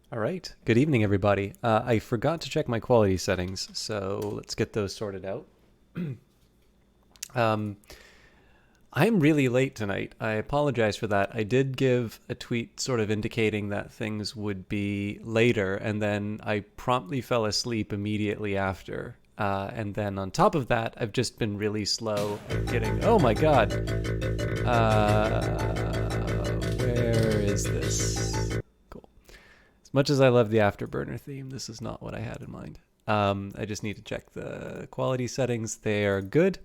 All right. Good evening, everybody. I forgot to check my quality settings, so let's get those sorted out. Um, I'm really late tonight. I apologize for that. I did give a tweet sort of indicating that things would be later, and then I promptly fell asleep immediately after. And then on top of that, I've just been really slow at getting. Oh my god! Where is this? Cool. As much as I love the Afterburner theme, this is not what I had in mind. I just need to check the quality settings. They are good.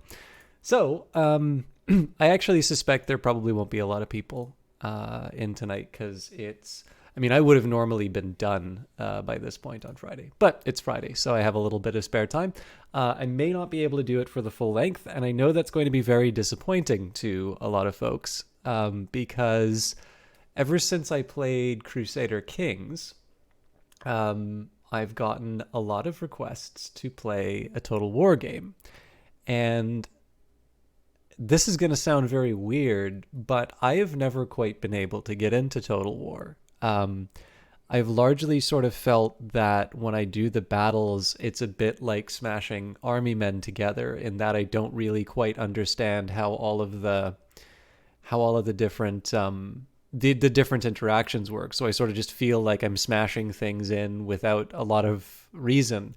So, I actually suspect there probably won't be a lot of people in tonight because it's. I mean, I would have normally been done by this point on Friday, but it's Friday, so I have a little bit of spare time. I may not be able to do it for the full length, and I know that's going to be very disappointing to a lot of folks because ever since I played Crusader Kings, I've gotten a lot of requests to play a Total War game. And this is going to sound very weird, but I have never quite been able to get into Total War. I've largely sort of felt that when I do the battles, it's a bit like smashing army men together in that I don't really quite understand how all of the different the different interactions work. So I sort of just feel like I'm smashing things in without a lot of reason.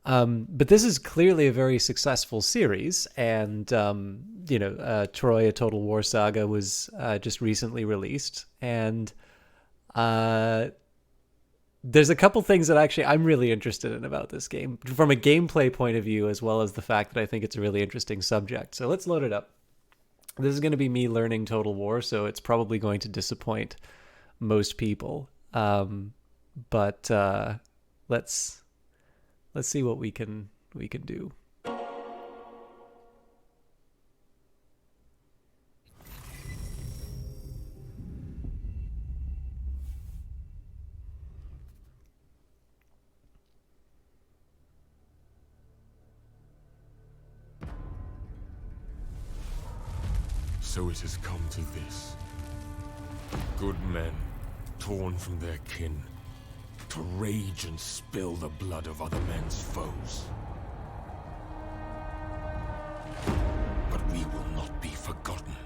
But this is clearly a very successful series, and Troy: A Total War Saga was just recently released, and there's a couple things that actually I'm really interested in about this game from a gameplay point of view, as well as the fact that I think it's a really interesting subject. So let's load it up. This is going to be me learning Total War, so it's probably going to disappoint most people. But let's see what we can do. So it has come to this. Good men, torn from their kin, to rage and spill the blood of other men's foes. But we will not be forgotten.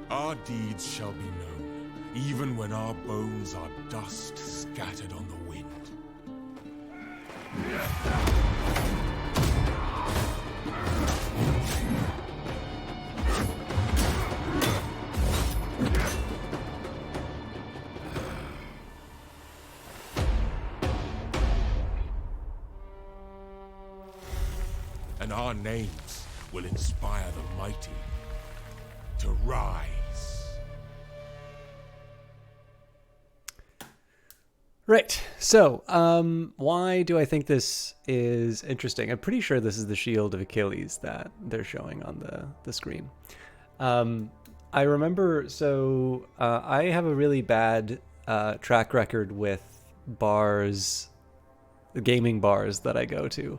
Our deeds shall be known, even when our bones are dust scattered on the wind. And our names will inspire the mighty to rise. Right. So, why do I think this is interesting? I'm pretty sure this is the shield of Achilles that they're showing on the screen. I remember, I have a really bad track record with bars, gaming bars that I go to,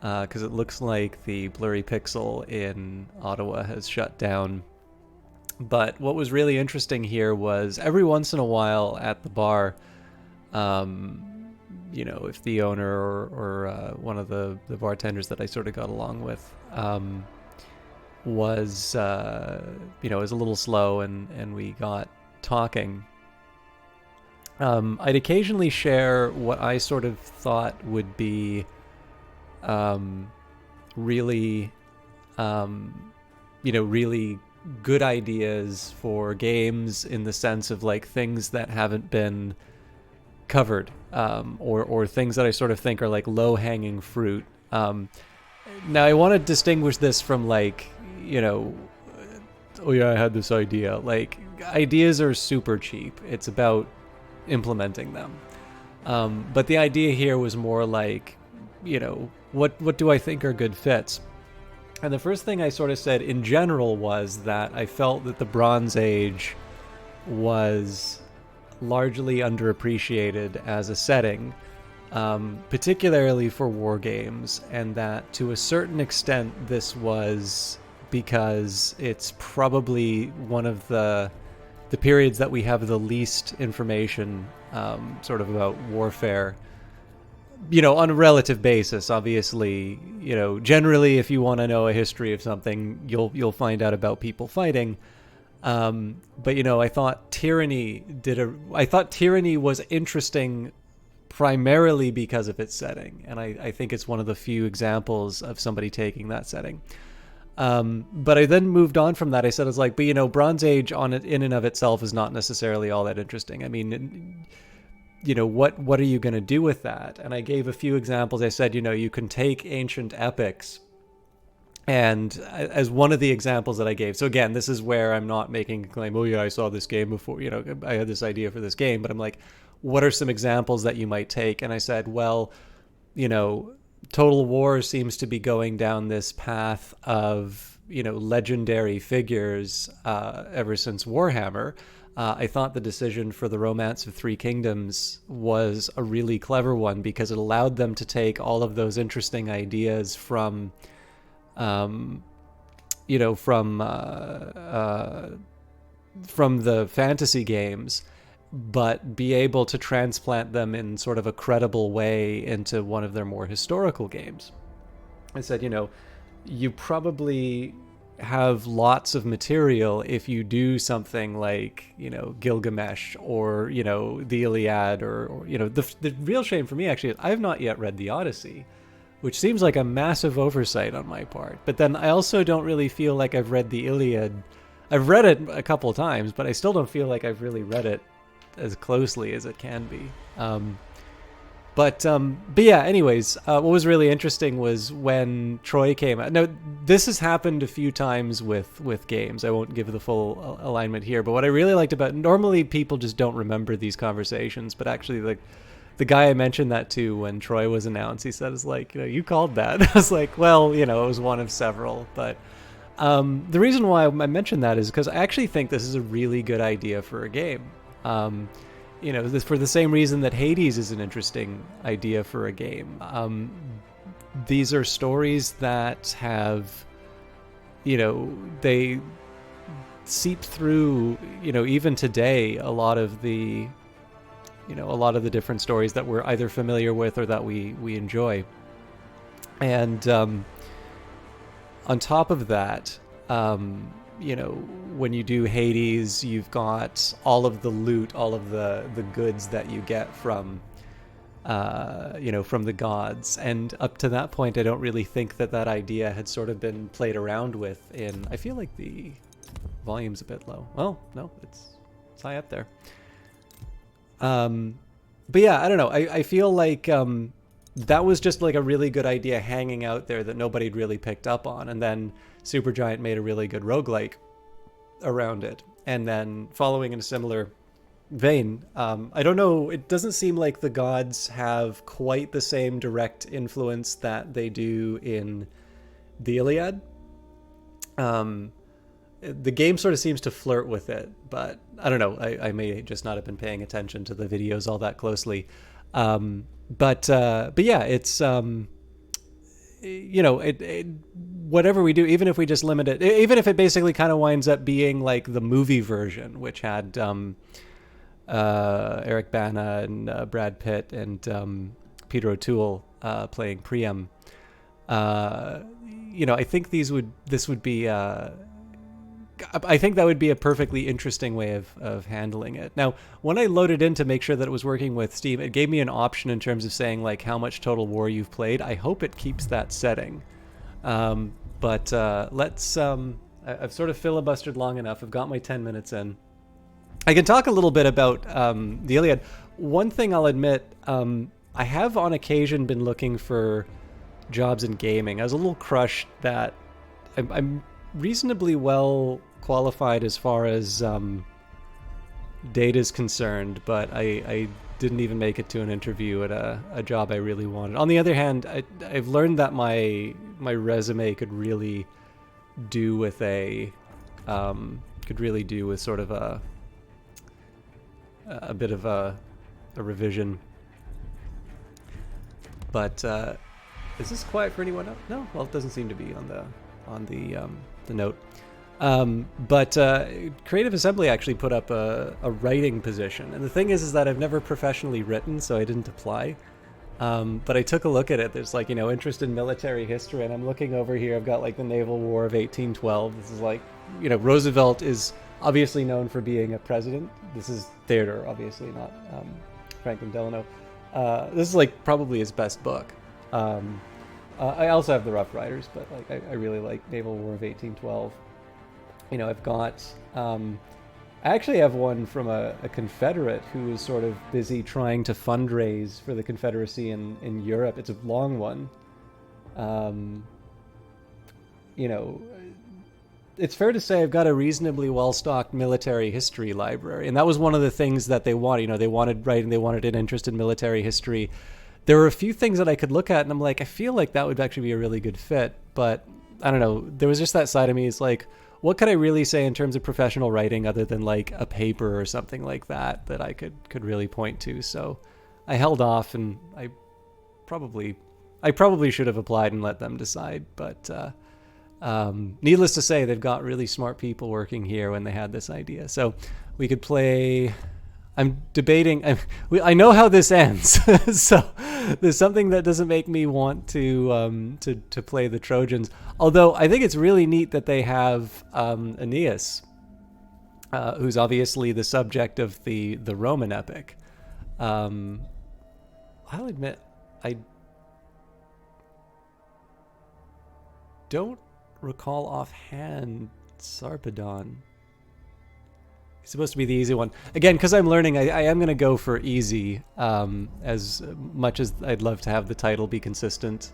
because it looks like the Blurry Pixel in Ottawa has shut down. But what was really interesting here was every once in a while at the bar, if the owner or one of the bartenders that I sort of got along with was a little slow and we got talking, I'd occasionally share what I sort of thought would be really, really good ideas for games in the sense of like things that haven't been covered, or things that I sort of think are like low hanging fruit. Now I want to distinguish this from like, you know, oh yeah, I had this idea. Like, ideas are super cheap. It's about implementing them. But the idea here was more like, you know, what do I think are good fits? And the first thing I sort of said in general was that I felt that the Bronze Age was largely underappreciated as a setting, particularly for war games, and that to a certain extent this was because it's probably one of the periods that we have the least information sort of about warfare, you know, on a relative basis. Obviously, you know, generally if you want to know a history of something, you'll find out about people fighting. But you know, I thought tyranny was interesting primarily because of its setting, and I think it's one of the few examples of somebody taking that setting. But I then moved on from that. I said, I was like, but you know, Bronze Age on it in and of itself is not necessarily all that interesting. I mean, you know, what are you going to do with that? And I gave a few examples. I said, you know, you can take ancient epics, and as one of the examples that I gave. So again, this is where I'm not making a claim, oh yeah, I saw this game before, you know, I had this idea for this game, but I'm like, what are some examples that you might take? And I said, well, you know, Total War seems to be going down this path of, you know, legendary figures ever since Warhammer. I thought the decision for the Romance of Three Kingdoms was a really clever one because it allowed them to take all of those interesting ideas from, you know, from the fantasy games, but be able to transplant them in sort of a credible way into one of their more historical games. I said, you know, you probably have lots of material if you do something like, you know, Gilgamesh or, you know, the Iliad or you know, the real shame for me actually is I have not yet read the Odyssey, which seems like a massive oversight on my part. But then I also don't really feel like I've read the Iliad. I've read it a couple of times, but I still don't feel like I've really read it as closely as it can be. But yeah, anyways, what was really interesting was when Troy came out. Now, this has happened a few times with games. I won't give the full alignment here, but what I really liked about, normally people just don't remember these conversations, but actually like the guy I mentioned that to when Troy was announced, he said, it's like, you know, you called that. I was like, well, you know, it was one of several, but the reason why I mentioned that is because I actually think this is a really good idea for a game. You know, this, for the same reason that Hades is an interesting idea for a game. These are stories that have, you know, they seep through, you know, even today, a lot of the different stories that we're either familiar with or that we enjoy. And on top of that, you know, when you do Hades, you've got all of the loot, all of the goods that you get from, you know, from the gods. And up to that point, I don't really think that idea had sort of been played around with in, I feel like the volume's a bit low. Well, no, it's high up there. But yeah, I don't know. I feel like that was just like a really good idea hanging out there that nobody'd really picked up on. And then Supergiant made a really good roguelike around it. And then following in a similar vein, I don't know, it doesn't seem like the gods have quite the same direct influence that they do in the Iliad. The game sort of seems to flirt with it, but I don't know. I may just not have been paying attention to the videos all that closely. But yeah, it's, you know, it whatever we do, even if we just limit it, even if it basically kind of winds up being like the movie version, which had Eric Bana and Brad Pitt and Peter O'Toole playing Priam. You know, I think this would be. I think that would be a perfectly interesting way of handling it. Now, when I loaded in to make sure that it was working with Steam, it gave me an option in terms of saying like how much Total War you've played. I hope it keeps that setting. But let's. I've sort of filibustered long enough. I've got my 10 minutes in. I can talk a little bit about the Iliad. One thing I'll admit, I have on occasion been looking for jobs in gaming. I was a little crushed that I'm reasonably well qualified as far as data is concerned, but I didn't even make it to an interview at a job I really wanted. On the other hand, I've learned that my resume could really do with sort of a bit of a revision. But is this quiet for anyone else? No, well, it doesn't seem to be on the note. But Creative Assembly actually put up a writing position, and the thing is that I've never professionally written, so I didn't apply. But I took a look at it. There's like, interest in military history, and I'm looking over here. I've got like the Naval War of 1812. This is like, Roosevelt is obviously known for being a president. This is Theodore, obviously, not Franklin Delano. This is like probably his best book. I also have the Rough Riders, but like I really like Naval War of 1812. I've got I actually have one from a Confederate who is sort of busy trying to fundraise for the Confederacy in Europe. It's a long one. It's fair to say I've got a reasonably well-stocked military history library, and that was one of the things that they wanted. They wanted writing, they wanted an interest in military history. There were a few things that I could look at, and I'm like, I feel like that would actually be a really good fit, but I don't know. There was just that side of me. It's like, what could I really say in terms of professional writing other than like a paper or something like that I could really point to? So I held off, and I probably should have applied and let them decide. But needless to say, they've got really smart people working here when they had this idea. So we could play. I'm debating. I know how this ends, so there's something that doesn't make me want to play the Trojans. Although I think it's really neat that they have Aeneas, who's obviously the subject of the Roman epic. I'll admit I don't recall offhand Sarpedon. It's supposed to be the easy one. Again, because I'm learning, I am going to go for easy, as much as I'd love to have the title be consistent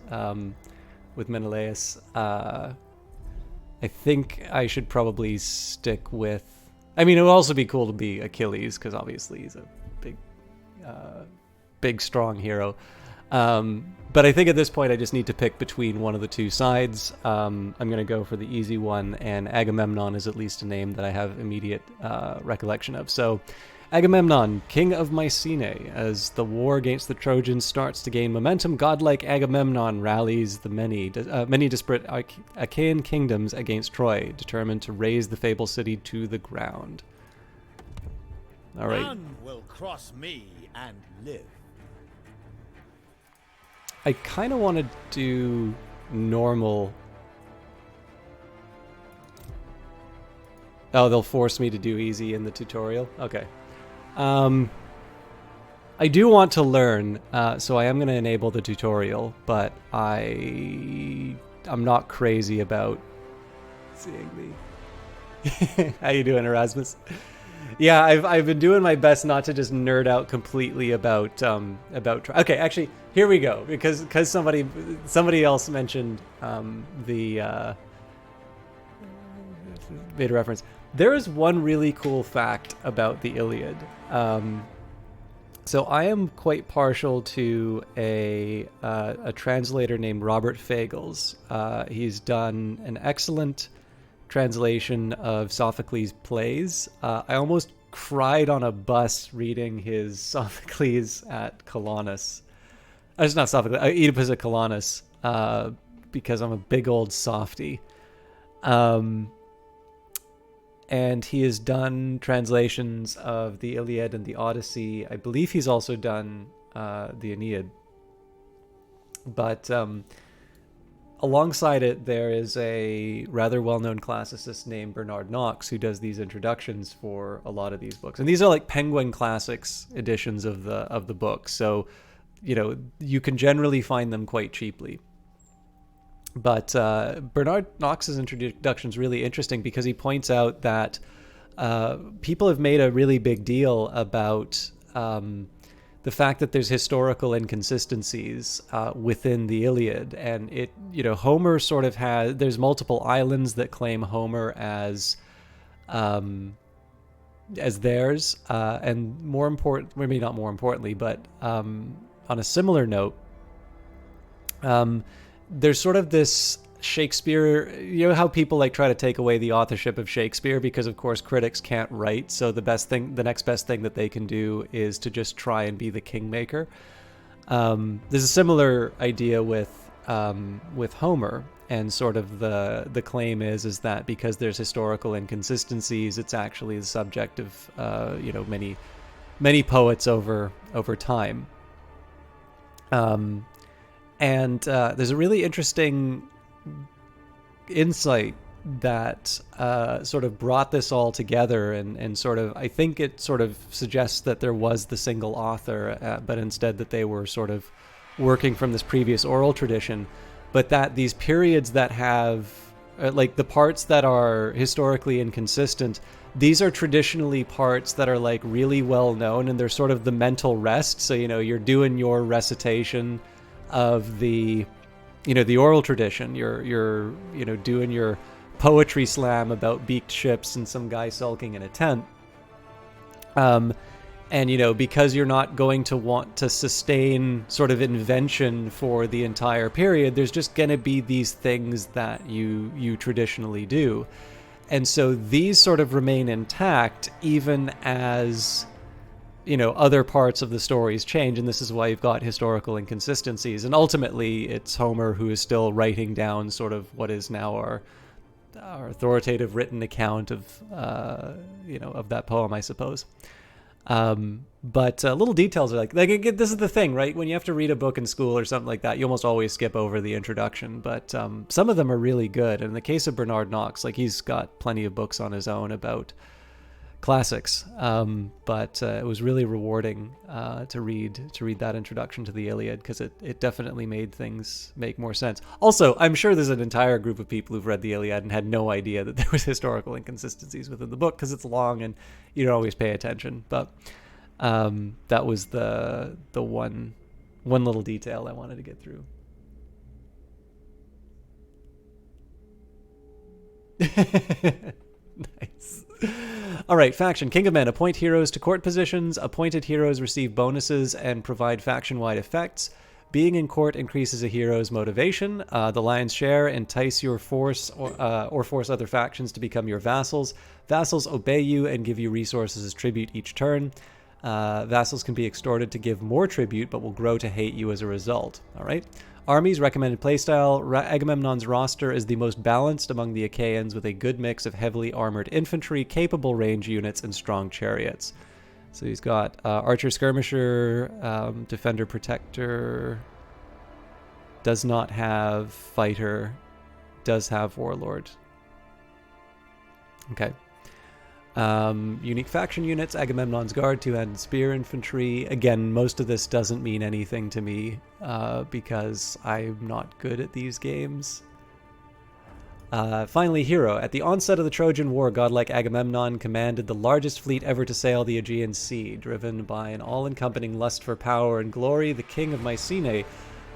with Menelaus. I think I should probably stick with... I mean, it would also be cool to be Achilles, because obviously he's a big, strong hero. But I think at this point I just need to pick between one of the two sides. I'm going to go for the easy one, and Agamemnon is at least a name that I have immediate recollection of. So, Agamemnon, king of Mycenae. As the war against the Trojans starts to gain momentum, godlike Agamemnon rallies the many disparate Achaean kingdoms against Troy, determined to raze the fabled city to the ground. All right. None will cross me and live. I kind of want to do normal. Oh, they'll force me to do easy in the tutorial? Okay. I do want to learn, so I am going to enable the tutorial, but I'm not crazy about seeing the... How you doing, Erasmus? Yeah, I've been doing my best not to just nerd out completely about. Okay, actually, here we go, because somebody else mentioned made a reference. There is one really cool fact about the Iliad. So I am quite partial to a translator named Robert Fagles. He's done an excellent translation of Sophocles' plays. I almost cried on a bus reading his Sophocles at Colonus. It's not Sophocles, Oedipus at Colonus, because I'm a big old softy. And he has done translations of the Iliad and the Odyssey. I believe he's also done the Aeneid. But alongside it, there is a rather well-known classicist named Bernard Knox who does these introductions for a lot of these books. And these are like Penguin Classics editions of the book. So, you can generally find them quite cheaply. But Bernard Knox's introduction is really interesting because he points out that people have made a really big deal about the fact that there's historical inconsistencies within the Iliad, and it, Homer sort of there's multiple islands that claim Homer as theirs, and more important, maybe not more importantly, but on a similar note, there's sort of this Shakespeare, how people like try to take away the authorship of Shakespeare because of course critics can't write, so the next best thing that they can do is to just try and be the kingmaker. There's a similar idea with Homer, and sort of the claim is that because there's historical inconsistencies, it's actually the subject of many poets over time. And there's a really interesting insight that sort of brought this all together, and sort of, I think it sort of suggests that there was the single author, but instead that they were sort of working from this previous oral tradition, but that these periods that have like the parts that are historically inconsistent, these are traditionally parts that are like really well known, and they're sort of the mental rest. So you're doing your recitation of the the oral tradition, you're doing your poetry slam about beaked ships and some guy sulking in a tent, and because you're not going to want to sustain sort of invention for the entire period, there's just going to be these things that you traditionally do, and so these sort of remain intact even as other parts of the stories change, and this is why you've got historical inconsistencies. And ultimately, it's Homer who is still writing down sort of what is now our authoritative written account of of that poem, I suppose. But little details are like this is the thing, right? When you have to read a book in school or something like that, you almost always skip over the introduction. But some of them are really good. And in the case of Bernard Knox, like he's got plenty of books on his own about classics, but it was really rewarding to read that introduction to the Iliad, because it definitely made things make more sense. Also, I'm sure there's an entire group of people who've read the Iliad and had no idea that there was historical inconsistencies within the book, because it's long and you don't always pay attention. But that was the one little detail I wanted to get through. Nice. All right, faction. King of Men. Appoint heroes to court positions. Appointed heroes receive bonuses and provide faction-wide effects. Being in court increases a hero's motivation. The lion's share. Entice your force or force other factions to become your vassals. Vassals obey you and give you resources as tribute each turn. Vassals can be extorted to give more tribute, but will grow to hate you as a result. All right. Armies. Recommended playstyle. Agamemnon's roster is the most balanced among the Achaeans, with a good mix of heavily armored infantry, capable range units, and strong chariots. So he's got archer, skirmisher, defender, protector, does not have fighter, does have warlord. Okay. Unique faction units. Agamemnon's guard, two-handed spear infantry. Again, most of this doesn't mean anything to me because I'm not good at these games. Finally, hero. At the onset of the Trojan War, godlike Agamemnon commanded the largest fleet ever to sail the Aegean Sea. Driven by an all-encompassing lust for power and glory, the king of Mycenae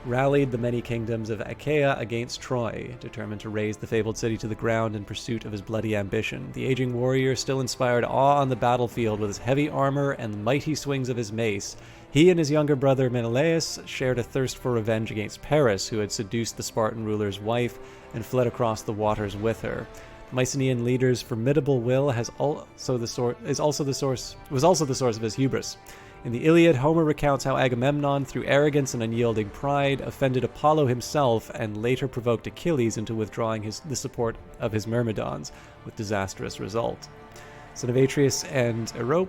rallied the many kingdoms of Achaea against Troy, determined to raze the fabled city to the ground in pursuit of his bloody ambition. The aging warrior still inspired awe on the battlefield with his heavy armor and the mighty swings of his mace. He and his younger brother Menelaus shared a thirst for revenge against Paris, who had seduced the Spartan ruler's wife and fled across the waters with her. The Mycenaean leader's formidable will was also the source of his hubris. In the Iliad, Homer recounts how Agamemnon, through arrogance and unyielding pride, offended Apollo himself and later provoked Achilles into withdrawing the support of his Myrmidons, with disastrous result. Son of Atreus and Erope,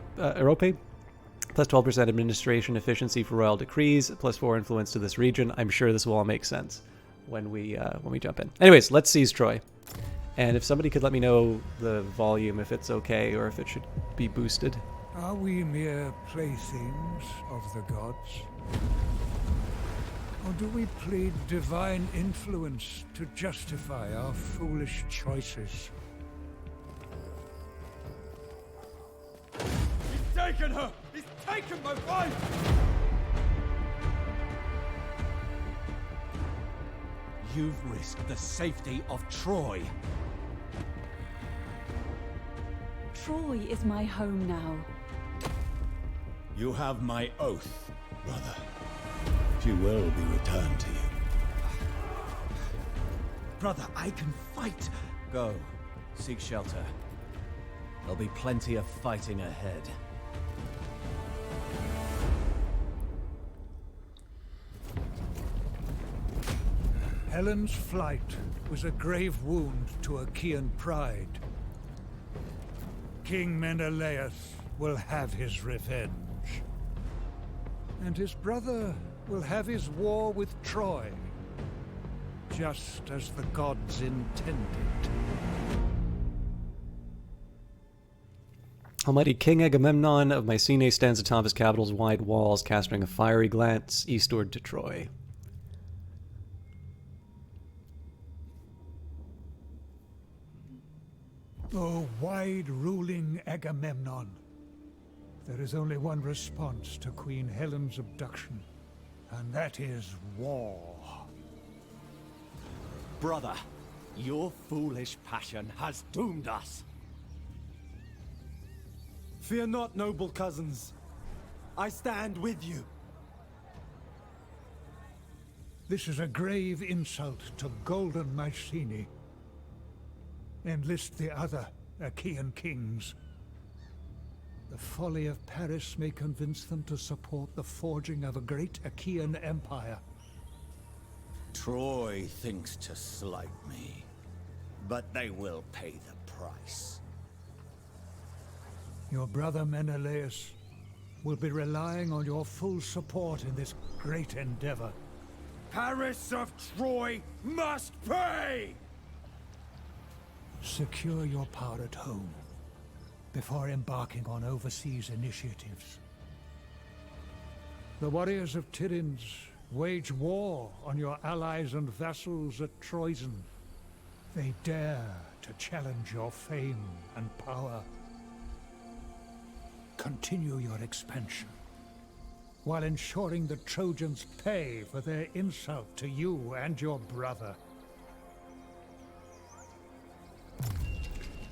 plus 12% administration efficiency for royal decrees, plus 4 influence to this region. I'm sure this will all make sense when we jump in. Anyways, let's seize Troy. And if somebody could let me know the volume, if it's okay, or if it should be boosted. Are we mere playthings of the gods? Or do we plead divine influence to justify our foolish choices? He's taken her! He's taken my wife! You've risked the safety of Troy. Troy is my home now. You have my oath, brother. She will be returned to you. Brother, I can fight. Go, seek shelter. There'll be plenty of fighting ahead. Helen's flight was a grave wound to Achaean pride. King Menelaus will have his revenge. And his brother will have his war with Troy, just as the gods intended. Almighty King Agamemnon of Mycenae stands atop his capital's wide walls, casting a fiery glance eastward to Troy. O wide-ruling Agamemnon, there is only one response to Queen Helen's abduction, and that is war. Brother, your foolish passion has doomed us. Fear not, noble cousins. I stand with you. This is a grave insult to golden Mycenae. Enlist the other Achaean kings. The folly of Paris may convince them to support the forging of a great Achaean empire. Troy thinks to slight me, but they will pay the price. Your brother Menelaus will be relying on your full support in this great endeavor. Paris of Troy must pay! Secure your power at home before embarking on overseas initiatives. The warriors of Tiryns wage war on your allies and vassals at Troezen. They dare to challenge your fame and power. Continue your expansion, while ensuring the Trojans pay for their insult to you and your brother.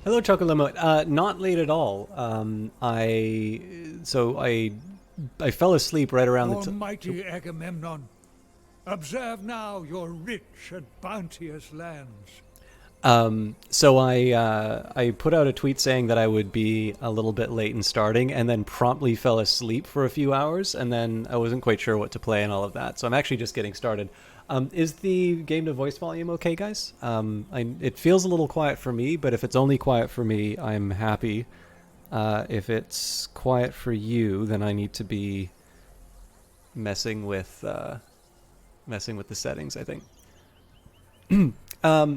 Hello, Chocolamo. Not late at all. I fell asleep right around the Almighty Agamemnon, observe now your rich and bounteous lands. So I put out a tweet saying that I would be a little bit late in starting, and then promptly fell asleep for a few hours, and then I wasn't quite sure what to play and all of that. So I'm actually just getting started. Is the game to voice volume okay, guys? It feels a little quiet for me, but if it's only quiet for me, I'm happy. If it's quiet for you, then I need to be messing with the settings, I think.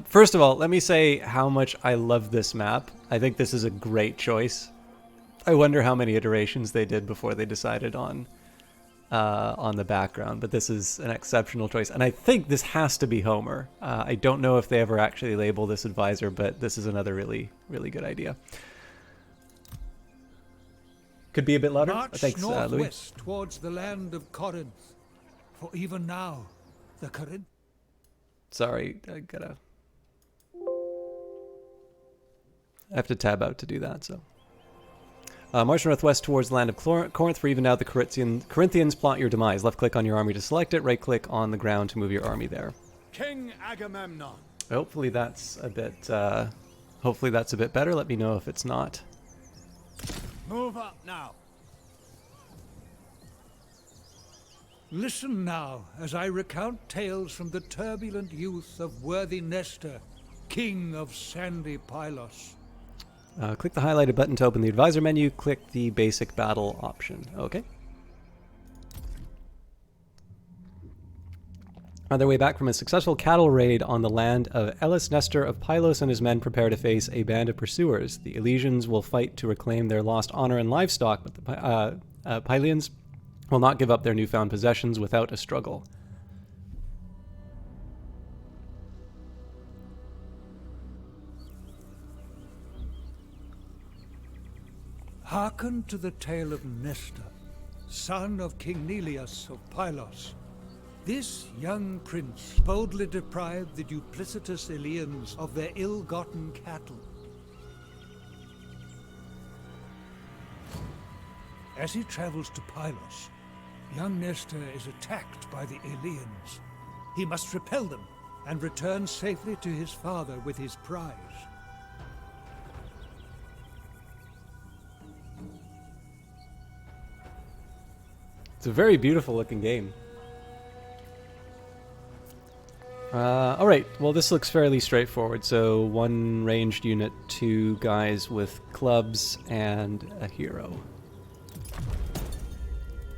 First of all, let me say how much I love this map. I think this is a great choice. I wonder how many iterations they did before they decided on the background, but this is an exceptional choice. And I think this has to be Homer. I don't know if they ever actually label this advisor, but this is another really, really good idea. Could be a bit louder. March Thanks, northwest Louis. towards the land of Corinth, for even now, the Corinth. Sorry, I have to tab out to do that, so. March northwest towards the land of Corinth, for even now the Corinthians plot your demise. Left click on your army to select it, right click on the ground to move your army there. King Agamemnon. Hopefully that's a bit better. Let me know if it's not. Move up now. Listen now, as I recount tales from the turbulent youth of worthy Nestor, king of sandy Pylos. Click the highlighted button to open the advisor menu. Click the basic battle option. Okay. On their way back from a successful cattle raid on the land of Elis, Nestor of Pylos and his men prepare to face a band of pursuers. The Elysians will fight to reclaim their lost honor and livestock, but the Pylians will not give up their newfound possessions without a struggle. Hearken to the tale of Nestor, son of King Neleus of Pylos. This young prince boldly deprived the duplicitous Ilians of their ill-gotten cattle. As he travels to Pylos, young Nestor is attacked by the Ilians. He must repel them and return safely to his father with his prize. It's a very beautiful looking game. Alright, well this looks fairly straightforward. So 1 ranged unit, 2 guys with clubs, and a hero.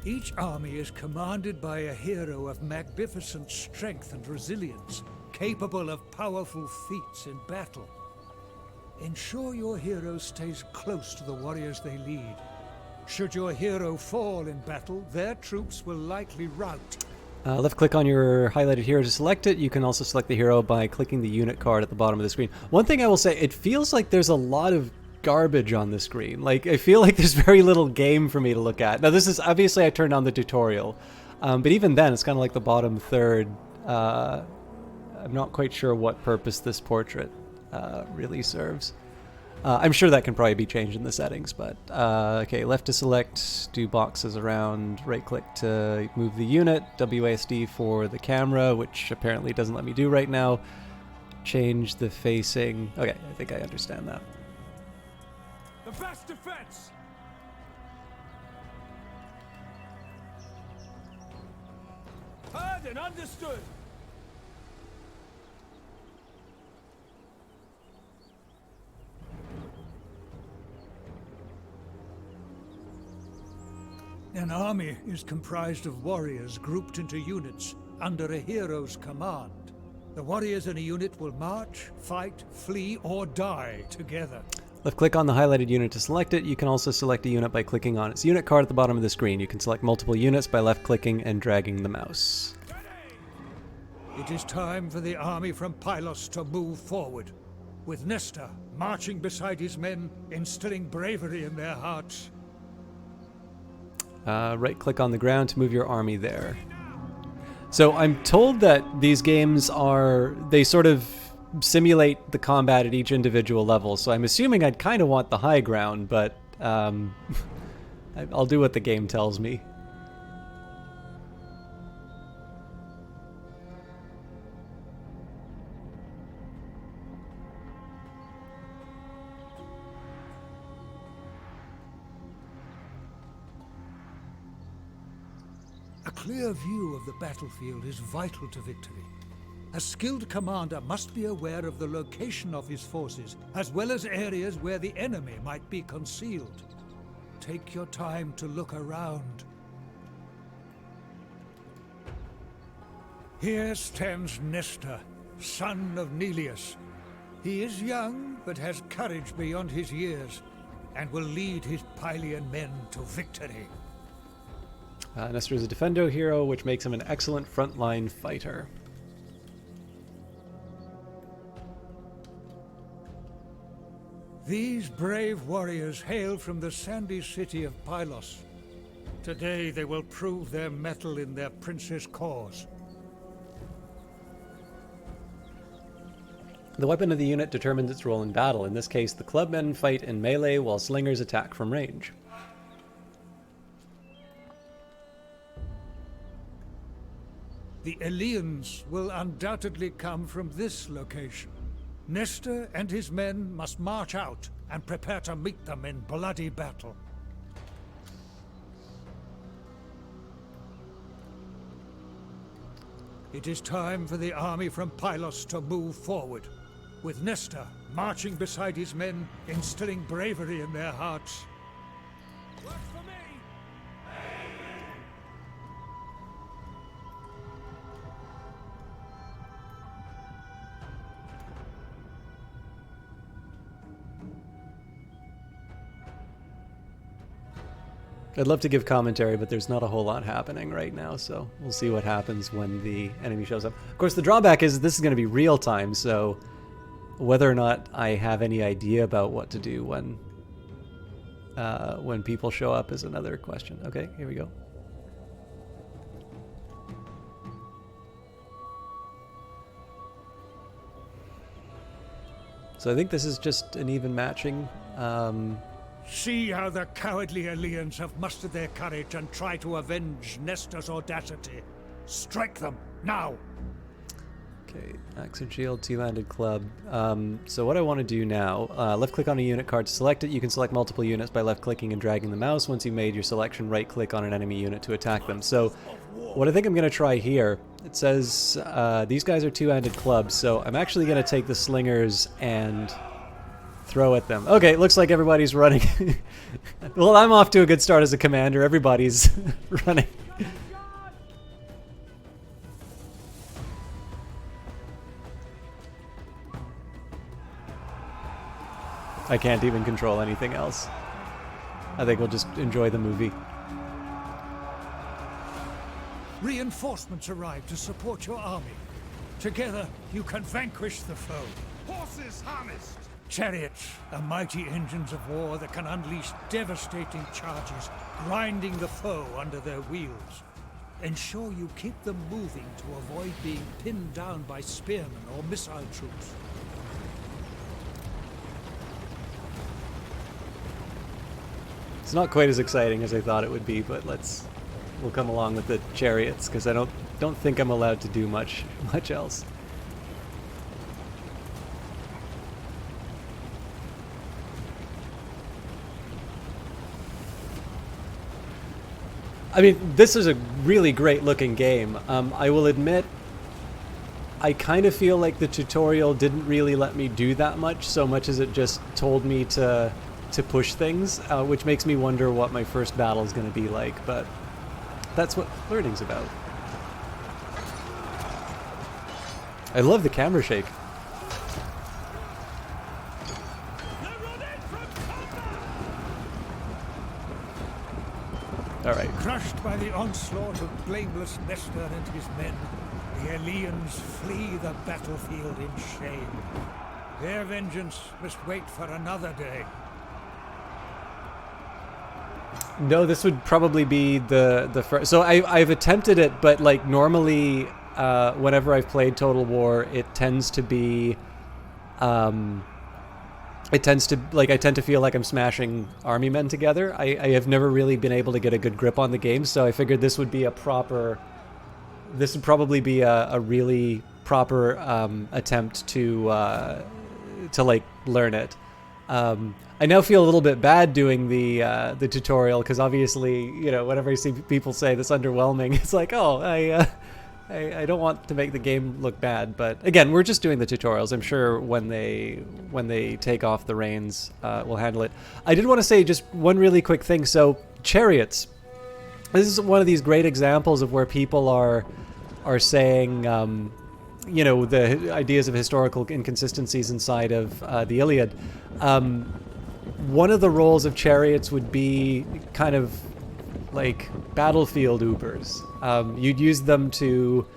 Each army is commanded by a hero of magnificent strength and resilience, capable of powerful feats in battle. Ensure your hero stays close to the warriors they lead. Should your hero fall in battle, their troops will likely rout. Left click on your highlighted hero to select it. You can also select the hero by clicking the unit card at the bottom of the screen. One thing I will say, it feels like there's a lot of garbage on the screen. Like, I feel like there's very little game for me to look at. Now, this is, obviously I turned on the tutorial, but even then, it's kind of like the bottom third. I'm not quite sure what purpose this portrait really serves. I'm sure that can probably be changed in the settings, but okay, left to select, do boxes around, right click to move the unit, WASD for the camera, which apparently doesn't let me do right now. Change the facing. Okay, I think I understand that. The best defense! Heard and understood! An army is comprised of warriors grouped into units under a hero's command. The warriors in a unit will march, fight, flee, or die together. Left click on the highlighted unit to select it. You can also select a unit by clicking on its unit card at the bottom of the screen. You can select multiple units by left clicking and dragging the mouse. It is time for the army from Pylos to move forward, with Nestor marching beside his men, instilling bravery in their hearts. Right click on the ground to move your army there. So I'm told that these games they sort of simulate the combat at each individual level, so I'm assuming I'd kind of want the high ground, but I'll do what the game tells me. A clear view of the battlefield is vital to victory. A skilled commander must be aware of the location of his forces, as well as areas where the enemy might be concealed. Take your time to look around. Here stands Nestor, son of Neleus. He is young, but has courage beyond his years, and will lead his Pylian men to victory. Nestor is a defendo hero, which makes him an excellent frontline fighter. These brave warriors hail from the sandy city of Pylos. Today they will prove their mettle in their prince's cause. The weapon of the unit determines its role in battle. In this case, the clubmen fight in melee while slingers attack from range. The Ilians will undoubtedly come from this location. Nestor and his men must march out and prepare to meet them in bloody battle. It is time for the army from Pylos to move forward, with Nestor marching beside his men, instilling bravery in their hearts. Works for me! I'd love to give commentary, but there's not a whole lot happening right now, so we'll see what happens when the enemy shows up. Of course, the drawback is this is going to be real time, so whether or not I have any idea about what to do when people show up is another question. Okay, here we go. So I think this is just an even matching. See how the cowardly Aeolians have mustered their courage and try to avenge Nestor's audacity. Strike them, now! Okay, axe and shield, two-handed club. So what I want to do now, left-click on a unit card to select it. You can select multiple units by left-clicking and dragging the mouse. Once you've made your selection, right-click on an enemy unit to attack them. So what I think I'm going to try here, it says these guys are two-handed clubs, so I'm actually going to take the slingers and throw at them. Okay, it looks like everybody's running. Well, I'm off to a good start as a commander. Everybody's running. I can't even control anything else. I think we'll just enjoy the movie. Reinforcements arrive to support your army. Together, you can vanquish the foe. Horses harnessed! Chariots are mighty engines of war that can unleash devastating charges, grinding the foe under their wheels. Ensure you keep them moving to avoid being pinned down by spearmen or missile troops. It's not quite as exciting as I thought it would be, but we'll come along with the chariots because I don't think I'm allowed to do much else. I mean, this is a really great looking game. I will admit, I kind of feel like the tutorial didn't really let me do that much, so much as it just told me to push things, which makes me wonder what my first battle is going to be like, but that's what learning's about. I love the camera shake. Alright. Crushed by the onslaught of blameless Nestor and his men, the Aeolians flee the battlefield in shame. Their vengeance must wait for another day. No, this would probably be the first. So I've attempted it, but like normally, whenever I've played Total War, it tends to be, I tend to feel like I'm smashing army men together. I have never really been able to get a good grip on the game, so I figured this would be this would probably be a really proper attempt to like learn it. I now feel a little bit bad doing the tutorial because obviously, you know, whenever I see people say this underwhelming, it's like, oh, I don't want to make the game look bad. But again, we're just doing the tutorials. I'm sure when they take off the reins, we'll handle it. I did want to say just one really quick thing. So chariots. This is one of these great examples of where people are saying, you know, the ideas of historical inconsistencies inside of the Iliad. One of the roles of chariots would be kind of like battlefield Ubers. You'd use them to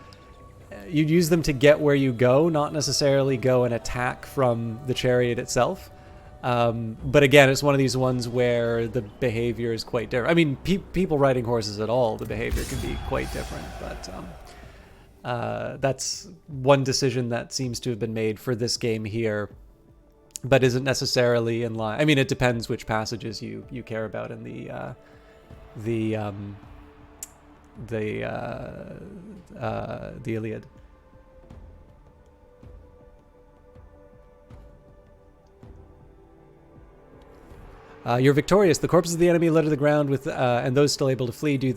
get where you go, not necessarily go and attack from the chariot itself. But again, it's one of these ones where the behavior is quite different. I mean, people riding horses at all, the behavior can be quite different. But that's one decision that seems to have been made for this game here, but isn't necessarily in line. I mean, it depends which passages you care about in the Iliad. You're victorious. The corpses of the enemy litter the ground with, and those still able to flee do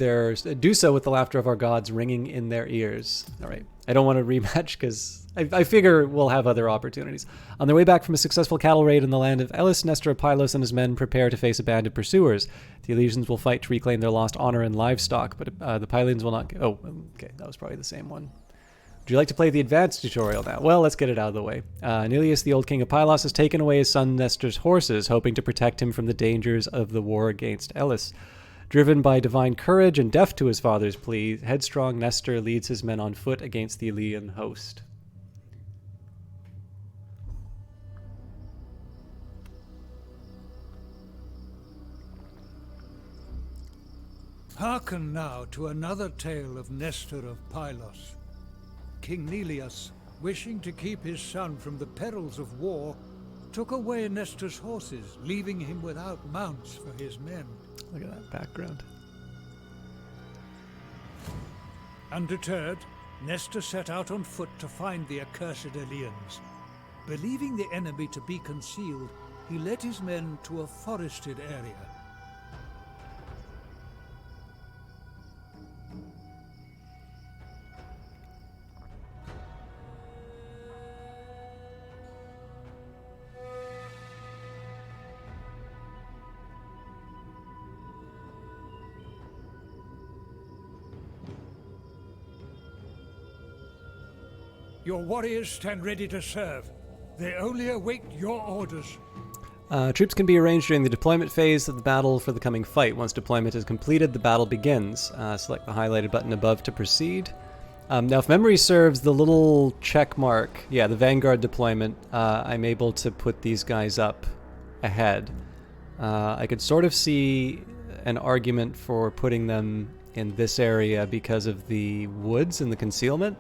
so with the laughter of our gods ringing in their ears. All right. I don't want to rematch because I figure we'll have other opportunities. On their way back from a successful cattle raid in the land of Elis, Nestor of Pylos and his men prepare to face a band of pursuers. The Elysians will fight to reclaim their lost honor and livestock, but the Pylians will not. Oh, okay. That was probably the same one. Would you like to play the advanced tutorial now? Well, let's get it out of the way. Neleus, the old king of Pylos, has taken away his son Nestor's horses, hoping to protect him from the dangers of the war against Elis. Driven by divine courage and deaf to his father's plea, headstrong Nestor leads his men on foot against the Aeolian host. Hearken now to another tale of Nestor of Pylos. King Neleus, wishing to keep his son from the perils of war, took away Nestor's horses, leaving him without mounts for his men. Look at that background. Undeterred, Nestor set out on foot to find the accursed Eleans. Believing the enemy to be concealed, he led his men to a forested area. Your warriors stand ready to serve. They only await your orders. Troops can be arranged during the deployment phase of the battle for the coming fight. Once deployment is completed, the battle begins. Select the highlighted button above to proceed. Now, if memory serves, the little check mark, yeah, the Vanguard deployment, I'm able to put these guys up ahead. I could sort of see an argument for putting them in this area because of the woods and the concealment.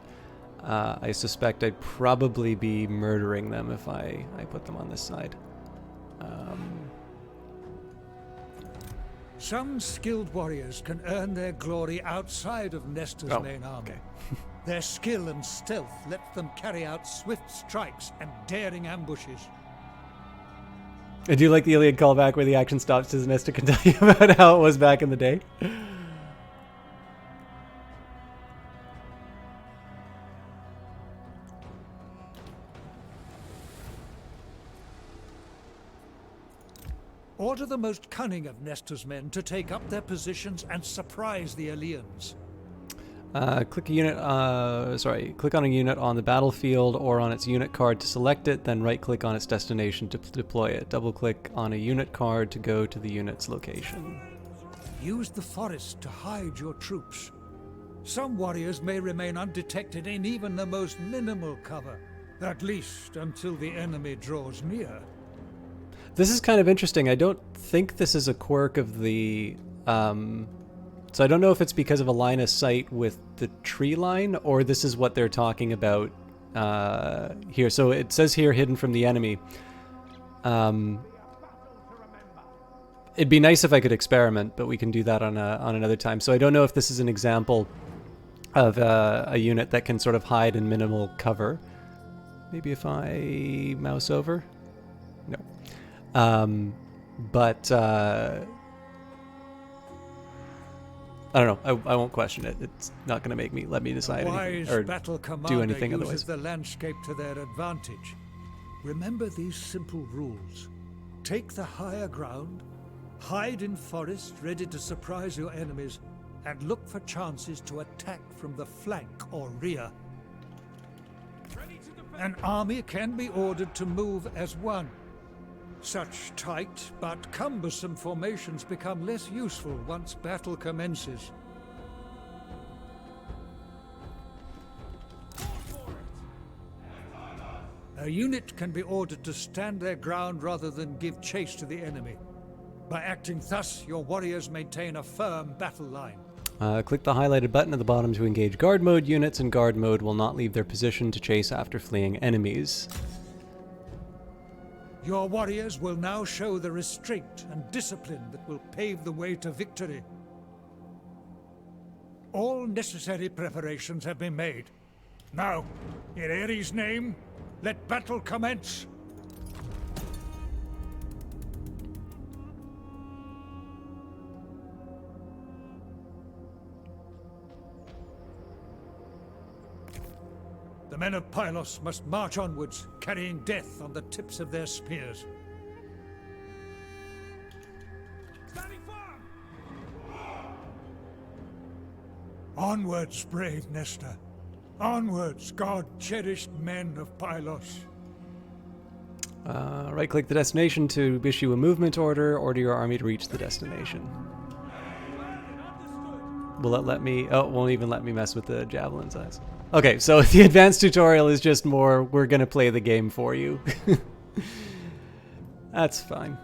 I suspect I'd probably be murdering them if I put them on this side. Some skilled warriors can earn their glory outside of Nestor's main army. Okay. Their skill and stealth lets them carry out swift strikes and daring ambushes. I do like the Iliad callback where the action stops as Nestor can tell you about how it was back in the day. Order the most cunning of Nestor's men to take up their positions and surprise the Eleans. Click on a unit on the battlefield or on its unit card to select it, then right-click on its destination to deploy it. Double-click on a unit card to go to the unit's location. Use the forest to hide your troops. Some warriors may remain undetected in even the most minimal cover, at least until the enemy draws near. This is kind of interesting. I don't think this is a quirk of the... So I don't know if it's because of a line of sight with the tree line, or this is what they're talking about here. So it says here, hidden from the enemy. It'd be nice if I could experiment, but we can do that on another time. So I don't know if this is an example of a unit that can sort of hide in minimal cover. Maybe if I mouse over? No. But I don't know. I won't question it. It's not going to make me let me decide anything, or battle do anything uses otherwise. the landscape to their advantage. Remember these simple rules. Take the higher ground, hide in forest ready to surprise your enemies, and look for chances to attack from the flank or rear. An army can be ordered to move as one. Such tight but cumbersome formations become less useful once battle commences. A unit can be ordered to stand their ground rather than give chase to the enemy. By acting thus, your warriors maintain a firm battle line. Click the highlighted button at the bottom to engage guard mode. Units in guard mode will not leave their position to chase after fleeing enemies. Your warriors will now show the restraint and discipline that will pave the way to victory. All necessary preparations have been made. Now, in Ares' name, let battle commence! The men of Pylos must march onwards, carrying death on the tips of their spears. Standing firm! Onwards, brave Nestor. Onwards, God-cherished men of Pylos. Right-click the destination to issue a movement order. Order your army to reach the destination. Will it let me... Oh, it won't even let me mess with the javelin size. Okay, so the advanced tutorial is just more, we're going to play the game for you. That's fine.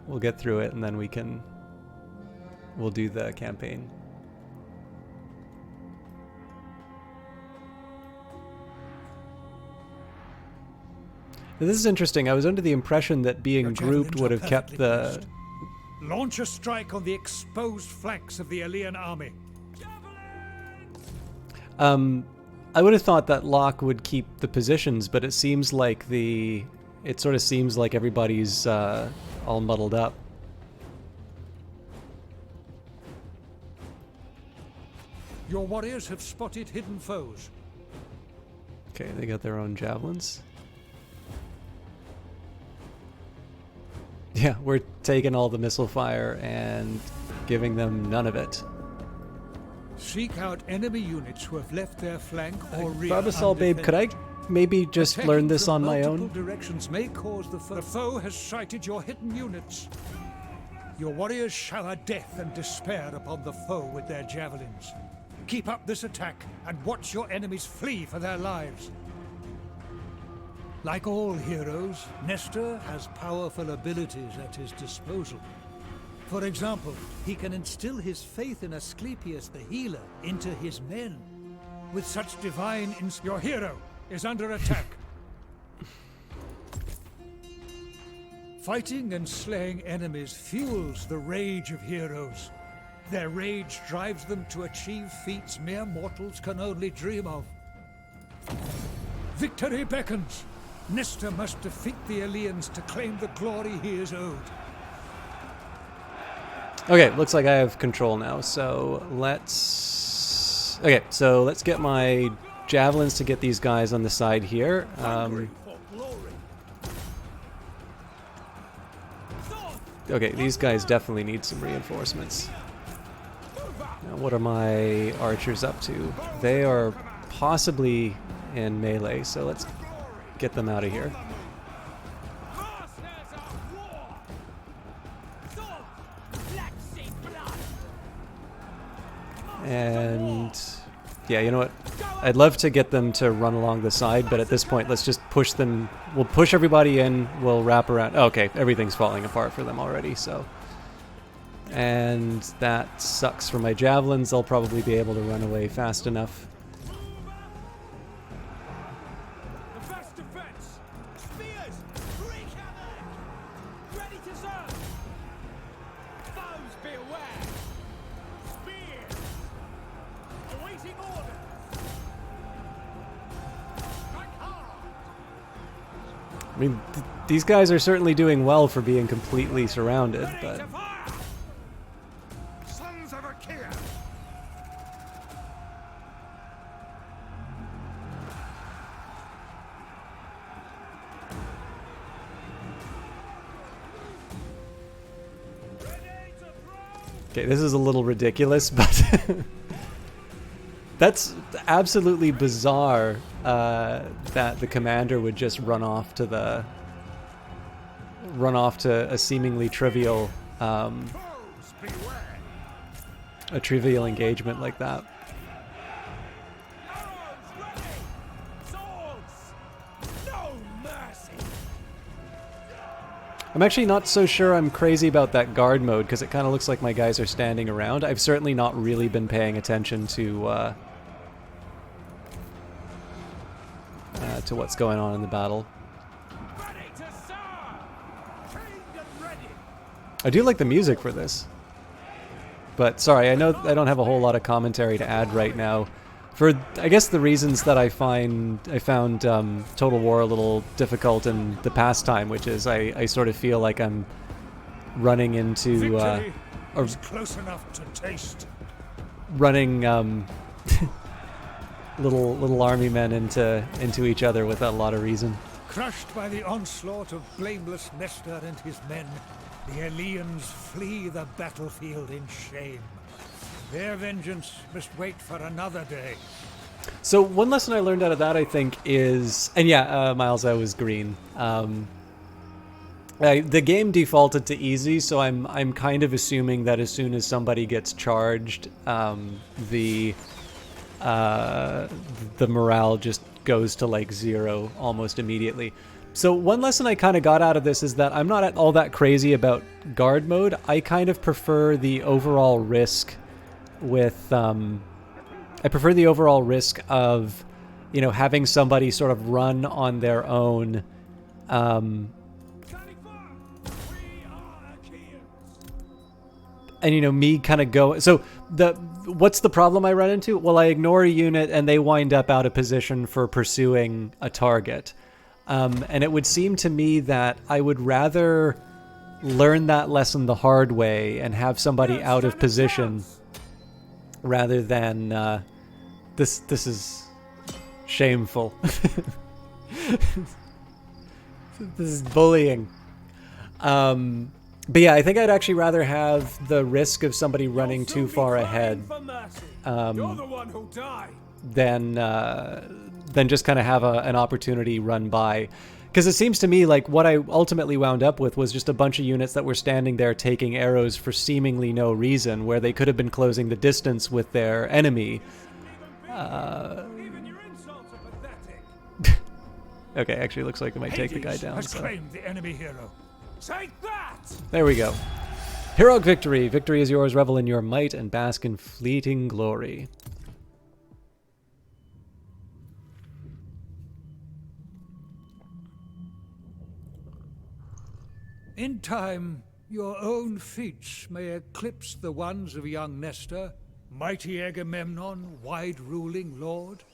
We'll get through it and then we'll do the campaign. This is interesting. I was under the impression that being Your grouped javelins would are have kept perfectly the... placed. Launch a strike on the exposed flanks of the Aeolian army. I would have thought that lock would keep the positions, but it seems like it sort of seems like everybody's all muddled up. Your warriors have spotted hidden foes. Okay, they got their own javelins. Yeah, we're taking all the missile fire and giving them none of it. Seek out enemy units who have left their flank or rear. Barbasol, babe, could I maybe just Attacking learn this from on my multiple own? directions may cause the foe. The foe has sighted your hidden units. Your warriors shower death and despair upon the foe with their javelins. Keep up this attack and watch your enemies flee for their lives. Like all heroes, Nestor has powerful abilities at his disposal. For example, he can instill his faith in Asclepius the healer into his men. With such divine your hero is under attack. Fighting and slaying enemies fuels the rage of heroes. Their rage drives them to achieve feats mere mortals can only dream of. Victory beckons. Nestor must defeat the Aeolians to claim the glory he is owed. Okay, looks like I have control now, so let's... Okay, so let's get my javelins to get these guys on the side here. Okay, these guys definitely need some reinforcements. Now, what are my archers up to? They are possibly in melee, so let's get them out of here. And yeah, you know what? I'd love to get them to run along the side, but at this point, let's just push them. We'll push everybody in. We'll wrap around. Oh, okay, everything's falling apart for them already, so. And that sucks for my javelins. They'll probably be able to run away fast enough. I mean, these guys are certainly doing well for being completely surrounded, but... Okay, this is a little ridiculous, but... That's absolutely bizarre that the commander would just run off to a seemingly trivial trivial engagement like that. I'm actually not so sure I'm crazy about that guard mode because it kind of looks like my guys are standing around. I've certainly not really been paying attention to what's going on in the battle. I do like the music for this. But sorry, I know I don't have a whole lot of commentary to add right now. For, I guess, the reasons that I found Total War a little difficult in the past time, which is I sort of feel like I'm running into... or close enough to taste. Running little army men into each other without a lot of reason. Crushed by the onslaught of blameless Nestor and his men, the Aeolians flee the battlefield in shame. Their vengeance must wait for another day. So one lesson I learned out of that, I think, is... And yeah, Miles, I was green. The game defaulted to easy, so I'm kind of assuming that as soon as somebody gets charged, the morale just goes to like 0 almost immediately. So one lesson I kind of got out of this is that I'm not all that crazy about guard mode. I kind of prefer the overall risk with I prefer the overall risk of, you know, having somebody sort of run on their own And, you know, me kind of go... So, what's the problem I run into? Well, I ignore a unit and they wind up out of position for pursuing a target. And it would seem to me that I would rather learn that lesson the hard way and have somebody out of position rather than... This is shameful. This is bullying. But yeah, I think I'd actually rather have the risk of somebody running too far ahead than just kind of have an opportunity run by. Because it seems to me like what I ultimately wound up with was just a bunch of units that were standing there taking arrows for seemingly no reason, where they could have been closing the distance with their enemy. Okay, actually looks like it might take the guy down. Has So. claimed the enemy hero. Take that! There we go. Heroic victory. Victory is yours. Revel in your might and bask in fleeting glory. In time, your own feats may eclipse the ones of young Nestor, mighty Agamemnon, wide-ruling lord.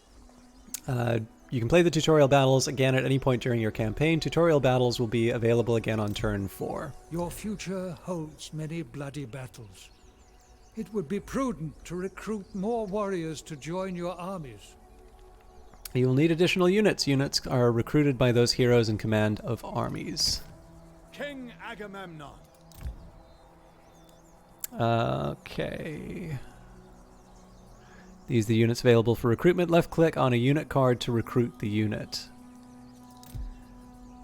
You can play the tutorial battles again at any point during your campaign. Tutorial battles will be available again on turn 4. Your future holds many bloody battles. It would be prudent to recruit more warriors to join your armies. You will need additional units. Units are recruited by those heroes in command of armies. King Agamemnon. Okay. These are the units available for recruitment. Left click on a unit card to recruit the unit.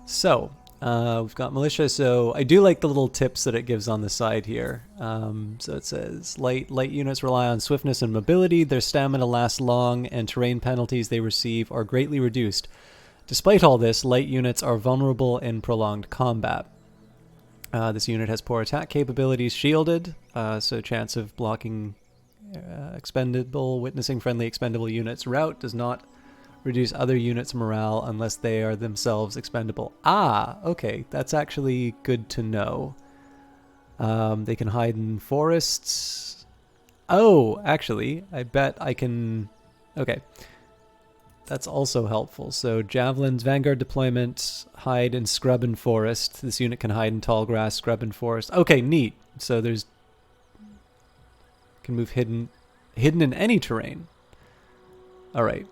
So, we've got militia. So I do like the little tips that it gives on the side here. So it says light units rely on swiftness and mobility. Their stamina lasts long, and terrain penalties they receive are greatly reduced. Despite all this, light units are vulnerable in prolonged combat. This unit has poor attack capabilities, shielded, so chance of blocking expendable, witnessing friendly expendable units. Rout does not reduce other units' morale unless they are themselves expendable. Ah, okay, that's actually good to know. They can hide in forests. Oh, actually, I bet I can... Okay. That's also helpful. So javelins, vanguard deployment, hide in scrub and forest. This unit can hide in tall grass, scrub and forest. Okay, neat. So there's... Can move hidden in any terrain. All right.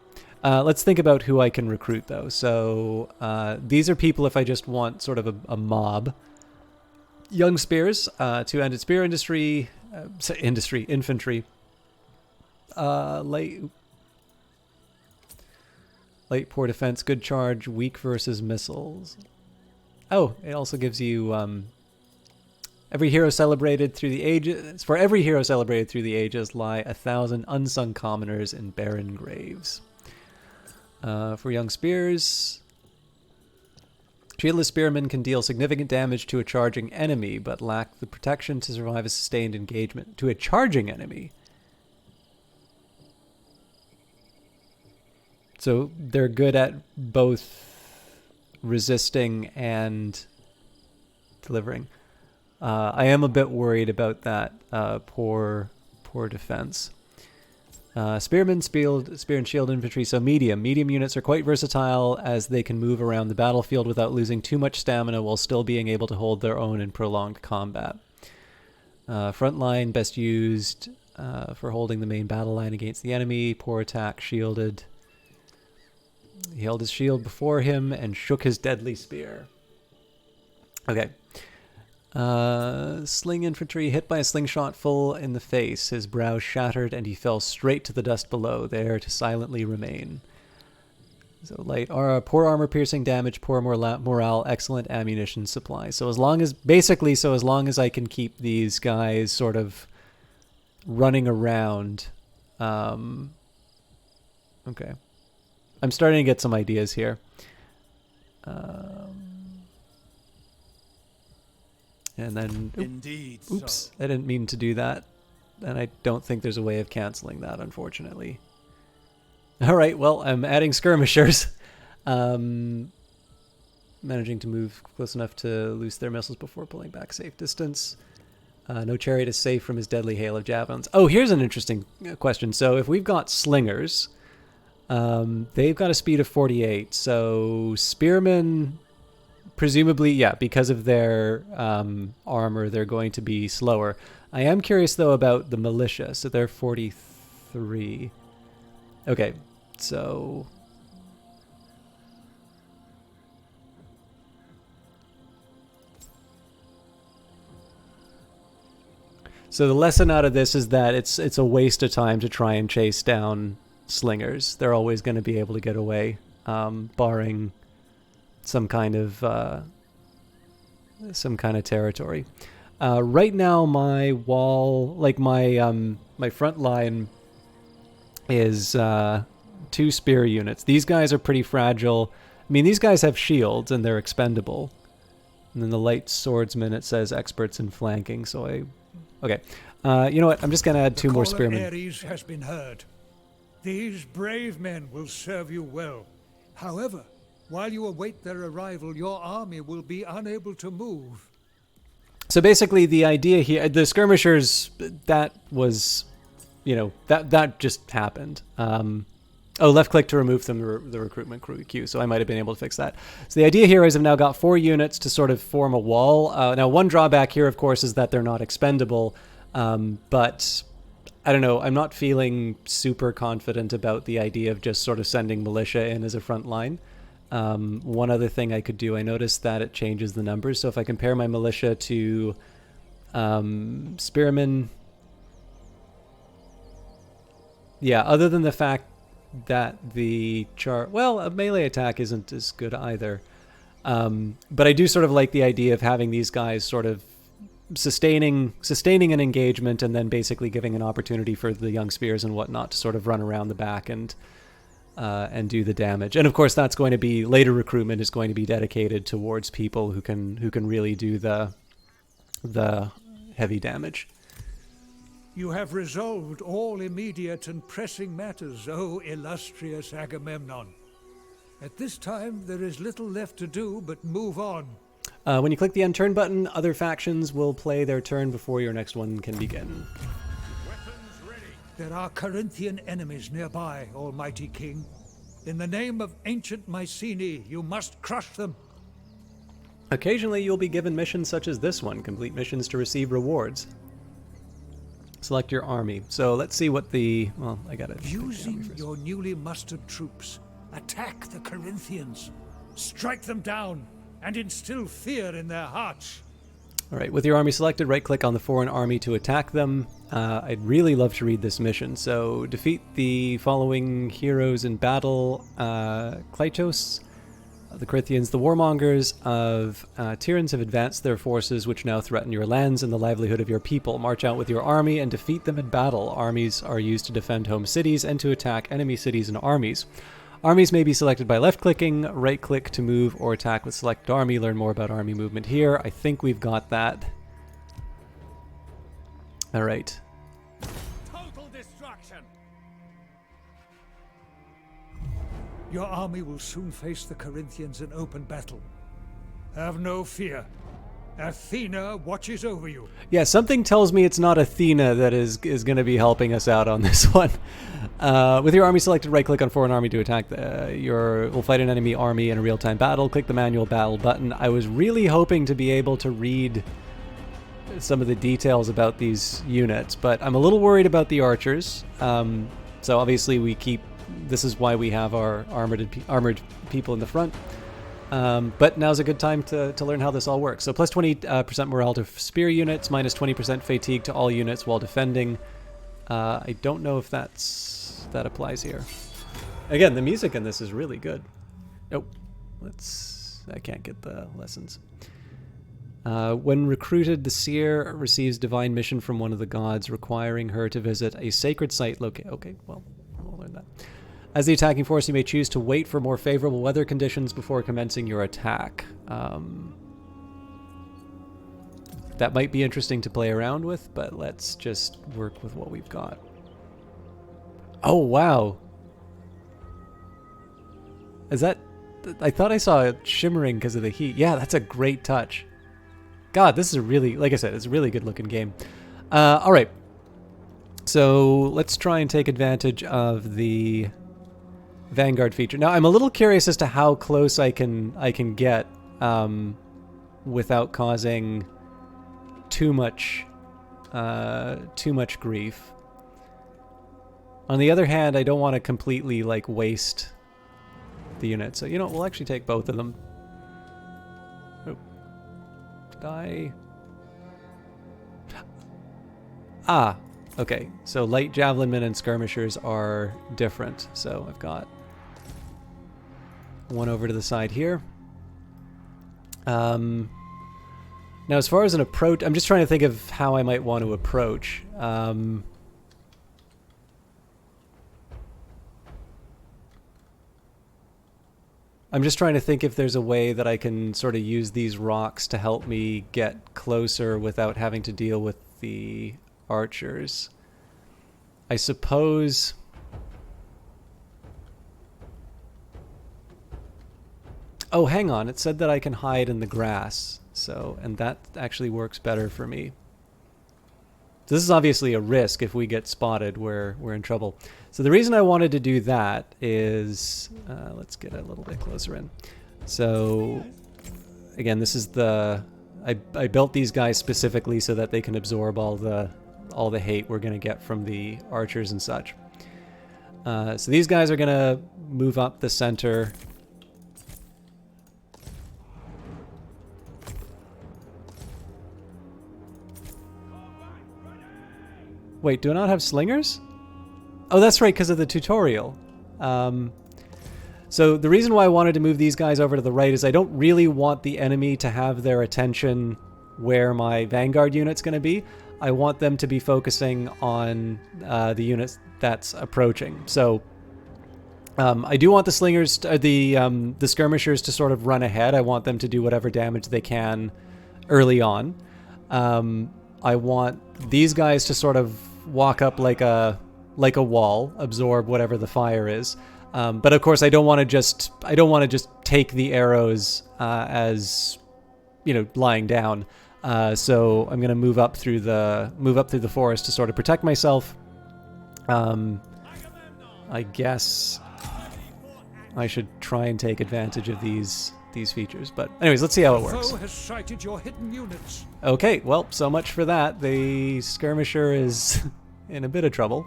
Let's think about who I can recruit, though. So these are people if I just want sort of a mob. Young spears, two-handed spear infantry. Light poor defense, good charge, weak versus missiles. Oh, it also gives you every hero celebrated through the ages. For every hero celebrated through the ages lie 1,000 unsung commoners in barren graves. For young spears, shieldless spearmen can deal significant damage to a charging enemy, but lack the protection to survive a sustained engagement. To a charging enemy? So they're good at both resisting and delivering. I am a bit worried about that poor defense. Spearmen, spear and shield infantry, so medium. Medium units are quite versatile as they can move around the battlefield without losing too much stamina while still being able to hold their own in prolonged combat. Frontline, best used for holding the main battle line against the enemy. Poor attack, shielded. He held his shield before him and shook his deadly spear. Okay. Sling infantry, hit by a slingshot full in the face. His brow shattered and he fell straight to the dust below, there to silently remain. So light, poor armor piercing damage, poor morale, excellent ammunition supply. So as long as I can keep these guys sort of running around. Okay. I'm starting to get some ideas here. And then, Indeed. oops, So. I didn't mean to do that. And I don't think there's a way of canceling that, unfortunately. All right, well, I'm adding skirmishers. managing to move close enough to loose their missiles before pulling back safe distance. No chariot is safe from his deadly hail of javelins. Oh, here's an interesting question. So if we've got slingers, they've got a speed of 48. So spearmen, presumably, yeah, because of their armor, they're going to be slower. I am curious, though, about the militia. So they're 43. Okay, so... So the lesson out of this is that it's a waste of time to try and chase down slingers. They're always going to be able to get away, barring some kind of territory. Right now, my wall, like my front line, is 2 spear units. These guys are pretty fragile. I mean, these guys have shields and they're expendable. And then the light swordsman, it says experts in flanking. So okay. You know what? I'm just going to add 2 more spearmen. Ares has been heard. These brave men will serve you well. However, while you await their arrival, your army will be unable to move. So basically, the idea here, the skirmishers, that was, that just happened. Left click to remove the recruitment queue, so I might have been able to fix that. So the idea here is I've now got 4 units to sort of form a wall. Now, one drawback here, of course, is that they're not expendable, but I don't know, I'm not feeling super confident about the idea of just sort of sending militia in as a front line. One other thing I could do, I noticed that it changes the numbers. So if I compare my militia to spearmen, yeah, other than the fact that the a melee attack isn't as good either. But I do sort of like the idea of having these guys sort of sustaining an engagement and then basically giving an opportunity for the young spears and whatnot to sort of run around the back and do the damage. And of course, that's going to be later recruitment is going to be dedicated towards people who can really do the heavy damage. You have resolved all immediate and pressing matters, O illustrious Agamemnon. At this time, there is little left to do but move on. When you click the end turn button, other factions will play their turn before your next one can begin. Weapons ready. There are Corinthian enemies nearby, Almighty King. In the name of ancient Mycenae, you must crush them. Occasionally, you'll be given missions such as this one. Complete missions to receive rewards. Select your army. So let's see what I got it. Using your newly mustered troops, attack the Corinthians. Strike them down and instill fear in their hearts. All right, with your army selected, right-click on the foreign army to attack them. I'd really love to read this mission. So defeat the following heroes in battle. Klytos, the Corinthians, the warmongers of Tyrans have advanced their forces, which now threaten your lands and the livelihood of your people. March out with your army and defeat them in battle. Armies are used to defend home cities and to attack enemy cities and armies. Armies may be selected by left-clicking, right-click to move or attack with selected army. Learn more about army movement here. I think we've got that. All right. Total destruction. Your army will soon face the Corinthians in open battle. Have no fear. Athena watches over you. Yeah, something tells me it's not Athena that is going to be helping us out on this one. With your army selected, right-click on foreign army to attack. We'll fight an enemy army in a real-time battle. Click the manual battle button. I was really hoping to be able to read some of the details about these units, but I'm a little worried about the archers. So obviously this is why we have our armored people in the front. But now's a good time to learn how this all works. So plus 20% morale to spear units, minus 20% fatigue to all units while defending. I don't know if that applies here. Again, the music in this is really good. Oh, I can't get the lessons. When recruited, the seer receives divine mission from one of the gods, requiring her to visit a sacred site located. Okay, well, we'll learn that. As the attacking force, you may choose to wait for more favorable weather conditions before commencing your attack. That might be interesting to play around with, but let's just work with what we've got. Oh, wow. Is that I thought I saw it shimmering because of the heat. Yeah, that's a great touch. God, this is a really, like I said, it's a really good looking game. All right. So let's try and take advantage of the Vanguard feature. Now, I'm a little curious as to how close I can get without causing too much grief. On the other hand, I don't want to completely like waste the unit. So, you know, we'll actually take both of them. Oh. Did I? Ah, okay. So light javelinmen and skirmishers are different. So I've got one over to the side here. Now, as far as an approach, I'm just trying to think of how I might want to approach. I'm just trying to think if there's a way that I can sort of use these rocks to help me get closer without having to deal with the archers. I suppose... Oh, hang on. It said that I can hide in the grass. So, and that actually works better for me. So this is obviously a risk. If we get spotted, we're in trouble. So the reason I wanted to do that is, let's get a little bit closer in. So again, this is the, I built these guys specifically so that they can absorb all the hate we're going to get from the archers and such. So these guys are going to move up the center. Wait, do I not have slingers? Oh, that's right, because of the tutorial. So the reason why I wanted to move these guys over to the right is I don't really want the enemy to have their attention where my Vanguard unit's going to be. I want them to be focusing on the units that's approaching. So I do want the slingers, the skirmishers to sort of run ahead. I want them to do whatever damage they can early on. I want these guys to sort of walk up like a wall, absorb whatever the fire is. But of course, I don't want to just take the arrows as, you know, lying down. So I'm going to move up through the forest to sort of protect myself. I guess I should try and take advantage of these features. But anyways, let's see how it works. Foe has sighted your hidden units. Okay, well, so much for that. The skirmisher is in a bit of trouble.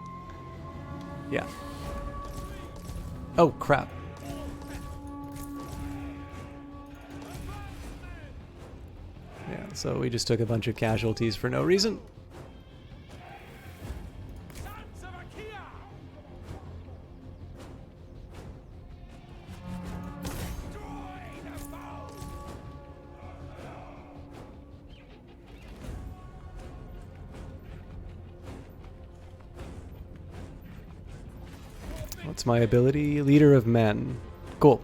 Yeah. Oh, crap. Yeah, so we just took a bunch of casualties for no reason. What's my ability? Leader of men. Cool.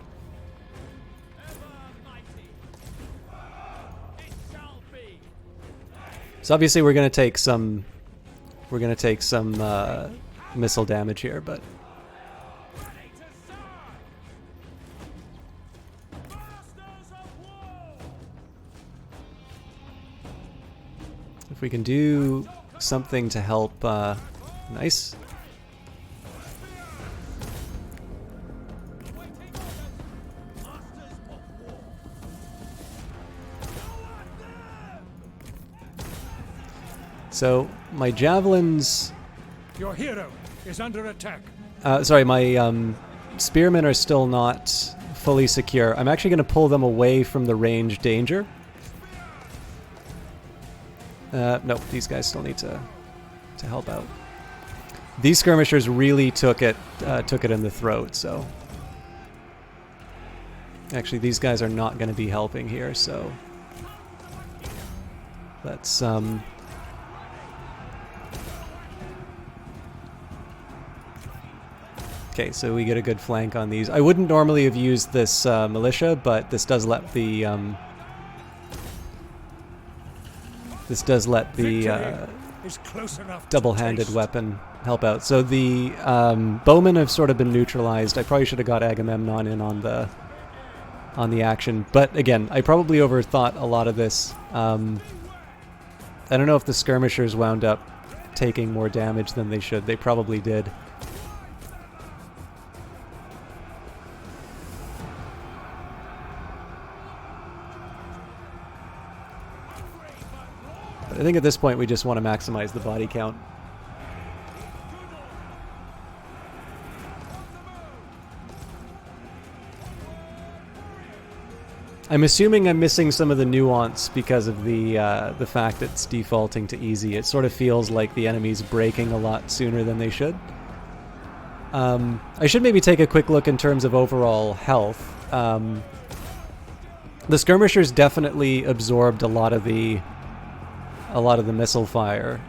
So obviously we're going to take some missile damage here, but if we can do something to help, nice. So my javelins. Your hero is under attack. Sorry, my spearmen are still not fully secure. I'm actually going to pull them away from the range danger. No, these guys still need to help out. These skirmishers really took it in the throat. So actually, these guys are not going to be helping here. So let's Okay, so we get a good flank on these. I wouldn't normally have used this militia, but this does let the double-handed weapon help out. So the bowmen have sort of been neutralized. I probably should have got Agamemnon in on the on the action. But again, I probably overthought a lot of this. I don't know if the skirmishers wound up taking more damage than they should. They probably did. But I think at this point we just want to maximize the body count. I'm assuming I'm missing some of the nuance because of the fact it's defaulting to easy. It sort of feels like the enemy's breaking a lot sooner than they should. I should maybe take a quick look in terms of overall health. The skirmishers definitely absorbed a lot of the missile fire.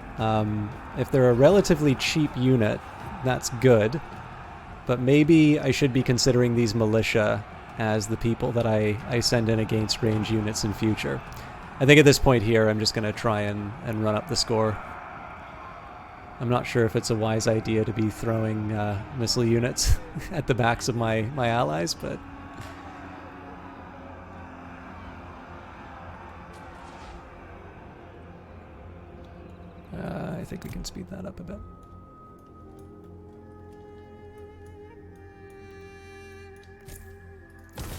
If they're a relatively cheap unit, that's good. But maybe I should be considering these militia as the people that I send in against range units in future. I think at this point here I'm just going to try and run up the score. I'm not sure if it's a wise idea to be throwing missile units at the backs of my allies, but I think we can speed that up a bit.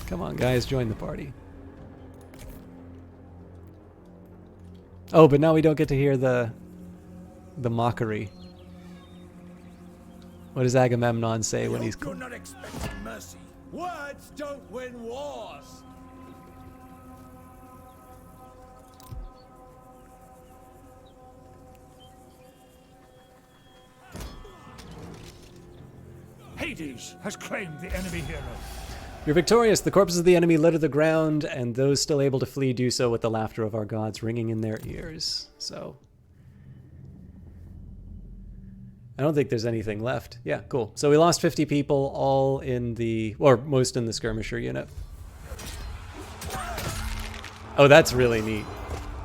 Come on, guys, join the party. Oh, but now we don't get to hear the mockery. What does Agamemnon say when he's... You're not expecting mercy. Words don't win wars. Hades has claimed the enemy hero. You're victorious. The corpses of the enemy litter the ground, and those still able to flee do so with the laughter of our gods ringing in their ears. So... I don't think there's anything left. Yeah, cool. So we lost 50 people, all in the... or most in the skirmisher unit. Oh, that's really neat.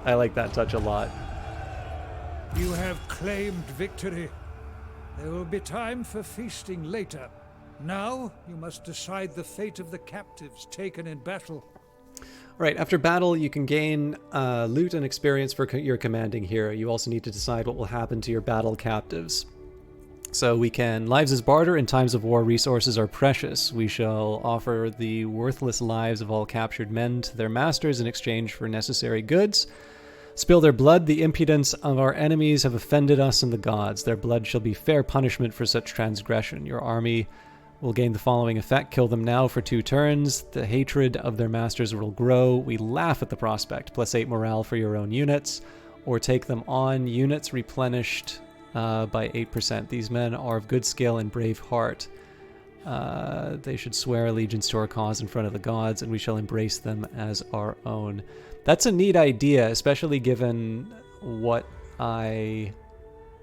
I like that touch a lot. You have claimed victory. There will be time for feasting later. Now, you must decide the fate of the captives taken in battle. Right, after battle, you can gain loot and experience for your commanding hero. You also need to decide what will happen to your battle captives. So we can... Lives as barter. In times of war, resources are precious. We shall offer the worthless lives of all captured men to their masters in exchange for necessary goods. Spill their blood. The impudence of our enemies have offended us and the gods. Their blood shall be fair punishment for such transgression. Your army will gain the following effect. Kill them now for 2 turns. The hatred of their masters will grow. We laugh at the prospect. +8 morale for your own units. Or take them on. Units replenished by 8%. These men are of good skill and brave heart. They should swear allegiance to our cause in front of the gods, and we shall embrace them as our own. That's a neat idea, especially given what I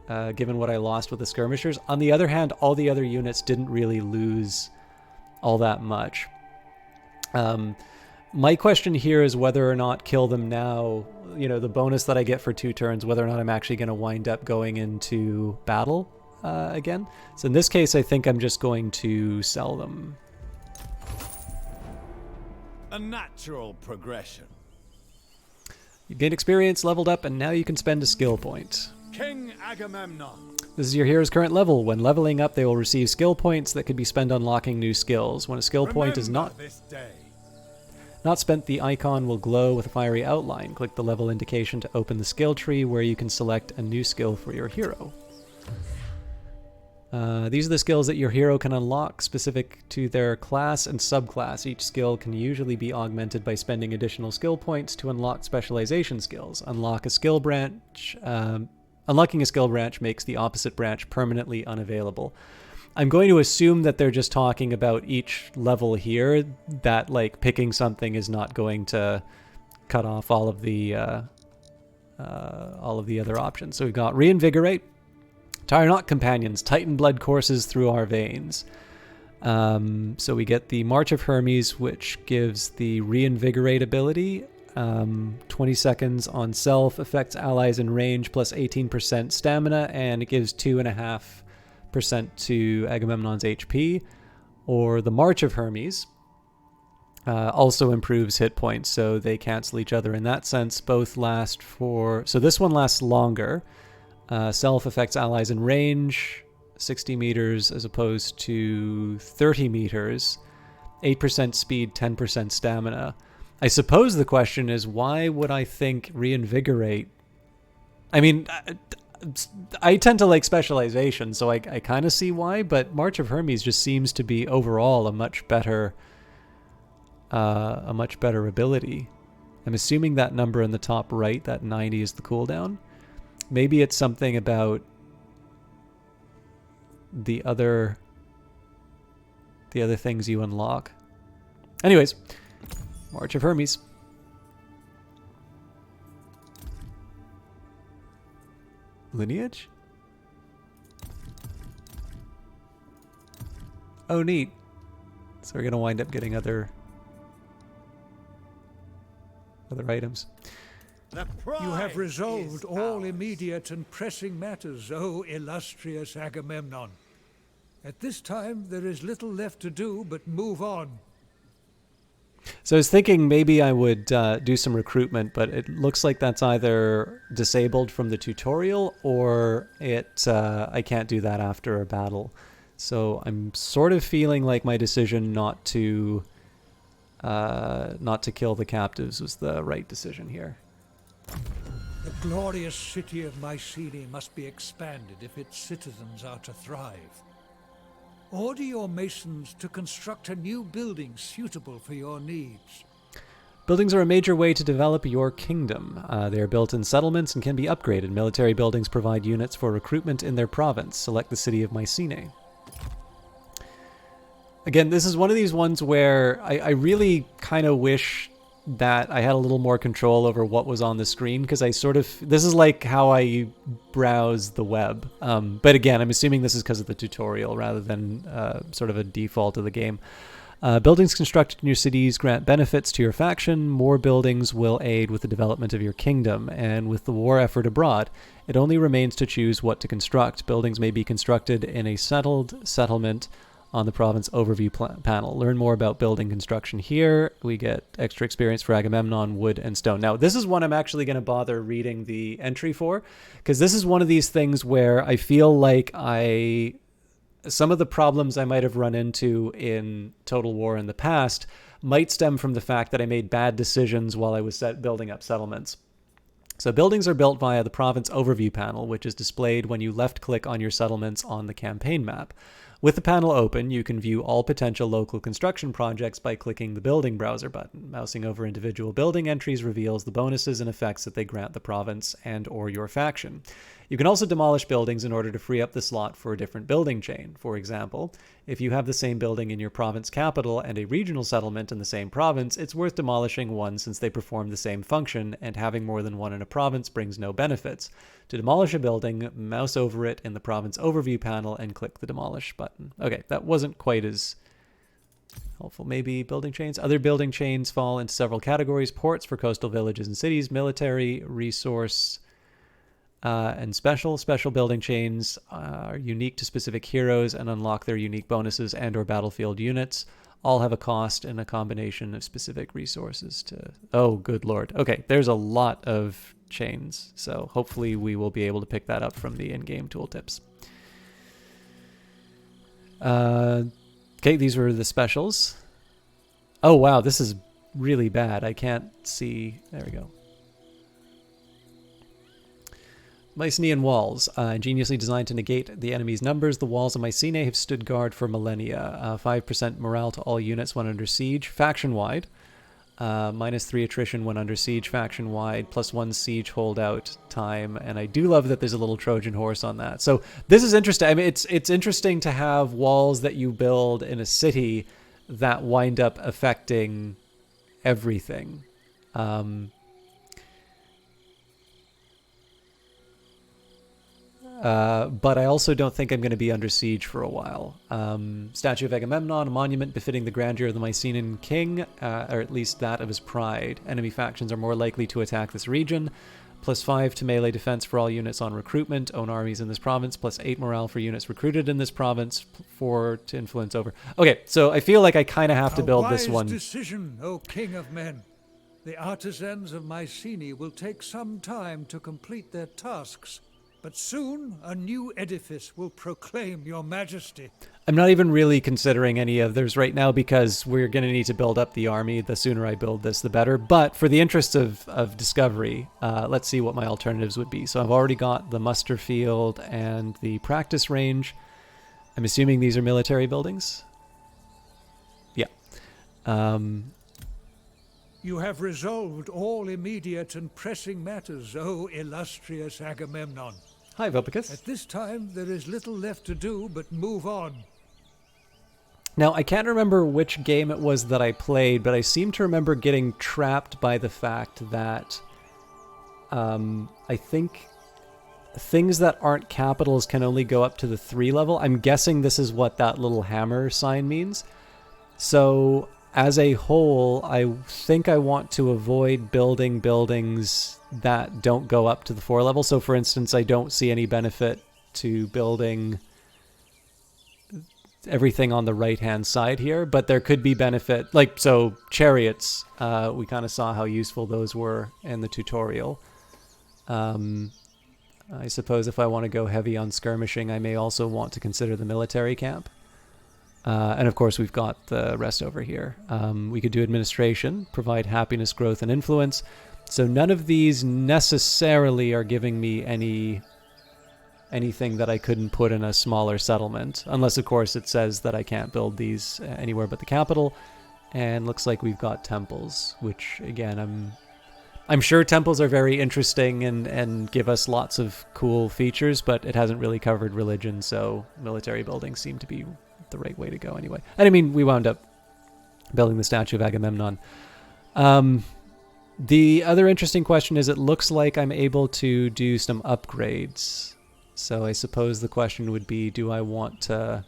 lost with the skirmishers. On the other hand, all the other units didn't really lose all that much. My question here is whether or not kill them now, you know, the bonus that I get for 2 turns, whether or not I'm actually going to wind up going into battle again. So in this case, I think I'm just going to sell them. A natural progression. You gained experience, leveled up, and now you can spend a skill point. King Agamemnon. This is your hero's current level. When leveling up, they will receive skill points that could be spent unlocking new skills. When a skill point is not spent, the icon will glow with a fiery outline. Click the level indication to open the skill tree, where you can select a new skill for your hero. These are the skills that your hero can unlock specific to their class and subclass. Each skill can usually be augmented by spending additional skill points to unlock specialization skills. Unlocking a skill branch makes the opposite branch permanently unavailable. I'm going to assume that they're just talking about each level here, that like picking something is not going to cut off all of the other options. So we've got Reinvigorate. Tire not companions. Titan blood courses through our veins. So we get the March of Hermes, which gives the Reinvigorate ability. 20 seconds on self, affects allies in range, plus 18% stamina, and it gives 2.5% to Agamemnon's HP. Or the March of Hermes, also improves hit points, so they cancel each other in that sense. Both last for... So this one lasts longer. Self affects allies in range, 60 meters as opposed to 30 meters. 8% speed, 10% stamina. I suppose the question is, why would I think Reinvigorate... I mean, I tend to like specialization, so I kind of see why, but March of Hermes just seems to be overall a much better ability. I'm assuming that number in the top right, that 90, is the cooldown. Maybe it's something about the other things you unlock. Anyways, March of Hermes. Lineage? Oh, neat. So we're going to wind up getting other items. You have resolved all immediate and pressing matters, O illustrious Agamemnon. At this time, there is little left to do but move on. So I was thinking maybe I would do some recruitment, but it looks like that's either disabled from the tutorial or I can't do that after a battle. So I'm sort of feeling like my decision not to kill the captives was the right decision here. The glorious city of Mycenae must be expanded if its citizens are to thrive. Order your masons to construct a new building suitable for your needs. Buildings are a major way to develop your kingdom. They are built in settlements and can be upgraded. Military buildings provide units for recruitment in their province. Select the city of Mycenae. Again, this is one of these ones where I really kind of wish that I had a little more control over what was on the screen, because this is like how I browse the web. But again, I'm assuming this is because of the tutorial rather than sort of a default of the game. Buildings constructed in your cities grant benefits to your faction. More buildings will aid with the development of your kingdom, and with the war effort abroad, it only remains to choose what to construct. Buildings may be constructed in a settled settlement on the province overview panel. Learn more about building construction here. We get extra experience for Agamemnon, wood, and stone. Now, this is one I'm actually going to bother reading the entry for, because this is one of these things where I feel like some of the problems I might have run into in Total War in the past might stem from the fact that I made bad decisions while I was building up settlements. So buildings are built via the province overview panel, which is displayed when you left-click on your settlements on the campaign map. With the panel open, you can view all potential local construction projects by clicking the Building Browser button. Mousing over individual building entries reveals the bonuses and effects that they grant the province and/or your faction. You can also demolish buildings in order to free up the slot for a different building chain. For example, if you have the same building in your province capital and a regional settlement in the same province, it's worth demolishing one since they perform the same function, and having more than one in a province brings no benefits. To demolish a building, mouse over it in the province overview panel and click the demolish button. Okay, that wasn't quite as helpful. Maybe building chains. Other building chains fall into several categories: ports for coastal villages and cities, military, resource, and special. Special building chains are unique to specific heroes and unlock their unique bonuses and/or battlefield units. All have a cost and a combination of specific resources to... Oh, good lord. Okay, there's a lot of chains, so hopefully we will be able to pick that up from the in-game tooltips. Okay, these were the specials. Oh, wow, this is really bad. I can't see... There we go. Mycenaean walls, ingeniously designed to negate the enemy's numbers. The walls of Mycenae have stood guard for millennia. 5% morale to all units when under siege, faction-wide. -3 attrition when under siege, faction-wide. +1 siege holdout time. And I do love that there's a little Trojan horse on that. So this is interesting. I mean, it's interesting to have walls that you build in a city that wind up affecting everything. But I also don't think I'm going to be under siege for a while. Statue of Agamemnon, a monument befitting the grandeur of the Mycenaean king, or at least that of his pride. Enemy factions are more likely to attack this region. +5 to melee defense for all units on recruitment, own armies in this province, +8 morale for units recruited in this province, 4 to influence over. Okay, so I feel like I kind of have to build this one. A wise decision, O King of Men. The artisans of Mycenae will take some time to complete their tasks, but soon a new edifice will proclaim your majesty. I'm not even really considering any others right now because we're going to need to build up the army. The sooner I build this, the better. But for the interest of discovery, let's see what my alternatives would be. So I've already got the muster field and the practice range. I'm assuming these are military buildings. Yeah. You have resolved all immediate and pressing matters, O illustrious Agamemnon. Hi, Vulpicus. At this time, there is little left to do but move on. Now, I can't remember which game it was that I played, but I seem to remember getting trapped by the fact that I think things that aren't capitals can only go up to the 3 level. I'm guessing this is what that little hammer sign means. So, as a whole, I think I want to avoid building buildings that don't go up to the 4 level. So, for instance, I don't see any benefit to building everything on the right-hand side here, but there could be benefit. Like, so chariots, we kind of saw how useful those were in the tutorial. I suppose if I want to go heavy on skirmishing, I may also want to consider the military camp. And of course, we've got the rest over here. We could do administration, provide happiness, growth, and influence. So none of these necessarily are giving me anything that I couldn't put in a smaller settlement. Unless, of course, it says that I can't build these anywhere but the capital. And looks like we've got temples, which, again, I'm sure temples are very interesting and give us lots of cool features, but it hasn't really covered religion, so military buildings seem to be the right way to go anyway. And I mean, we wound up building the statue of Agamemnon. The other interesting question is, it looks like I'm able to do some upgrades. So I suppose the question would be, do I want to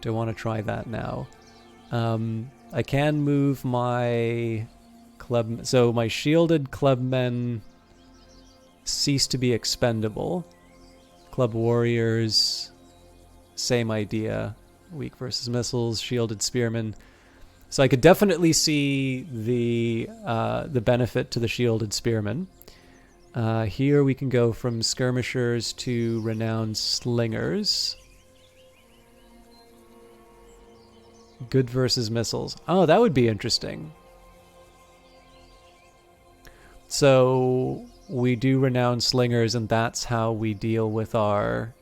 try that now? I can move my club, so my shielded clubmen cease to be expendable. Club warriors, same idea. Weak versus missiles, shielded spearmen. So I could definitely see the benefit to the shielded spearmen. Here we can go from skirmishers to renowned slingers. Good versus missiles. Oh, that would be interesting. So we do renowned slingers, and that's how we deal with our...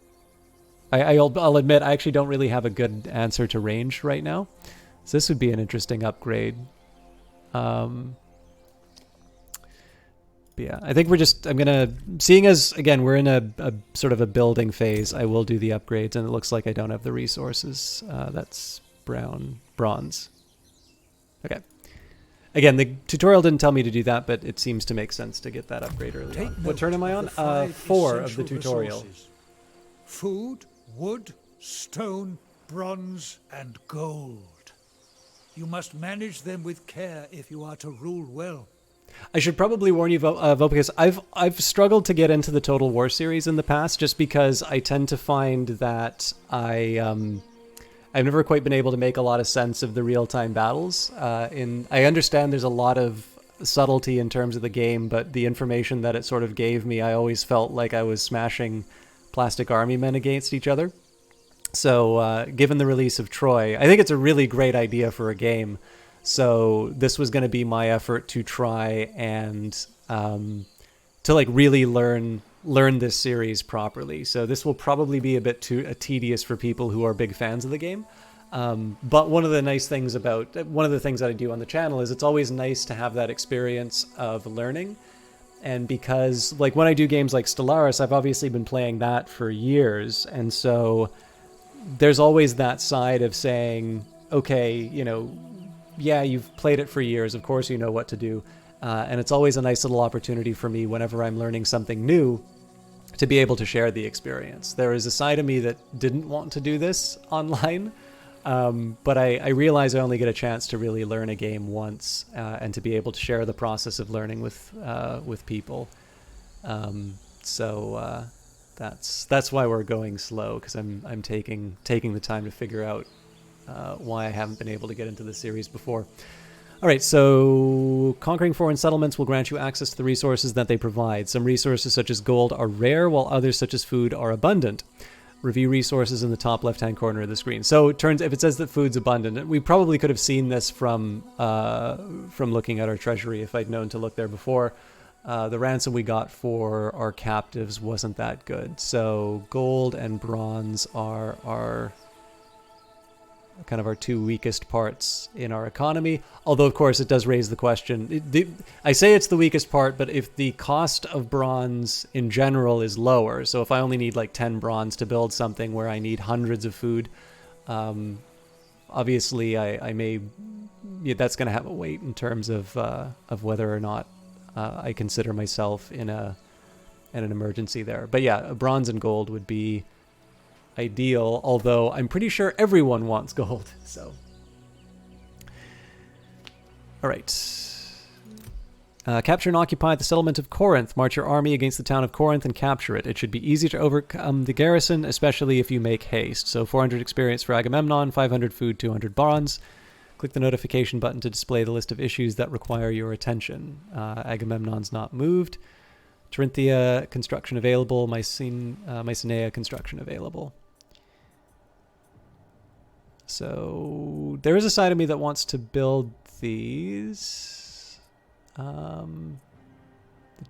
I'll admit, I actually don't really have a good answer to range right now. So this would be an interesting upgrade. Yeah, I think I'm gonna, seeing as, again, we're in a sort of a building phase, I will do the upgrades, and it looks like I don't have the resources. That's bronze. Okay. Again, the tutorial didn't tell me to do that, but it seems to make sense to get that upgrade early on. What turn am I on? 4 of the tutorial. Resources. Food, wood, stone, bronze, and gold. You must manage them with care if you are to rule well. I should probably warn you, because I've struggled to get into the Total War series in the past, just because I tend to find that I've never quite been able to make a lot of sense of the real-time battles. I understand there's a lot of subtlety in terms of the game, but the information that it sort of gave me, I always felt like I was smashing plastic army men against each other. So given the release of Troy, I think it's a really great idea for a game. So this was going to be my effort to try and to like really learn this series properly. So this will probably be a bit too tedious for people who are big fans of the game. But one of the things that I do on the channel is it's always nice to have that experience of learning. And because like when I do games like Stellaris, I've obviously been playing that for years. And so there's always that side of saying, okay, yeah, you've played it for years. Of course, you know what to do. And it's always a nice little opportunity for me whenever I'm learning something new to be able to share the experience. There is a side of me that didn't want to do this online, but I realize I only get a chance to really learn a game once and to be able to share the process of learning with people. So that's why we're going slow, because I'm taking the time to figure out why I haven't been able to get into the series before. All right, so conquering foreign settlements will grant you access to the resources that they provide. Some resources such as gold are rare, while others such as food are abundant. Review resources in the top left-hand corner of the screen. So if it says that food's abundant, we probably could have seen this from looking at our treasury if I'd known to look there before. The ransom we got for our captives wasn't that good. So gold and bronze are our kind of our two weakest parts in our economy. Although, of course, it does raise the question. I say it's the weakest part, but if the cost of bronze in general is lower, so if I only need like 10 bronze to build something where I need hundreds of food, obviously that's going to have a weight in terms of whether or not I consider myself in an emergency there. But yeah, bronze and gold would be ideal, although I'm pretty sure everyone wants gold. So, all right. Capture and occupy the settlement of Corinth. March your army against the town of Corinth and capture it. It should be easy to overcome the garrison, especially if you make haste. So 400 experience for Agamemnon, 500 food, 200 bronze. Click the notification button to display the list of issues that require your attention. Agamemnon's not moved. Corinthia construction available. Mycenae construction available. So there is a side of me that wants to build these. The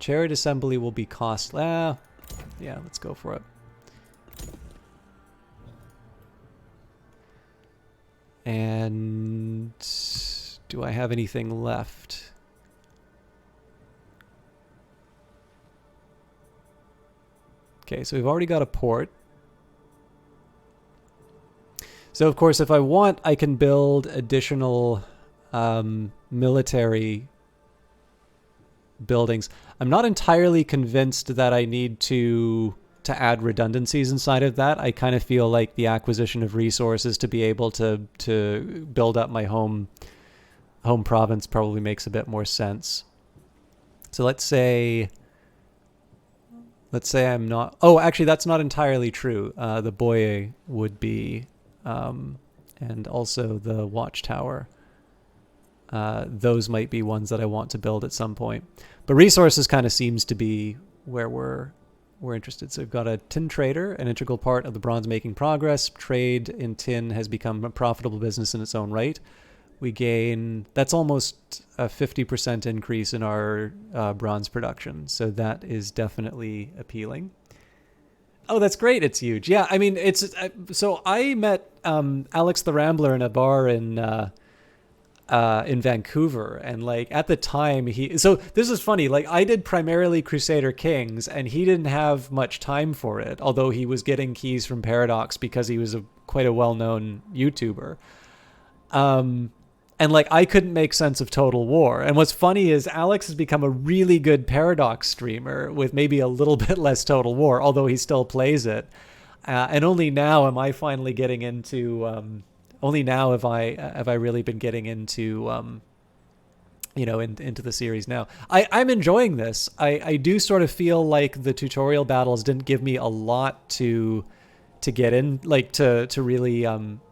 chariot assembly will be costly. Yeah, let's go for it. And do I have anything left? Okay, so we've already got a port. So, of course, if I want, I can build additional military buildings. I'm not entirely convinced that I need to add redundancies inside of that. I kind of feel like the acquisition of resources to be able to build up my home province probably makes a bit more sense. So let's say I'm not... Oh, actually, that's not entirely true. The Boye would be... and also the watchtower. Those might be ones that I want to build at some point. But resources kind of seems to be where we're interested. So we've got a tin trader, an integral part of the bronze making progress. Trade in tin has become a profitable business in its own right. We gain... That's almost a 50% increase in our bronze production. So that is definitely appealing. Oh, that's great. It's huge. Yeah, I mean, it's... so I met Alex the Rambler in a bar in Vancouver, and like at the time so this is funny, like I did primarily Crusader Kings and he didn't have much time for it, although he was getting keys from Paradox because he was quite a well-known YouTuber. And like I couldn't make sense of Total War. And what's funny is Alex has become a really good Paradox streamer with maybe a little bit less Total War, although he still plays it. And only now am I finally getting into only now have I really been getting into into the series now. I'm enjoying this. I do sort of feel like the tutorial battles didn't give me a lot to get in, like to really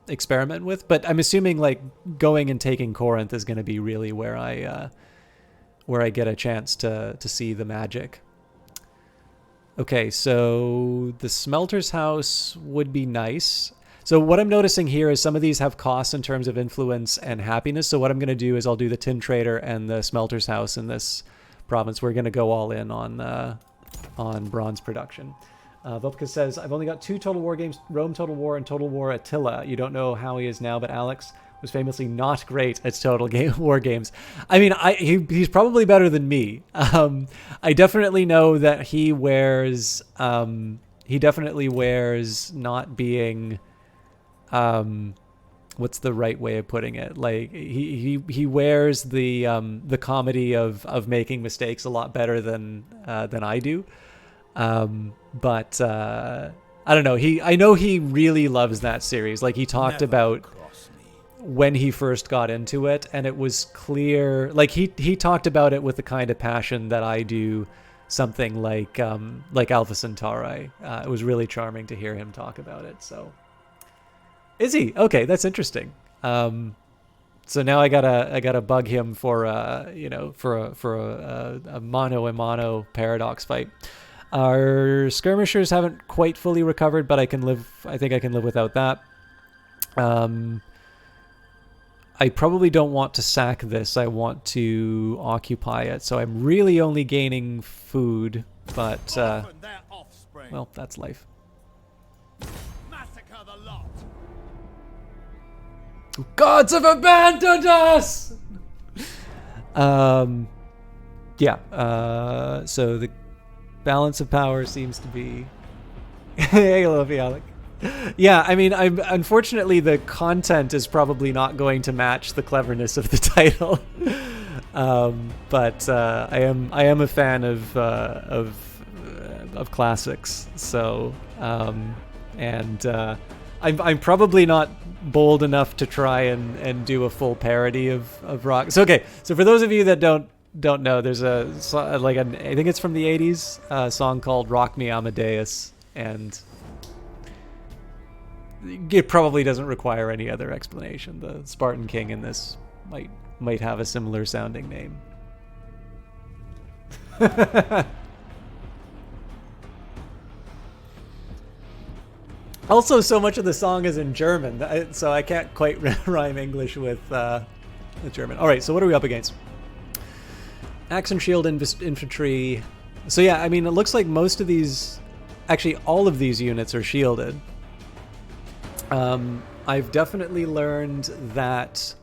experiment with, but I'm assuming like going and taking Corinth is going to be really where I get a chance to see the magic. Okay, so the smelter's house would be nice. So what I'm noticing here is some of these have costs in terms of influence and happiness. So what I'm going to do is I'll do the tin trader and the smelter's house in this province. We're going to go all in on bronze production. Vopka says, I've only got 2 Total War games, Rome Total War and Total War Attila. You don't know how he is now, but Alex was famously not great at War games. I mean, he's probably better than me. I definitely know that he definitely wears not being... what's the right way of putting it? Like he wears the comedy of making mistakes a lot better than I do. But I don't know. I know he really loves that series. Like he talked about when he first got into it, and it was clear. Like he talked about it with the kind of passion that I do something like Alpha Centauri. It was really charming to hear him talk about it. So, is he? Okay, that's interesting. So now I gotta bug him for a mano a mano paradox fight. Our skirmishers haven't quite fully recovered, but I think I can live without that. I probably don't want to sack this. I want to occupy it. So I'm really only gaining food, but well, that's life. Massacre the lot. Gods have abandoned us! Yeah, so the balance of power seems to be... Hey, Luffy Alec. Yeah, I mean, unfortunately, the content is probably not going to match the cleverness of the title. But I am a fan of classics, so... I'm probably not bold enough to try and do a full parody of rock. So okay, so for those of you that don't know, there's I think it's from the 80s, song called "Rock Me Amadeus," and it probably doesn't require any other explanation. The Spartan King in this might have a similar sounding name. Also, so much of the song is in German, so I can't quite rhyme English with German. All right, so what are we up against? Axe and shield infantry. So yeah, I mean, it looks like most of these, actually all of these units are shielded. I've definitely learned that...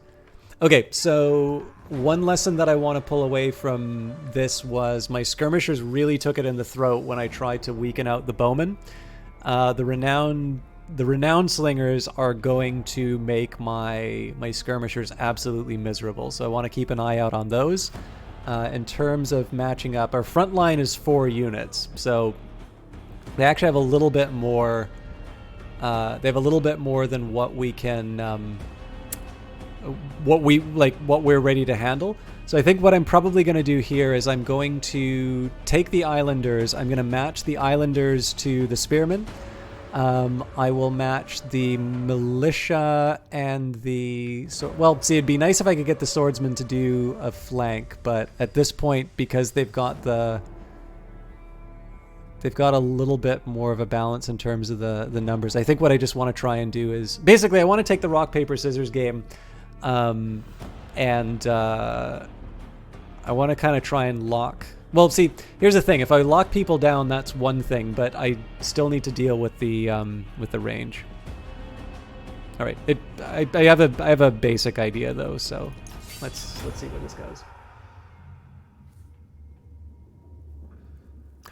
Okay, so one lesson that I want to pull away from this was my skirmishers really took it in the throat when I tried to weaken out the bowmen. The renowned slingers are going to make my skirmishers absolutely miserable, so I want to keep an eye out on those. In terms of matching up, our front line is 4 units, so they actually have a little bit more. They have a little bit more than what we can, what we're ready to handle. So I think what I'm probably going to do here is I'm going to take the Islanders. I'm going to match the Islanders to the Spearmen. I will match the militia and the... Well, see, it'd be nice if I could get the swordsmen to do a flank, but at this point, because they've got a little bit more of a balance in terms of the numbers. I think what I just want to try and do is... Basically, I want to take the rock, paper, scissors game, I want to kind of try and lock... Well, see, here's the thing. If I lock people down, that's one thing, but I still need to deal with the range. All right, I have a basic idea though, so let's see where this goes.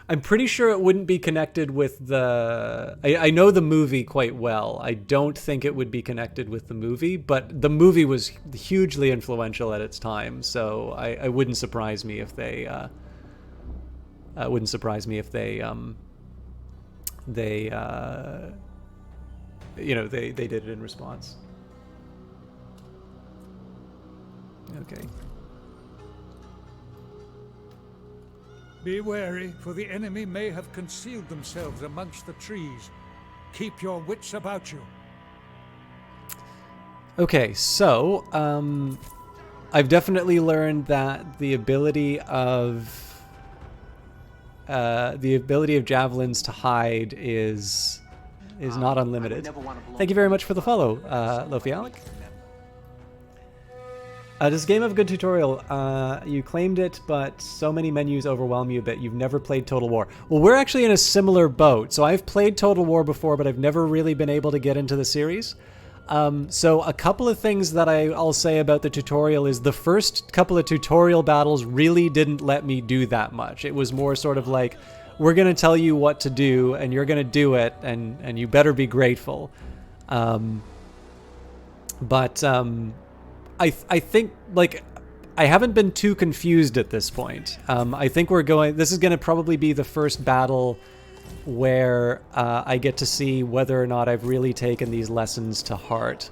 I'm pretty sure it wouldn't be connected with the... I know the movie quite well. I don't think it would be connected with the movie, but the movie was hugely influential at its time, so I wouldn't surprise me if they... they did it in response. Okay. Be wary, for the enemy may have concealed themselves amongst the trees. Keep your wits about you. Okay, so I've definitely learned that the ability of javelins to hide is not unlimited. Thank you very much for the follow, Lofi Alec. This game of a good tutorial. You claimed it, but so many menus overwhelm you a bit. You've never played Total War. Well, we're actually in a similar boat. So I've played Total War before, but I've never really been able to get into the series. So a couple of things that I'll say about the tutorial is the first couple of tutorial battles really didn't let me do that much. It was more sort of like, we're going to tell you what to do, and you're going to do it, and you better be grateful. I think, like, I haven't been too confused at this point. I think this is going to probably be the first battle where I get to see whether or not I've really taken these lessons to heart.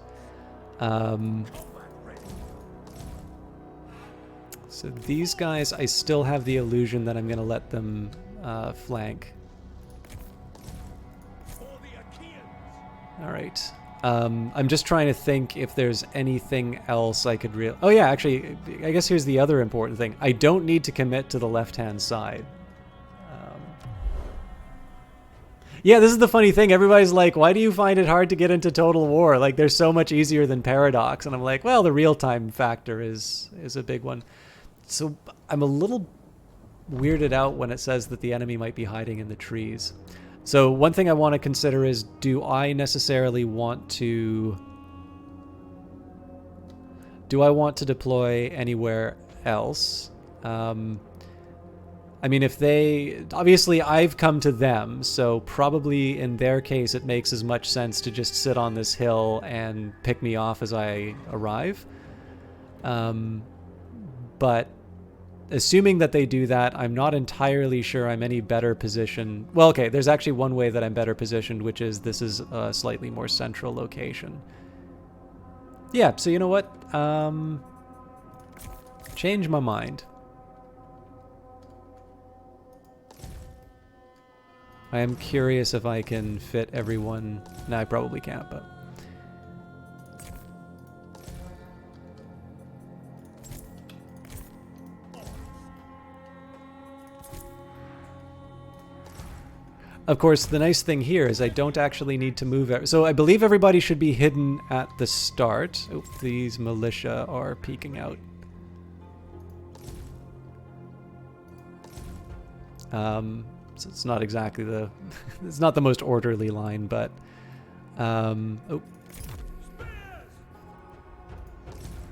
So these guys, I still have the illusion that I'm going to let them flank. All right. I'm just trying to think if there's anything else I could Oh yeah, actually, I guess here's the other important thing. I don't need to commit to the left-hand side. Yeah, this is the funny thing. Everybody's like, why do you find it hard to get into Total War? Like, they're so much easier than Paradox. And I'm like, well, the real-time factor is a big one. So I'm a little weirded out when it says that the enemy might be hiding in the trees. So one thing I want to consider is, do I necessarily want to... Do I want to deploy anywhere else? I mean, if they... Obviously, I've come to them, so probably in their case it makes as much sense to just sit on this hill and pick me off as I arrive. But assuming that they do that, I'm not entirely sure I'm any better positioned. Well, okay, there's actually one way that I'm better positioned, which is this is a slightly more central location. Yeah, so you know what? Change my mind. I am curious if I can fit everyone. No, I probably can't, but... Of course, the nice thing here is I don't actually need to move. So I believe everybody should be hidden at the start. Oh, these militia are peeking out. So it's not exactly the... it's not the most orderly line, but... oh.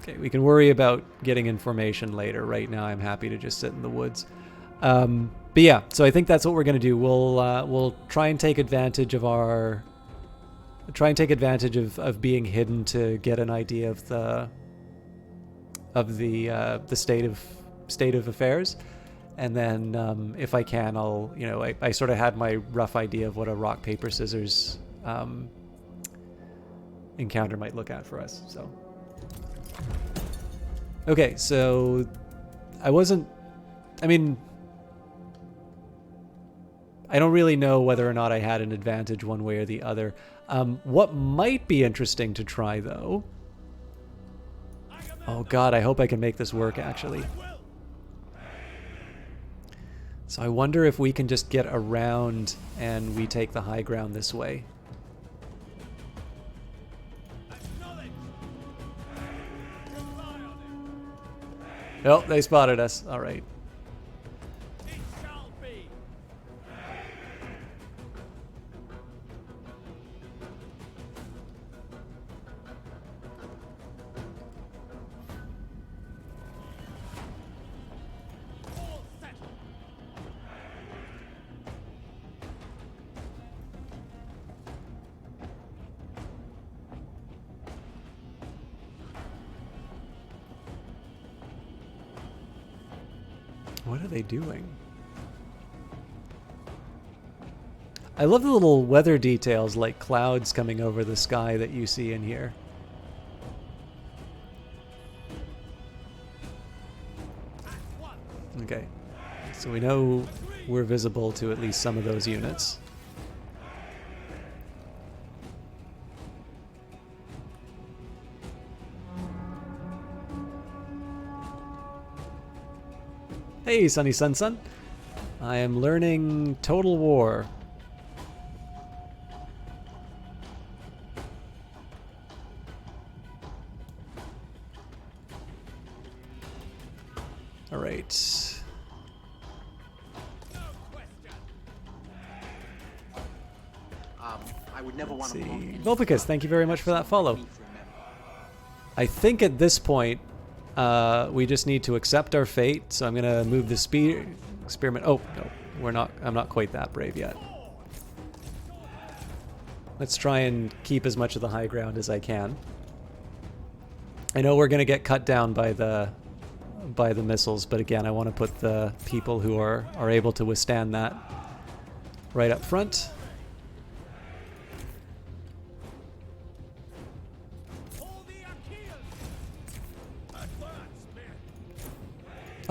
Okay, we can worry about getting information later. Right now, I'm happy to just sit in the woods. But yeah, so I think that's what we're gonna do. We'll try and take advantage of our... Try and take advantage of being hidden to get an idea of the state of affairs. And then, if I can, I'll, you know, I sort of had my rough idea of what a rock, paper, scissors encounter might look at for us, so. Okay, so I mean, I don't really know whether or not I had an advantage one way or the other. What might be interesting to try, though... Oh god, I hope I can make this work, actually. So I wonder if we can just get around and we take the high ground this way. Oh, they spotted us. All right. What are they doing? I love the little weather details like clouds coming over the sky that you see in here. Okay, so we know we're visible to at least some of those units. Hey, Sunny Sun Sun. I am learning Total War. All right. I would never want to See. Vulpicus, thank you very much for that follow. I think at this point, we just need to accept our fate, so I'm gonna move the speed experiment. Oh no, we're not. I'm not quite that brave yet. Let's try and keep as much of the high ground as I can. I know we're gonna get cut down by the missiles, but again, I want to put the people who are able to withstand that right up front.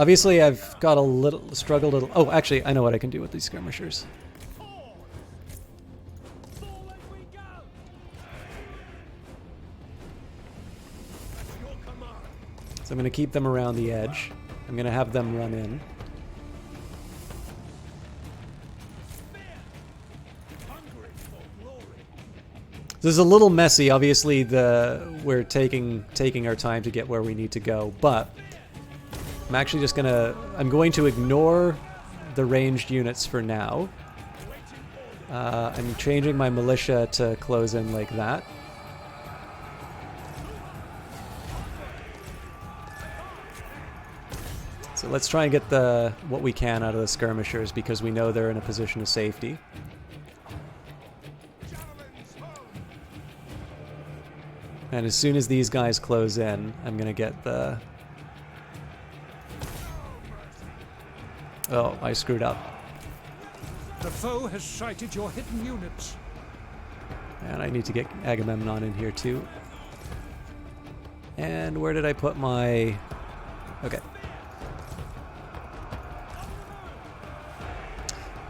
Obviously, I've got a little struggled. Oh, actually, I know what I can do with these skirmishers. So I'm going to keep them around the edge. I'm going to have them run in. This is a little messy. Obviously, we're taking our time to get where we need to go, but I'm actually just I'm going to ignore the ranged units for now. I'm changing my militia to close in like that. So let's try and get what we can out of the skirmishers because we know they're in a position of safety. And as soon as these guys close in, I'm going to get the... Oh, I screwed up. The foe has sighted your hidden units. And I need to get Agamemnon in here too. And where did I put my... Okay.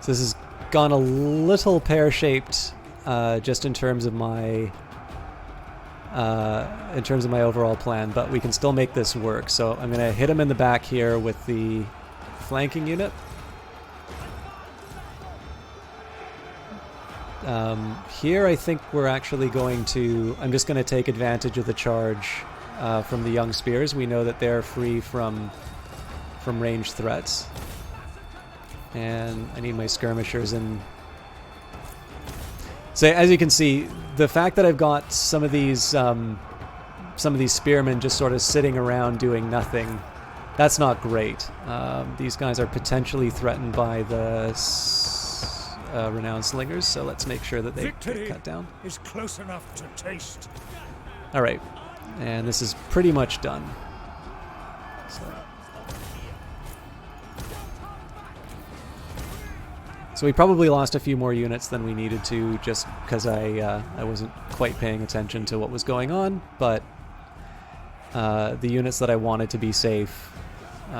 So this has gone a little pear-shaped just in terms of my overall plan, but we can still make this work. So I'm going to hit him in the back here with the flanking unit. Here I think we're actually going to... I'm just going to take advantage of the charge from the young spears. We know that they're free from ranged threats. And I need my skirmishers in. So as you can see, the fact that I've got some of these spearmen just sort of sitting around doing nothing, that's not great. These guys are potentially threatened by the renowned slingers, so let's make sure that they get cut down. Is close enough to taste. All right, and this is pretty much done. So we probably lost a few more units than we needed to just because I wasn't quite paying attention to what was going on, but the units that I wanted to be safe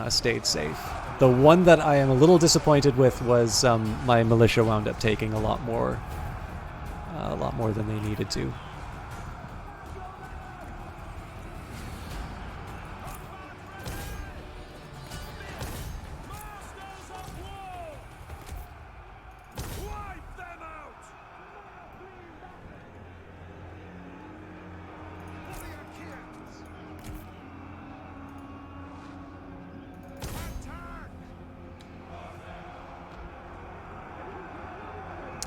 stayed safe. The one that I am a little disappointed with was my militia wound up taking a lot more than they needed to.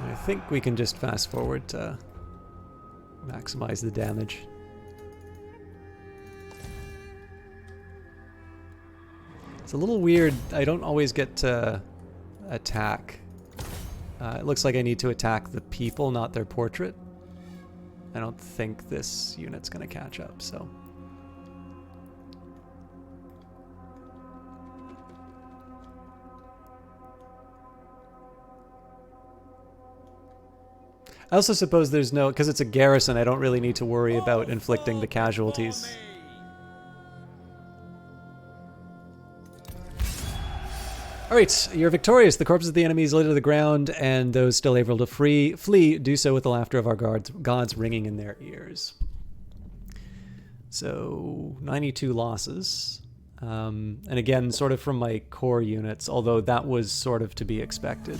I think we can just fast forward to maximize the damage. It's a little weird. I don't always get to attack. It looks like I need to attack the people, not their portrait. I don't think this unit's going to catch up, so... I also suppose there's no... Because it's a garrison, I don't really need to worry about inflicting the casualties. Alright, you're victorious. The corpses of the enemies lay to the ground, and those still able to flee do so with the laughter of our gods ringing in their ears. So, 92 losses. And again, sort of from my core units, although that was sort of to be expected.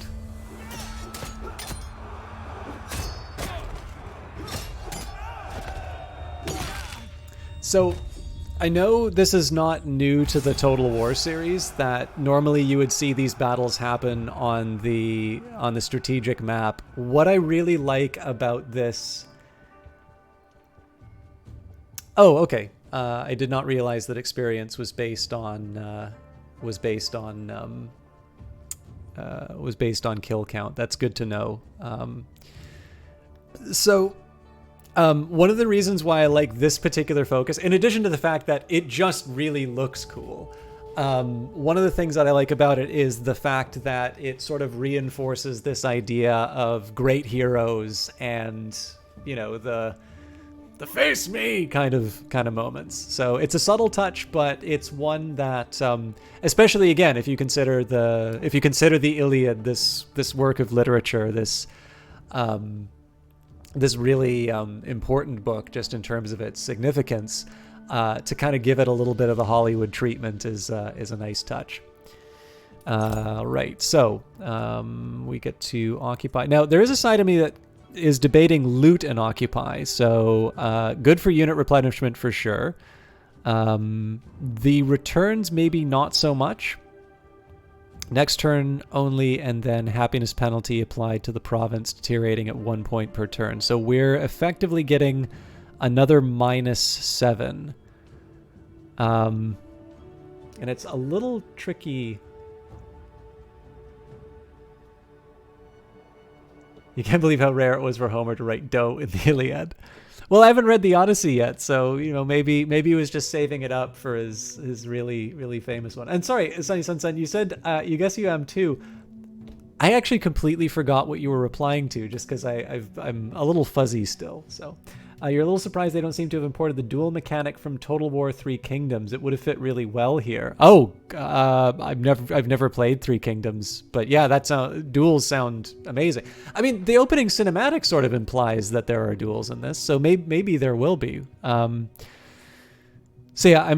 So, I know this is not new to the Total War series, that normally you would see these battles happen on the strategic map. What I really like about this... Oh, okay. I did not realize that experience was based on kill count. That's good to know. One of the reasons why I like this particular focus, in addition to the fact that it just really looks cool, one of the things that I like about it is the fact that it sort of reinforces this idea of great heroes and, you know, the the face me kind of moments. So it's a subtle touch, but it's one that, especially again, if you consider the Iliad, this work of literature, this really important book, just in terms of its significance, to kind of give it a little bit of a Hollywood treatment is a nice touch. Right, so we get to occupy. Now, there is a side of me that is debating loot and occupy, so good for unit replenishment for sure. The returns maybe not so much. Next turn only, and then happiness penalty applied to the province, deteriorating at 1 point per turn. So we're effectively getting another -7. And it's a little tricky. You can't believe how rare it was for Homer to write dough in the Iliad. Well, I haven't read the Odyssey yet, so maybe he was just saving it up for his really, really famous one. And sorry, Sunny Sunset, you said you guess you am too. I actually completely forgot what you were replying to, just because I'm a little fuzzy still. So you're a little surprised they don't seem to have imported the duel mechanic from Total War 3 Kingdoms. It would have fit really well here. Oh, I've never played 3 Kingdoms, but yeah, duels sound amazing. I mean, the opening cinematic sort of implies that there are duels in this, so maybe there will be. So yeah,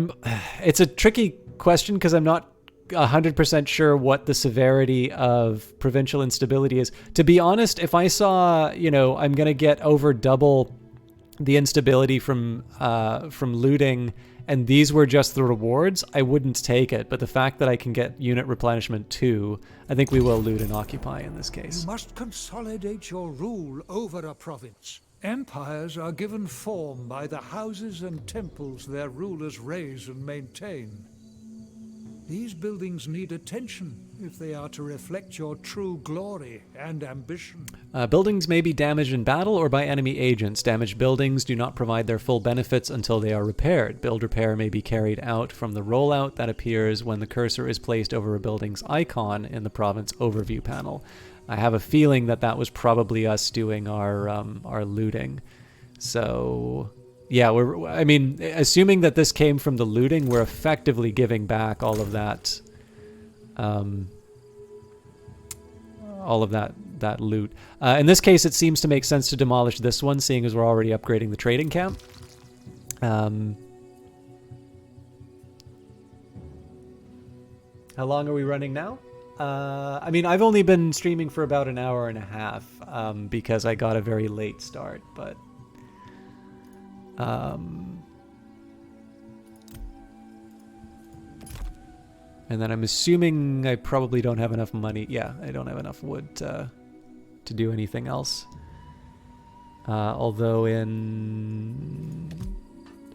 it's a tricky question because I'm not 100% sure what the severity of provincial instability is. To be honest, if I saw, I'm going to get over double the instability from looting, and these were just the rewards, I wouldn't take it. But the fact that I can get unit replenishment too, I think we will loot and occupy in this case. You must consolidate your rule over a province. Empires are given form by the houses and temples their rulers raise and maintain. These buildings need attention if they are to reflect your true glory and ambition. Buildings may be damaged in battle or by enemy agents. Damaged buildings do not provide their full benefits until they are repaired. Build repair may be carried out from the rollout that appears when the cursor is placed over a building's icon in the province overview panel. I have a feeling that was probably us doing our looting. So yeah, assuming that this came from the looting, we're effectively giving back all of that loot. In this case, it seems to make sense to demolish this one, seeing as we're already upgrading the trading camp. How long are we running now? I've only been streaming for about an hour and a half because I got a very late start, but and then I'm assuming I probably don't have enough money. Yeah, I don't have enough wood to do anything else. Although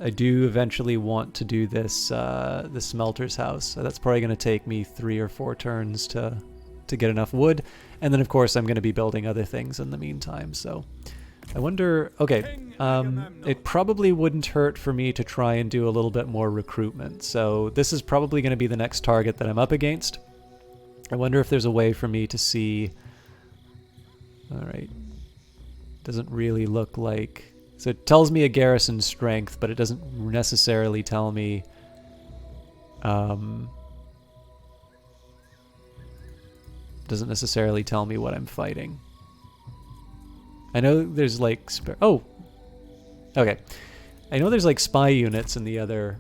I do eventually want to do this the smelter's house. So that's probably going to take me 3 or 4 turns to get enough wood. And then of course I'm going to be building other things in the meantime. So I wonder, okay, it probably wouldn't hurt for me to try and do a little bit more recruitment. So this is probably going to be the next target that I'm up against. I wonder if there's a way for me to see. All right. Doesn't really look like. So it tells me a garrison strength, but it doesn't necessarily tell me. Doesn't necessarily tell me what I'm fighting. I know there's like okay. I know there's like spy units in the other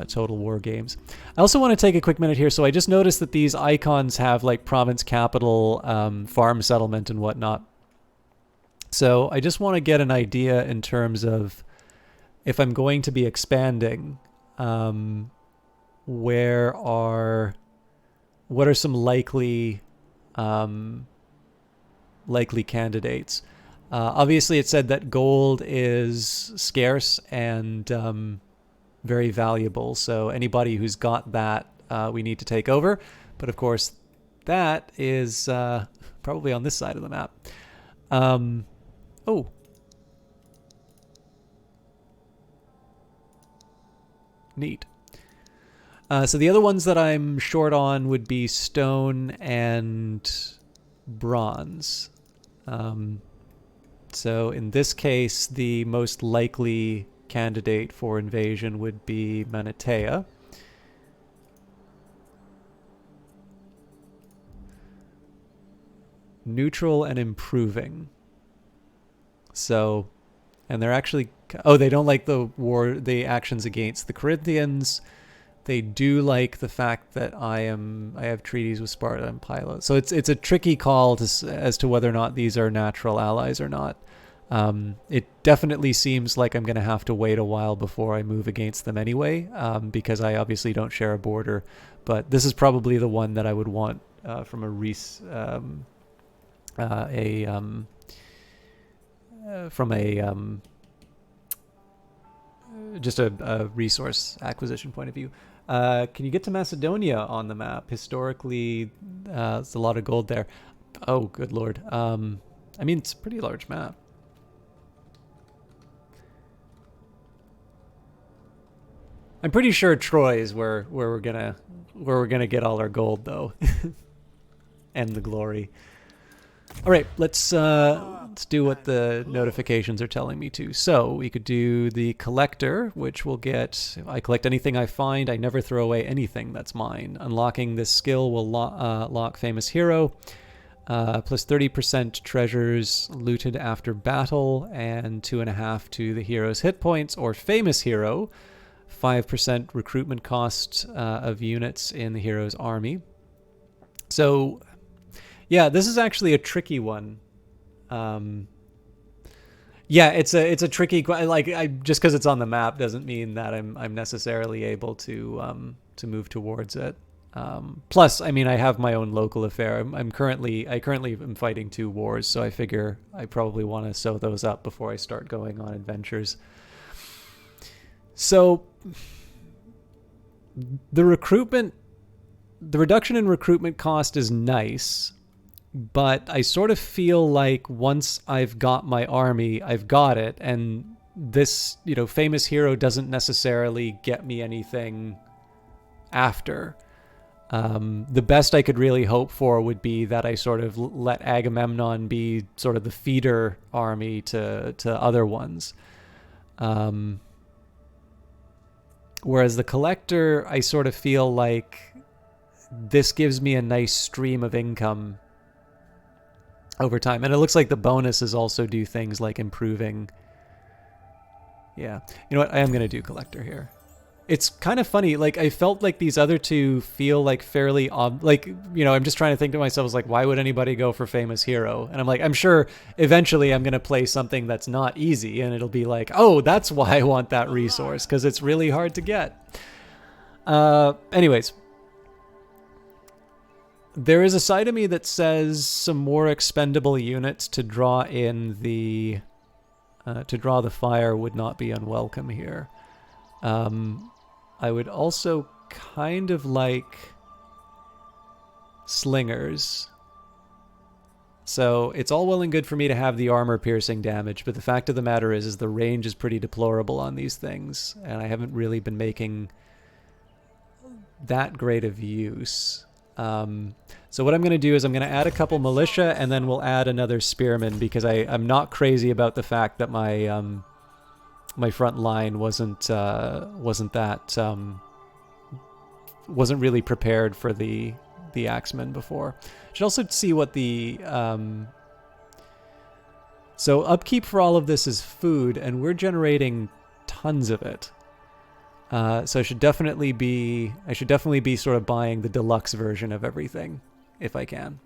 Total War games. I also want to take a quick minute here. So I just noticed that these icons have like province capital, farm settlement, and whatnot. So I just want to get an idea in terms of if I'm going to be expanding, what are some likely candidates. Obviously, it said that gold is scarce and very valuable. So anybody who's got that, we need to take over. But of course, that is probably on this side of the map. Oh. Neat. So the other ones that I'm short on would be stone and bronze. So in this case, the most likely candidate for invasion would be Manatea. Neutral and improving. So, and they're actually, oh, they don't like the actions against the Corinthians. They do like the fact that I have treaties with Sparta and Pylos. So it's a tricky call as to whether or not these are natural allies or not. It definitely seems like I'm going to have to wait a while before I move against them anyway, because I obviously don't share a border. But this is probably the one that I would want from a just a resource acquisition point of view. Can you get to Macedonia on the map? Historically, there's a lot of gold there. Oh, good lord. I mean, it's a pretty large map. I'm pretty sure Troy is where we're gonna get all our gold, though, and the glory. All right, let's do what the notifications are telling me to. So we could do the collector, which will get, I collect anything I find. I never throw away anything that's mine. Unlocking this skill will lock famous hero, plus 30% treasures looted after battle, and 2.5 to the hero's hit points, or famous hero, 5% recruitment cost of units in the hero's army. So yeah, this is actually a tricky one. Yeah, it's a tricky, like, just because it's on the map doesn't mean that I'm necessarily able to move towards it. Plus, I mean, I have my own local affair. I currently am fighting 2 wars, so I figure I probably want to sew those up before I start going on adventures. So the reduction in recruitment cost is nice, but I sort of feel like once I've got my army, I've got it, and this, famous hero doesn't necessarily get me anything after. The best I could really hope for would be that I sort of let Agamemnon be sort of the feeder army to other ones. Whereas the collector, I sort of feel like this gives me a nice stream of income over time. And it looks like the bonuses also do things like improving. Yeah. You know what? I am going to do collector here. It's kind of funny. Like, I felt like these other two feel like fairly I'm just trying to think to myself, like, why would anybody go for famous hero? And I'm like, I'm sure eventually I'm going to play something that's not easy, and it'll be like, oh, that's why I want that resource, because it's really hard to get. Anyways, there is a side of me that says some more expendable units to draw in the fire would not be unwelcome here. I would also kind of like slingers. So it's all well and good for me to have the armor piercing damage, but the fact of the matter is the range is pretty deplorable on these things, and I haven't really been making that great of use. So what I'm going to do is I'm going to add a couple militia, and then we'll add another spearman, because I'm not crazy about the fact that my my front line wasn't really prepared for the axemen before. Should also see what the so upkeep for all of this is food, and we're generating tons of it. So I should definitely be sort of buying the deluxe version of everything if I can.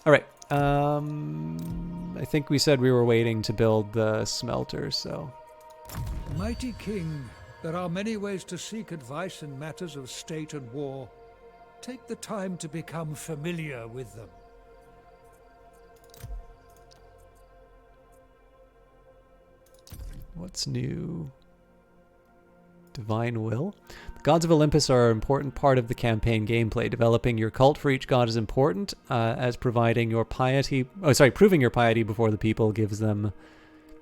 All right. I think we said we were waiting to build the smelter, so. Mighty King, there are many ways to seek advice in matters of state and war. Take the time to become familiar with them. What's new? Divine Will. The gods of Olympus are an important part of the campaign gameplay. Developing your cult for each god is important, as proving your piety before the people gives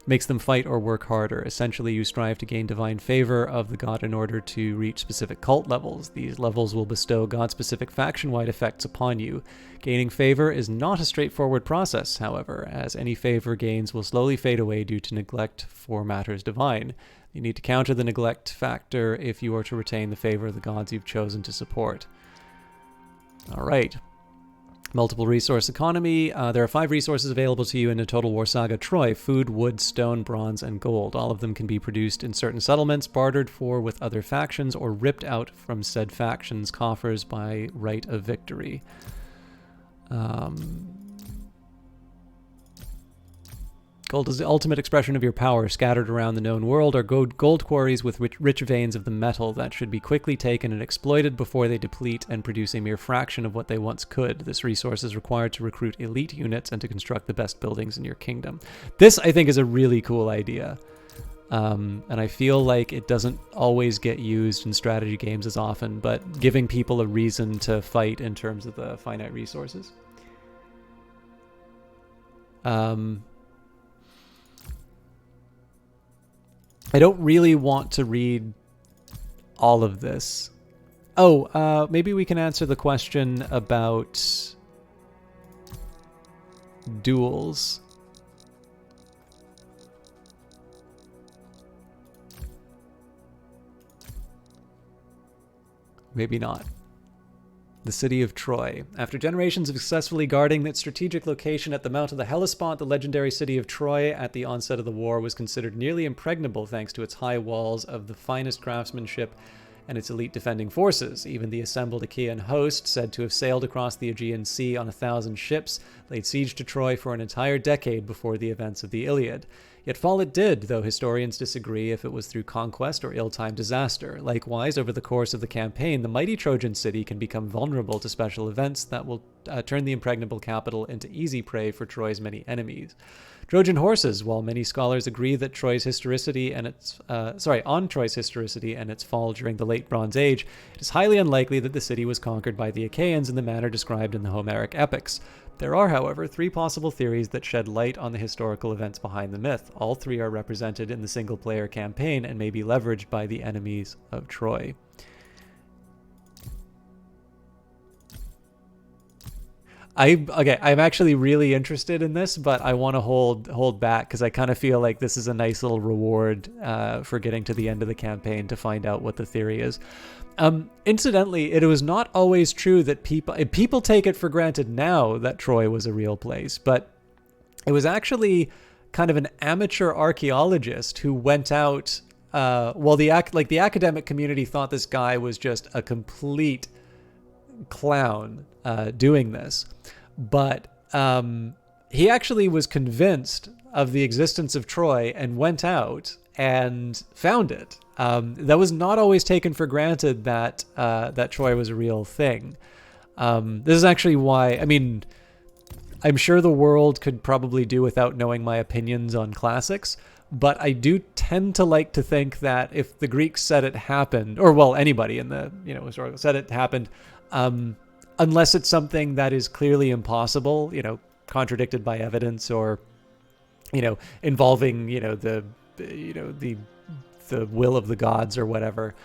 makes them fight or work harder. Essentially, you strive to gain divine favor of the god in order to reach specific cult levels. These levels will bestow god-specific faction-wide effects upon you. Gaining favor is not a straightforward process, however, as any favor gains will slowly fade away due to neglect for matters divine. You need to counter the neglect factor if you are to retain the favor of the gods you've chosen to support. All right. Multiple resource economy. There are 5 resources available to you in a Total War Saga Troy: food, wood, stone, bronze, and gold. All of them can be produced in certain settlements, bartered for with other factions, or ripped out from said factions' coffers by right of victory. Gold is the ultimate expression of your power. Scattered around the known world are gold quarries with rich veins of the metal that should be quickly taken and exploited before they deplete and produce a mere fraction of what they once could. This resource is required to recruit elite units and to construct the best buildings in your kingdom. This, I think, is a really cool idea. And I feel like it doesn't always get used in strategy games as often, but giving people a reason to fight in terms of the finite resources. I don't really want to read all of this. Oh, maybe we can answer the question about duels. Maybe not. The city of Troy. After generations of successfully guarding its strategic location at the mouth of the Hellespont, the legendary city of Troy at the onset of the war was considered nearly impregnable thanks to its high walls of the finest craftsmanship and its elite defending forces. Even the assembled Achaean host, said to have sailed across the Aegean Sea on 1,000 ships, laid siege to Troy for an entire decade before the events of the Iliad. Yet fall it did, though historians disagree if it was through conquest or ill-timed disaster. Likewise, over the course of the campaign, the mighty Trojan city can become vulnerable to special events that will turn the impregnable capital into easy prey for Troy's many enemies. Trojan horses. While many scholars agree that Troy's historicity and on Troy's historicity and its fall during the Late Bronze Age, it is highly unlikely that the city was conquered by the Achaeans in the manner described in the Homeric epics. There are, however, 3 possible theories that shed light on the historical events behind the myth. All 3 are represented in the single-player campaign and may be leveraged by the enemies of Troy. I'm actually really interested in this, but I want to hold back because I kind of feel like this is a nice little reward for getting to the end of the campaign to find out what the theory is. Incidentally, it was not always true that people take it for granted now that Troy was a real place, but it was actually kind of an amateur archaeologist who went out. The academic community thought this guy was just a complete clown doing this, but he actually was convinced of the existence of Troy and went out and found it. That was not always taken for granted that Troy was a real thing. This is actually why, I mean, I'm sure the world could probably do without knowing my opinions on classics, but I do tend to like to think that if the Greeks said it happened, or well, anybody in the historical said it happened, unless it's something that is clearly impossible, contradicted by evidence, or involving the will of the gods or whatever,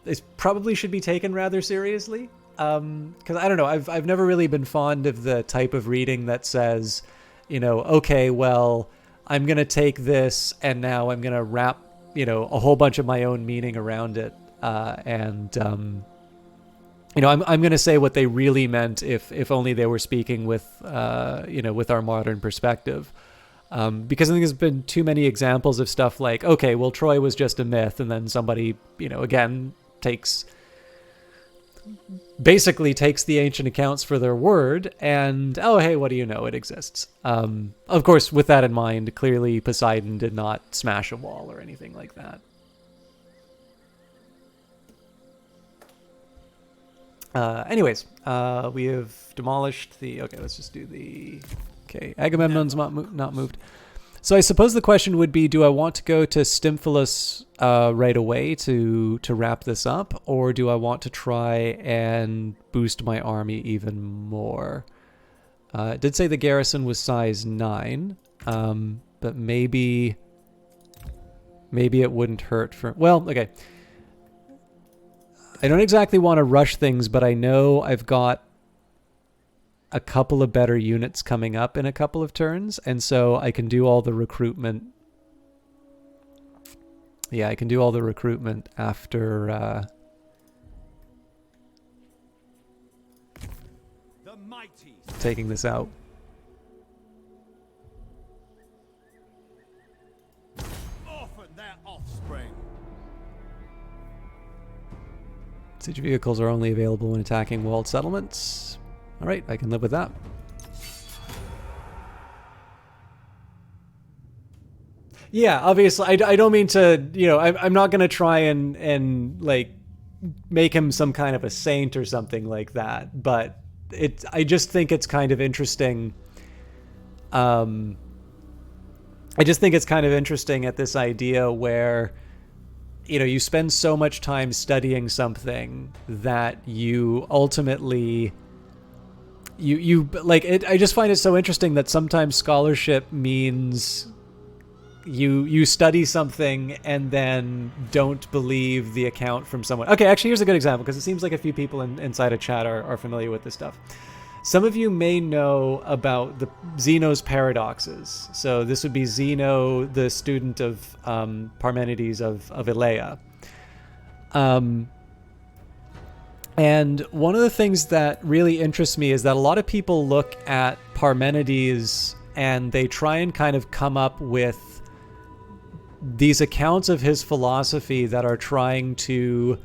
it probably should be taken rather seriously. Because I don't know, I've never really been fond of the type of reading that says, okay, well, I'm gonna take this and now I'm gonna wrap a whole bunch of my own meaning around it, and I'm gonna say what they really meant if only they were speaking with with our modern perspective. Because I think there's been too many examples of stuff like, okay, well, Troy was just a myth, and then somebody, again, basically takes the ancient accounts for their word, and, oh, hey, what do you know? It exists. Of course, with that in mind, clearly Poseidon did not smash a wall or anything like that. Anyways, we have demolished the... Okay, let's just do the... Okay, Agamemnon's not moved. So I suppose the question would be, do I want to go to Stymphalus right away to wrap this up, or do I want to try and boost my army even more? It did say the garrison was size 9. but maybe it wouldn't hurt for... Well, okay. I don't exactly want to rush things, but I know I've got a couple of better units coming up in a couple of turns, and so I can do all the recruitment. Yeah, I can do all the recruitment after The mighty. taking this out. Orphan their offspring. Siege vehicles are only available when attacking walled settlements. All right, I can live with that. Yeah, obviously, I don't mean to, you know, I'm not going to try and like make him some kind of a saint or something like that, but I just think it's kind of interesting. I just think it's kind of interesting at this idea where, you know, you spend so much time studying something that you ultimately you like it. I just find it so interesting that sometimes scholarship means you study something and then don't believe the account from someone. Okay, actually, here's a good example, because it seems like a few people inside a chat are familiar with this stuff. Some of you may know about the Zeno's paradoxes. So this would be Zeno, the student of Parmenides of Elea. And one of the things that really interests me is that a lot of people look at Parmenides and they try and kind of come up with these accounts of his philosophy that are trying to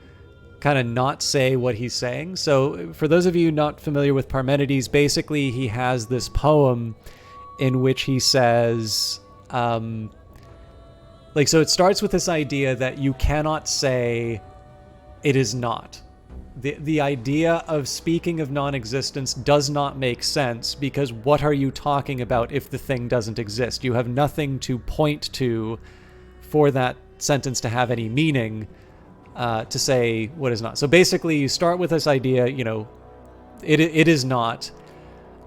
kind of not say what he's saying. So for those of you not familiar with Parmenides, basically he has this poem in which he says, so it starts with this idea that you cannot say it is not. The idea of speaking of non-existence does not make sense, because what are you talking about if the thing doesn't exist? You have nothing to point to for that sentence to have any meaning, to say what is not. So basically you start with this idea, you know, it is not.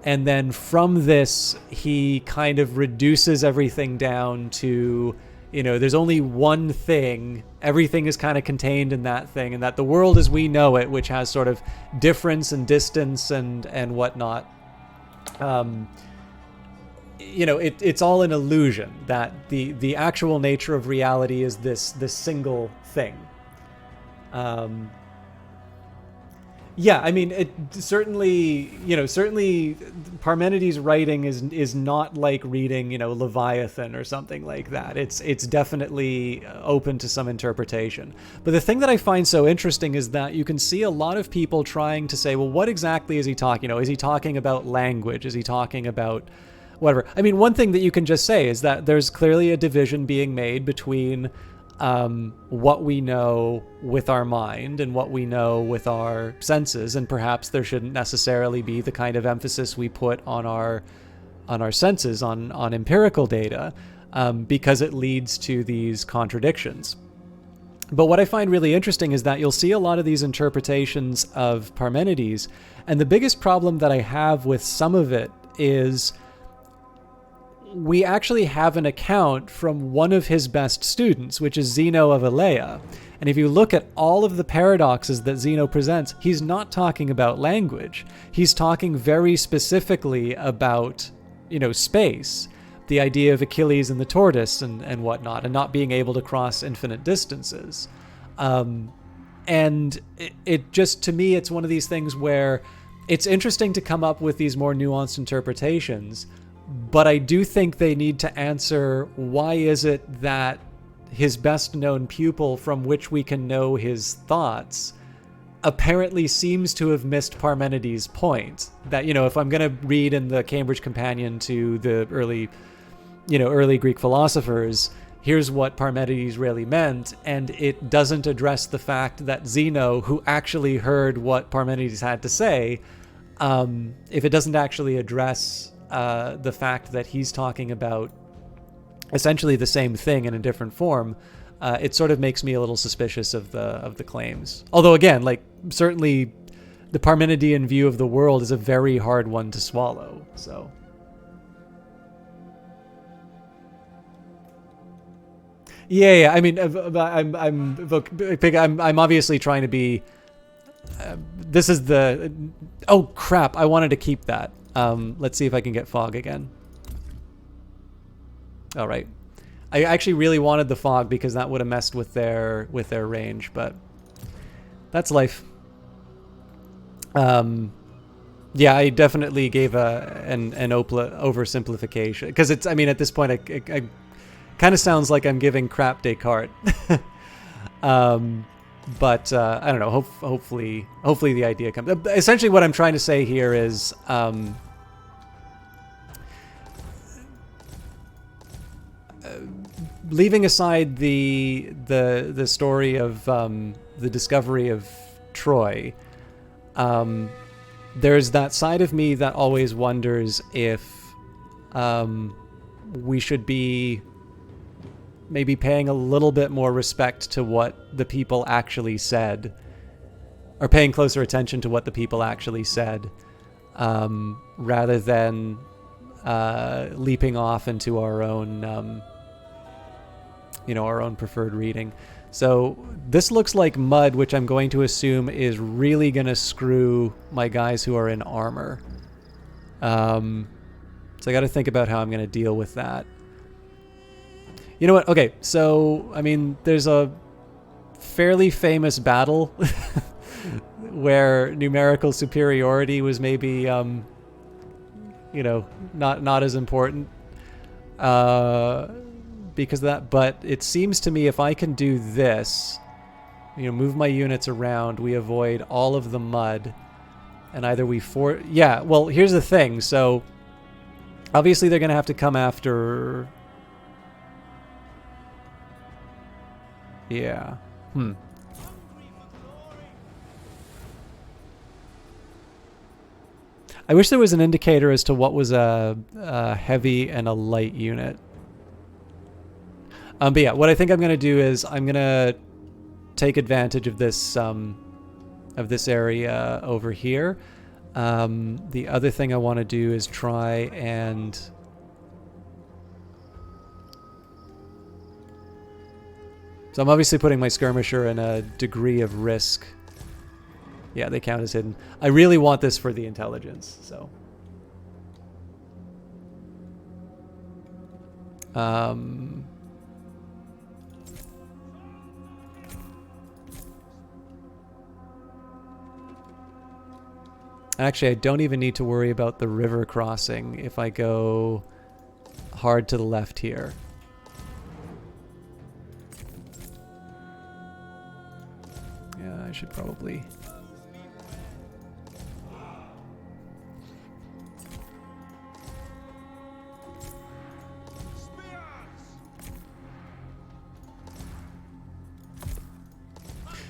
And then from this, he kind of reduces everything down to, you know, there's only one thing. Everything is kind of contained in that thing, and that the world as we know it, which has sort of difference and distance and whatnot, you know, it's all an illusion, that the actual nature of reality is this single thing. Yeah, I mean, it certainly, you know, certainly Parmenides' writing is not like reading, you know, Leviathan or something like that. It's definitely open to some interpretation. But the thing that I find so interesting is that you can see a lot of people trying to say, well, what exactly is he talking? You know, is he talking about language? Is he talking about whatever? I mean, one thing that you can just say is that there's clearly a division being made between what we know with our mind and what we know with our senses, and perhaps there shouldn't necessarily be the kind of emphasis we put on our senses, on empirical data, because it leads to these contradictions. But what I find really interesting is that you'll see a lot of these interpretations of Parmenides, and the biggest problem that I have with some of it is we actually have an account from one of his best students, which is Zeno of Elea. And if you look at all of the paradoxes that Zeno presents, he's not talking about language. He's talking very specifically about, you know, space, the idea of Achilles and the tortoise and whatnot, and not being able to cross infinite distances. And it just, to me, it's one of these things where it's interesting to come up with these more nuanced interpretations, but I do think they need to answer, why is it that his best known pupil, from which we can know his thoughts, apparently seems to have missed Parmenides' point? That, you know, if I'm going to read in the Cambridge Companion to the early Greek philosophers, here's what Parmenides really meant, and it doesn't address the fact that Zeno, who actually heard what Parmenides had to say, if it doesn't actually address the fact that he's talking about essentially the same thing in a different form, it sort of makes me a little suspicious of the claims. Although again, like, certainly the Parmenidean view of the world is a very hard one to swallow. So Yeah. I mean, I'm obviously trying to be. This is the. Oh crap! I wanted to keep that. Let's see if I can get fog again. All right. I actually really wanted the fog because that would have messed with their range, but that's life. Yeah, I definitely gave an oversimplification because it's. I mean, at this point, I kind of sounds like I'm giving crap Descartes. But I don't know. Hopefully the idea comes. Essentially, what I'm trying to say here is. Leaving aside the story of the discovery of Troy, there's that side of me that always wonders if we should be maybe paying a little bit more respect to what the people actually said, or paying closer attention to what the people actually said, rather than leaping off into our own our own preferred reading. So this looks like mud, which I'm going to assume is really going to screw my guys who are in armor. So I got to think about how I'm going to deal with that. You know what? Okay, so, I mean, there's a fairly famous battle where numerical superiority was maybe, not as important. Because of that, but it seems to me if I can do this, move my units around, we avoid all of the mud, and either yeah, well, here's the thing, so obviously they're gonna have to come after, yeah, I wish there was an indicator as to what was a heavy and a light unit. But yeah, what I think I'm going to do is I'm going to take advantage of this area over here. The other thing I want to do is try and... So I'm obviously putting my skirmisher in a degree of risk. Yeah, they count as hidden. I really want this for the intelligence, so... Actually, I don't even need to worry about the river crossing if I go hard to the left here. Yeah, I should probably...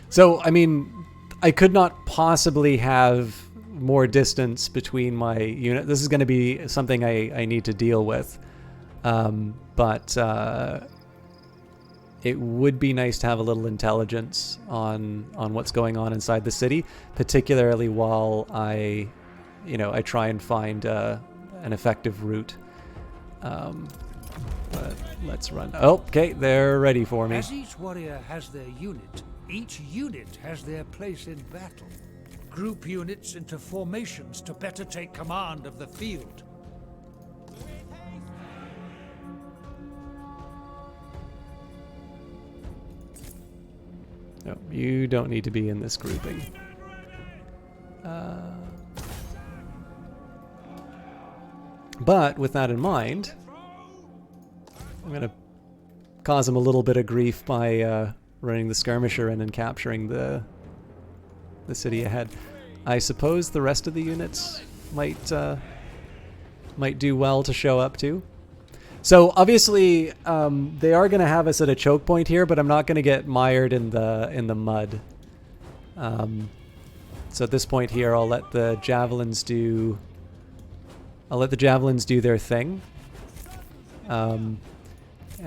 So, I mean, I could not possibly have more distance between my unit. This is going to be something I need to deal with. But it would be nice to have a little intelligence on what's going on inside the city, particularly while I try and find an effective route. But let's run. Oh, okay, they're ready for me. As each warrior has their unit, each unit has their place in battle. Group units into formations to better take command of the field. No, you don't need to be in this grouping. But with that in mind, I'm going to cause him a little bit of grief by running the skirmisher in and capturing the city ahead. I suppose the rest of the units might do well to show up too. So obviously they are going to have us at a choke point here, but I'm not going to get mired in the mud. So at this point here, I'll let the javelins do their thing. And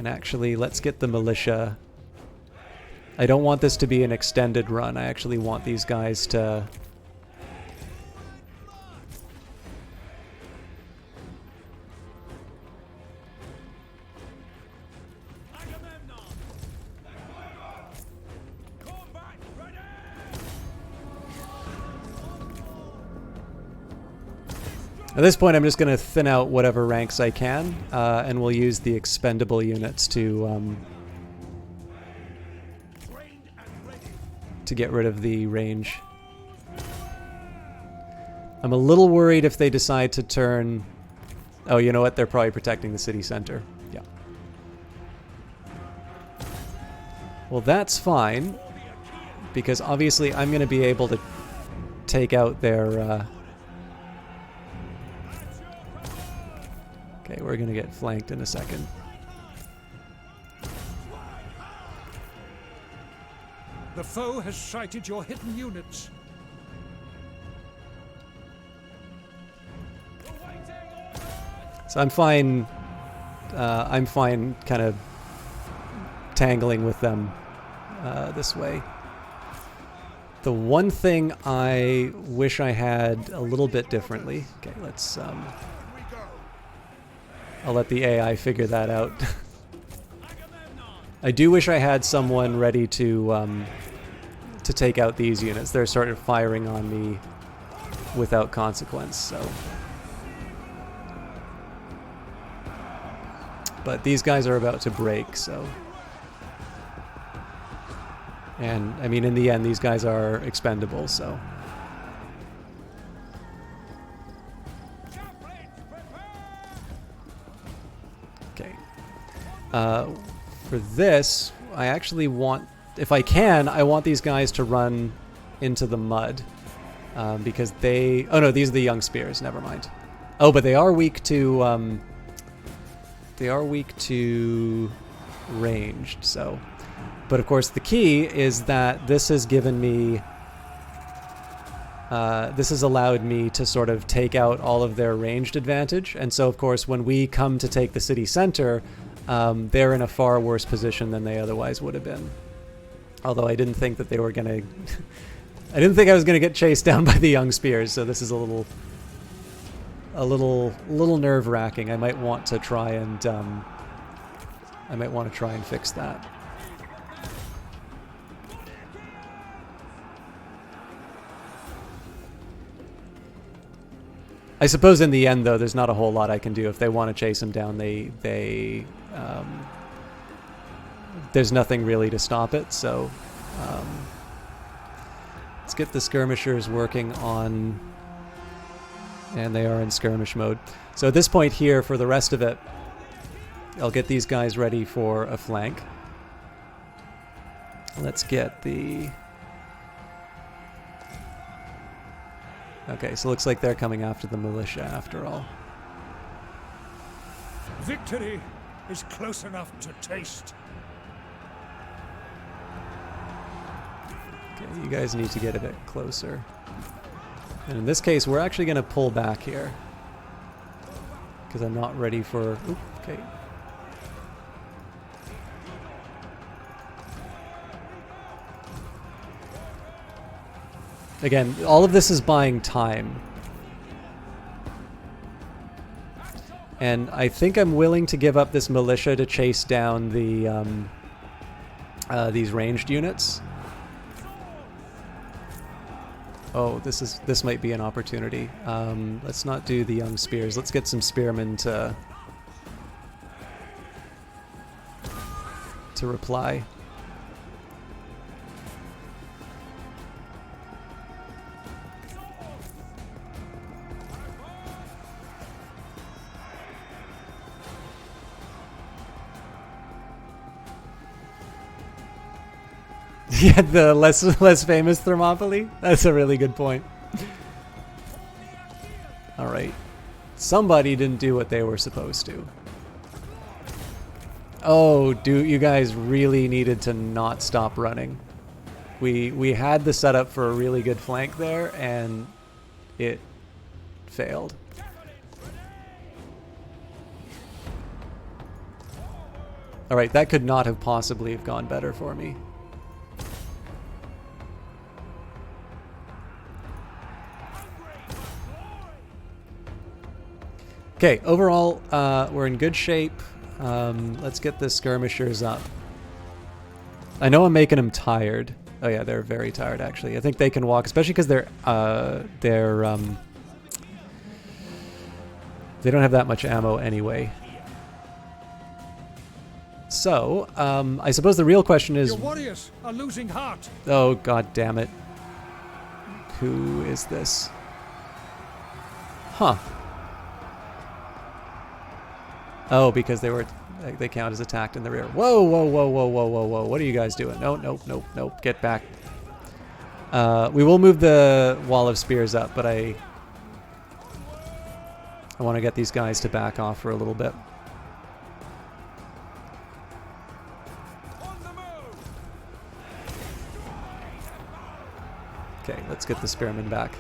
actually, let's get the militia. I don't want this to be an extended run. I actually want these guys to... At this point, I'm just going to thin out whatever ranks I can, and we'll use the expendable units to get rid of the range. I'm a little worried if they decide to turn... Oh, you know what? They're probably protecting the city center. Yeah. Well, that's fine, because obviously I'm going to be able to take out their... Okay, we're going to get flanked in a second. The foe has sighted your hidden units. So I'm fine kind of tangling with them this way. The one thing I wish I had a little bit differently... Okay, let's... I'll let the AI figure that out. I do wish I had someone ready to take out these units. They're sort of firing on me without consequence, so... But these guys are about to break, so... And, I mean, in the end, these guys are expendable, so... Okay. For this, I actually want... If I can, I want these guys to run into the mud. Because they... Oh no, these are the young spears, never mind. Oh, but they are weak to... They are weak to ranged, so... But of course the key is that this has given me... this has allowed me to sort of take out all of their ranged advantage. And so of course when we come to take the city center, they're in a far worse position than they otherwise would have been. Although I didn't think that they were going to... I didn't think I was going to get chased down by the young spears, so this is a little nerve-wracking. I might want to try and fix that. I suppose in the end, though, there's not a whole lot I can do. If they want to chase him down, there's nothing really to stop it. So let's get the skirmishers working on, and they are in skirmish mode. So at this point here, for the rest of it, I'll get these guys ready for a flank. Let's get the... Okay, so looks like they're coming after the militia after all. Victory is close enough to taste. Okay, you guys need to get a bit closer. And in this case, we're actually going to pull back here. Because I'm not ready for... Oop, okay. Again, all of this is buying time. And I think I'm willing to give up this militia to chase down the these ranged units. Oh, this might be an opportunity. Let's not do the young spears. Let's get some spearmen to reply. Yeah, the less famous Thermopylae? That's a really good point. Alright. Somebody didn't do what they were supposed to. Oh, you guys really needed to not stop running. We had the setup for a really good flank there, and it failed. Alright, that could not have possibly have gone better for me. Okay, overall, we're in good shape. Let's get the skirmishers up. I know I'm making them tired. Oh yeah, they're very tired actually. I think they can walk, especially because They don't have that much ammo anyway. So, I suppose the real question is... Your warriors are losing heart. Oh, god damn it. Who is this? Huh. Oh, because they count as attacked in the rear. Whoa, whoa, whoa, whoa, whoa, whoa, whoa. What are you guys doing? No, nope, nope, nope. Get back. We will move the wall of spears up, but I want to get these guys to back off for a little bit. Okay, let's get the spearmen back.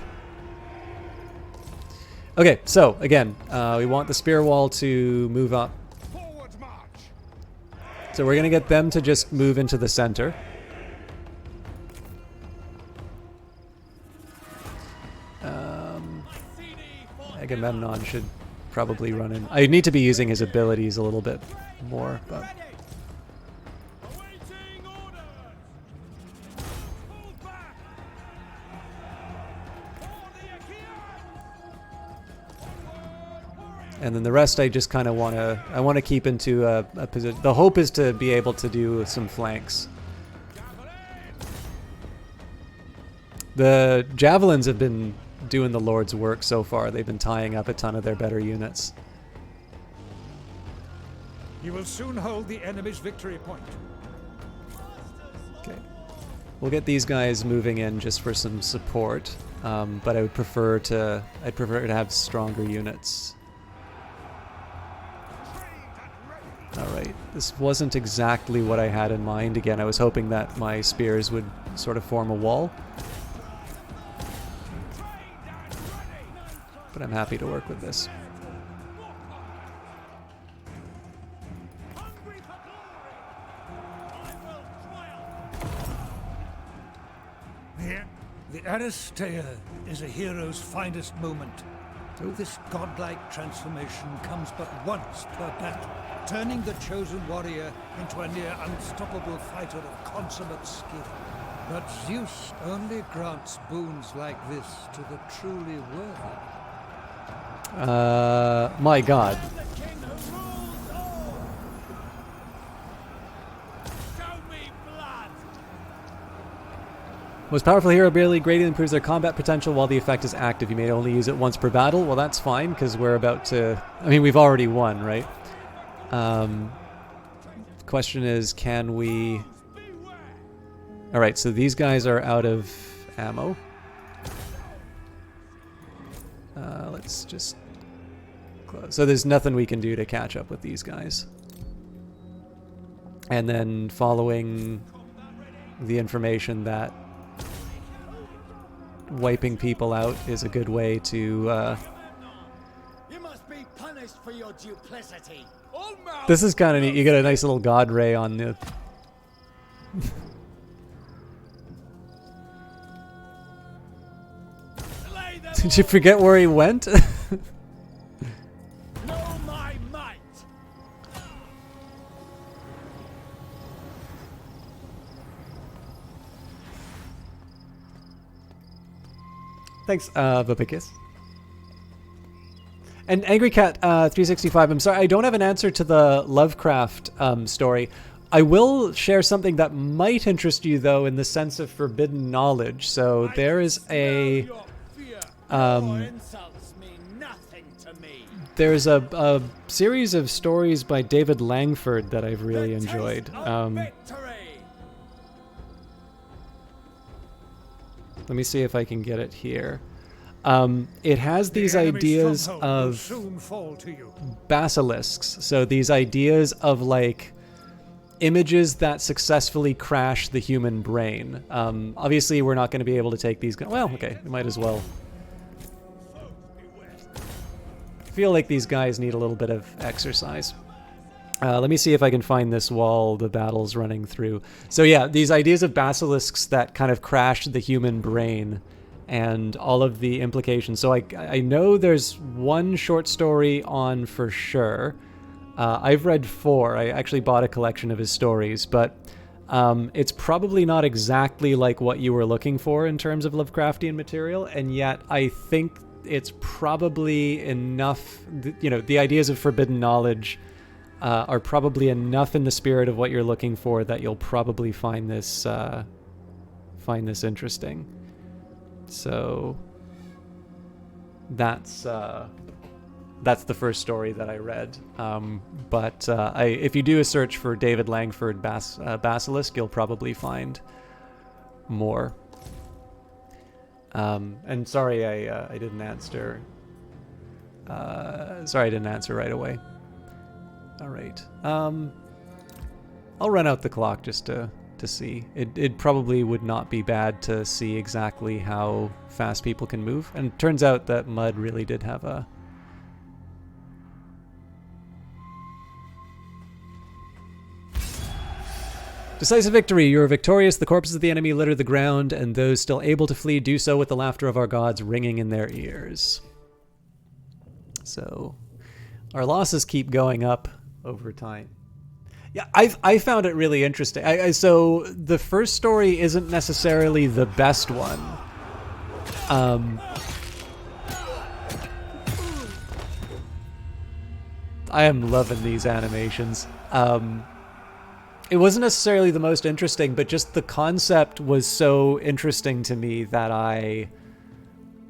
Okay, so again, we want the spear wall to move up. So we're going to get them to just move into the center. Agamemnon should probably run in. I need to be using his abilities a little bit more, but... And then the rest I just kind of want to keep into a position. The hope is to be able to do some flanks. The javelins have been doing the Lord's work so far. They've been tying up a ton of their better units. You will soon hold the enemy's victory point. Okay. We'll get these guys moving in just for some support. But I'd prefer to have stronger units. Alright, this wasn't exactly what I had in mind. Again, I was hoping that my spears would sort of form a wall. But I'm happy to work with this. The Aristeia is a hero's finest moment. This godlike transformation comes but once per battle, turning the chosen warrior into a near unstoppable fighter of consummate skill. But Zeus only grants boons like this to the truly worthy. My god. Most powerful hero ability greatly improves their combat potential while the effect is active. You may only use it once per battle. Well, that's fine, because we're about to... I mean, we've already won, right? The question is, can we... Alright, so these guys are out of ammo. Let's just... close. So there's nothing we can do to catch up with these guys. And then following the information that wiping people out is a good way to You must be punished for your duplicity. this is kind of neat. You get a nice little god ray on the Did you forget where he went? Know my might. Thanks, Vapikis. And Angry Cat 365, I'm sorry, I don't have an answer to the Lovecraft story. I will share something that might interest you, though, in the sense of forbidden knowledge. So there is a... there's a series of stories by David Langford that I've really enjoyed. Let me see if I can get it here. It has these ideas of basilisks. So these ideas of, like, images that successfully crash the human brain. Obviously, we're not going to be able to take these... Well, okay, we might as well. I feel like these guys need a little bit of exercise. Let me see if I can find this wall the battle's running through. So yeah, these ideas of basilisks that kind of crash the human brain and all of the implications. So I know there's one short story on for sure. I've read 4. I actually bought a collection of his stories, but it's probably not exactly like what you were looking for in terms of Lovecraftian material, and yet I think it's probably enough. You know, the ideas of forbidden knowledge are probably enough in the spirit of what you're looking for that you'll probably find this interesting. So that's the first story that I read. But if you do a search for David Langford Basilisk, you'll probably find more. And sorry, I didn't answer. Sorry, I didn't answer right away. All right. I'll run out the clock just to see. It probably would not be bad to see exactly how fast people can move. And it turns out that Mud really did have a... Decisive victory. You are victorious. The corpses of the enemy litter the ground, and those still able to flee do so with the laughter of our gods ringing in their ears. So our losses keep going up over time. Yeah, I found it really interesting. So the first story isn't necessarily the best one. I am loving these animations. It wasn't necessarily the most interesting, but just the concept was so interesting to me that I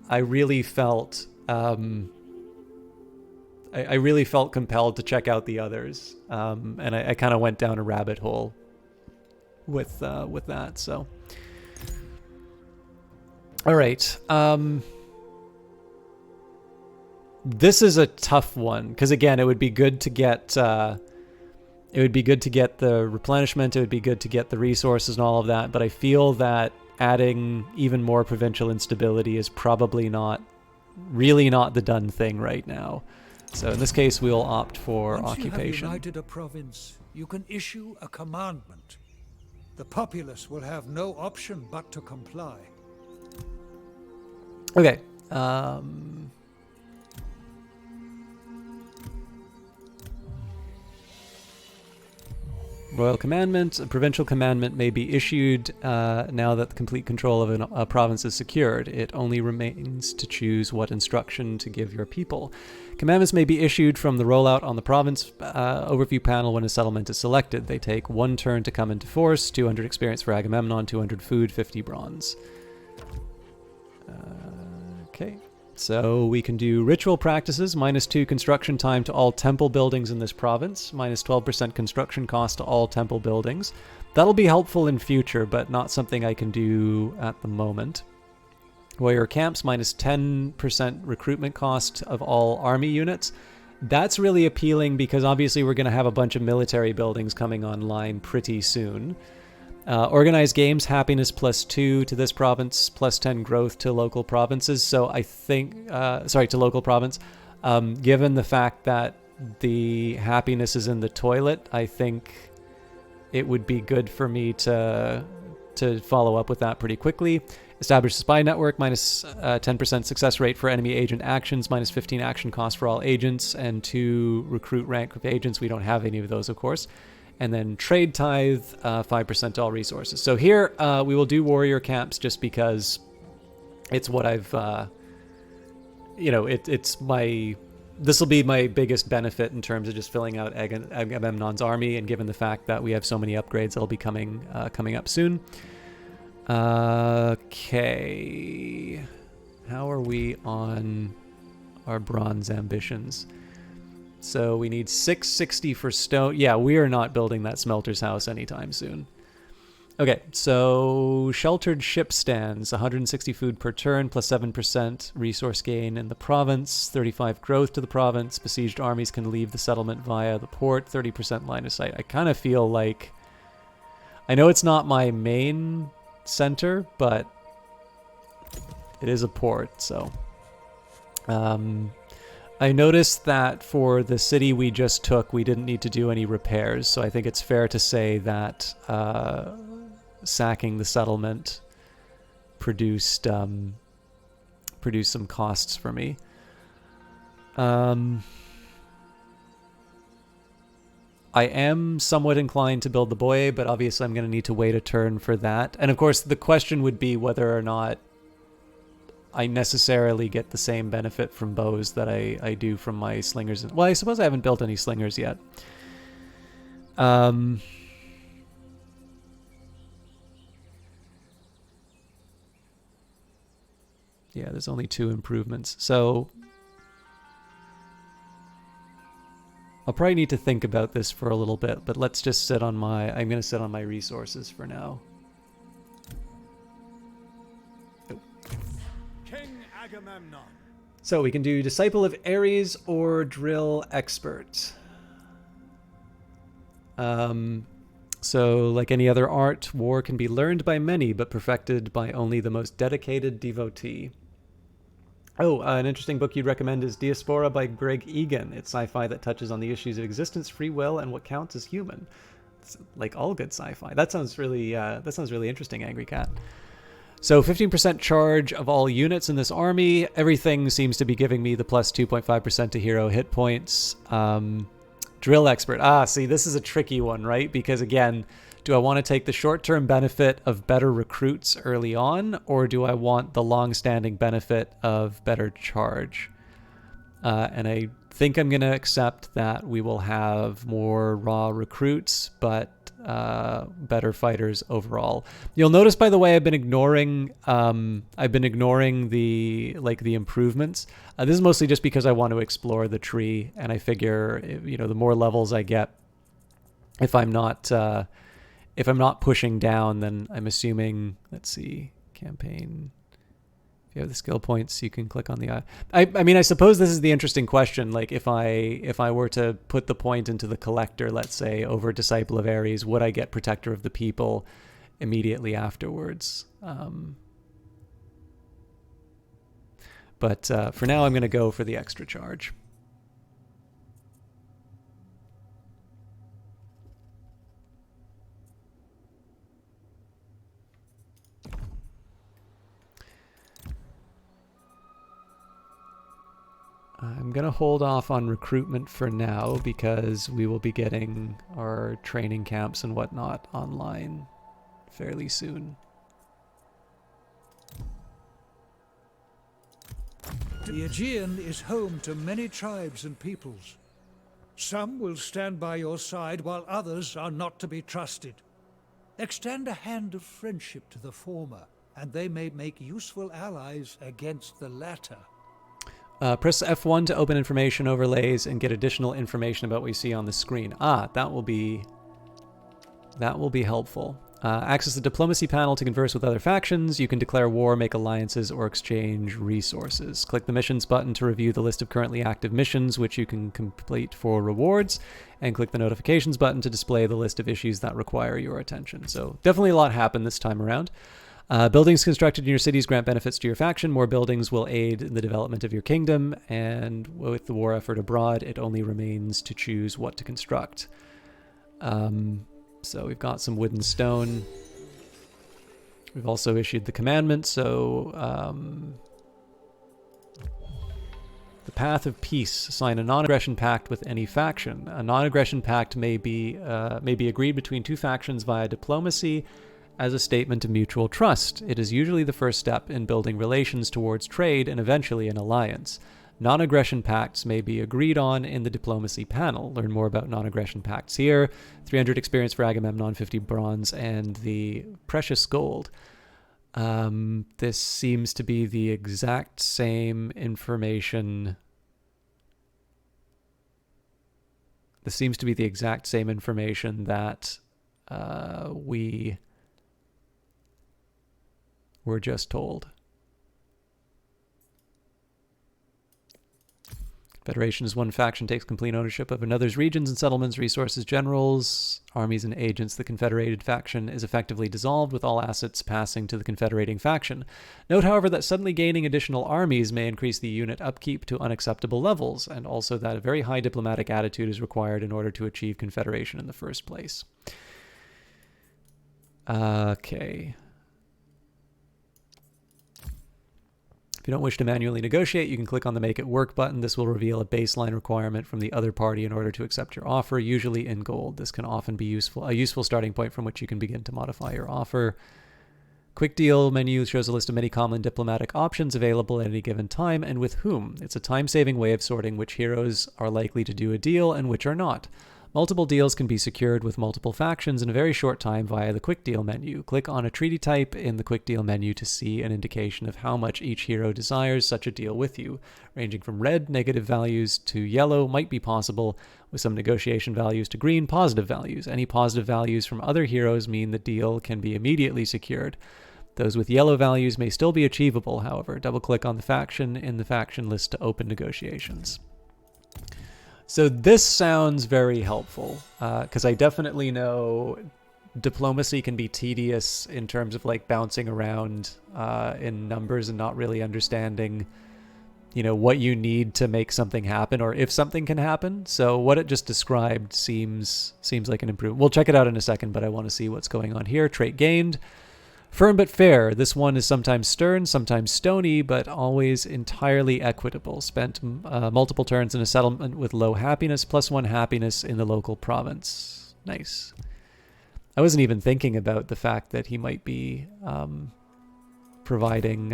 really felt I really felt compelled to check out the others, and I kind of went down a rabbit hole with that. So, all right, this is a tough one because again, it would be good to get. It would be good to get the replenishment, it would be good to get the resources and all of that, but I feel that adding even more provincial instability is probably really not the done thing right now. So in this case, we'll opt for occupation. Once you have united a province, you can issue a commandment. The populace will have no option but to comply. Okay. Royal commandment. A provincial commandment may be issued now that the complete control of a province is secured. It only remains to choose what instruction to give your people. Commandments may be issued from the rollout on the province overview panel when a settlement is selected. They take 1 turn to come into force, 200 experience for Agamemnon, 200 food, 50 bronze. Okay. So we can do ritual practices, -2 construction time to all temple buildings in this province, -12% construction cost to all temple buildings. That'll be helpful in future, but not something I can do at the moment. Warrior camps, -10% recruitment cost of all army units. That's really appealing because obviously we're going to have a bunch of military buildings coming online pretty soon. Organized games, happiness +2 to this province, +10 growth to local provinces. So I think, to local province. Given the fact that the happiness is in the toilet, I think it would be good for me to follow up with that pretty quickly. Establish a spy network, -10% success rate for enemy agent actions, -15 action cost for all agents, and 2 recruit rank of agents. We don't have any of those, of course. And then trade tithe, 5% to all resources. So here we will do warrior camps just because it's what I've, it's my, this will be my biggest benefit in terms of just filling out Agamemnon's army, and given the fact that we have so many upgrades that'll be coming up soon. Okay. How are we on our bronze ambitions? So we need 660 for stone. Yeah, we are not building that smelter's house anytime soon. Okay, so sheltered ship stands, 160 food per turn, +7% resource gain in the province, 35 growth to the province. Besieged armies can leave the settlement via the port, 30% line of sight. I kind of feel like, I know it's not my main center, but it is a port, so. I noticed that for the city we just took, we didn't need to do any repairs, so I think it's fair to say that sacking the settlement produced some costs for me. I am somewhat inclined to build the Boye, but obviously I'm going to need to wait a turn for that. And of course, the question would be whether or not I necessarily get the same benefit from bows that I do from my slingers. Well, I suppose I haven't built any slingers yet. Yeah, there's only 2 improvements. So I'll probably need to think about this for a little bit, but let's just sit on my... I'm going to sit on my resources for now. King Agamemnon. So we can do Disciple of Ares or Drill Expert. So like any other art, war can be learned by many, but perfected by only the most dedicated devotee. Oh, an interesting book you'd recommend is Diaspora by Greg Egan. It's sci-fi that touches on the issues of existence, free will, and what counts as human. It's like all good sci-fi. That sounds really interesting, Angry Cat. So 15% charge of all units in this army. Everything seems to be giving me the plus 2.5% to hero hit points. Drill Expert. See, this is a tricky one, right? Because again, do I want to take the short-term benefit of better recruits early on, or do I want the long-standing benefit of better charge? And I think I'm going to accept that we will have more raw recruits, but better fighters overall. You'll notice, by the way, I've been ignoring the improvements. This is mostly just because I want to explore the tree, and I figure, the more levels I get, if I'm not pushing down, then I'm assuming, let's see, campaign. If you have the skill points, you can click on the I mean, I suppose this is the interesting question. Like if I were to put the point into the collector, let's say, over Disciple of Ares, would I get Protector of the People immediately afterwards? But for now, I'm going to go for the extra charge. I'm going to hold off on recruitment for now because we will be getting our training camps and whatnot online fairly soon. The Aegean is home to many tribes and peoples. Some will stand by your side while others are not to be trusted. Extend a hand of friendship to the former, and they may make useful allies against the latter. Press F1 to open information overlays and get additional information about what you see on the screen. That will be helpful. Access the diplomacy panel to converse with other factions. You can declare war, make alliances, or exchange resources. Click the missions button to review the list of currently active missions, which you can complete for rewards, and click the notifications button to display the list of issues that require your attention. So definitely a lot happened this time around. Buildings constructed in your cities grant benefits to your faction. More buildings will aid in the development of your kingdom, and with the war effort abroad, it only remains to choose what to construct. So we've got some wood and stone. We've also issued the commandment, so the path of peace. Sign a non-aggression pact with any faction. A non-aggression pact may be agreed between two factions via diplomacy as a statement of mutual trust. It is usually the first step in building relations towards trade and eventually an alliance. Non-aggression pacts may be agreed on in the diplomacy panel. Learn more about non-aggression pacts here. 300 experience for Agamemnon, 50 bronze, and the precious gold. This seems to be the exact same information. This seems to be the exact same information that we were just told. Federation is one faction takes complete ownership of another's regions and settlements, resources, generals, armies, and agents. The confederated faction is effectively dissolved, with all assets passing to the confederating faction. Note, however, that suddenly gaining additional armies may increase the unit upkeep to unacceptable levels, and also that a very high diplomatic attitude is required in order to achieve confederation in the first place. Okay. If you don't wish to manually negotiate, you can click on the Make It Work button. This will reveal a baseline requirement from the other party in order to accept your offer, usually in gold. This can often be a useful starting point from which you can begin to modify your offer. Quick deal menu shows a list of many common diplomatic options available at any given time and with whom. It's a time-saving way of sorting which heroes are likely to do a deal and which are not. Multiple deals can be secured with multiple factions in a very short time via the quick deal menu. Click on a treaty type in the quick deal menu to see an indication of how much each hero desires such a deal with you. Ranging from red, negative values, to yellow might be possible, with some negotiation values, to green, positive values. Any positive values from other heroes mean the deal can be immediately secured. Those with yellow values may still be achievable, however. Double-click on the faction in the faction list to open negotiations. So this sounds very helpful, because I definitely know diplomacy can be tedious in terms of like bouncing around in numbers and not really understanding, you know, what you need to make something happen or if something can happen. So what it just described seems like an improvement. We'll check it out in a second, but I want to see what's going on here. Trait gained. Firm but fair. This one is sometimes stern, sometimes stony, but always entirely equitable. Spent multiple turns in a settlement with low happiness, +1 happiness in the local province. Nice. I wasn't even thinking about the fact that he might be providing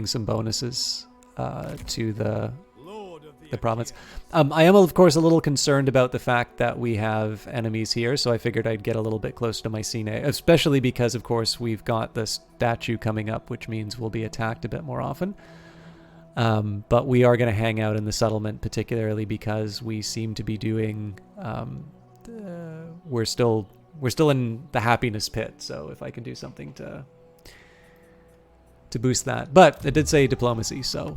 some bonuses to the province. I am, of course, a little concerned about the fact that we have enemies here, so I figured I'd get a little bit closer to Mycenae, especially because, of course, we've got the statue coming up, which means we'll be attacked a bit more often. But we are going to hang out in the settlement, particularly because we seem to be doing... we're still in the happiness pit, so if I can do something to boost that. But it did say diplomacy, so...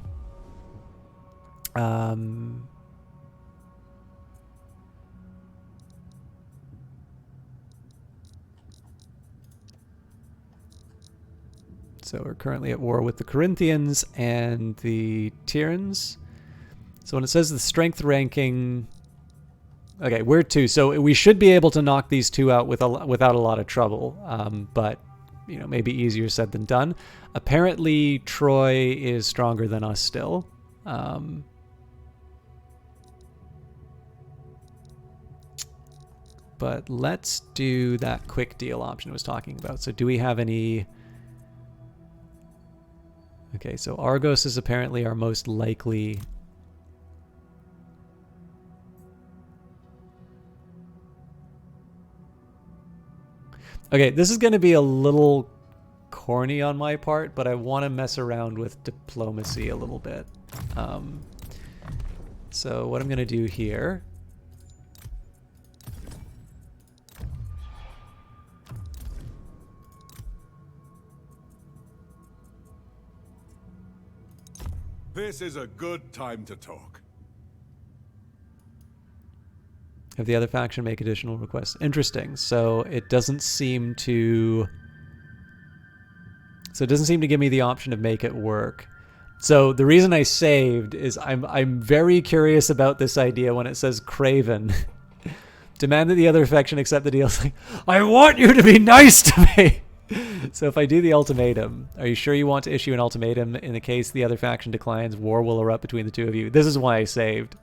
So we're currently at war with the Corinthians and the Tyrans. So when it says the strength ranking... Okay, we're 2. So we should be able to knock these 2 out without a lot of trouble. But, you know, maybe easier said than done. Apparently, Troy is stronger than us still. But let's do that quick deal option I was talking about. So do we have any... Okay, so Argos is apparently our most likely... Okay, this is going to be a little corny on my part, but I want to mess around with diplomacy a little bit. So what I'm going to do here... This is a good time to talk. Have the other faction make additional requests. Interesting. So it doesn't seem to... So it doesn't seem to give me the option to make it work. So the reason I saved is I'm very curious about this idea when it says Craven. Demand that the other faction accept the deal. It's like, I want you to be nice to me! So if I do the ultimatum, are you sure you want to issue an ultimatum? In the case the other faction declines, war will erupt between the 2 of you. This is why I saved.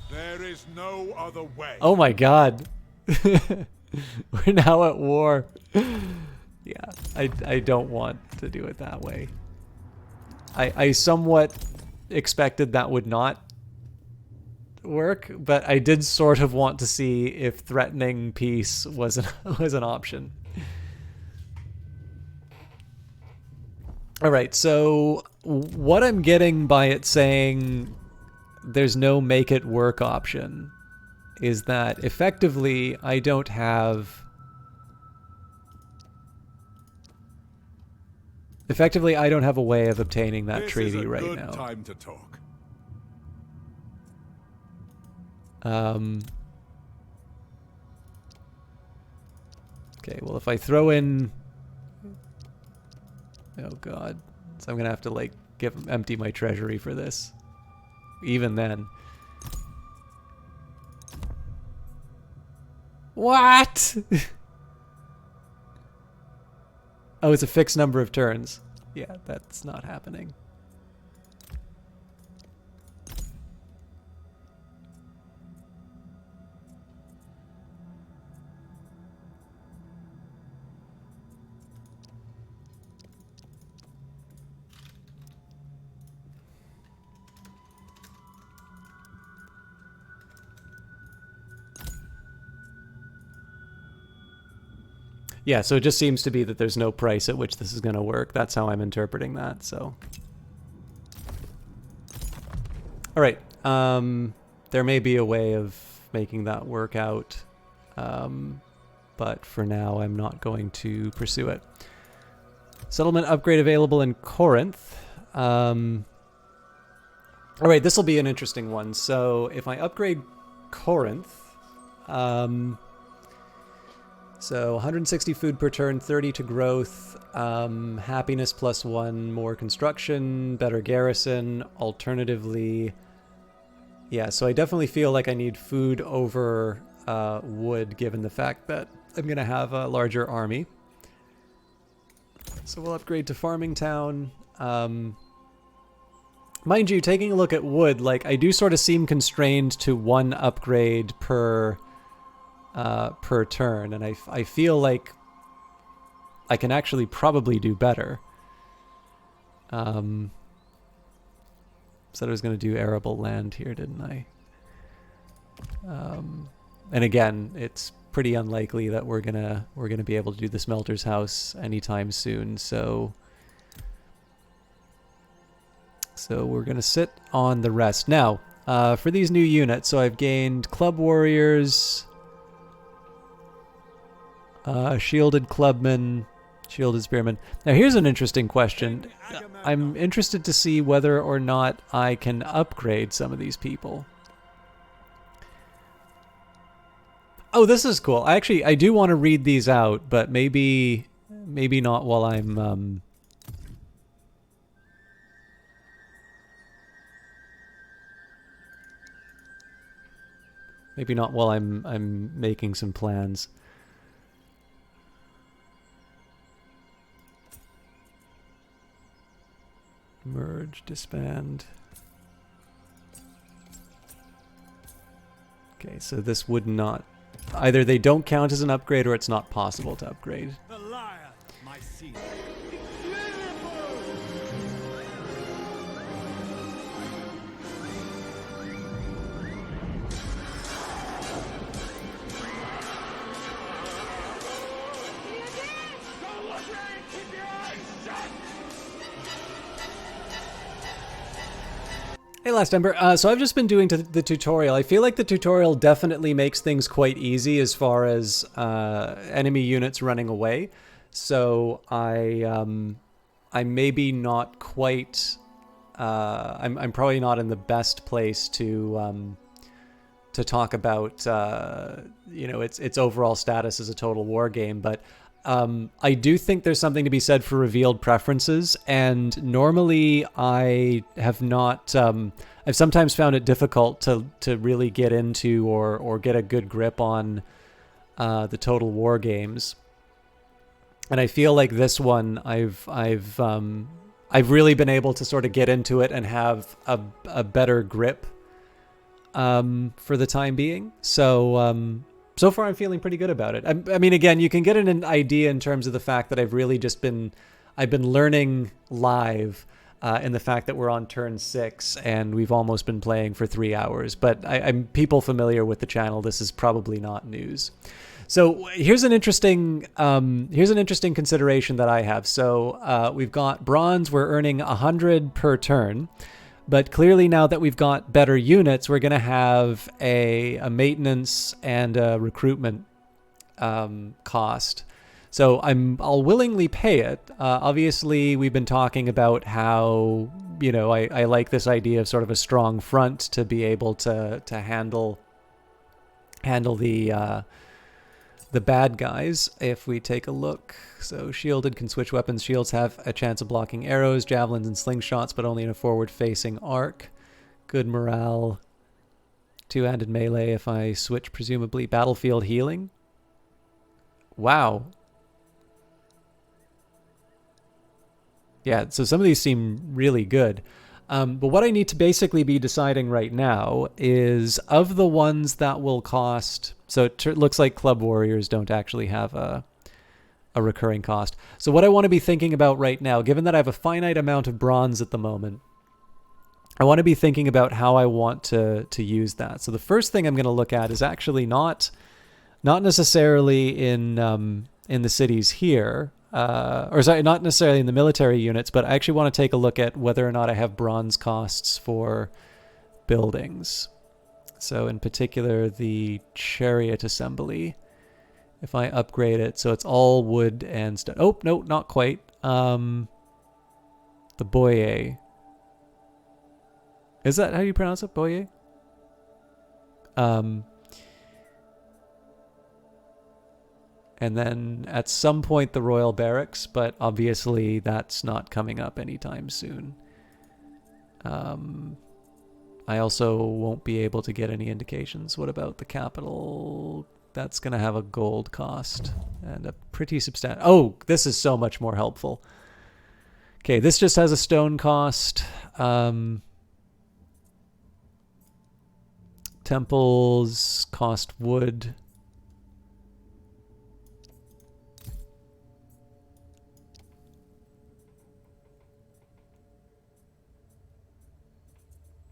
There is no other way. Oh my god. We're now at war. Yeah, I don't want to do it that way. I somewhat expected that would not work, but I did sort of want to see if threatening peace was an option. All right, so what I'm getting by it saying there's no make it work option is that effectively I don't have... Effectively, I don't have a way of obtaining that treaty right now. This is a good time to talk. Okay, well, if I throw in... Oh god. So I'm gonna have to like empty my treasury for this. Even then. What? Oh, it's a fixed number of turns. Yeah, that's not happening. Yeah, so it just seems to be that there's no price at which this is going to work. That's how I'm interpreting that, so. All right. There may be a way of making that work out, but for now I'm not going to pursue it. Settlement upgrade available in Corinth. All right, this will be an interesting one. So if I upgrade Corinth, so 160 food per turn, 30 to growth, happiness +1, more construction, better garrison, alternatively... Yeah, so I definitely feel like I need food over wood, given the fact that I'm going to have a larger army. So we'll upgrade to Farming Town. Mind you, taking a look at wood, like I do sort of seem constrained to one upgrade per turn, and I feel like I can actually probably do better. Said I was going to do arable land here, didn't I? And again, it's pretty unlikely that we're gonna be able to do the smelter's house anytime soon. So we're gonna sit on the rest now. For these new units, so I've gained club warriors, shielded clubmen, shielded spearmen. Now here's an interesting question. I'm interested to see whether or not I can upgrade some of these people. Oh, this is cool. I do want to read these out, but maybe not while I'm maybe not while I'm making some plans. Merge, disband. Okay, so this would not... Either they don't count as an upgrade or it's not possible to upgrade. The liar, my seed. Hey, Last Ember. So I've just been doing the tutorial. I feel like the tutorial definitely makes things quite easy as far as enemy units running away. So I'm maybe not quite... I'm probably not in the best place to talk about you know, its overall status as a total war game, but I do think there's something to be said for revealed preferences, and normally I have not... I've sometimes found it difficult to really get into or get a good grip on the total war games, and I feel like this one I've really been able to sort of get into it and have a better grip for the time being. So so far, I'm feeling pretty good about it. I mean, again, you can get an idea in terms of the fact that I've really just been learning live, in the fact that we're on turn 6 and we've almost been playing for 3 hours. But I'm people familiar with the channel. This is probably not news. So here's an interesting consideration that I have. So we've got bronze. We're earning 100 per turn. But clearly now that we've got better units, we're going to have a maintenance and a recruitment cost. So I'll willingly pay it. Obviously, we've been talking about how, you know, I like this idea of sort of a strong front to be able to handle the bad guys. If we take a look, so shielded can switch weapons. Shields have a chance of blocking arrows, javelins, and slingshots, but only in a forward-facing arc. Good morale. Two-handed melee if I switch, presumably. Battlefield healing. Wow. Yeah, so some of these seem really good. But what I need to basically be deciding right now is, of the ones that will cost... So it looks like Club Warriors don't actually have a recurring cost. So what I want to be thinking about right now, given that I have a finite amount of bronze at the moment, I want to be thinking about how I want to use that. So the first thing I'm going to look at is actually not necessarily in in the cities here. Or sorry, not necessarily in the military units, but I actually want to take a look at whether or not I have bronze costs for buildings. So in particular, the chariot assembly. If I upgrade it, so it's all wood and stone. Oh, no, not quite. The boyer. Is that how you pronounce it, boyer? And then at some point the royal barracks, but obviously that's not coming up anytime soon. I also won't be able to get any indications. What about the capital? That's going to have a gold cost and a pretty substantial... Oh, this is so much more helpful. Okay, this just has a stone cost. Temples cost wood.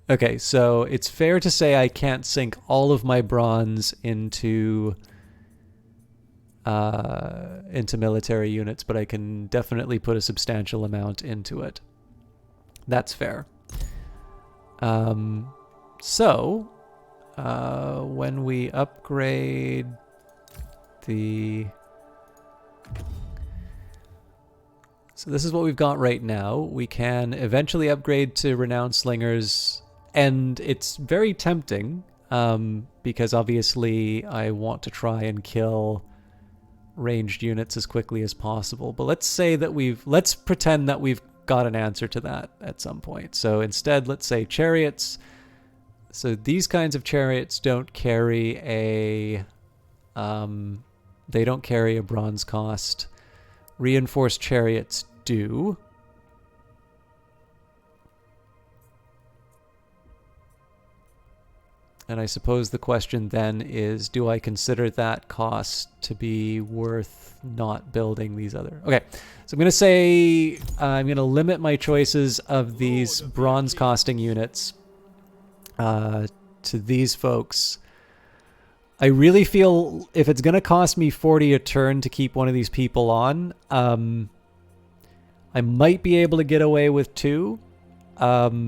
Okay, so it's fair to say I can't sink all of my bronze into military units, but I can definitely put a substantial amount into it. That's fair. So when we upgrade the... So this is what we've got right now. We can eventually upgrade to renowned slingers, and it's very tempting because obviously I want to try and kill ranged units as quickly as possible. But let's say that let's pretend that we've got an answer to that at some point. So instead, let's say chariots. So these kinds of chariots don't carry a bronze cost. Reinforced chariots do. And I suppose the question then is, do I consider that cost to be worth not building these other... Okay, so I'm going to say I'm going to limit my choices of these bronze costing units to these folks. I really feel if it's going to cost me 40 a turn to keep one of these people on, I might be able to get away with 2. I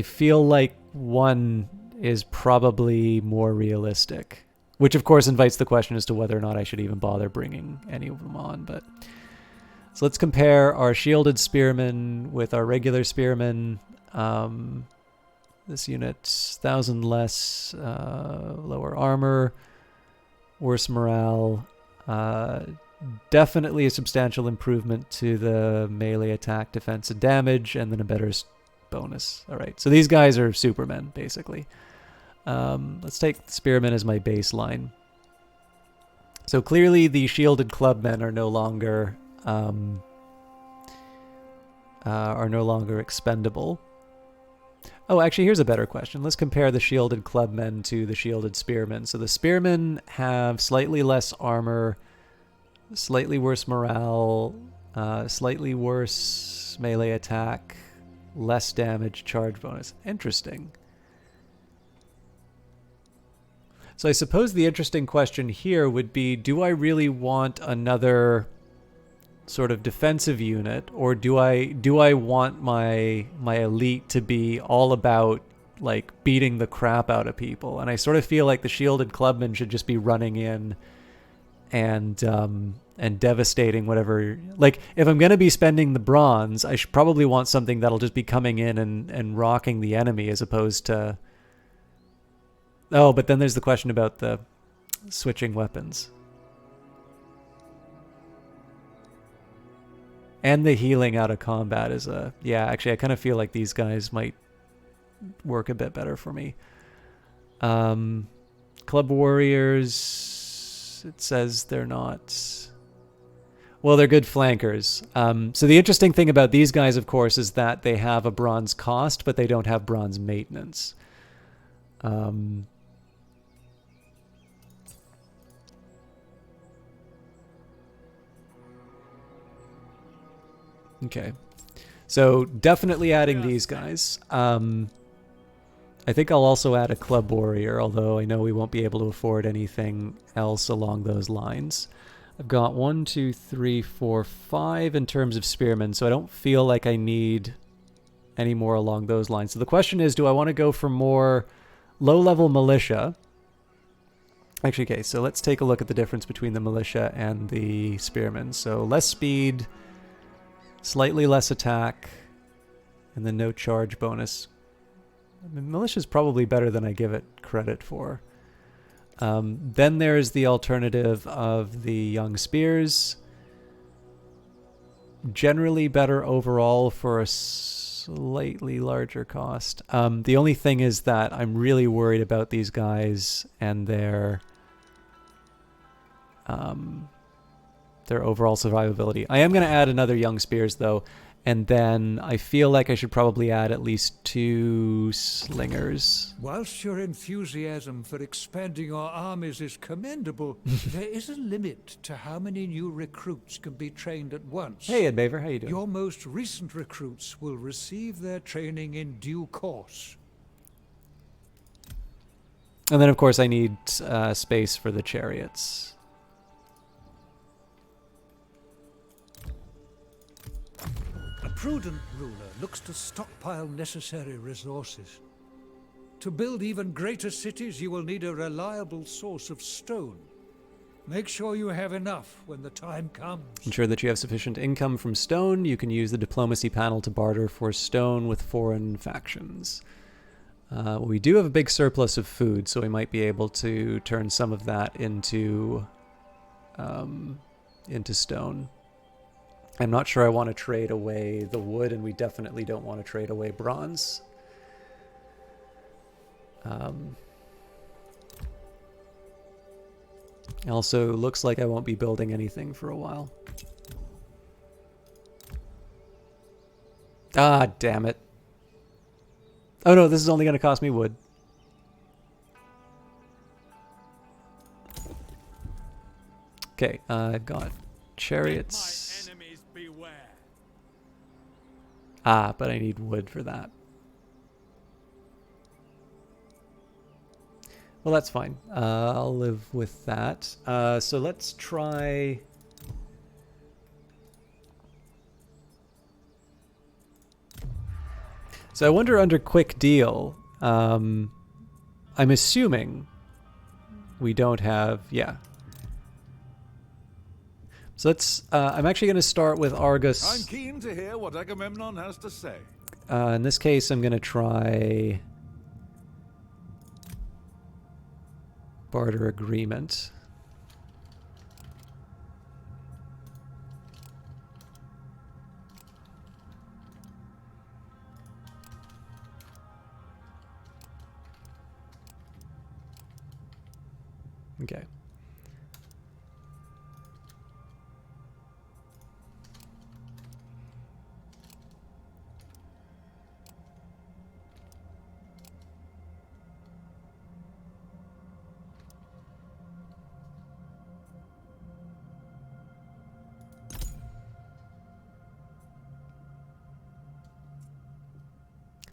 feel like 1 is probably more realistic, which of course invites the question as to whether or not I should even bother bringing any of them on. But so let's compare our shielded spearmen with our regular spearmen. This unit's 1,000 less, lower armor, worse morale, definitely a substantial improvement to the melee attack, defense, and damage, and then a better bonus. All right, so these guys are supermen, basically. Let's take spearmen as my baseline. So clearly the shielded clubmen are no longer expendable. Oh, actually, here's a better question. Let's compare the shielded clubmen to the shielded spearmen. So the spearmen have slightly less armor, slightly worse morale, slightly worse melee attack, less damage, charge bonus. Interesting. So I suppose the interesting question here would be, do I really want another sort of defensive unit, or do I want my elite to be all about like beating the crap out of people? And I sort of feel like the shielded clubmen should just be running in and devastating whatever. Like if I'm going to be spending the bronze, I should probably want something that'll just be coming in and rocking the enemy, as opposed to... Oh, but then there's the question about the switching weapons. And the healing out of combat is a... Yeah, actually, I kind of feel like these guys might work a bit better for me. Club warriors, it says they're not... Well, they're good flankers. So the interesting thing about these guys, of course, is that they have a bronze cost, but they don't have bronze maintenance. Okay, so definitely adding these guys. I think I'll also add a club warrior, although I know we won't be able to afford anything else along those lines. I've got 1, 2, 3, 4, 5 in terms of spearmen, so I don't feel like I need any more along those lines. So the question is, do I want to go for more low-level militia? Actually, okay, so let's take a look at the difference between the militia and the spearmen. So less speed, slightly less attack, and then no charge bonus. I mean, militia's probably better than I give it credit for. Then there's the alternative of the young spears. Generally better overall for a slightly larger cost. The only thing is that I'm really worried about these guys and their overall survivability. I am going to add another young spears though, and then I feel like I should probably add at least 2 slingers. Whilst your enthusiasm for expanding your armies is commendable, there is a limit to how many new recruits can be trained at once. Hey, Ed Baver, how you doing? Your most recent recruits will receive their training in due course. And then, of course, I need space for the chariots. A prudent ruler looks to stockpile necessary resources. To build even greater cities, you will need a reliable source of stone. Make sure you have enough when the time comes. Ensure that you have sufficient income from stone. You can use the diplomacy panel to barter for stone with foreign factions. We do have a big surplus of food, so we might be able to turn some of that into stone. I'm not sure I want to trade away the wood, and we definitely don't want to trade away bronze. Also, looks like I won't be building anything for a while. Ah, damn it. Oh no, this is only going to cost me wood. Okay, I've got chariots. Ah, but I need wood for that. Well, that's fine. I'll live with that. So let's try... So I wonder under quick deal, I'm assuming we don't have... Yeah. So let's... I'm actually going to start with Argus. I'm keen to hear what Agamemnon has to say. In this case, I'm going to try... barter agreement. Okay.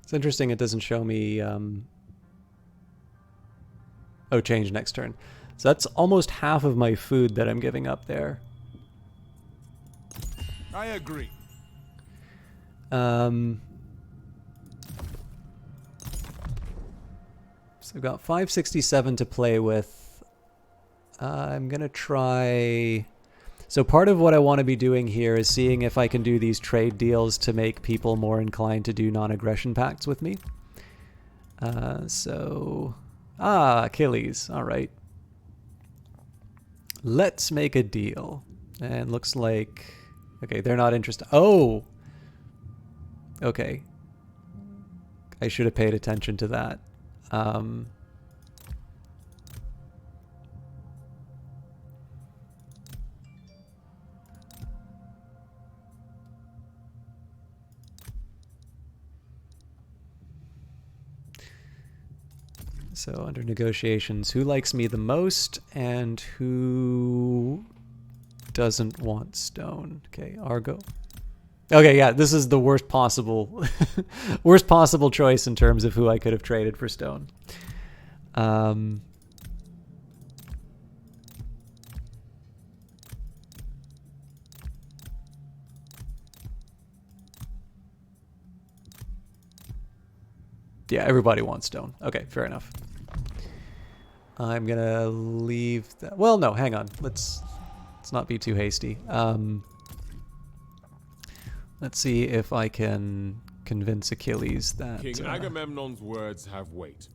It's interesting it doesn't show me... Oh, change next turn. So that's almost half of my food that I'm giving up there. I agree. So I've got 567 to play with. I'm going to try... So part of what I want to be doing here is seeing if I can do these trade deals to make people more inclined to do non-aggression pacts with me. Achilles. All right. Let's make a deal. And looks like... Okay, they're not interested. Oh! Okay. I should have paid attention to that. So under negotiations, who likes me the most and who doesn't want stone? Okay, Argo. Okay, yeah, this is the worst possible worst possible choice in terms of who I could have traded for stone. Yeah, everybody wants stone. Okay, fair enough. I'm gonna leave that. Well, no, hang on. Let's not be too hasty. Let's see if I can convince Achilles that... King Agamemnon's words have weight.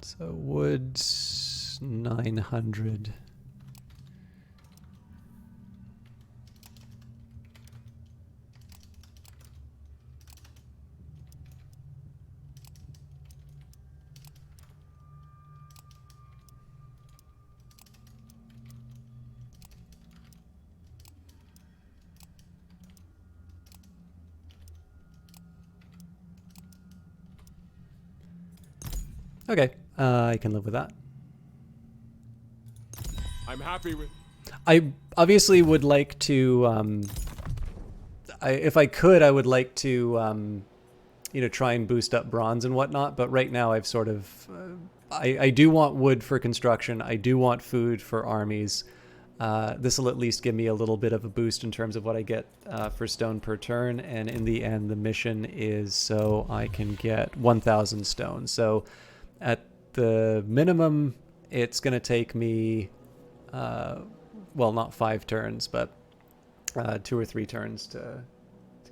So wood 900. Okay, I can live with that. I'm happy with... I obviously would like to, if I could, I would like to, you know, try and boost up bronze and whatnot. But right now I've sort of, I do want wood for construction. I do want food for armies. This will at least give me a little bit of a boost in terms of what I get for stone per turn. And in the end, the mission is so I can get 1,000 stone. So at the minimum, it's going to take me, well, not 5 turns, but 2 or 3 turns to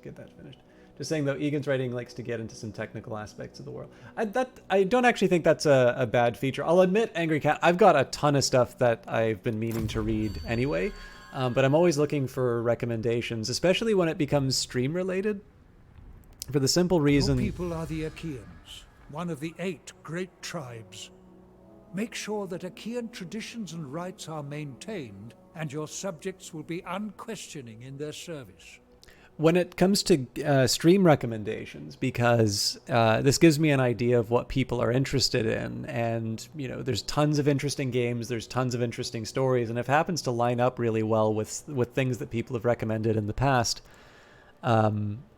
get that finished. Just saying, though, Egan's writing likes to get into some technical aspects of the world. I don't actually think that's a bad feature. I'll admit, Angry Cat, I've got a ton of stuff that I've been meaning to read anyway, but I'm always looking for recommendations, especially when it becomes stream-related, for the simple reason... Your people are the Achaeans, one of the 8 great tribes. Make sure that Achaean traditions and rites are maintained, and your subjects will be unquestioning in their service. When it comes to stream recommendations, because this gives me an idea of what people are interested in, and you know, there's tons of interesting games, there's tons of interesting stories, and if it happens to line up really well with things that people have recommended in the past,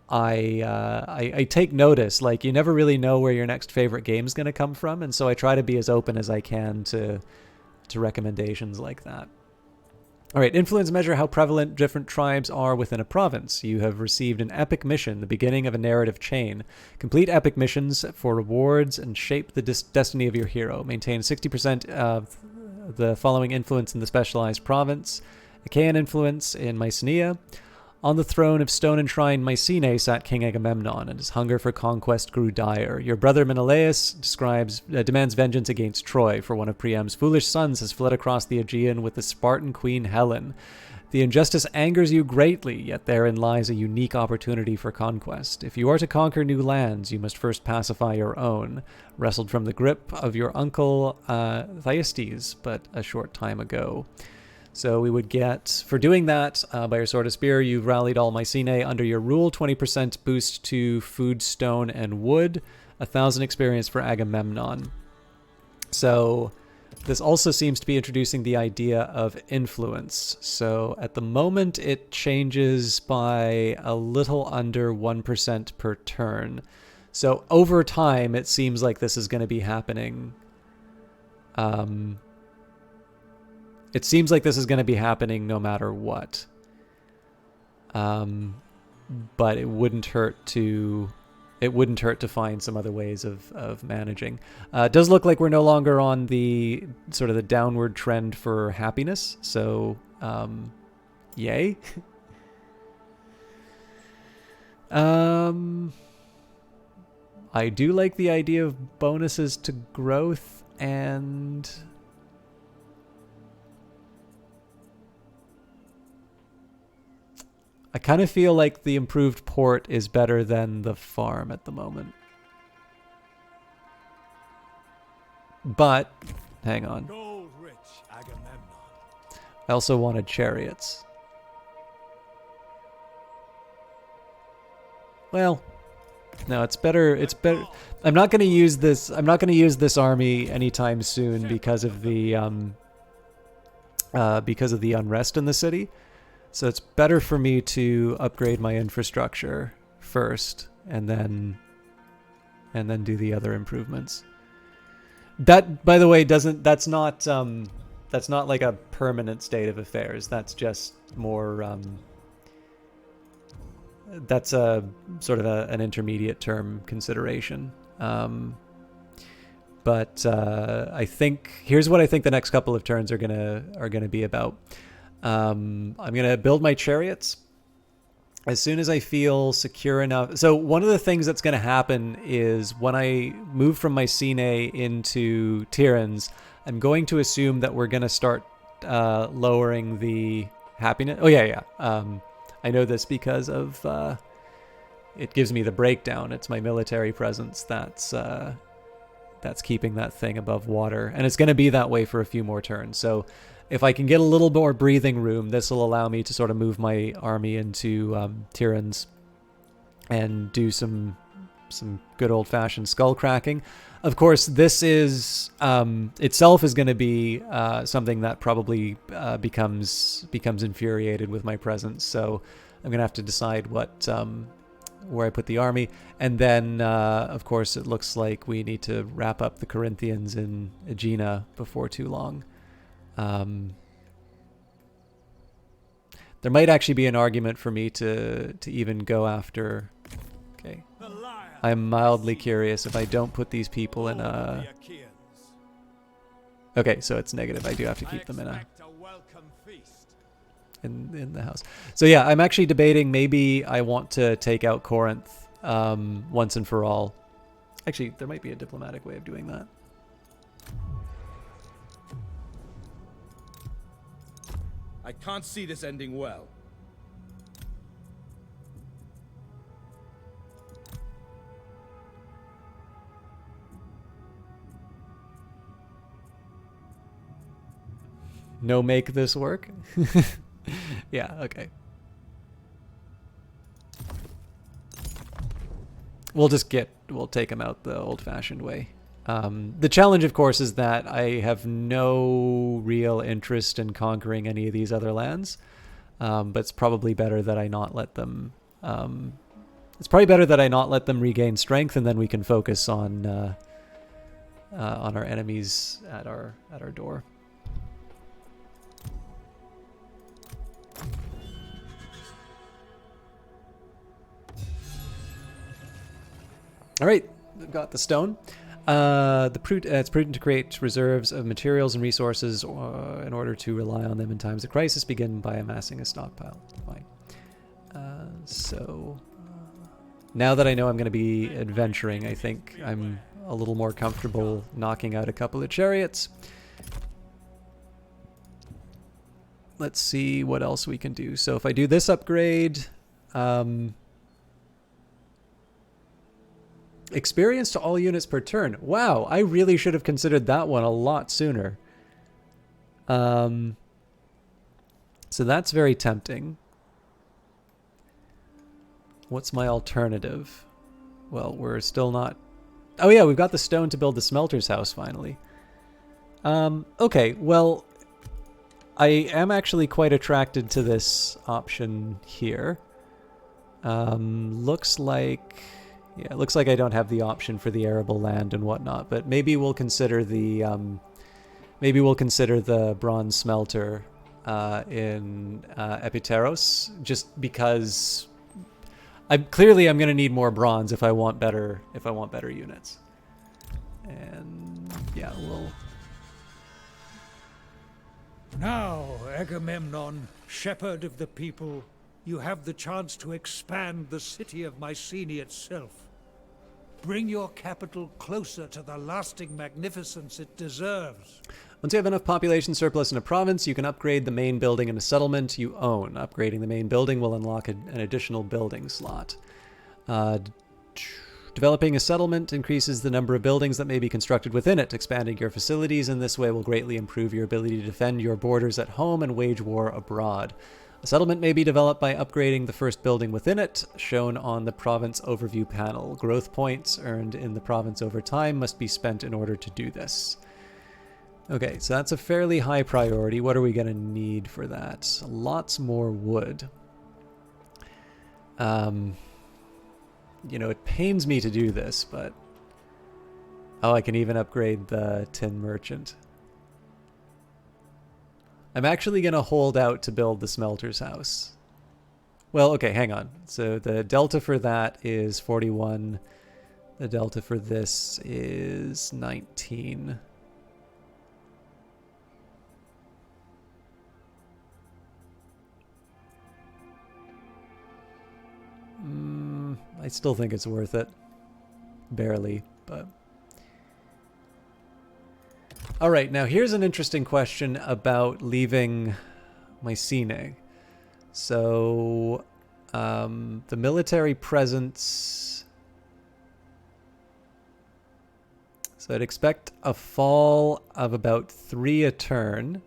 I take notice. Like, you never really know where your next favorite game is going to come from, and so I try to be as open as I can to recommendations like that. All right, influence measure how prevalent different tribes are within a province. You have received an epic mission, the beginning of a narrative chain. Complete epic missions for rewards and shape the destiny of your hero. Maintain 60% of the following influence in the specialized province. Achaean influence in Mycenae. On the throne of stone-enshrined Mycenae sat King Agamemnon, and his hunger for conquest grew dire. Your brother Menelaus demands vengeance against Troy, for one of Priam's foolish sons has fled across the Aegean with the Spartan queen Helen. The injustice angers you greatly, yet therein lies a unique opportunity for conquest. If you are to conquer new lands, you must first pacify your own, wrestled from the grip of your uncle Thyestes but a short time ago. So we would get, for doing that, by your Sword of Spear, you've rallied all Mycenae under your rule, 20% boost to food, stone, and wood, 1,000 experience for Agamemnon. So this also seems to be introducing the idea of influence. So at the moment, it changes by a little under 1% per turn. So over time, it seems like this is going to be happening. It seems like this is going to be happening no matter what. But it wouldn't hurt to find some other ways of managing. It does look like we're no longer on the sort of the downward trend for happiness. So, yay. I do like the idea of bonuses to growth, and I kind of feel like the improved port is better than the farm at the moment. But, hang on. Gold-rich Agamemnon. I also wanted chariots. Well, no, it's better. It's better. I'm not going to use this. I'm not going to use this army anytime soon because of the unrest in the city. So it's better for me to upgrade my infrastructure first, and then do the other improvements. That, by the way, that's not like a permanent state of affairs. That's just more, that's a sort of an intermediate term consideration. But I think here's what I think the next couple of turns are gonna be about. I'm gonna build my chariots as soon as I feel secure enough. So one of the things that's gonna happen is when I move from Mycenae into Tyrann's, I'm going to assume that we're gonna start lowering the happiness. Oh yeah. I know this because of it gives me the breakdown. It's my military presence that's keeping that thing above water, and it's going to be that way for a few more turns. So if I can get a little more breathing room, this will allow me to sort of move my army into Tyrann's and do some good old-fashioned skull cracking. Of course, this is itself is going to be something that probably becomes infuriated with my presence. So I'm going to have to decide what where I put the army. And then, of course, it looks like we need to wrap up the Corinthians in Aegina before too long. There might actually be an argument for me to even go after... Okay. I'm mildly curious if I don't put these people in a... Okay, so it's negative. I do have to keep them in a... in the house. So yeah, I'm actually debating maybe I want to take out Corinth once and for all. Actually, there might be a diplomatic way of doing that. I can't see this ending well. No, make this work? Yeah, okay. We'll take him out the old-fashioned way. The challenge, of course, is that I have no real interest in conquering any of these other lands. But it's probably better that I not let them... regain strength, and then we can focus on our enemies at our door. All right, we've got the stone. It's prudent to create reserves of materials and resources in order to rely on them in times of crisis. Begin by amassing a stockpile. Fine. Now that I know I'm going to be adventuring, I think I'm a little more comfortable knocking out a couple of chariots. Let's see what else we can do. So if I do this upgrade... experience to all units per turn. Wow, I really should have considered that one a lot sooner. So that's very tempting. What's my alternative? Well, we're still not... Oh yeah, we've got the stone to build the smelter's house finally. Okay, well, I am actually quite attracted to this option here. Looks like... Yeah, it looks like I don't have the option for the arable land and whatnot, but maybe we'll consider the bronze smelter in Epiteros, just because I'm going to need more bronze if I want better units. And yeah, we'll... Now, Agamemnon, shepherd of the people, you have the chance to expand the city of Mycenae itself. Bring your capital closer to the lasting magnificence it deserves. Once you have enough population surplus in a province, you can upgrade the main building in a settlement you own. Upgrading the main building will unlock an additional building slot. Developing a settlement increases the number of buildings that may be constructed within it. Expanding your facilities in this way will greatly improve your ability to defend your borders at home and wage war abroad. A settlement may be developed by upgrading the first building within it, shown on the province overview panel. Growth points earned in the province over time must be spent in order to do this. Okay, so that's a fairly high priority. What are we going to need for that? Lots more wood. You know, it pains me to do this, but Oh, I can even upgrade the tin merchant. I'm actually going to hold out to build the smelter's house. Well, okay, hang on. So the delta for that is 41. The delta for this is 19. I still think it's worth it. Barely, but... Alright, now here's an interesting question about leaving Mycenae. So, the military presence... So I'd expect a fall of about 3 a turn.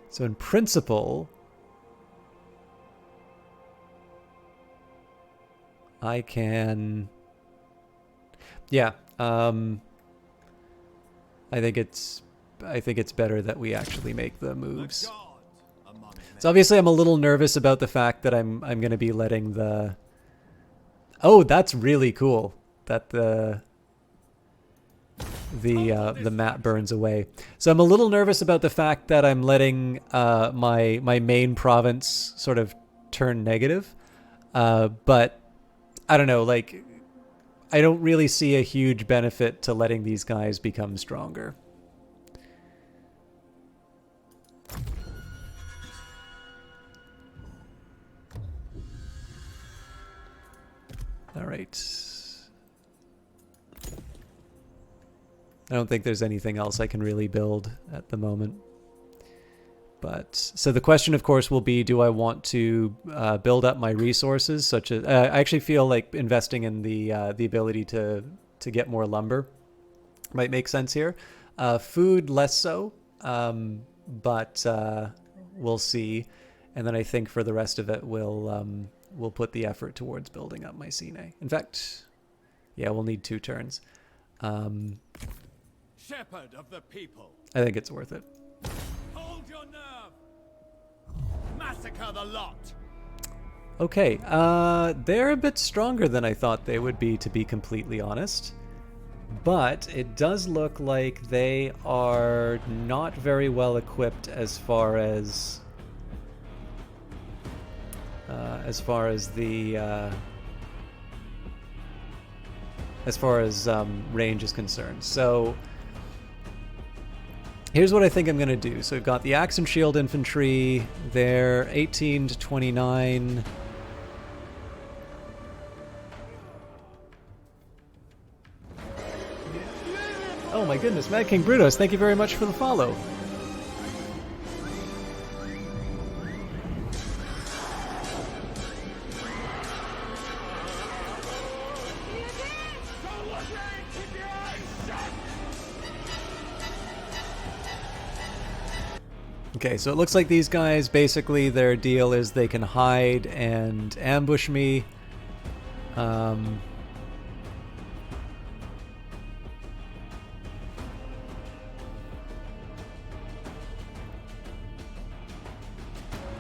So in principle, I can... Yeah, I think it's better that we actually make the moves. So obviously I'm a little nervous about the fact that I'm going to be letting the... Oh, that's really cool that the map burns away. So I'm a little nervous about the fact that I'm letting my main province sort of turn negative. But I don't know, like, I don't really see a huge benefit to letting these guys become stronger. All right. I don't think there's anything else I can really build at the moment. But so the question, of course, will be, do I want to build up my resources, such as I actually feel like investing in the ability to get more lumber might make sense here. Food less so, but we'll see. And then I think for the rest of it, we'll put the effort towards building up Mycenae. In fact, yeah, we'll need 2 turns. Shepherd of the people. I think it's worth it. Hold your nerve. Massacre the lot. Okay, they're a bit stronger than I thought they would be, to be completely honest. But it does look like they are not very well equipped as far as range is concerned. So here's what I think I'm going to do. So we've got the axe and shield infantry. They're 18 to 29. Oh my goodness, Mad King Brutus, thank you very much for the follow. Okay, so it looks like these guys, basically their deal is they can hide and ambush me.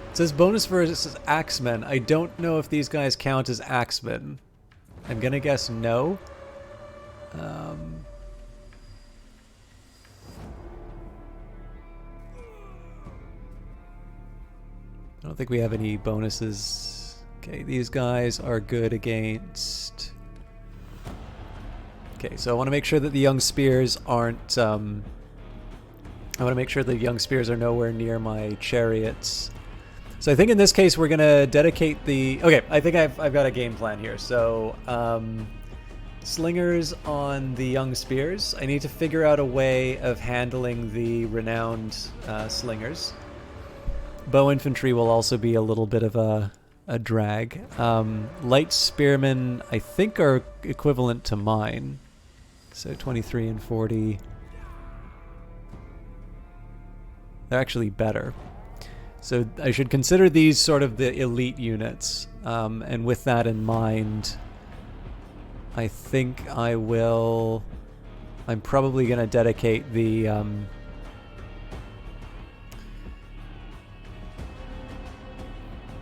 It says bonus versus axemen. I don't know if these guys count as axemen. I'm gonna guess no. I don't think we have any bonuses. Okay, these guys are good against... Okay, so I want to make sure that the young spears aren't... I want to make sure the young spears are nowhere near my chariots. So I think in this case we're going to dedicate the... Okay, I think I've got a game plan here. So, slingers on the young spears. I need to figure out a way of handling the renowned slingers. Bow infantry will also be a little bit of a drag. Light spearmen, I think, are equivalent to mine. So 23 and 40. They're actually better. So I should consider these sort of the elite units. And with that in mind, I think I will... I'm probably going to dedicate the...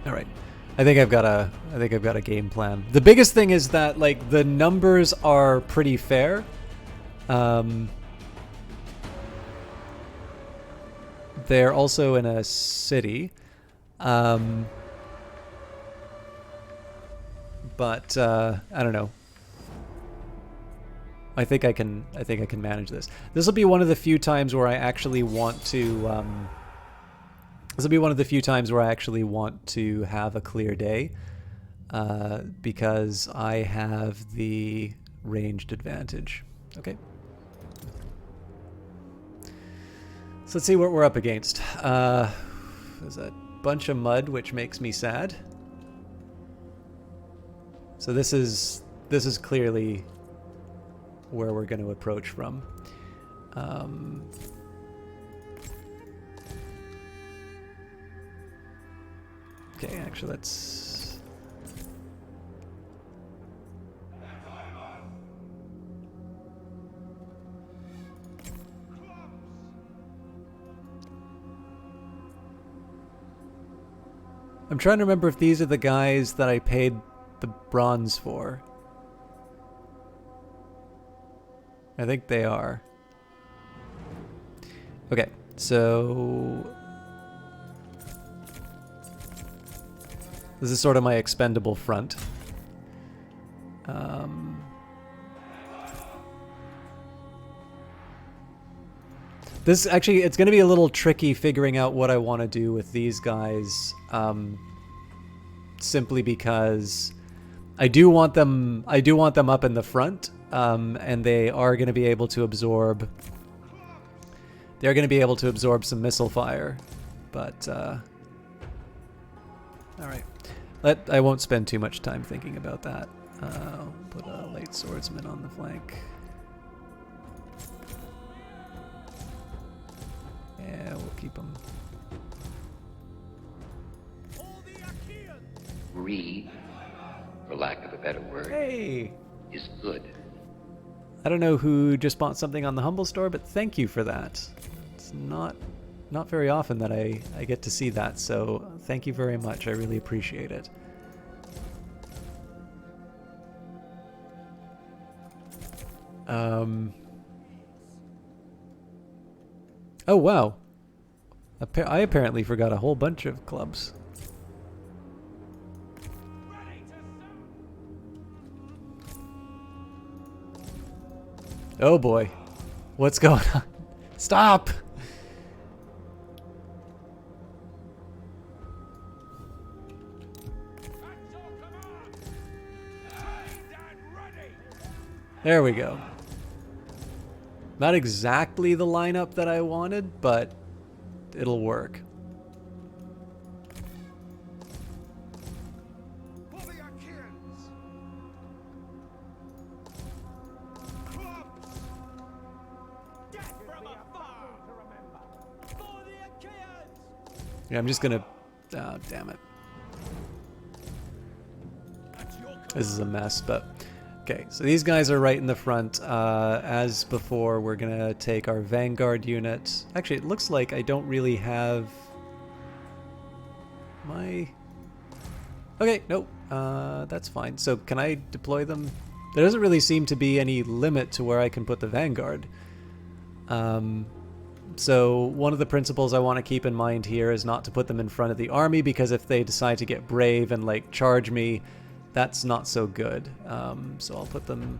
All right. I think I've got a game plan. The biggest thing is that like the numbers are pretty fair. They're also in a city. But I don't know. I think I can manage this. This will be one of the few times where I actually want to this will be one of the few times where I actually want to have a clear day, because I have the ranged advantage. Okay. So let's see what we're up against. There's a bunch of mud, which makes me sad. So this is clearly where we're going to approach from. Okay, actually, let's... I'm trying to remember if these are the guys that I paid the bronze for. I think they are. Okay, so... this is sort of my expendable front. This actually, it's going to be a little tricky figuring out what I want to do with these guys, simply because I do want them up in the front, and they are going to be able to absorb. They're going to be able to absorb some missile fire, but all right. I won't spend too much time thinking about that. I'll put a light swordsman on the flank. Yeah, we'll keep him. Greed, for lack of a better word, hey, is good. I don't know who just bought something on the Humble Store, but thank you for that. It's not very often that I get to see that, so thank you very much. I really appreciate it. Oh, wow. I apparently forgot a whole bunch of clubs. Oh boy. What's going on? Stop! There we go. Not exactly the lineup that I wanted, but it'll work. Yeah, I'm just gonna... oh, damn it. This is a mess, but... okay, so these guys are right in the front. As before, we're gonna take our Vanguard unit. Actually, it looks like I don't really have... my... okay, nope. That's fine. So can I deploy them? There doesn't really seem to be any limit to where I can put the Vanguard. So one of the principles I want to keep in mind here is not to put them in front of the army, because if they decide to get brave and like charge me, that's not so good. So I'll put them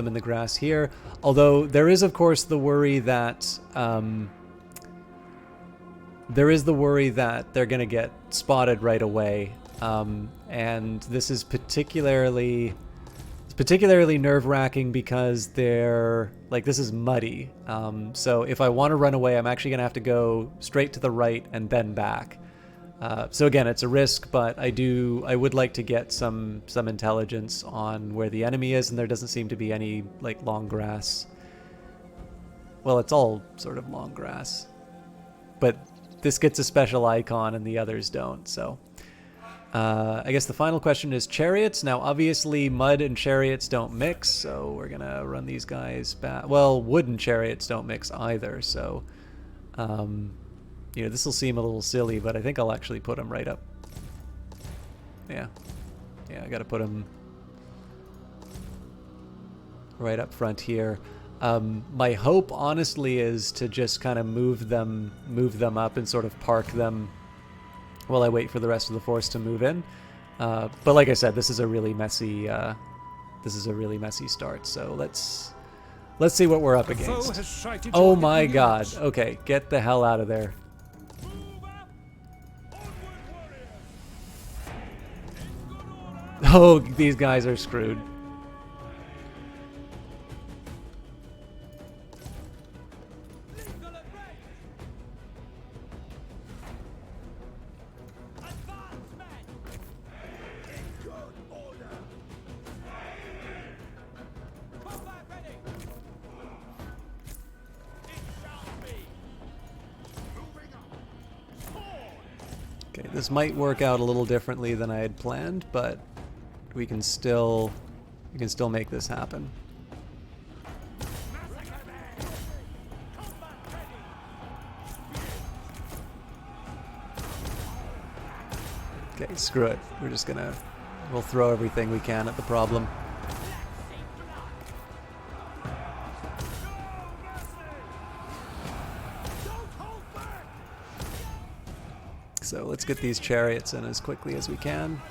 in the grass here. Although there is of course the worry that they're gonna get spotted right away. And this is particularly nerve-wracking because they're like, this is muddy. So if I want to run away, I'm actually gonna have to go straight to the right and then back. So again, it's a risk, but I would like to get some intelligence on where the enemy is, and there doesn't seem to be any like long grass. Well, it's all sort of long grass, but this gets a special icon and the others don't. So I guess the final question is chariots. Now, obviously, mud and chariots don't mix, so we're gonna run these guys back. Well, wooden chariots don't mix either, so you know, this will seem a little silly, but I think I'll actually put them right up Yeah. Yeah, I gotta put him right up front here. My hope, honestly, is to just kind of move them up and sort of park them while I wait for the rest of the force to move in. But like I said, this is a really messy start. So let's see what we're up against. Oh my God! Okay, get the hell out of there. Oh, these guys are screwed. Okay, this might work out a little differently than I had planned, but we can still make this happen. Okay, screw it. We'll throw everything we can at the problem. So let's get these chariots in as quickly as we can.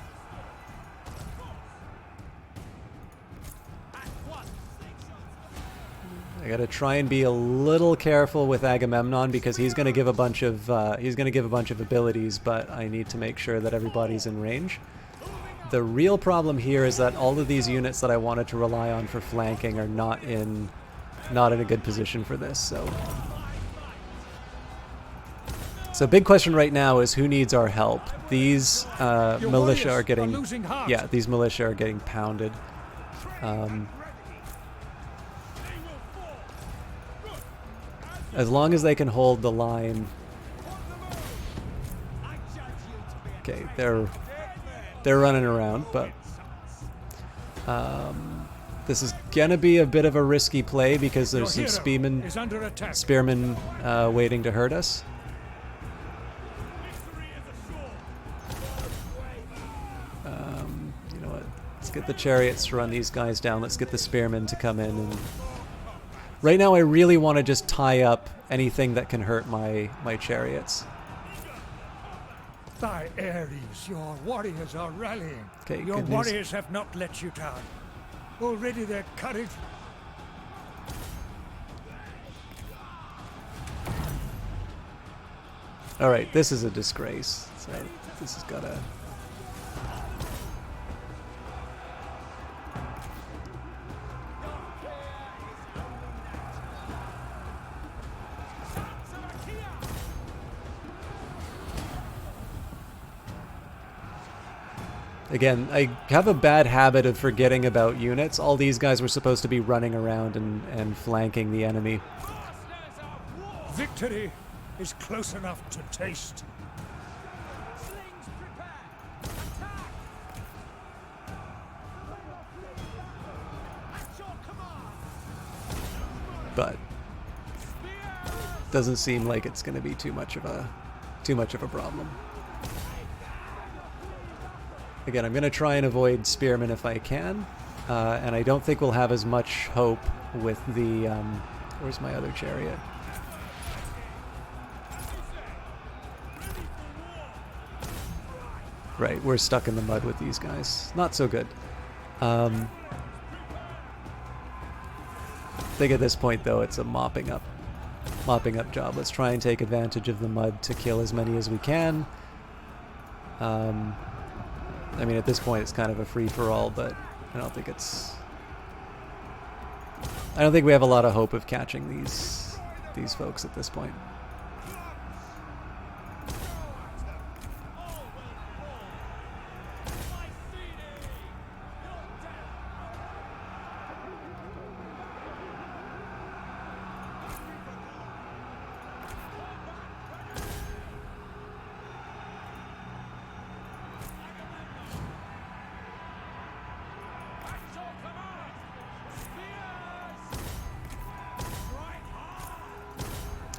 I gotta try and be a little careful with Agamemnon because he's gonna give a bunch of abilities, but I need to make sure that everybody's in range. The real problem here is that all of these units that I wanted to rely on for flanking are not in a good position for this. So big question right now is who needs our help. These militia are getting these militia are getting pounded. As long as they can hold the line. Okay, they're running around, but this is gonna be a bit of a risky play because there's some spearmen waiting to hurt us. You know what? Let's get the chariots to run these guys down. Let's get the spearmen to come in. And right now, I really want to just tie up anything that can hurt my chariots. Thy Ares, your warriors are rallying. Okay, your warriors have not let you down. Already their courage. All right, this is a disgrace. So this has got to. Again, I have a bad habit of forgetting about units. All these guys were supposed to be running around and flanking the enemy. Victory is close enough to taste. But doesn't seem like it's going to be too much of a problem. Again, I'm going to try and avoid spearmen if I can, and I don't think we'll have as much hope with the... where's my other chariot? Right, we're stuck in the mud with these guys. Not so good. I think at this point, though, it's a mopping up job. Let's try and take advantage of the mud to kill as many as we can. I mean, at this point, it's kind of a free-for-all, but I don't think we have a lot of hope of catching these folks at this point.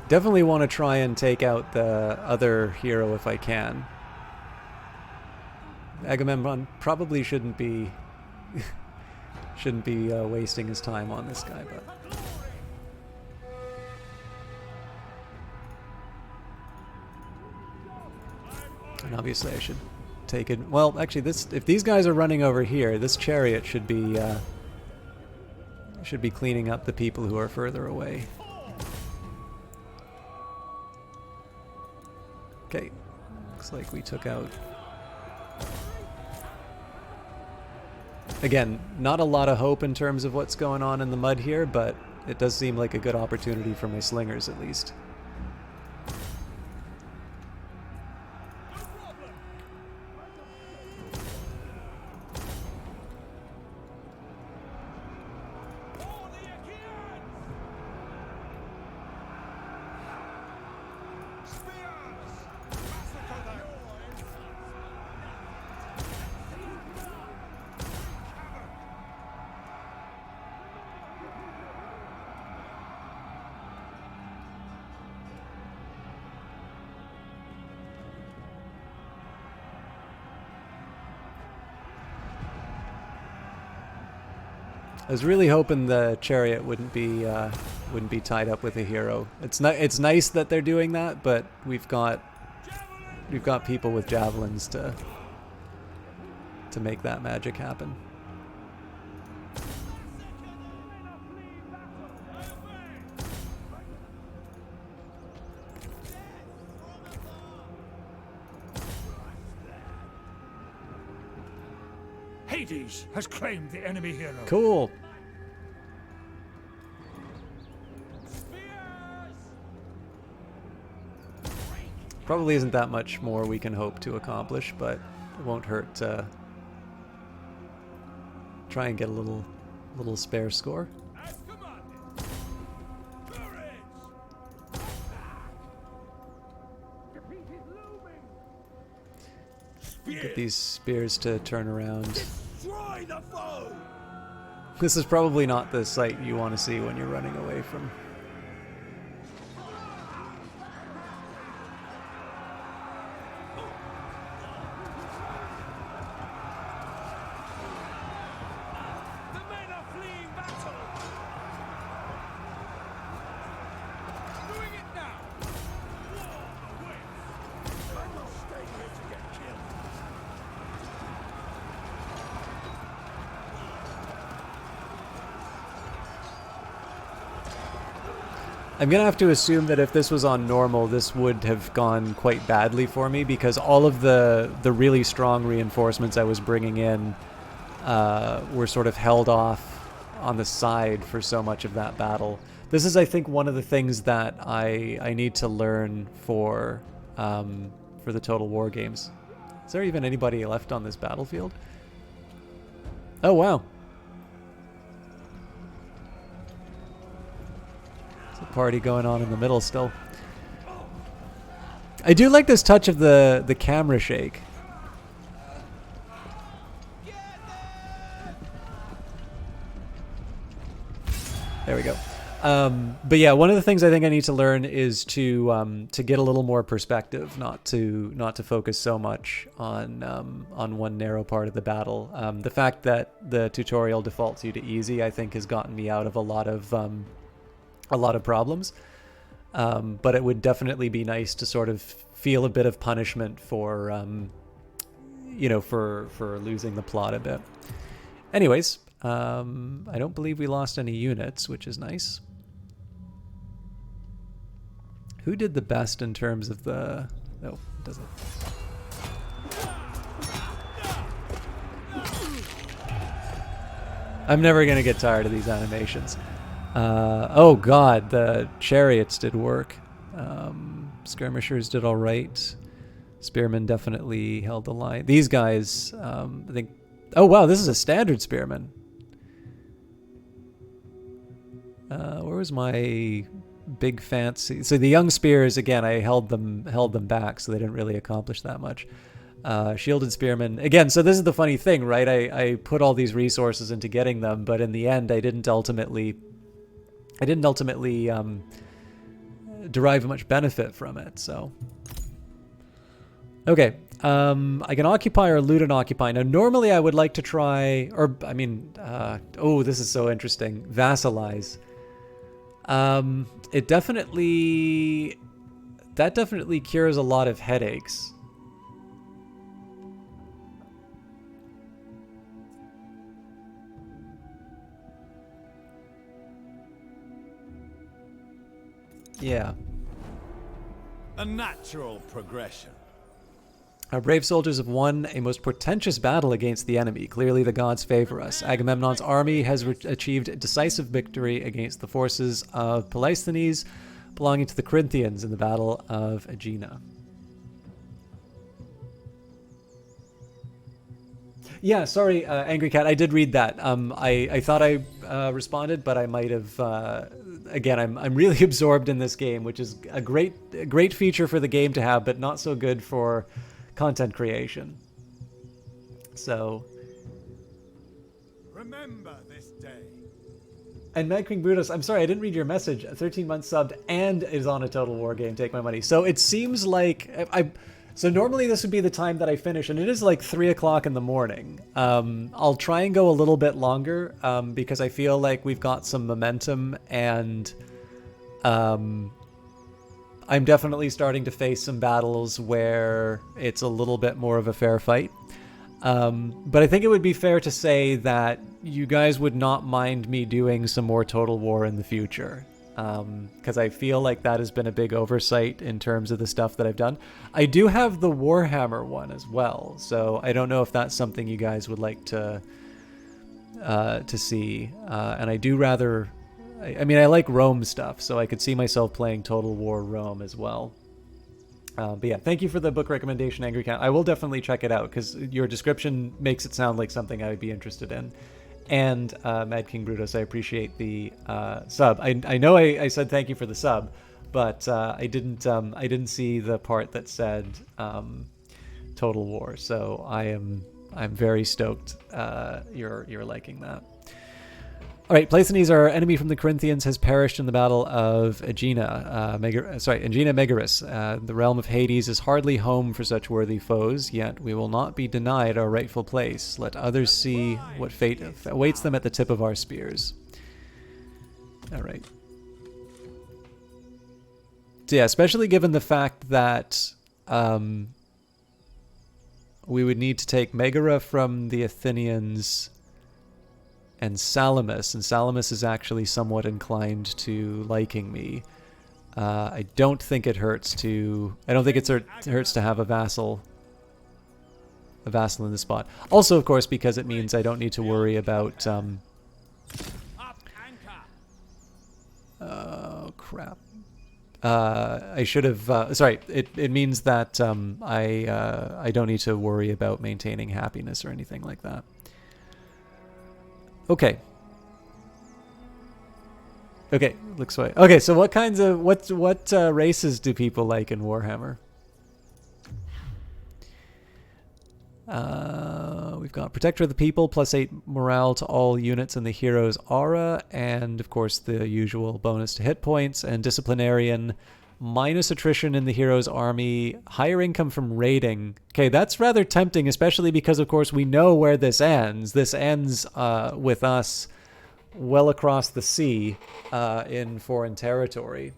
Definitely want to try and take out the other hero if I can. Agamemnon probably shouldn't be wasting his time on this guy, but and obviously I should take it. Well, actually, if these guys are running over here, this chariot should be cleaning up the people who are further away. Okay, looks like we took out. Again, not a lot of hope in terms of what's going on in the mud here, but it does seem like a good opportunity for my slingers at least. I was really hoping the chariot wouldn't be tied up with a hero. It's nice that they're doing that, but we've got people with javelins to make that magic happen. Hades has claimed the enemy hero. Cool. Probably isn't that much more we can hope to accomplish, but it won't hurt to try and get a little spare score. Get these spears to turn around. Destroy the foe! This is probably not the sight you want to see when you're running away from. The men are fleeing battle! Doing it now! War awaits! I'm not staying here to get killed. I'm gonna have to assume that if this was on normal, this would have gone quite badly for me, because all of the really strong reinforcements I was bringing in were sort of held off on the side for so much of that battle. This is, I think, one of the things that I need to learn for the Total War games. Is there even anybody left on this battlefield? Oh wow. Party going on in the middle still. I do like this touch of the camera shake. There we go. But yeah, one of the things I think I need to learn is to get a little more perspective, not to focus so much on one narrow part of the battle. The fact that the tutorial defaults you to easy, I think, has gotten me out of a lot of problems, but it would definitely be nice to sort of feel a bit of punishment for, you know, for losing the plot a bit. Anyways, I don't believe we lost any units, which is nice. Who did the best in terms of the... Oh, it doesn't... I'm never going to get tired of these animations. Oh god, the chariots did work. Skirmishers did alright. Spearmen definitely held the line. These guys, I think... Oh wow, this is a standard spearman. Where was my big fancy... So the young spears, again, I held them back, so they didn't really accomplish that much. Shielded spearmen. Again, so this is the funny thing, right? I put all these resources into getting them, but in the end, I didn't ultimately derive much benefit from it, so... Okay, I can occupy or loot and occupy. Now, normally I would like to try, or I mean, oh, this is so interesting. Vassalize. It definitely, that definitely cures a lot of headaches. Yeah. A natural progression. Our brave soldiers have won a most portentous battle against the enemy. Clearly the gods favor us. Agamemnon's army has achieved decisive victory against the forces of Pelisthenes belonging to the Corinthians in the Battle of Aegina. Yeah, sorry, Angry Cat, I did read that. I thought I responded, but I might have... again, I'm really absorbed in this game, which is a great feature for the game to have, but not so good for content creation. So... Remember this day. And Mad King Brutus, I'm sorry, I didn't read your message. 13 months subbed and is on a Total War game. Take my money. So it seems like... So normally this would be the time that I finish, and it is like 3 o'clock in the morning. I'll try and go a little bit longer because I feel like we've got some momentum, and I'm definitely starting to face some battles where it's a little bit more of a fair fight. But I think it would be fair to say that you guys would not mind me doing some more Total War in the future. Because I feel like that has been a big oversight in terms of the stuff that I've done. I do have the Warhammer one as well, so I don't know if that's something you guys would like to see. And I do rather... I mean, I like Rome stuff, so I could see myself playing Total War Rome as well. But yeah, thank you for the book recommendation, Angry Cat. I will definitely check it out, because your description makes it sound like something I would be interested in. And Mad King Brutus, I appreciate the sub. I know I said thank you for the sub, but I didn't see the part that said Total War. So I'm very stoked you're liking that. All right, Pleisthenes, our enemy from the Corinthians, has perished in the battle of Aegina. Aegina Megaris. The realm of Hades is hardly home for such worthy foes, yet we will not be denied our rightful place. Let others see what fate awaits them at the tip of our spears. All right. So yeah, especially given the fact that we would need to take Megara from the Athenians and Salamis is actually somewhat inclined to liking me. I don't think it hurts to have a vassal in the spot. Also, of course, because it means I don't need to worry about oh crap. I should have sorry, it means that I don't need to worry about maintaining happiness or anything like that. Okay, looks right. Okay, so what kinds of what races do people like in Warhammer? We've got Protector of the People, +8 morale to all units in the hero's aura, and of course the usual bonus to hit points, and Disciplinarian, minus attrition in the hero's army, higher income from raiding. Okay, that's rather tempting, especially because, of course, we know where this ends. This ends with us well across the sea in foreign territory.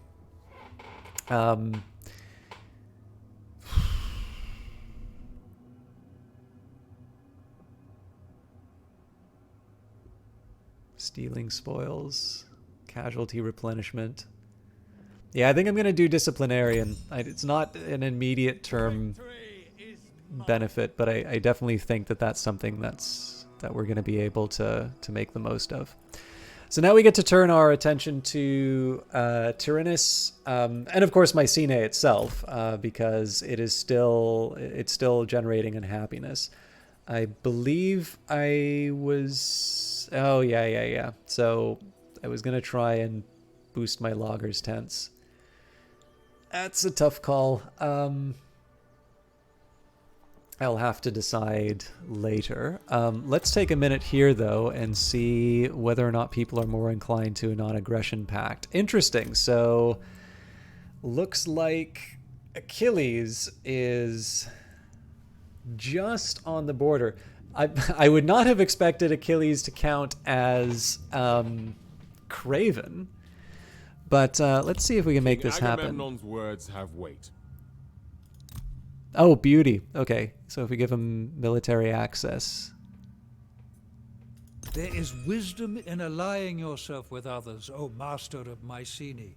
Stealing spoils, casualty replenishment. Yeah, I think I'm going to do Disciplinarian. It's not an immediate term benefit, but I definitely think that that's something that we're going to be able to make the most of. So now we get to turn our attention to Tyrannus, and of course Mycenae itself, because it's still generating unhappiness. I believe I was... Oh, yeah. So I was going to try and boost my loggers' tents. That's a tough call. I'll have to decide later. Let's take a minute here, though, and see whether or not people are more inclined to a non-aggression pact. Interesting. So, looks like Achilles is just on the border. I would not have expected Achilles to count as Craven, but let's see if we can make this happen. Agamemnon's words have weight. Oh, beauty. Okay, so if we give him military access. There is wisdom in allying yourself with others, O master of Mycenae.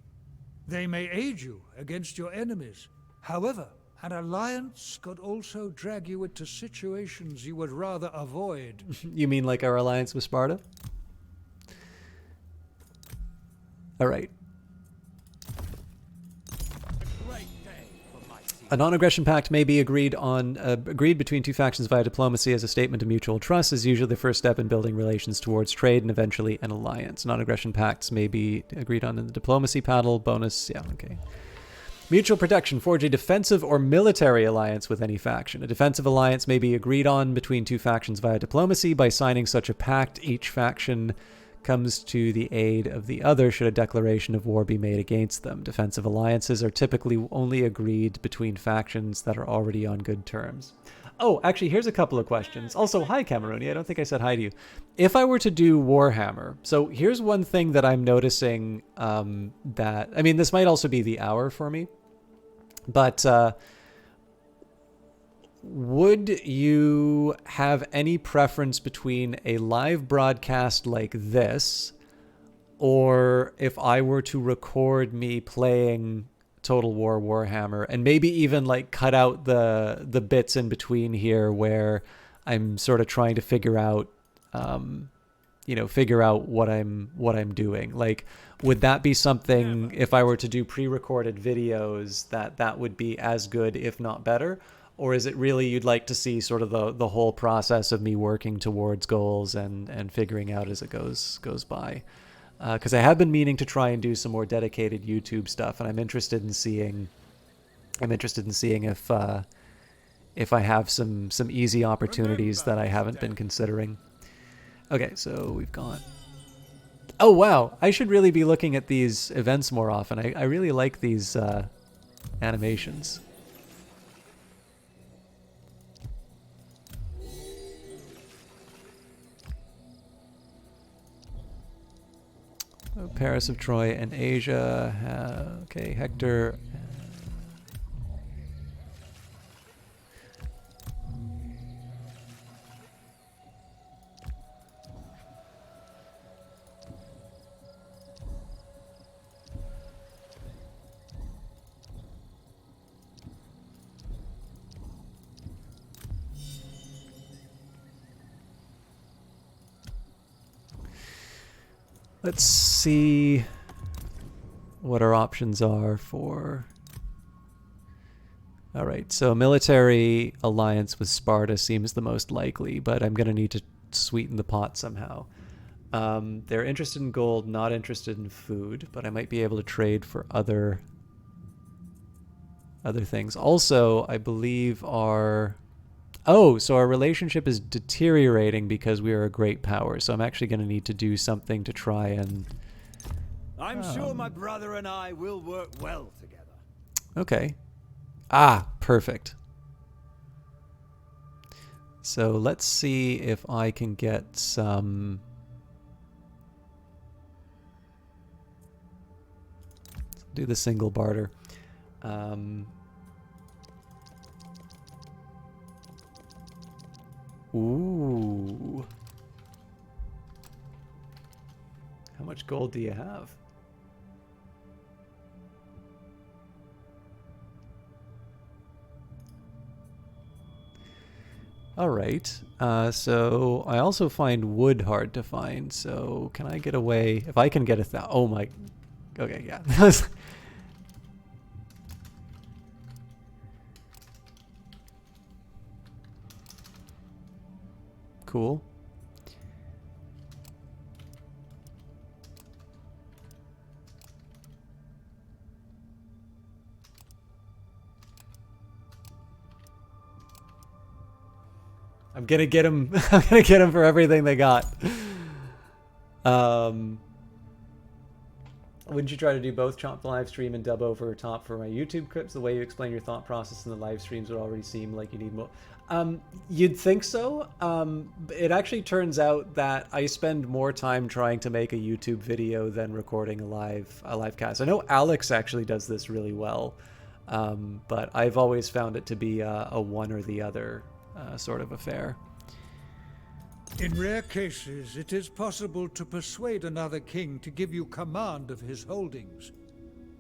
They may aid you against your enemies. However, an alliance could also drag you into situations you would rather avoid. You mean like our alliance with Sparta? All right. A non-aggression pact may be agreed between two factions via diplomacy as a statement of mutual trust is usually the first step in building relations towards trade and eventually an alliance. Non-aggression pacts may be agreed on in the diplomacy paddle. Bonus, yeah, okay. Mutual protection. Forge a defensive or military alliance with any faction. A defensive alliance may be agreed on between two factions via diplomacy. By signing such a pact, each faction comes to the aid of the other should a declaration of war be made against them. Defensive alliances are typically only agreed between factions that are already on good terms. Oh, actually, here's a couple of questions. Also, hi, Cameroni. I don't think I said hi to you. If I were to do Warhammer, so here's one thing that I'm noticing that, I mean, this might also be the hour for me, but would you have any preference between a live broadcast like this or if I were to record me playing Total War Warhammer and maybe even like cut out the bits in between here where I'm sort of trying to figure out figure out what I'm doing? Like, would that be something if I were to do pre-recorded videos that would be as good if not better? Or is it really you'd like to see sort of the whole process of me working towards goals and figuring out as it goes by? Because I have been meaning to try and do some more dedicated YouTube stuff, and I'm interested in seeing if I have some easy opportunities that I haven't been considering. Okay, so we've got. Oh wow! I should really be looking at these events more often. I really like these animations. Paris of Troy and Asia. Okay, Hector. Let's see what our options are for... All right, so military alliance with Sparta seems the most likely, but I'm going to need to sweeten the pot somehow. They're interested in gold, not interested in food, but I might be able to trade for other things. Also, I believe our... Oh, so our relationship is deteriorating because we are a great power. So I'm actually going to need to do something to try and... I'm sure my brother and I will work well together. Okay. Ah, perfect. So let's see if I can get some... Do the single barter. Ooh. How much gold do you have? All right. So I also find wood hard to find. So can I get away? If I can get oh my. Okay, yeah. Cool. I'm gonna get him. I'm gonna get him for everything they got. Wouldn't you try to do both? Chop the live stream and dub over top for my YouTube clips? The way you explain your thought process in the live streams would already seem like you need more. You'd think so. It actually turns out that I spend more time trying to make a YouTube video than recording a live cast. I know Alex actually does this really well, but I've always found it to be a one or the other sort of affair. In rare cases, it is possible to persuade another king to give you command of his holdings.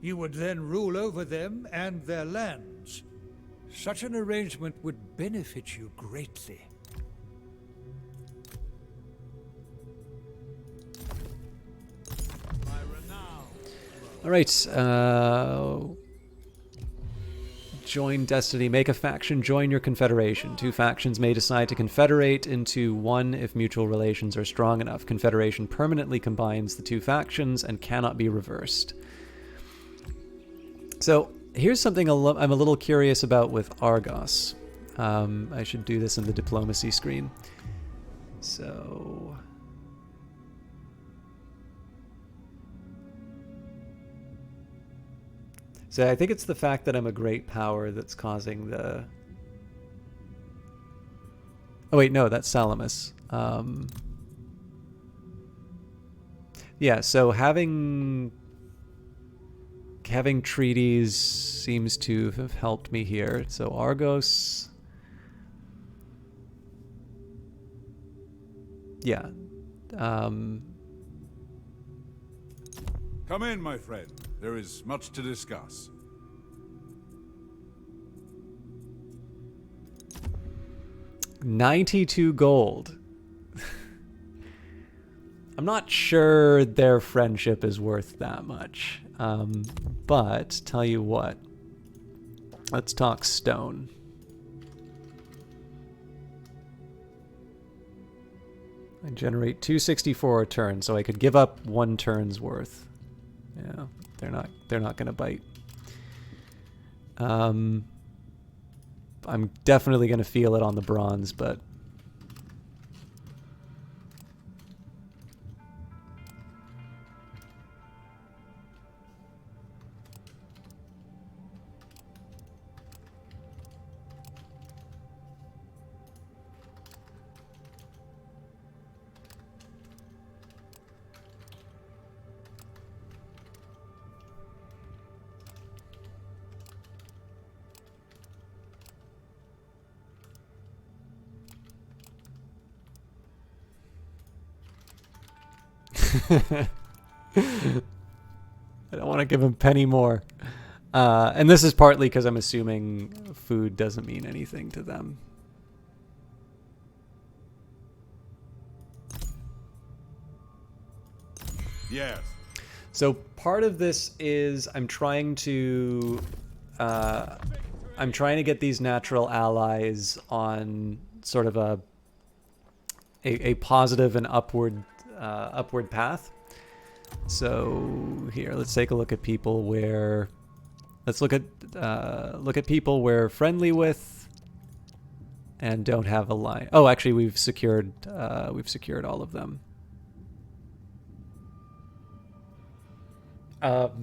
You would then rule over them and their lands. Such an arrangement would benefit you greatly. All right. Join Destiny. Make a faction. Join your confederation. 2 factions may decide to confederate into one if mutual relations are strong enough. Confederation permanently combines the 2 factions and cannot be reversed. So here's something I'm a little curious about with Argos. I should do this in the diplomacy screen. So I think it's the fact that I'm a great power that's causing the... Oh wait, no, that's Salamis. Yeah, so having treaties seems to have helped me here. So Argos... Yeah. Come in, my friend. There is much to discuss. $92 gold. I'm not sure their friendship is worth that much. But tell you what. Let's talk stone. I generate 264 a turn, so I could give up 1 turn's worth. Yeah, they're not gonna bite. I'm definitely gonna feel it on the bronze, but I don't want to give him penny more. And this is partly because I'm assuming food doesn't mean anything to them. Yes. So part of this is I'm trying to get these natural allies on sort of a positive and upward path. So here, let's take a look at people where look at people we're friendly with and don't have a line. Oh, actually, we've secured all of them. But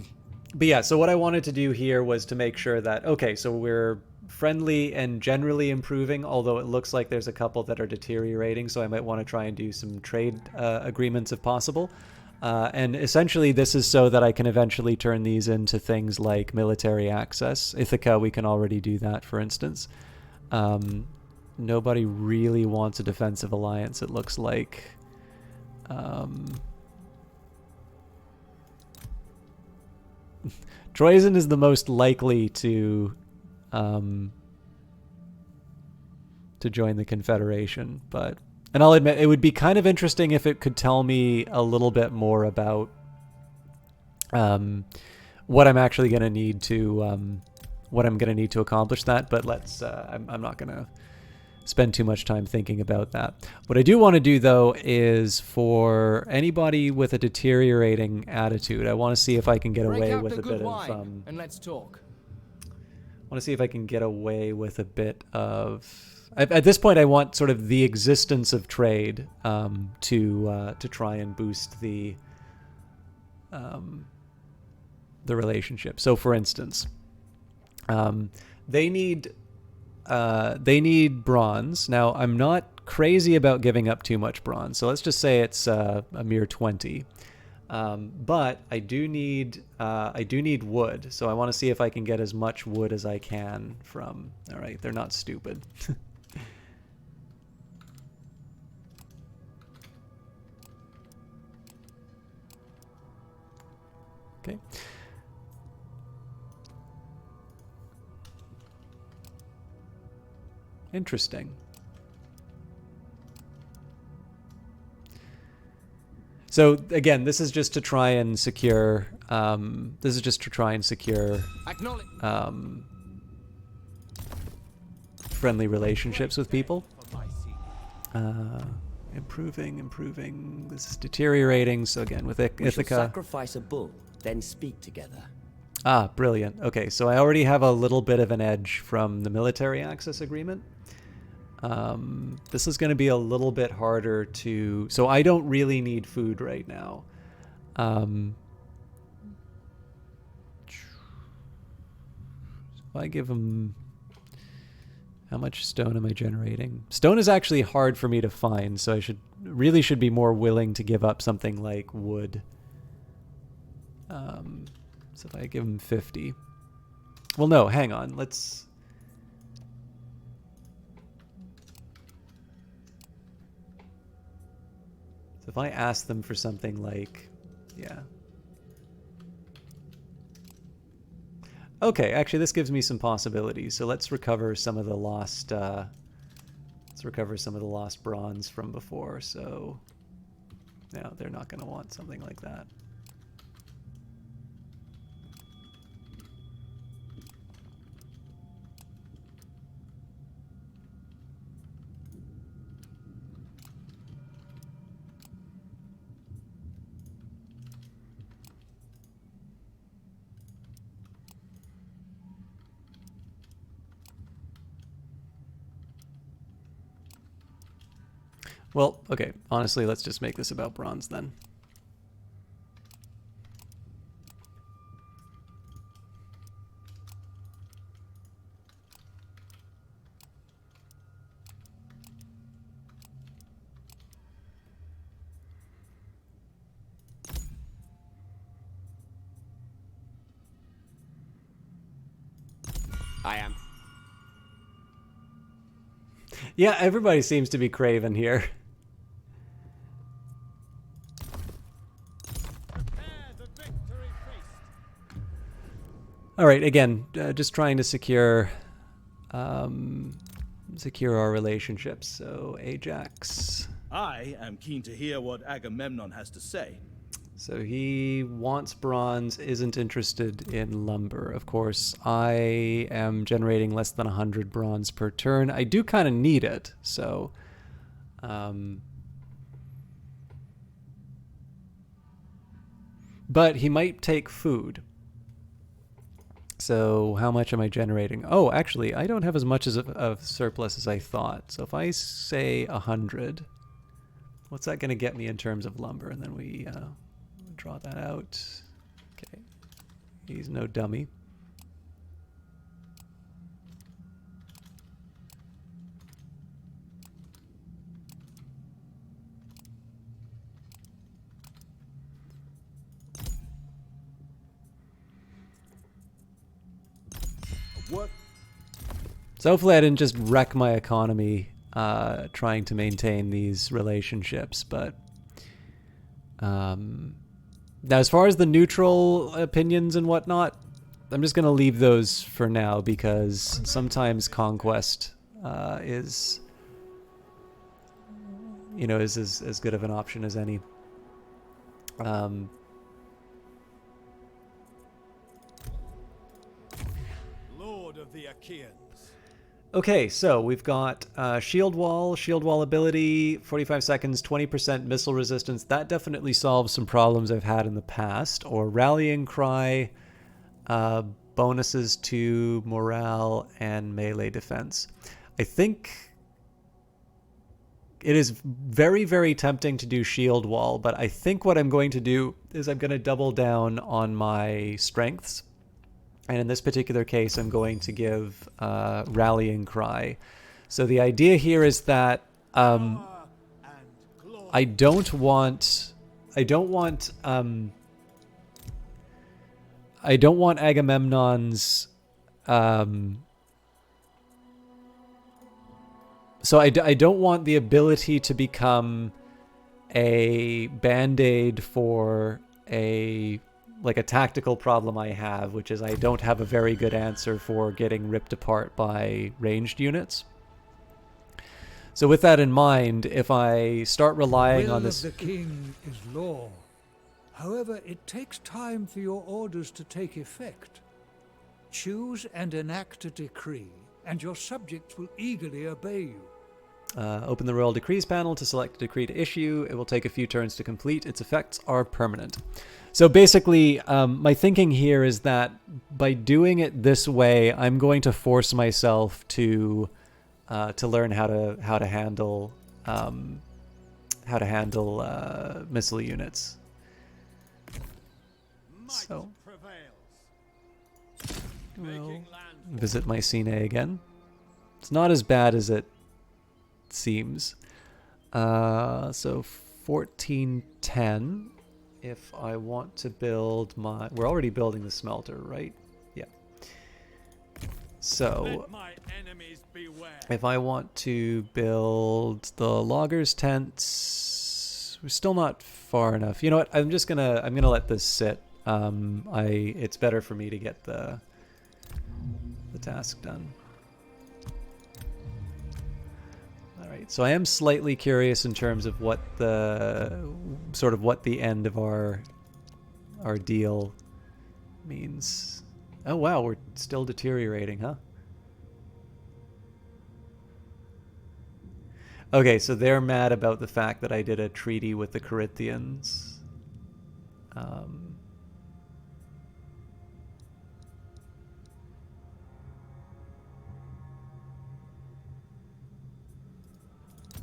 yeah, so what I wanted to do here was to make sure that, okay, so we're friendly and generally improving, although it looks like there's a couple that are deteriorating, so I might want to try and do some trade agreements if possible. And essentially this is so that I can eventually turn these into things like military access. Ithaca, we can already do that, for instance. Nobody really wants a defensive alliance, it looks like. Troyzen is the most likely to join the Confederation, and I'll admit it would be kind of interesting if it could tell me a little bit more about what I'm actually going to need to accomplish that. But I'm not going to spend too much time thinking about that. What I do want to do, though, is for anybody with a deteriorating attitude, I want to see if I can get away with a bit of and let's talk. I want to see if I can get away with a bit of... At this point, I want sort of the existence of trade to try and boost the the relationship. So, for instance, they need bronze. Now, I'm not crazy about giving up too much bronze, so let's just say it's a mere 20. But I do need wood, so I want to see if I can get as much wood as I can from. All right, they're not stupid. Okay. Interesting. So again, this is just to try and secure. Friendly relationships with people. Improving. This is deteriorating. So again, with Ithaca. Sacrifice a bull, then speak together. Ah, brilliant. Okay, so I already have a little bit of an edge from the military access agreement. This is going to be a little bit harder to... So I don't really need food right now. So I give them... How much stone am I generating? Stone is actually hard for me to find, so I really should be more willing to give up something like wood. So if I give them 50... Well, no, hang on. Let's... So if I ask them for something like... Yeah. Okay, actually this gives me some possibilities. So let's recover some of the lost... bronze from before, so... No, they're not going to want something like that. Well, okay, honestly, let's just make this about bronze then. I am. Yeah, everybody seems to be craven here. All right, again, just trying to secure our relationships. So Ajax. I am keen to hear what Agamemnon has to say. So he wants bronze, isn't interested in lumber. Of course, I am generating less than 100 bronze per turn. I do kind of need it, so... But he might take food. So how much am I generating? Oh, actually, I don't have as much of surplus as I thought. So if I say 100, what's that going to get me in terms of lumber? And then we draw that out. Okay, he's no dummy. What? So hopefully I didn't just wreck my economy trying to maintain these relationships, but now as far as the neutral opinions and whatnot, I'm just going to leave those for now because sometimes conquest is as good of an option as any. Of the Achaeans. Okay, so we've got shield wall ability, 45 seconds, 20% missile resistance. That definitely solves some problems I've had in the past. Or rallying cry, bonuses to morale and melee defense. I think it is very, very tempting to do shield wall, but I think what I'm going to do is I'm going to double down on my strengths. And in this particular case, I'm going to give rallying cry. So the idea here is that I don't want Agamemnon's so I don't want the ability to become a band-aid for a tactical problem I have, which is I don't have a very good answer for getting ripped apart by ranged units. So with that in mind, if I start relying on this... The will of the king is law. However, it takes time for your orders to take effect. Choose and enact a decree, and your subjects will eagerly obey you. Open the Royal Decrees panel to select a decree to issue. It will take a few turns to complete. Its effects are permanent. So basically, my thinking here is that by doing it this way, I'm going to force myself to learn how to handle missile units. So we'll visit Mycenae again. It's not as bad as it seems. So 1410. If I want to build my... We're already building the smelter, right? Yeah. So if I want to build the loggers' tents, we're still not far enough. You know what? I'm gonna let this sit. It's better for me to get the task done. Alright, so I am slightly curious in terms of what the end of our deal means. Oh wow, we're still deteriorating, huh? Okay, so they're mad about the fact that I did a treaty with the Corinthians.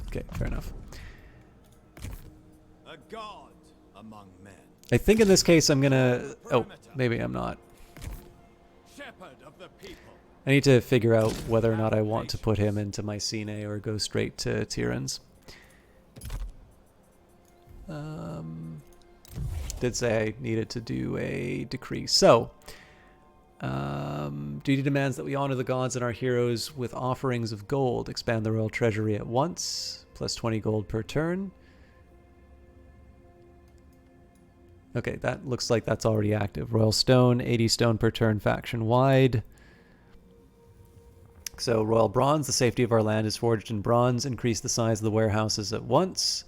Okay, fair enough. A god among men. I think in this case I'm gonna... Oh, maybe I'm not. Shepherd of the people. I need to figure out whether or not I want to put him into Mycenae or go straight to Tyrann's. Did say I needed to do a decree. So, duty demands that we honor the gods and our heroes with offerings of gold. Expand the royal treasury at once. Plus 20 gold per turn. Okay, that looks like that's already active. Royal stone, 80 stone per turn faction wide. So royal bronze, the safety of our land is forged in bronze. Increase the size of the warehouses at once.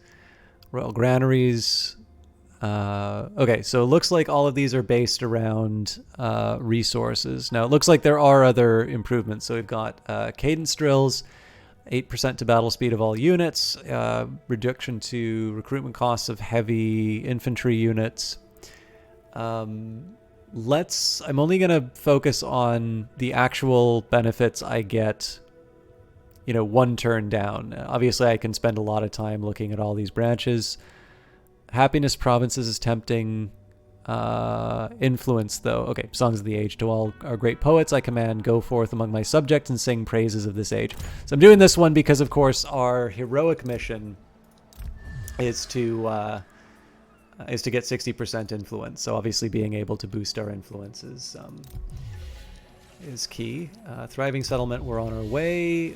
Royal granaries. Okay, so it looks like all of these are based around resources. Now, it looks like there are other improvements. So we've got cadence drills, 8% to battle speed of all units, reduction to recruitment costs of heavy infantry units. I'm only going to focus on the actual benefits I get, one turn down. Obviously, I can spend a lot of time looking at all these branches. Happiness provinces is tempting. Influence, though. Okay, Songs of the Age. To all our great poets I command, go forth among my subjects and sing praises of this age. So I'm doing this one because, of course, our heroic mission is to get 60% influence. So obviously being able to boost our influence is key. Thriving settlement, we're on our way.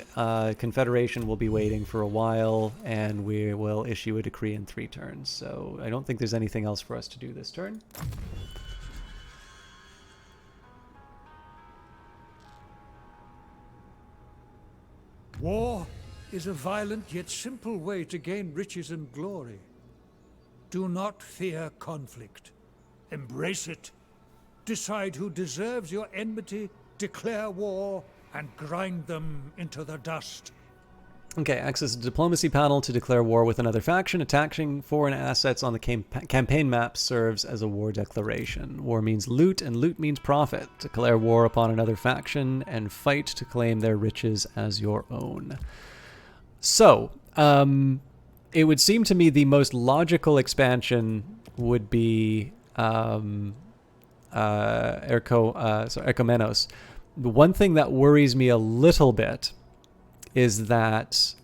Confederation will be waiting for a while, and we will issue a decree in 3 turns. So I don't think there's anything else for us to do this turn. War is a violent yet simple way to gain riches and glory. Do not fear conflict. Embrace it. Decide who deserves your enmity, declare war, and grind them into the dust. Okay, access the diplomacy panel to declare war with another faction. Attacking foreign assets on the campaign map serves as a war declaration. War means loot, and loot means profit. Declare war upon another faction and fight to claim their riches as your own. So, it would seem to me the most logical expansion would be Erchomenos. The one thing that worries me a little bit is that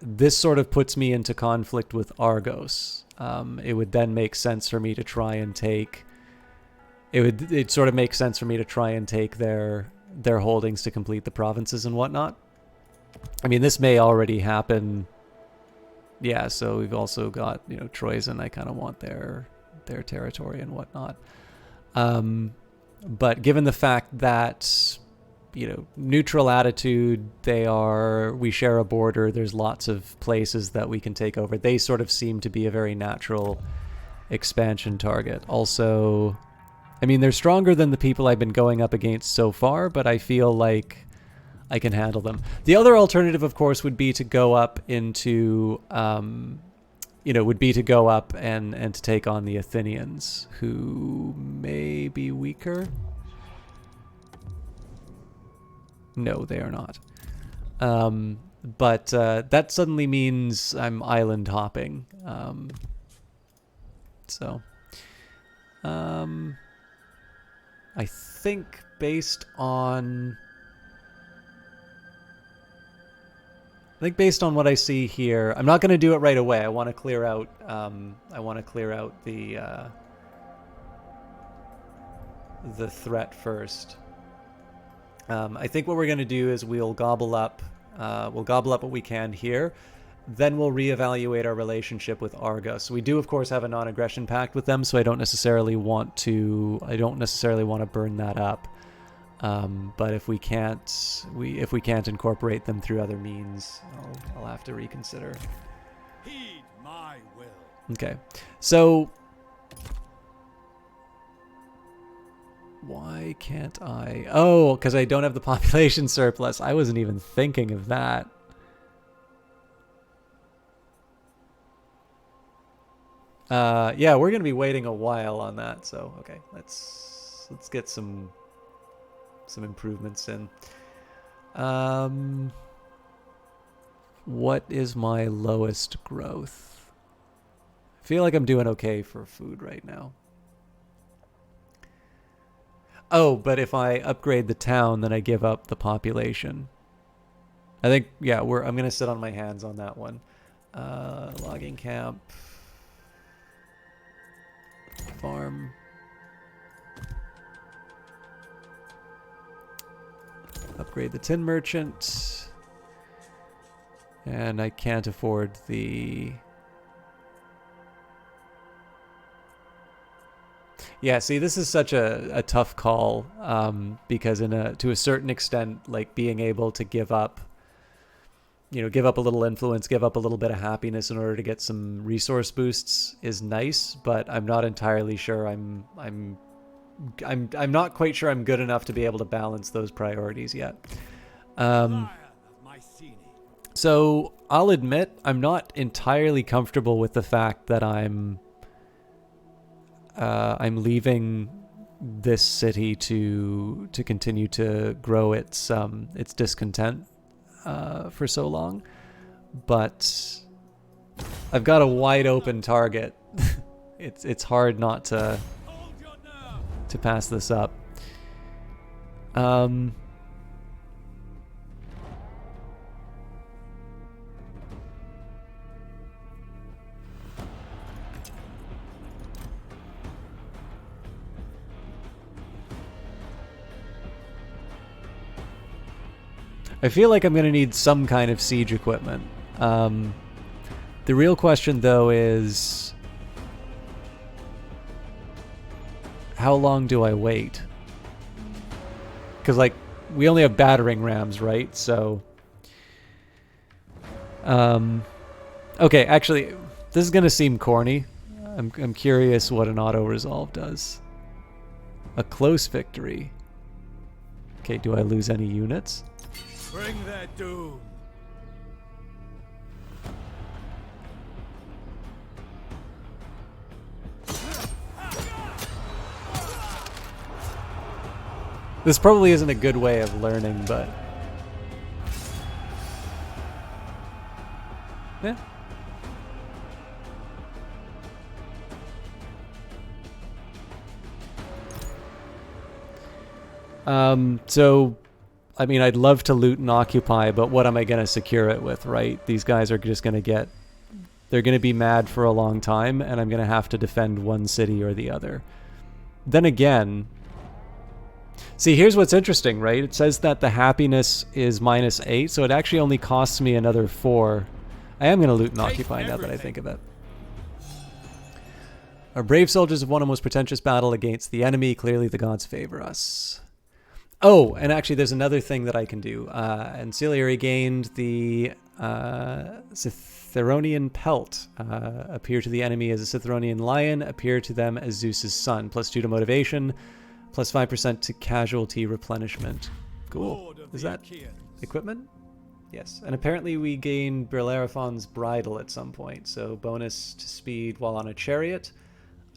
this sort of puts me into conflict with Argos. It would then make sense for me to try and take. It sort of makes sense for me to try and take their holdings to complete the provinces and whatnot. I mean, this may already happen. Yeah, so we've also got, you know, Troyzen. I kind of want their territory and whatnot. But given the fact that, you know, neutral attitude, we share a border, there's lots of places that we can take over. They sort of seem to be a very natural expansion target. Also, I mean, they're stronger than the people I've been going up against so far, but I feel like I can handle them. The other alternative, of course, would be to go up into, would be to go up and to take on the Athenians, who may be weaker. No, they are not. But that suddenly means I'm island hopping. I think based on what I see here, I'm not going to do it right away. I want to clear out. The threat first. I think what we're going to do is we'll gobble up what we can here. Then we'll reevaluate our relationship with Argos. We do, of course, have a non-aggression pact with them, so I don't necessarily want to burn that up. But if we can't incorporate them through other means, I'll have to reconsider. Heed my will. Okay, so why can't I? Oh, because I don't have the population surplus. I wasn't even thinking of that. Yeah, we're gonna be waiting a while on that. So okay, let's get some improvements in. What is my lowest growth? I feel like I'm doing okay for food right now. Oh, but if I upgrade the town, then I give up the population. I think, yeah, I'm gonna sit on my hands on that one. Logging camp, farm. Upgrade the tin merchant. And I can't afford the... Yeah, see, this is such a tough call, because to a certain extent, like being able to give up a little influence, give up a little bit of happiness in order to get some resource boosts is nice, but I'm not entirely sure I'm not quite sure I'm good enough to be able to balance those priorities yet. So I'll admit I'm not entirely comfortable with the fact that I'm leaving this city to continue to grow its discontent for so long, but I've got a wide open target. It's hard not to pass this up. I feel like I'm going to need some kind of siege equipment. The real question, though, is how long do I wait? Because, like, we only have battering rams, right? So, okay, actually, this is going to seem corny. I'm curious what an auto-resolve does. A close victory. Okay, do I lose any units? Bring their doom. This probably isn't a good way of learning, but Yeah. So, I mean, I'd love to loot and occupy, but what am I going to secure it with, right? These guys are just going to get... They're going to be mad for a long time, and I'm going to have to defend one city or the other. Then again... See, here's what's interesting, right? It says that the happiness is -8, so it actually only costs me another 4. I am going to loot and occupy now that I think of it. Our brave soldiers have won a most pretentious battle against the enemy. Clearly the gods favor us. Oh, and actually there's another thing that I can do. Ancillary gained the Citheronian pelt. Appear to the enemy as a Citheronian lion. Appear to them as Zeus's son. +2 to motivation. +5% to casualty replenishment. Cool. Is that equipment? Yes. And apparently we gain Bellerophon's bridle at some point. So bonus to speed while on a chariot.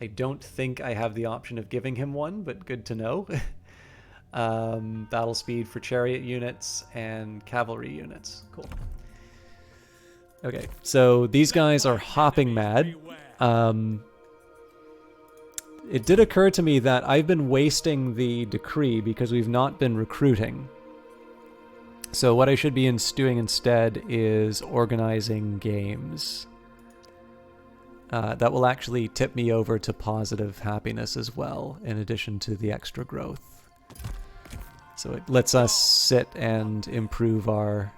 I don't think I have the option of giving him one, but good to know. Battle speed for chariot units and cavalry units. Cool. Okay, so these guys are hopping mad. It did occur to me that I've been wasting the decree because we've not been recruiting. So what I should be doing instead is organizing games. That will actually tip me over to positive happiness as well, in addition to the extra growth. So it lets us sit and improve our...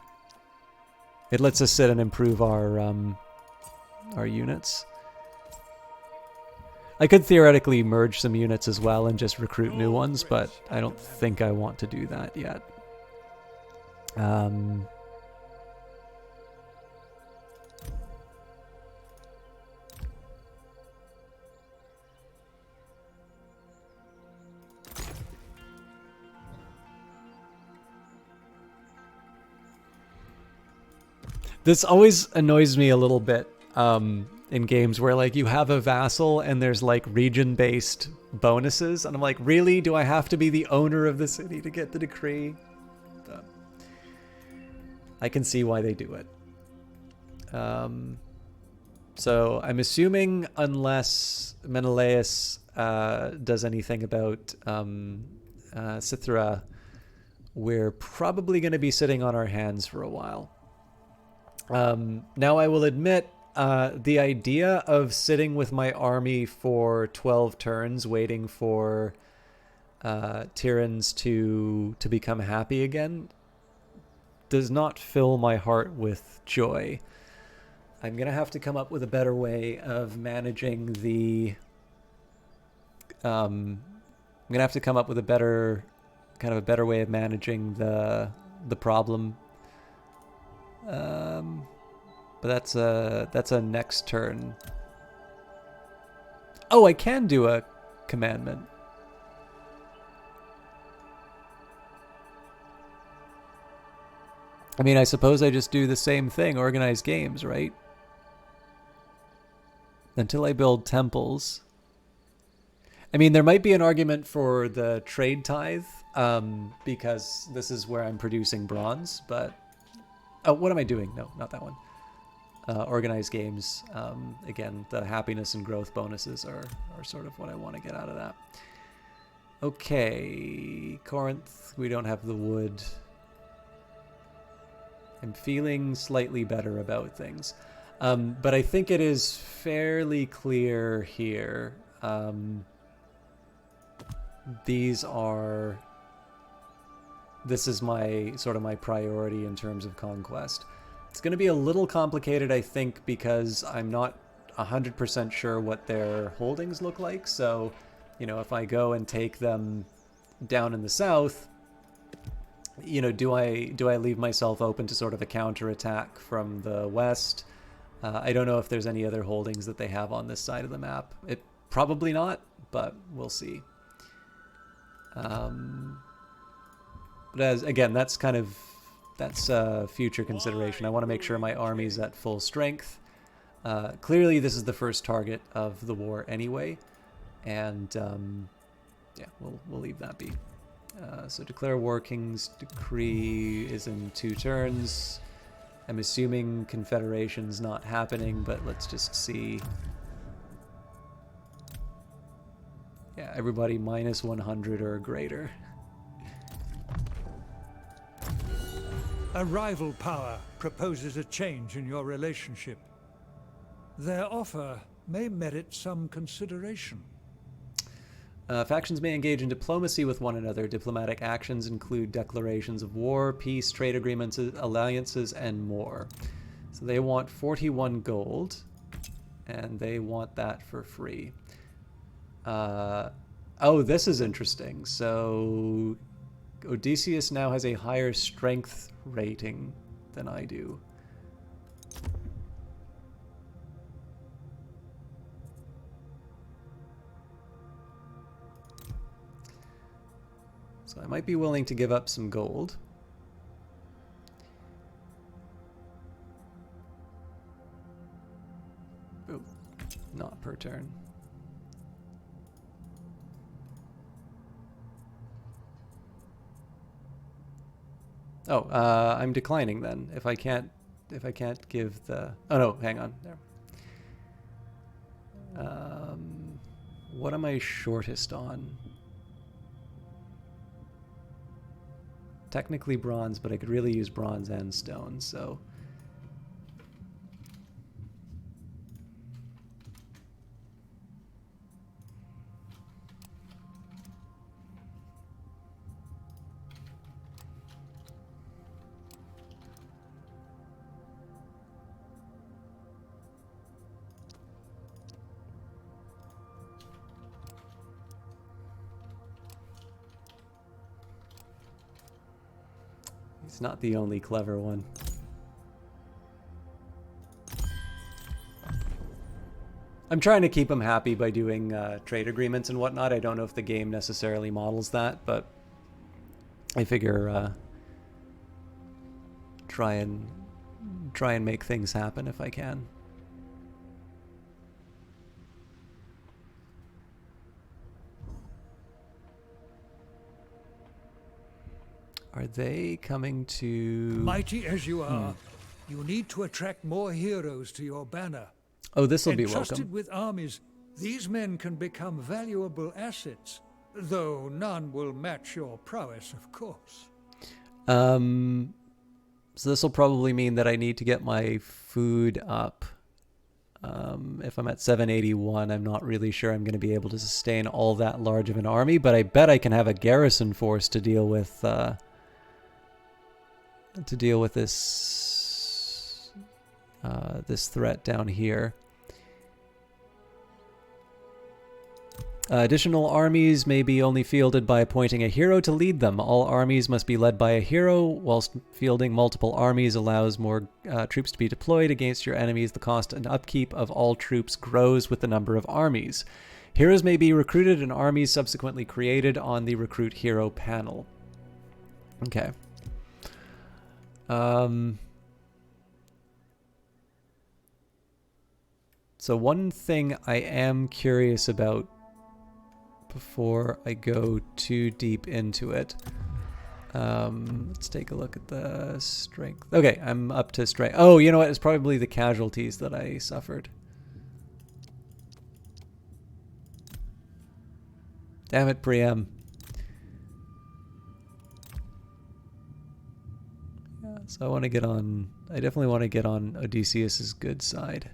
It lets us sit and improve our units. I could theoretically merge some units as well and just recruit new ones, but I don't think I want to do that yet. This always annoys me a little bit in games where like you have a vassal and there's like region-based bonuses, and I'm like, really? Do I have to be the owner of the city to get the decree? But I can see why they do it. So I'm assuming unless Menelaus does anything about Cythera, we're probably going to be sitting on our hands for a while. Now I will admit, the idea of sitting with my army for 12 turns waiting for Tyrants to become happy again does not fill my heart with joy. I'm going to have to come up with a better way of managing the... I'm going to have to come up with a better way of managing the problem. But that's a next turn. Oh, I can do a commandment. I mean, I suppose I just do the same thing, organize games, right? Until I build temples. I mean, there might be an argument for the trade tithe, because this is where I'm producing bronze, but... Oh, what am I doing? No, not that one. Organized games. Again, the happiness and growth bonuses are sort of what I want to get out of that. Okay, Corinth, we don't have the wood. I'm feeling slightly better about things. But I think it is fairly clear here. This is my my priority in terms of conquest. It's going to be a little complicated, I think, because I'm not 100% sure what their holdings look like. So, you know, if I go and take them down in the south, you know, do I leave myself open to sort of a counterattack from the west? I don't know if there's any other holdings that they have on this side of the map. It probably not, but we'll see. But again, that's future consideration. I want to make sure my army's at full strength. Clearly, this is the first target of the war anyway, and yeah, we'll leave that be. So declare war king's decree is in 2 turns. I'm assuming Confederation's not happening, but let's just see. Yeah, everybody minus 100 or greater. A rival power proposes a change in your relationship. Their offer may merit some consideration. Factions may engage in diplomacy with one another. Diplomatic actions include declarations of war, peace, trade agreements, alliances, and more. So they want 41 gold, and they want that for free. Oh, this is interesting. So Odysseus now has a higher strength rating than I do. So I might be willing to give up some gold. Oh, not per turn. Oh, I'm declining then. If I can't give the... Oh no, hang on. There. What am I shortest on? Technically bronze, but I could really use bronze and stone, so... He's not the only clever one. I'm trying to keep him happy by doing trade agreements and whatnot. I don't know if the game necessarily models that, but I figure try and make things happen if I can. Are they coming to... Mighty as you are, you need to attract more heroes to your banner. Oh, this will be Entrusted welcome. with armies, these men can become valuable assets, though none will match your prowess, of course. So this will probably mean that I need to get my food up. If I'm at 781, I'm not really sure I'm going to be able to sustain all that large of an army, but I bet I can have a garrison force to deal with this this threat down here. Additional armies may be only fielded by appointing a hero to lead them. All armies must be led by a hero, whilst fielding multiple armies allows more troops to be deployed against your enemies. The cost and upkeep of all troops grows with the number of armies. Heroes may be recruited and armies subsequently created on the recruit hero panel. Okay. So one thing I am curious about before I go too deep into it. Let's take a look at the strength. Okay, I'm up to strength. Oh, you know what? It's probably the casualties that I suffered. Damn it, Priam. Yeah, so I want to get on... I definitely want to get on Odysseus's good side.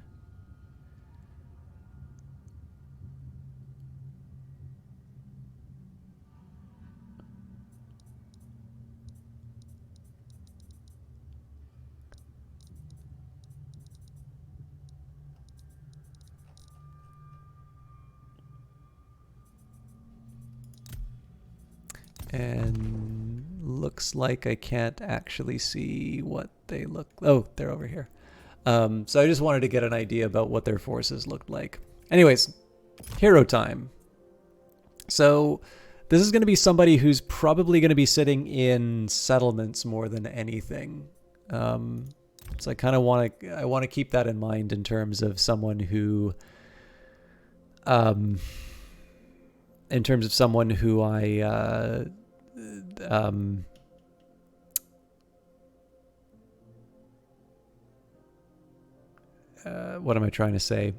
And looks like I can't actually see what they look... Oh, they're over here. So I just wanted to get an idea about what their forces looked like. Anyways, hero time. So this is going to be somebody who's probably going to be sitting in settlements more than anything. So I kind of want to keep that in mind in terms of someone who... in terms of someone who I... what am I trying to say?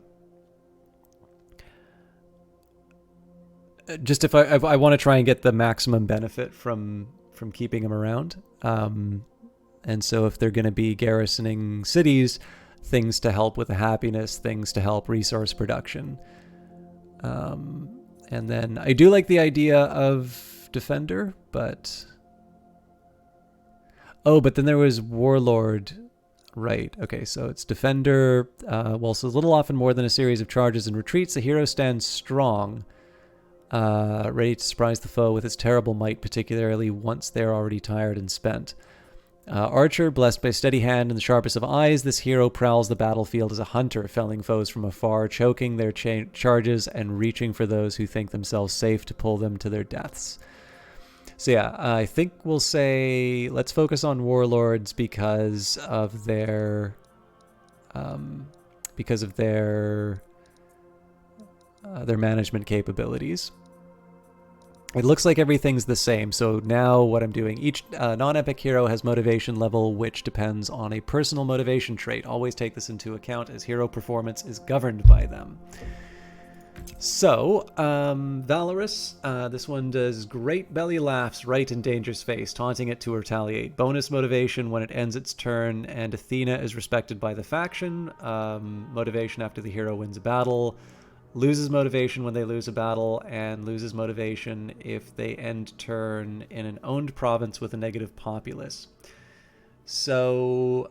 Just if I want to try and get the maximum benefit from keeping them around. And so if they're going to be garrisoning cities, things to help with the happiness, things to help resource production. And then I do like the idea of defender, but... Oh, but then there was warlord. Right, okay, so it's defender. Whilst a little often more than a series of charges and retreats, the hero stands strong, ready to surprise the foe with its terrible might, particularly once they're already tired and spent. Archer, blessed by steady hand and the sharpest of eyes, this hero prowls the battlefield as a hunter, felling foes from afar, choking their charges, and reaching for those who think themselves safe to pull them to their deaths. So yeah, I think we'll say let's focus on warlords because of their management capabilities. It looks like everything's the same, so now what I'm doing, each non-epic hero has motivation level which depends on a personal motivation trait. Always take this into account as hero performance is governed by them. So, Valorous, this one does great belly laughs right in danger's face, taunting it to retaliate. Bonus motivation when it ends its turn, and Athena is respected by the faction. Motivation after the hero wins a battle. Loses motivation when they lose a battle, and loses motivation if they end turn in an owned province with a negative populace. So,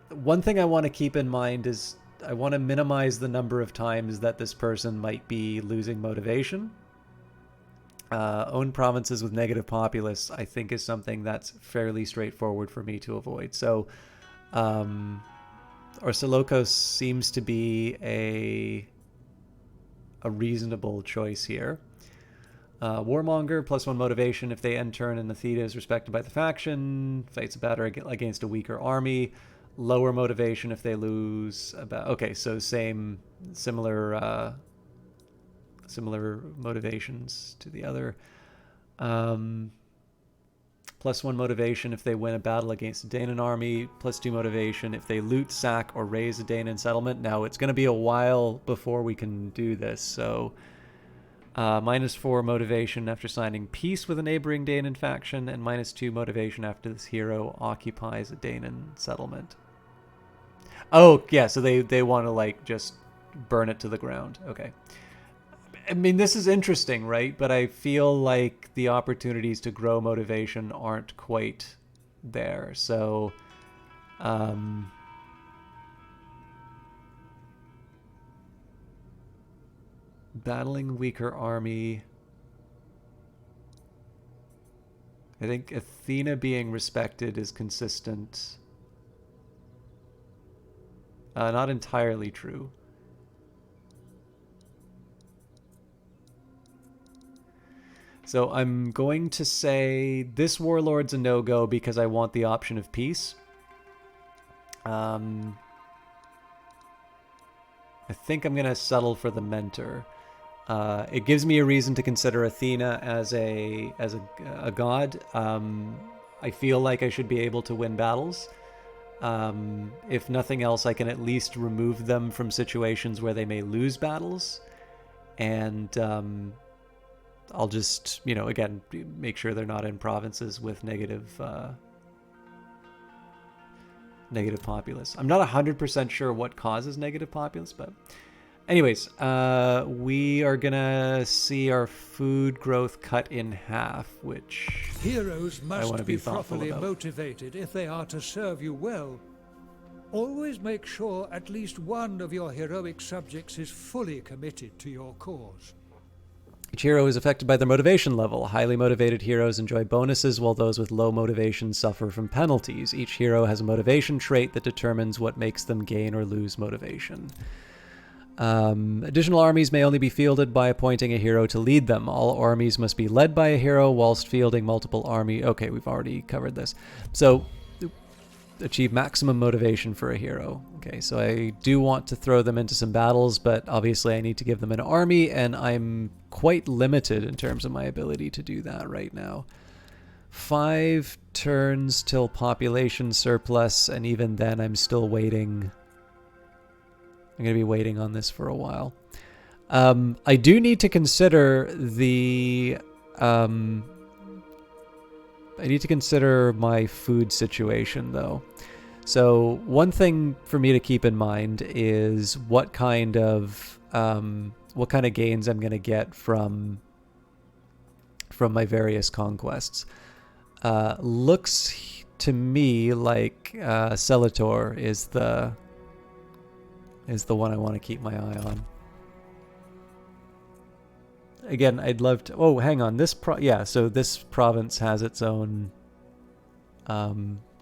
one thing I want to keep in mind is I want to minimize the number of times that this person might be losing motivation. Owned provinces with negative populace, I think, is something that's fairly straightforward for me to avoid. So, Orsilokos seems to be a reasonable choice here. Warmonger, +1 motivation if they end turn and Athena is respected by the faction. Fights a battle against a weaker army. Lower motivation if they lose about... Okay, so similar motivations to the other. +1 motivation if they win a battle against a Danon army. +2 motivation if they loot, sack, or raise a Danon settlement. Now, it's going to be a while before we can do this, so... -4 motivation after signing peace with a neighboring Danon faction, and -2 motivation after this hero occupies a Danon settlement. Oh, yeah, so they want to, like, just burn it to the ground. Okay. I mean, this is interesting, right? But I feel like the opportunities to grow motivation aren't quite there. So, battling weaker army. I think Athena being respected is consistent. Not entirely true. So I'm going to say this warlord's a no-go because I want the option of peace. I think I'm going to settle for the mentor. It gives me a reason to consider Athena as a god. I feel like I should be able to win battles. If nothing else, I can at least remove them from situations where they may lose battles. And I'll just, again, make sure they're not in provinces with negative populace. I'm not 100% sure what causes negative populace, but anyways, we are gonna see our food growth cut in half, which heroes I want must to be thoughtful properly about. motivated if they are to serve you well. Always make sure at least one of your heroic subjects is fully committed to your cause. Each hero is affected by their motivation level. Highly motivated heroes enjoy bonuses, while those with low motivation suffer from penalties. Each hero has a motivation trait that determines what makes them gain or lose motivation. Additional armies may only be fielded by appointing a hero to lead them. All armies must be led by a hero whilst fielding multiple army. Okay, we've already covered this. So, achieve maximum motivation for a hero. Okay, so I do want to throw them into some battles, but obviously I need to give them an army, and I'm quite limited in terms of my ability to do that right now. 5 turns till population surplus, and even then I'm still waiting. I'm going to be waiting on this for a while. I do need to consider the... I need to consider my food situation, though. So one thing for me to keep in mind is what kind of gains I'm going to get from my various conquests. Looks to me like Celator is the one I want to keep my eye on. Again, I'd love to... Oh, hang on. So this province has its own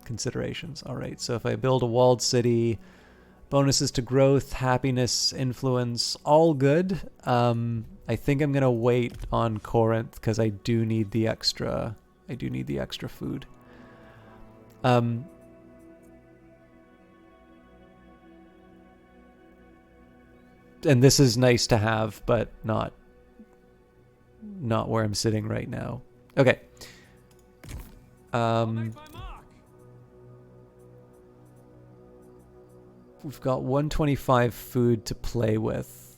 considerations. All right, so if I build a walled city, bonuses to growth, happiness, influence, all good. I think I'm going to wait on Corinth because I do need the extra food. And this is nice to have, but not where I'm sitting right now. Okay. We've got 125 food to play with.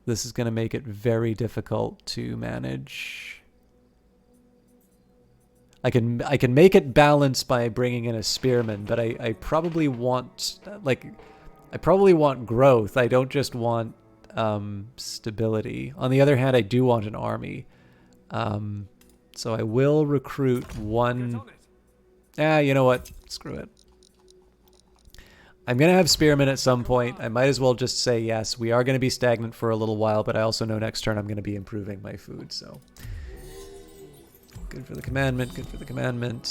This is going to make it very difficult to manage. I can make it balanced by bringing in a spearman, but I probably want growth. I don't just want stability. On the other hand, I do want an army. So I will recruit one. You know what? Screw it. I'm going to have spearmen at some point. I might as well just say yes. We are going to be stagnant for a little while, but I also know next turn I'm going to be improving my food, so... Good for the commandment, good for the commandment.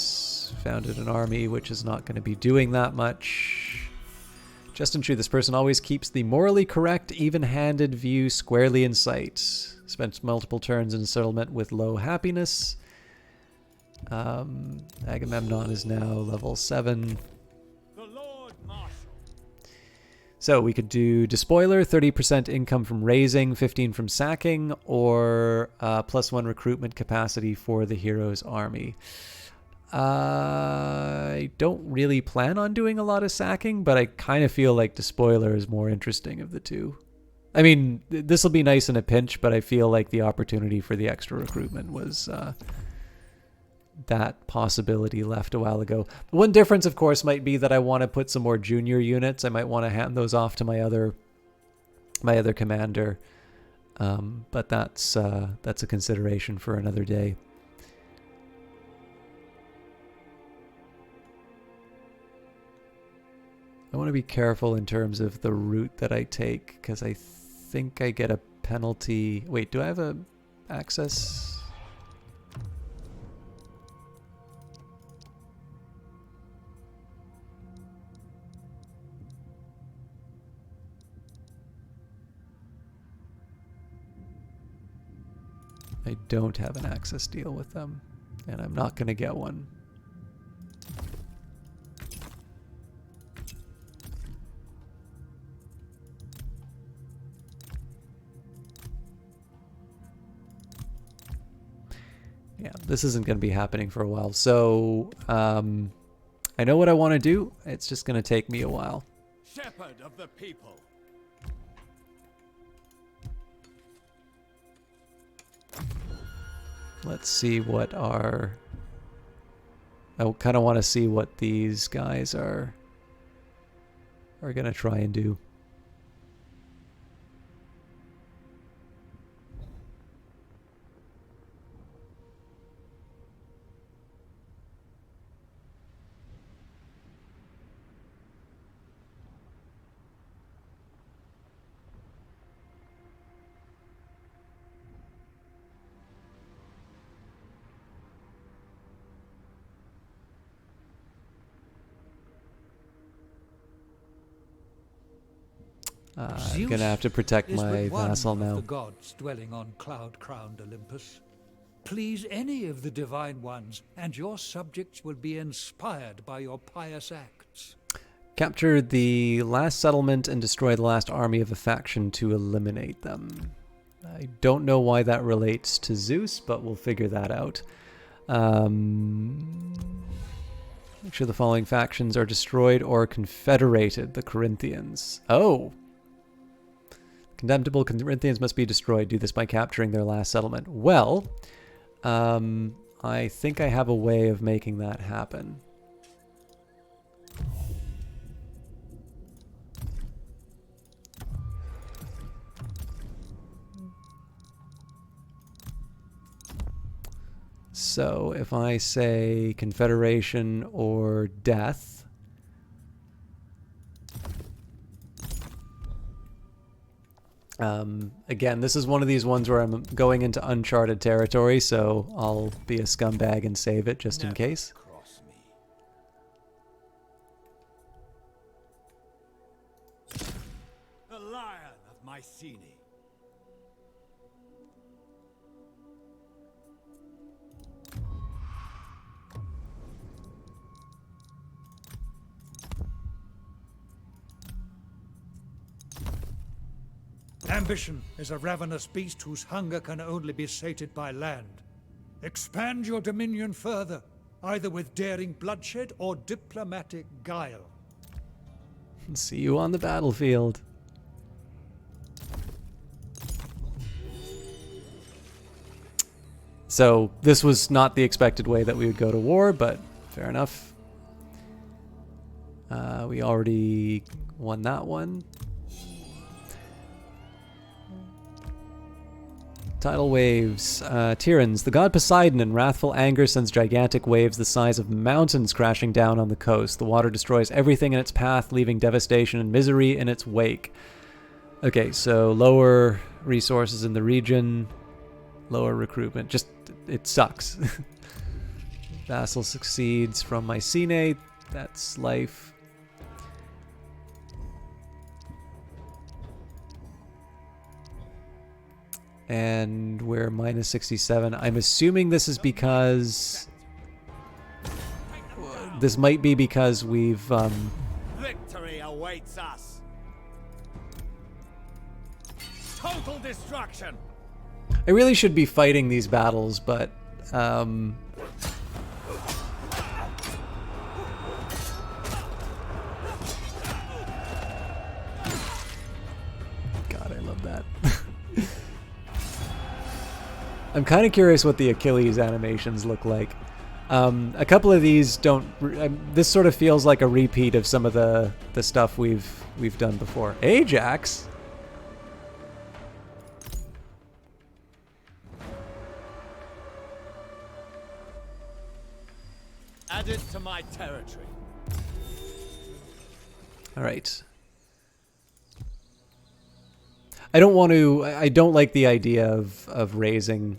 Founded an army, which is not going to be doing that much. Just and true, this person always keeps the morally correct, even-handed view squarely in sight. Spent multiple turns in settlement with low happiness. Agamemnon is now level 7. So we could do Despoiler, 30% income from raising, 15 from sacking, or +1 recruitment capacity for the hero's army. I don't really plan on doing a lot of sacking, but I kind of feel like Despoiler is more interesting of the two. I mean, this will be nice in a pinch, but I feel like the opportunity for the extra recruitment was... that possibility left a while ago. One difference, of course, might be that I want to put some more junior units. I might want to hand those off to my other commander. But that's a consideration for another day. I want to be careful in terms of the route that I take, because I think I get a penalty. Wait, do I have a access? I don't have an access deal with them, and I'm not going to get one. Yeah, this isn't going to be happening for a while, so I know what I want to do. It's just going to take me a while. Shepherd of the people. Let's see what our... I kind of want to see what these guys are going to try and do. I'm going to have to protect my vassal now. The gods dwelling on cloud-crowned Olympus. Please any of the divine ones, and your subjects will be inspired by your pious acts. Capture the last settlement and destroy the last army of a faction to eliminate them. I don't know why that relates to Zeus, but we'll figure that out. Make sure the following factions are destroyed or confederated. The Corinthians. Oh! Contemptible Corinthians must be destroyed. Do this by capturing their last settlement. Well, I think I have a way of making that happen. So if I say confederation or death, again, this is one of these ones where I'm going into uncharted territory, so I'll be a scumbag and save it just in case. Cross me. The Lion of Mycenae. Ambition is a ravenous beast whose hunger can only be sated by land. Expand your dominion further, either with daring bloodshed or diplomatic guile. See you on the battlefield. So this was not the expected way that we would go to war, but fair enough. We already won that one. Tidal waves. Tyrans. The god Poseidon in wrathful anger sends gigantic waves the size of mountains crashing down on the coast. The water destroys everything in its path, leaving devastation and misery in its wake. Okay, so lower resources in the region, lower recruitment. Just, it sucks. Vassal succeeds from Mycenae. That's life. And we're minus 67. I'm assuming this is because... This might be because we've... Victory awaits us. Total destruction. I really should be fighting these battles, but... God, I love that. I'm kind of curious what the Achilles animations look like. A couple of these don't... this sort of feels like a repeat of some of the stuff we've done before. Ajax? Add it to my territory. All right. I don't want to... I don't like the idea of raising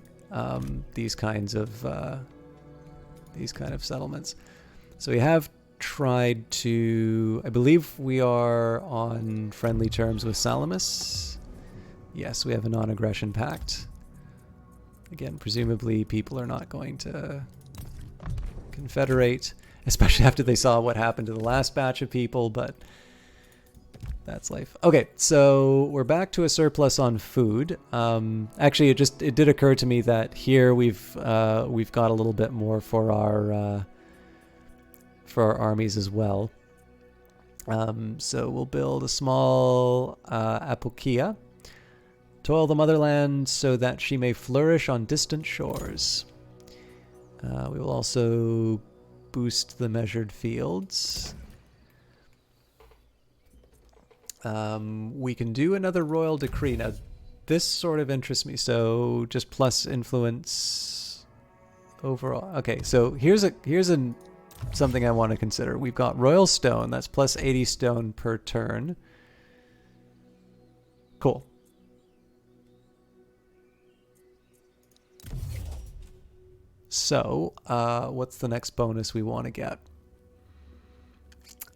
these kinds of settlements. So we have tried to... I believe we are on friendly terms with Salamis. Yes, we have a non-aggression pact. Again, presumably people are not going to confederate, especially after they saw what happened to the last batch of people, but... That's life. Okay, so we're back to a surplus on food. Actually, it did occur to me that here we've got a little bit more for our armies as well. So we'll build a small apokia. Toil the motherland so that she may flourish on distant shores. We will also boost the measured fields. We can do another royal decree. Now, this sort of interests me. So just plus influence overall. Okay, so here's something I want to consider. We've got royal stone. That's plus 80 stone per turn. Cool. So, what's the next bonus we want to get?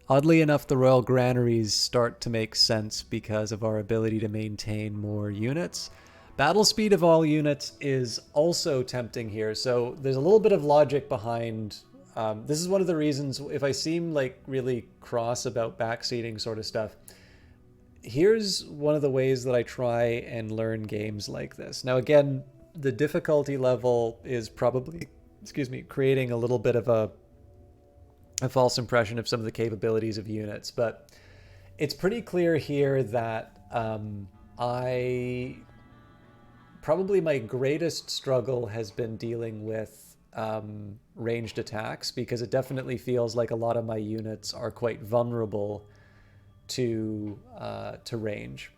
Oddly enough, the royal granaries start to make sense because of our ability to maintain more units. Battle speed of all units is also tempting here, so there's a little bit of logic behind... this is one of the reasons, if I seem like really cross about backseating sort of stuff, here's one of the ways that I try and learn games like this. Now again, the difficulty level is probably excuse me, creating a little bit of a false impression of some of the capabilities of units. But it's pretty clear here that probably my greatest struggle has been dealing with ranged attacks, because it definitely feels like a lot of my units are quite vulnerable to range.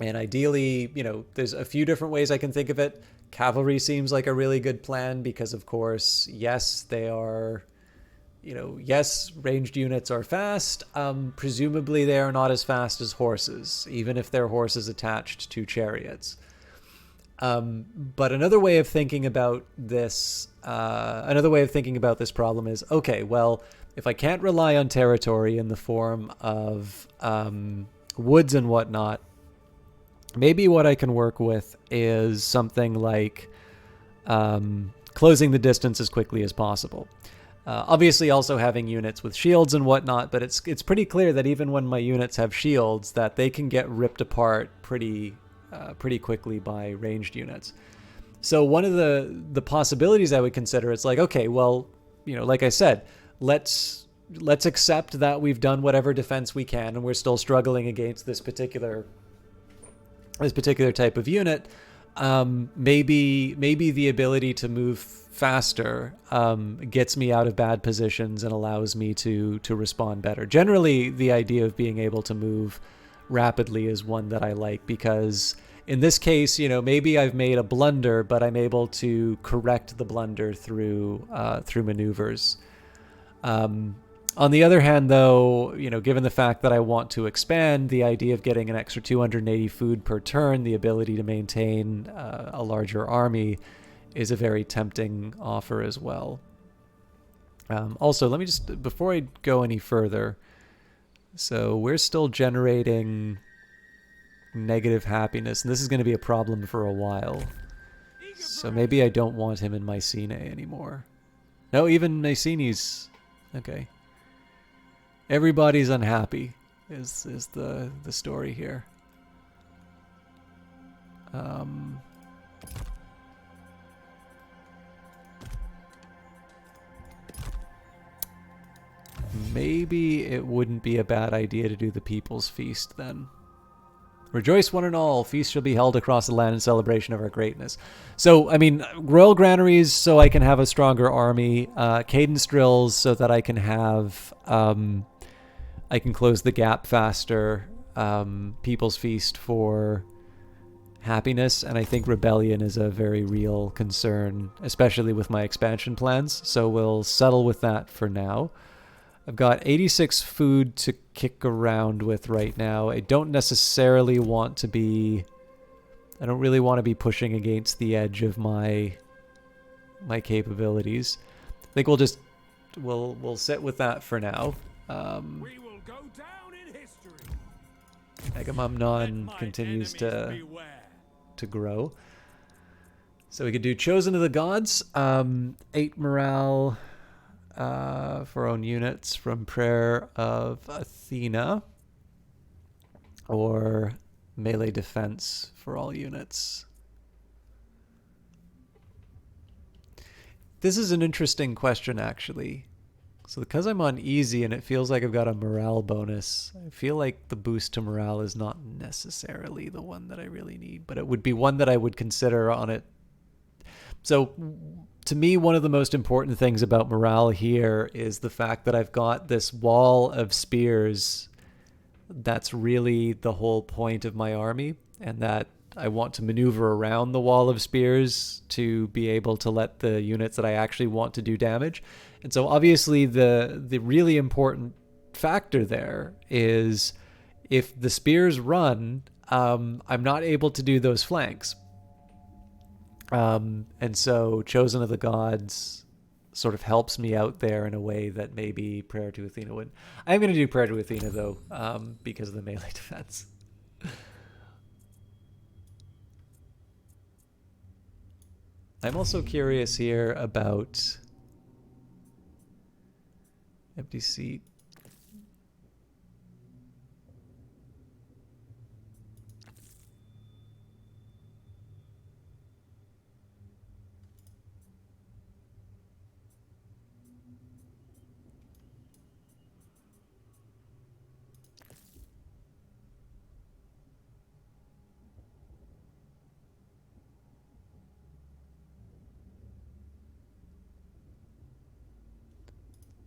And ideally, you know, there's a few different ways I can think of it. Cavalry seems like a really good plan because, of course, yes, they are, you know, yes, ranged units are fast. Presumably they are not as fast as horses, even if they're horses attached to chariots. But another way of thinking about this problem is, okay, well, if I can't rely on territory in the form of woods and whatnot, maybe what I can work with is something like closing the distance as quickly as possible. Obviously also having units with shields and whatnot, but it's pretty clear that even when my units have shields, that they can get ripped apart pretty quickly by ranged units. So one of the possibilities I would consider is like, okay, well, you know, like I said, let's accept that we've done whatever defense we can and we're still struggling against this particular type of unit. Maybe the ability to move faster gets me out of bad positions and allows me to respond better. Generally, the idea of being able to move rapidly is one that I like, because in this case, you know, maybe I've made a blunder, but I'm able to correct the blunder through maneuvers. On the other hand, though, you know, given the fact that I want to expand, the idea of getting an extra 280 food per turn, the ability to maintain a larger army, is a very tempting offer as well. Also, let me just, before I go any further, so we're still generating negative happiness, and this is going to be a problem for a while. So maybe I don't want him in Mycenae anymore. No, even Mycenae's okay. Everybody's unhappy is the story here. Maybe it wouldn't be a bad idea to do the People's Feast then. Rejoice one and all, feast shall be held across the land in celebration of our greatness. So, I mean, royal granaries so I can have a stronger army, cadence drills so that I can have, I can close the gap faster, People's Feast for happiness, and I think rebellion is a very real concern, especially with my expansion plans, so we'll settle with that for now. I've got 86 food to kick around with right now. I don't necessarily want to be... I don't really want to be pushing against the edge of my capabilities. I think we'll sit with that for now. We will go down in history. Agamemnon continues to grow. So we could do Chosen of the Gods. 8 morale... for own units from Prayer of Athena, or melee defense for all units. This is an interesting question, actually. So because I'm on easy and it feels like I've got a morale bonus, I feel like the boost to morale is not necessarily the one that I really need, but it would be one that I would consider on it. So to me, one of the most important things about morale here is the fact that I've got this wall of spears that's really the whole point of my army, and that I want to maneuver around the wall of spears to be able to let the units that I actually want to do damage. And so obviously the really important factor there is if the spears run, I'm not able to do those flanks. And so Chosen of the Gods sort of helps me out there in a way that maybe Prayer to Athena wouldn't. I'm going to do Prayer to Athena, though, because of the melee defense. I'm also curious here about empty seat.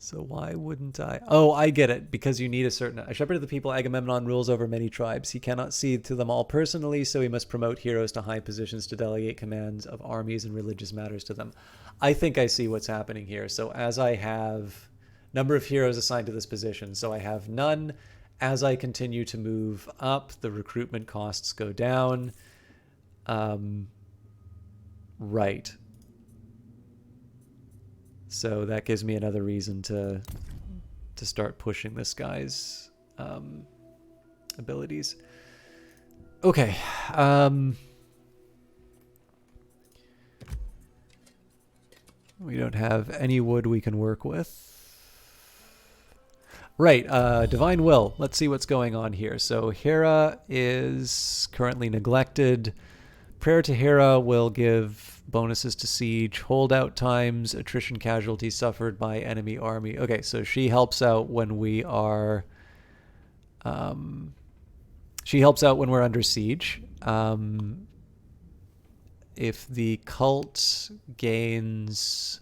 So why wouldn't I? Oh, I get it. Because you need a shepherd of the people. Agamemnon rules over many tribes. He cannot see to them all personally, so he must promote heroes to high positions to delegate commands of armies and religious matters to them. I think I see what's happening here. So as I have number of heroes assigned to this position, so I have none. As I continue to move up, the recruitment costs go down. Right. So that gives me another reason to start pushing this guy's abilities. Okay. We don't have any wood we can work with. Right, Divine Will. Let's see what's going on here. So Hera is currently neglected. Prayer to Hera will give bonuses to siege, holdout times, attrition casualties suffered by enemy army. Okay, so she helps out when we are... she helps out when we're under siege. If the cult gains...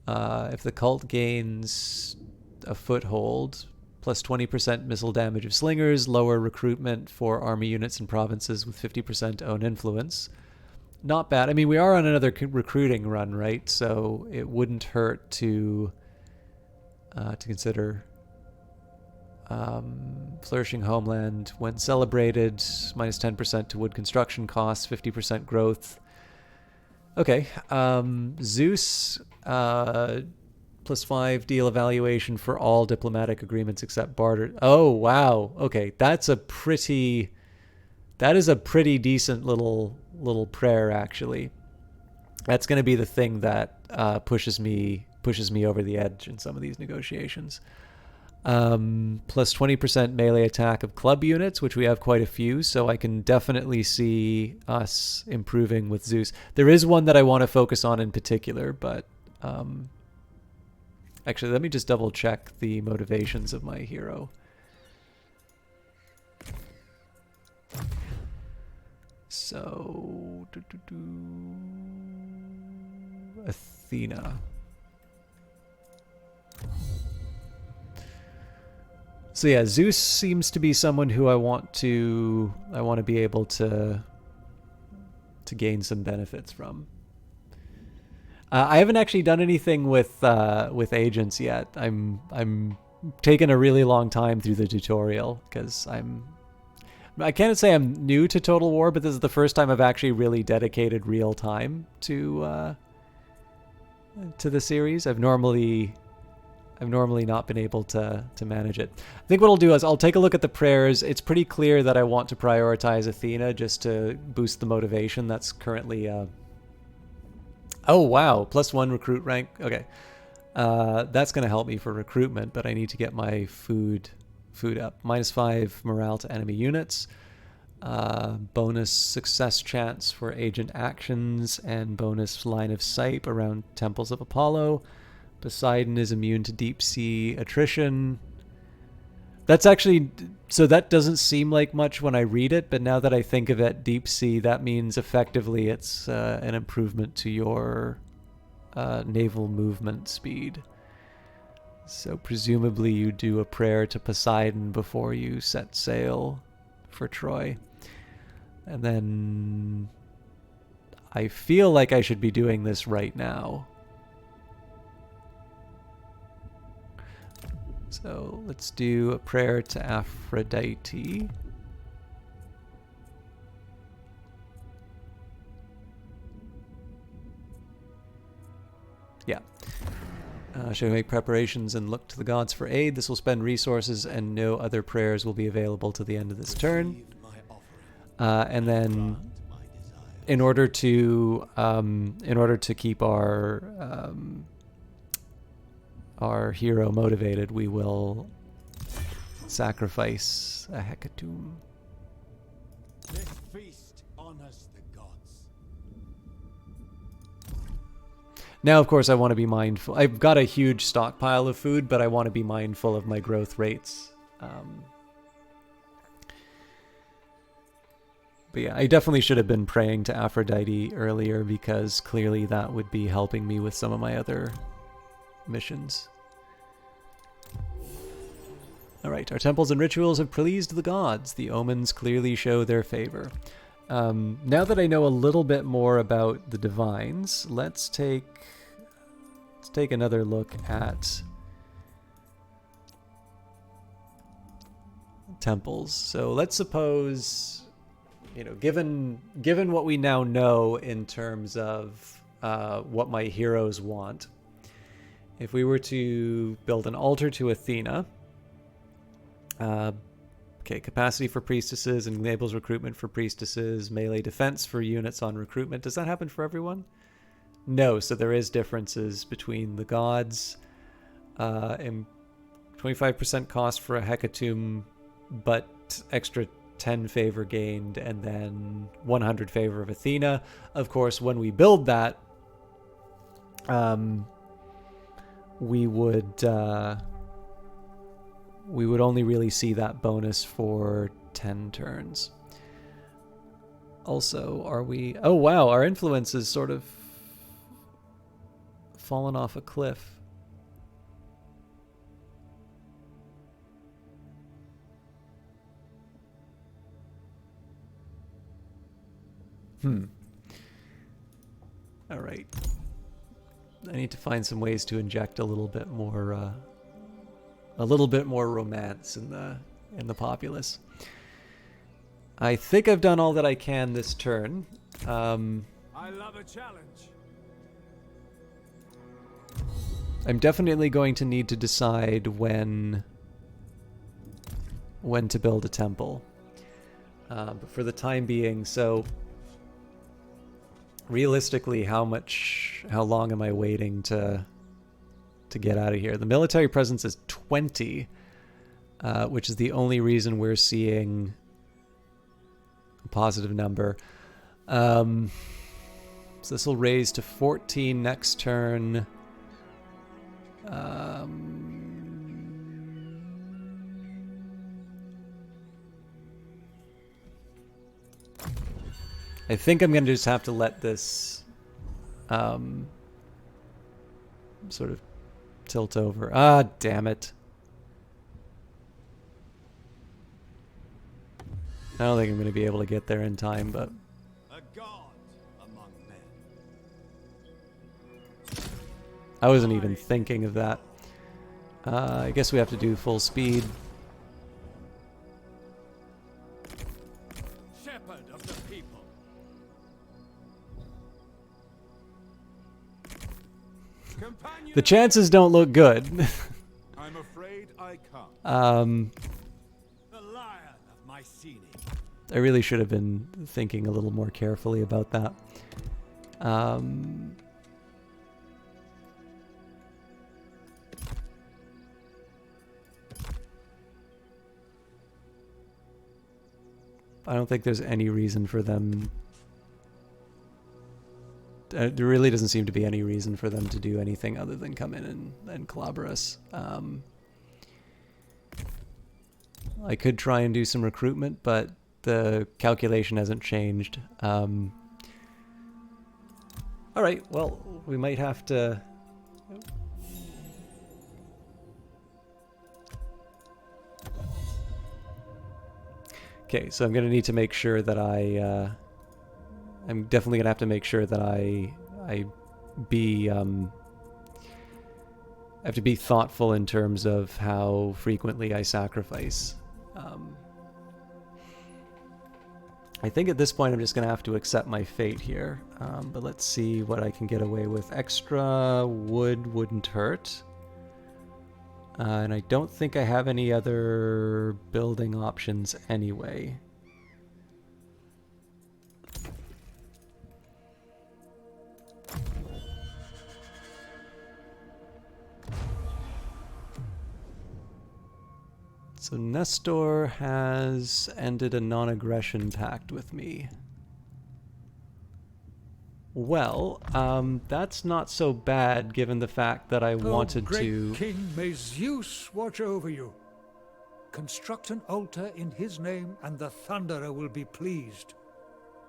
if the cult gains a foothold, plus 20% missile damage of slingers, lower recruitment for army units and provinces with 50% own influence. Not bad. I mean, we are on another recruiting run, right? So it wouldn't hurt to consider. Flourishing homeland when celebrated, minus 10% to wood construction costs, 50% growth. Okay, Zeus, plus 5 deal evaluation for all diplomatic agreements except barter. Oh, wow. Okay, that is a pretty decent little prayer, actually. That's going to be the thing that pushes me over the edge in some of these negotiations. Plus 20% melee attack of club units, which we have quite a few, so I can definitely see us improving with Zeus. There is one that I want to focus on in particular, but actually, let me just double check the motivations of my hero. So, Athena. So yeah, Zeus seems to be someone who I want to be able to gain some benefits from. I haven't actually done anything with agents yet. I'm taking a really long time through the tutorial because I can't say I'm new to Total War, but this is the first time I've actually really dedicated real time to the series. I've normally not been able to manage it. I think what I'll do is I'll take a look at the prayers. It's pretty clear that I want to prioritize Athena just to boost the motivation. That's currently... oh, wow. Plus 1 recruit rank. Okay. That's going to help me for recruitment, but I need to get my food up. Minus 5 morale to enemy units. Bonus success chance for agent actions and bonus line of sight around temples of Apollo. Poseidon is immune to deep sea attrition. That's actually... So that doesn't seem like much when I read it, but now that I think of it, deep sea, that means effectively it's an improvement to your naval movement speed. So presumably you do a prayer to Poseidon before you set sail for Troy. And then I feel like I should be doing this right now. So let's do a prayer to Aphrodite. Yeah. Shall we make preparations and look to the gods for aid? This will spend resources and no other prayers will be available to the end of this turn. And then in order to keep our hero motivated, we will sacrifice a hecatomb. This feast honors the gods. Now, of course, I want to be mindful. I've got a huge stockpile of food, but I want to be mindful of my growth rates. But yeah, I definitely should have been praying to Aphrodite earlier because clearly that would be helping me with some of my other missions. Alright, our temples and rituals have pleased the gods. The omens clearly show their favor. Now that I know a little bit more about the divines, let's take another look at temples. So let's suppose, given what we now know in terms of what my heroes want, if we were to build an altar to Athena, capacity for priestesses enables recruitment for priestesses, melee defense for units on recruitment. Does that happen for everyone? No, so there is differences between the gods. And 25% cost for a hecatomb, but extra 10 favor gained, and then 100 favor of Athena. Of course, when we build that, we would only really see that bonus for 10 turns. Also, are we... Oh, wow, our influence is sort of fallen off a cliff. All right. I need to find some ways to inject a little bit more romance in the populace. I think I've done all that I can this turn. I love a challenge. I'm definitely going to need to decide when to build a temple. But for the time being, so realistically, how long am I waiting to get out of here? The military presence is 20, which is the only reason we're seeing a positive number. So this will raise to 14 next turn. I think I'm going to just have to let this sort of tilt over. Ah, damn it. I don't think I'm going to be able to get there in time, but... A god among men. I wasn't even thinking of that. I guess we have to do full speed. Shepherd of the people. The chances don't look good. I'm afraid I can't. The lion of Mycenae. I really should have been thinking a little more carefully about that. I don't think there's any reason for them... there really doesn't seem to be any reason for them to do anything other than come in and clobber us. I could try and do some recruitment, but the calculation hasn't changed. All right, well, we might have to... Okay, so I'm going to need to make sure that I'm definitely going to have to make sure that I have to be thoughtful in terms of how frequently I sacrifice. I think at this point I'm just going to have to accept my fate here. But let's see what I can get away with. Extra wood wouldn't hurt. And I don't think I have any other building options anyway. So Nestor has ended a non-aggression pact with me. Well, that's not so bad given the fact that I wanted great to... King, may Zeus watch over you. Construct an altar in his name and the Thunderer will be pleased.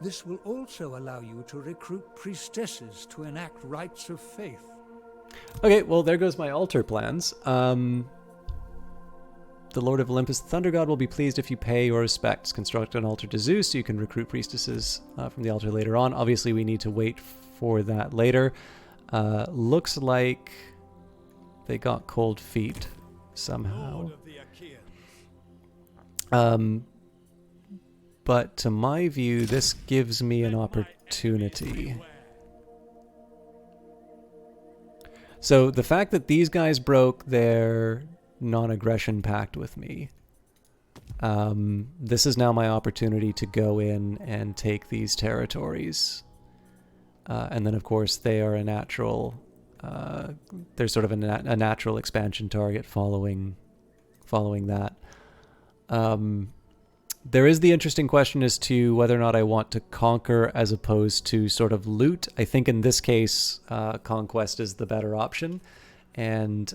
This will also allow you to recruit priestesses to enact rites of faith. Okay, well, there goes my altar plans. The Lord of Olympus, the Thunder God, will be pleased if you pay your respects. Construct an altar to Zeus so you can recruit priestesses from the altar later on. Obviously, we need to wait for that later. Looks like they got cold feet somehow. But to my view, this gives me an opportunity. So the fact that these guys broke their non-aggression pact with me, this is now my opportunity to go in and take these territories. And then, of course, they are a natural... there's sort of a natural expansion target following that. There is the interesting question as to whether or not I want to conquer as opposed to sort of loot. I think in this case, conquest is the better option. And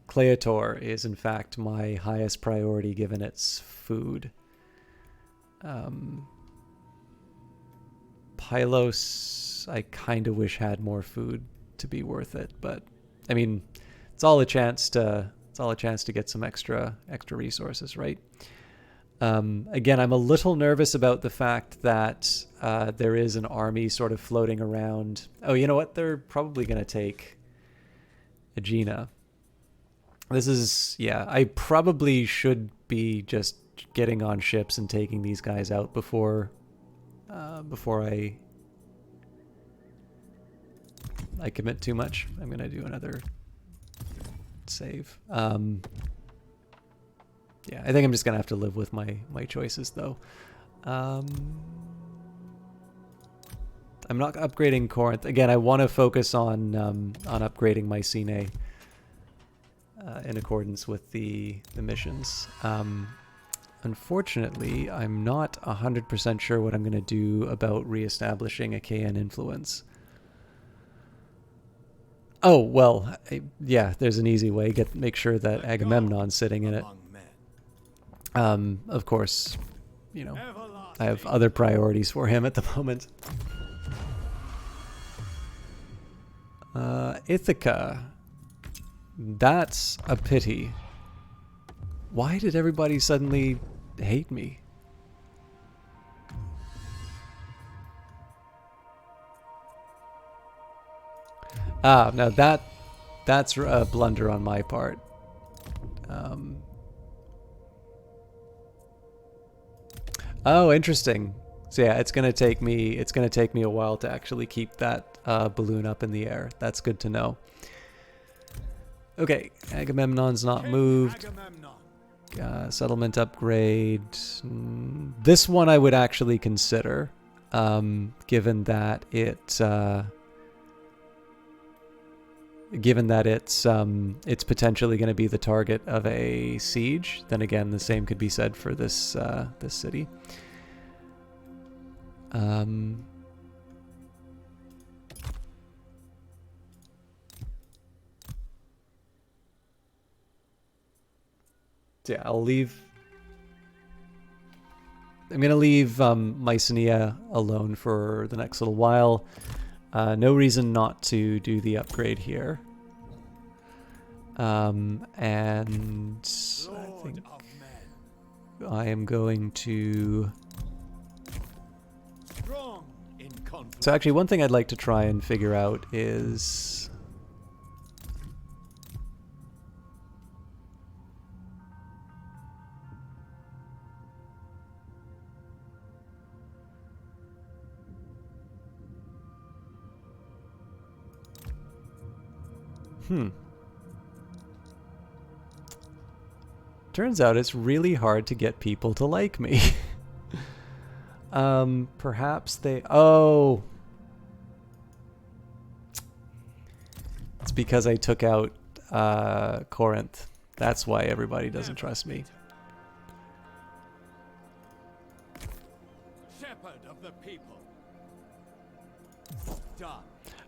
Cleator is, in fact, my highest priority given its food. Pylos, I kind of wish had more food to be worth it. But, I mean, it's all a chance to get some extra resources, right? Again, I'm a little nervous about the fact that there is an army sort of floating around. Oh, you know what? They're probably going to take Aegina. This is, yeah, I probably should be just getting on ships and taking these guys out before I commit too much. I'm going to do another save. Yeah, I think I'm just going to have to live with my choices, though. I'm not upgrading Corinth. Again, I want to focus on upgrading Mycenae in accordance with the missions. Unfortunately, I'm not 100% sure what I'm going to do about reestablishing Achaean influence. Oh, well, yeah, there's an easy way. Make sure that Agamemnon's sitting in it. Of course, you know, I have other priorities for him at the moment. Ithaca. That's a pity. Why did everybody suddenly hate me? Now that's a blunder on my part. Oh, interesting. So yeah, it's gonna take me a while to actually keep that balloon up in the air. That's good to know. Okay, Agamemnon's not moved. Settlement upgrade. This one I would actually consider, given that it's potentially going to be the target of a siege. Then again, the same could be said for this this city. So yeah, I'm going to leave Mycenae alone for the next little while. No reason not to do the upgrade here. And I think I am going to... So actually, one thing I'd like to try and figure out is... Turns out it's really hard to get people to like me. Perhaps they... Oh! It's because I took out Corinth. That's why everybody doesn't trust me. Shepherd of the people. Done.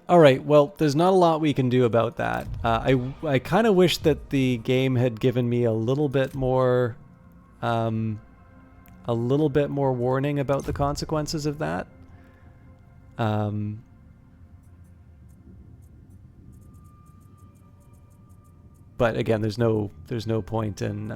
Alright, well, there's not a lot we can do about that. I kind of wish that the game had given me a little bit more warning about the consequences of that. but again, there's no point in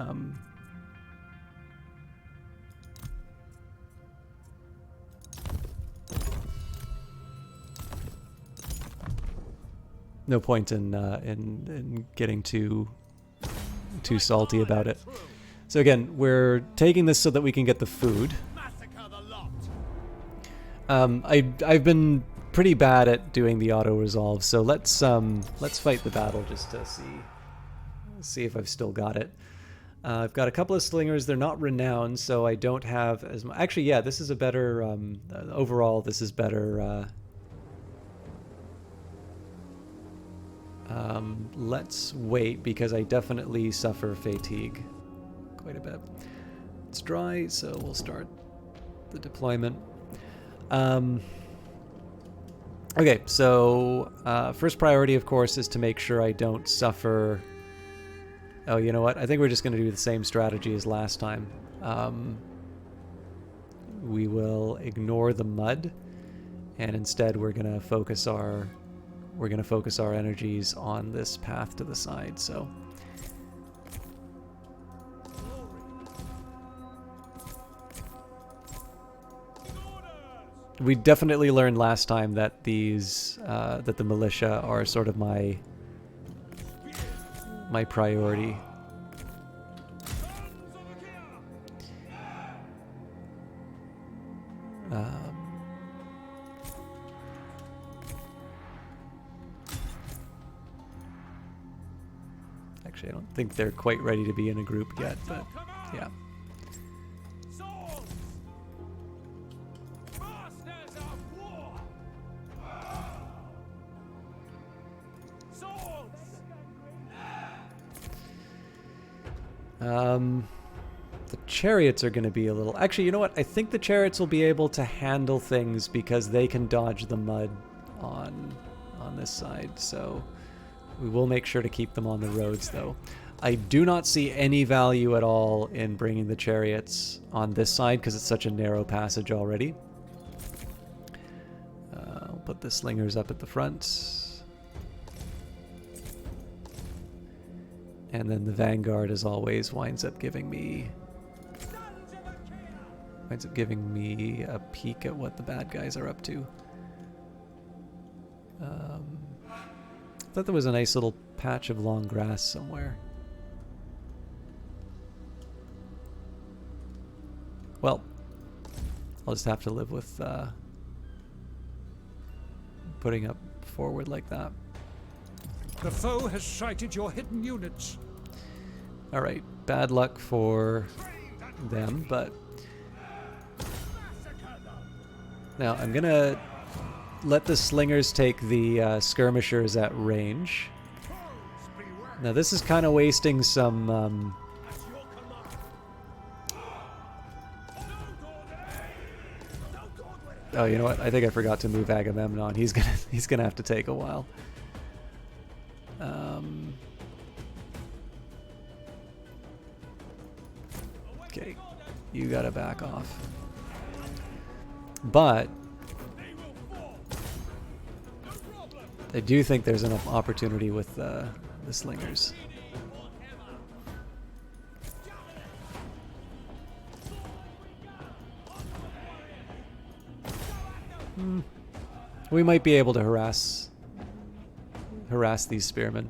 no point in getting too salty about it. So again, we're taking this so that we can get the food. I've been pretty bad at doing the auto resolve, so let's fight the battle just to see if I've still got it. I've got a couple of slingers. They're not renowned, so I don't have as much. Actually, yeah, this is a better overall. This is better. Let's wait because I definitely suffer fatigue quite a bit. It's dry, so we'll start the deployment. Okay, so first priority, of course, is to make sure I don't suffer. Oh, you know what? I think we're just going to do the same strategy as last time. We will ignore the mud, and instead we're going to focus our energies on this path to the side. So we definitely learned last time that these that the militia are sort of my priority. Actually, I don't think they're quite ready to be in a group yet, but yeah. The chariots are going to be a little... Actually, you know what? I think the chariots will be able to handle things because they can dodge the mud on this side. So we will make sure to keep them on the roads, though. I do not see any value at all in bringing the chariots on this side because it's such a narrow passage already. I'll put the slingers up at the front. And then the vanguard, as always, winds up giving me a peek at what the bad guys are up to. I thought there was a nice little patch of long grass somewhere. Well, I'll just have to live with putting up forward like that. The foe has sighted your hidden units. Alright, bad luck for them, but... Now, I'm gonna let the slingers take the skirmishers at range. Now, this is kind of wasting some... Oh, you know what? I think I forgot to move Agamemnon. He's gonna have to take a while. Okay, you gotta back off. But I do think there's an opportunity with the slingers. We might be able to harass these spearmen.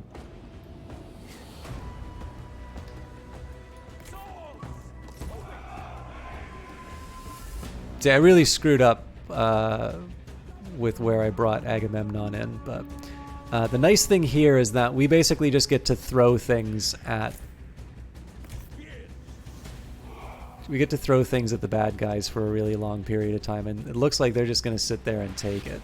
See, I really screwed up with where I brought Agamemnon in, but the nice thing here is that we basically just get to throw things at... We get to throw things at the bad guys for a really long period of time, and it looks like they're just going to sit there and take it.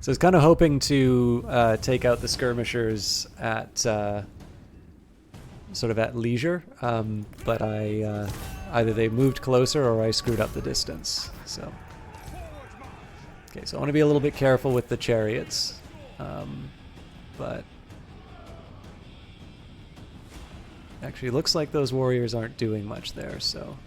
So I was kind of hoping to take out the skirmishers at sort of at leisure, but I either they moved closer or I screwed up the distance. So okay, so I want to be a little bit careful with the chariots, but actually, it looks like those warriors aren't doing much there. So.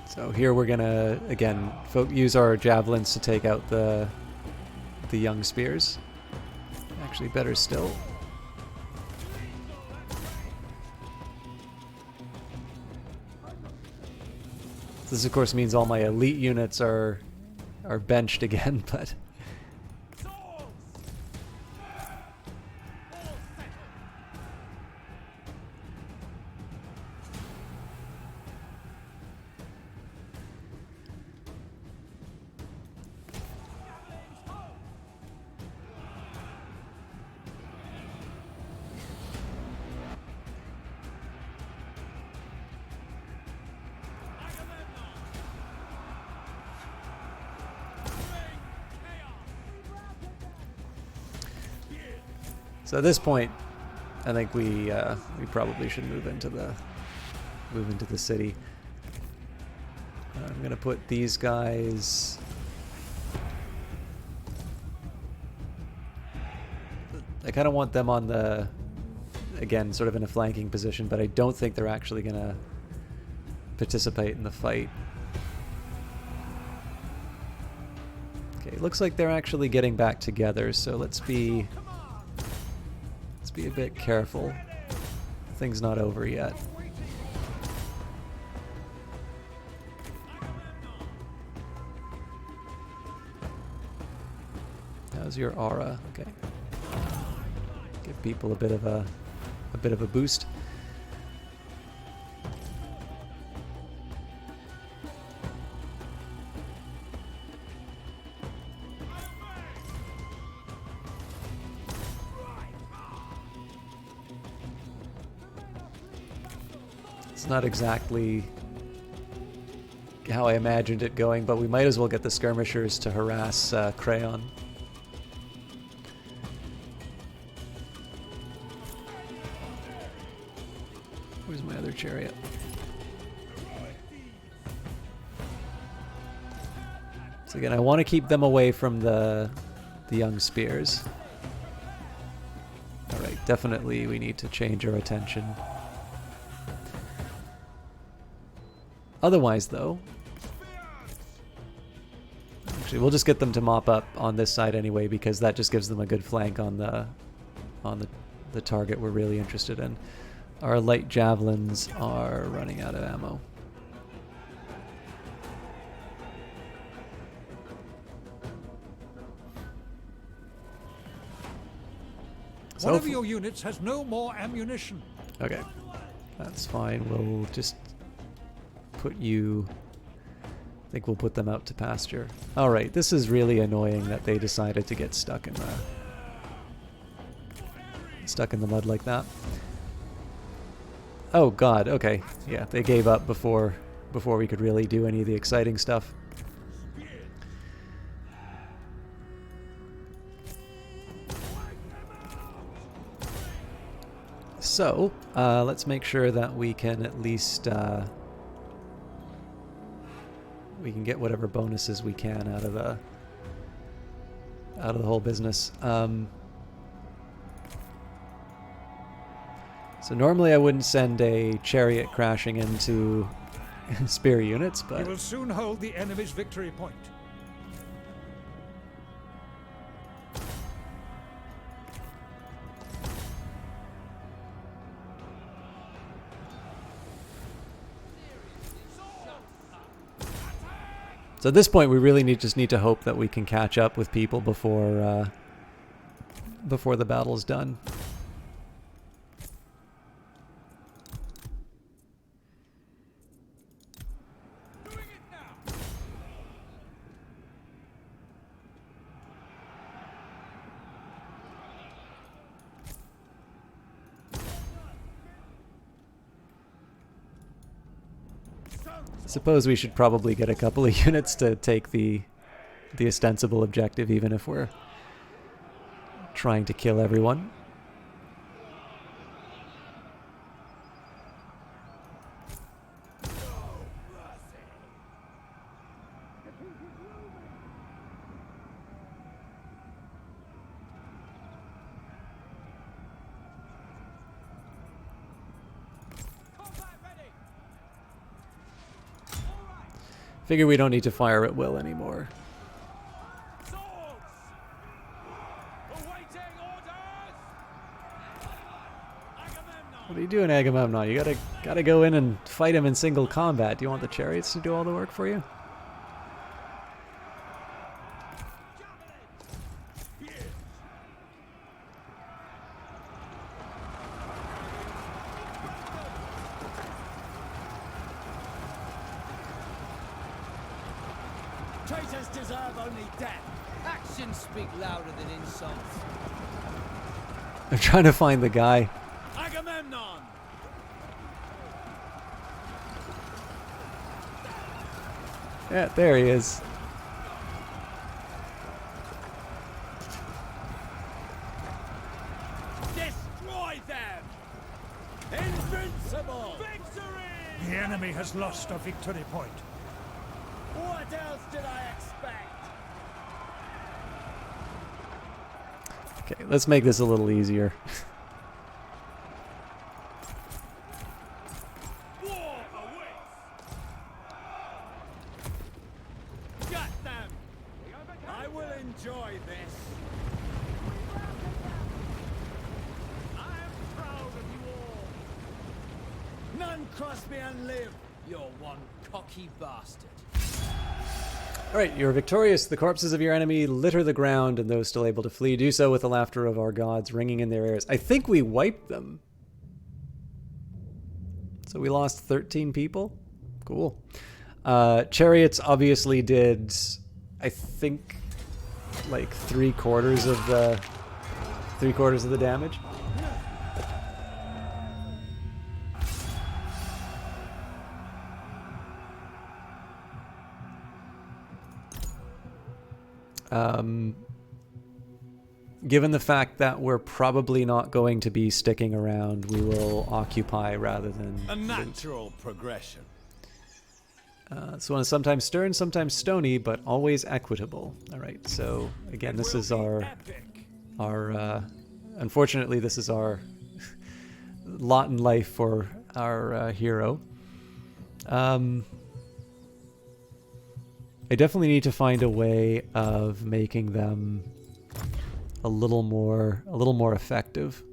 So here we're gonna again use our javelins to take out the young spears. Actually, better still. This of course means all my elite units are benched again, but so at this point, I think we probably should move into the city. I'm gonna put these guys. I kind of want them on the, again, sort of in a flanking position, but I don't think they're actually gonna participate in the fight. Okay, it looks like they're actually getting back together, so let's be a bit careful. Thing's not over yet. How's your aura? Okay. Give people a bit of a boost. It's not exactly how I imagined it going, but we might as well get the skirmishers to harass Crayon. Where's my other chariot? So again, I want to keep them away from the young spears. Alright, definitely we need to change our attention. Otherwise, though, actually, we'll just get them to mop up on this side anyway, because that just gives them a good flank on the target we're really interested in. Our light javelins are running out of ammo. One of your units has no more ammunition. Okay, that's fine. We'll just put you. I think we'll put them out to pasture. All right, this is really annoying that they decided to get stuck in the mud like that. Oh God. Okay, yeah, they gave up before we could really do any of the exciting stuff. So, let's make sure that we can at least we can get whatever bonuses we can out of the whole business. So normally I wouldn't send a chariot crashing into spear units, but You will soon hold the enemy's victory point. so at this point we really just need to hope that we can catch up with people before the battle's done. I suppose we should probably get a couple of units to take the ostensible objective, even if we're trying to kill everyone. Figure we don't need to fire at will anymore. What are you doing, Agamemnon? You gotta go in and fight him in single combat. Do you want the chariots to do all the work for you? Traitors deserve only death. Actions speak louder than insults. I'm trying to find the guy. Agamemnon! Yeah, there he is. Destroy them! Invincible! Victory! The enemy has lost a victory point. What else did I expect? Okay, let's make this a little easier. War awaits! Got them! I will enjoy this. I am proud of you all. None cross me and live. You're one cocky bastard. Alright, you're victorious. The corpses of your enemy litter the ground, and those still able to flee do so with the laughter of our gods ringing in their ears. I think we wiped them. So we lost 13 people? Cool. Chariots obviously did, I think, like three-quarters of the damage. Given the fact that we're probably not going to be sticking around, we will occupy rather than A natural progression. this one is sometimes stern, sometimes stony, but always equitable. All right, so again, this is our unfortunately, this is our lot in life for our hero. I definitely need to find a way of making them a little more effective.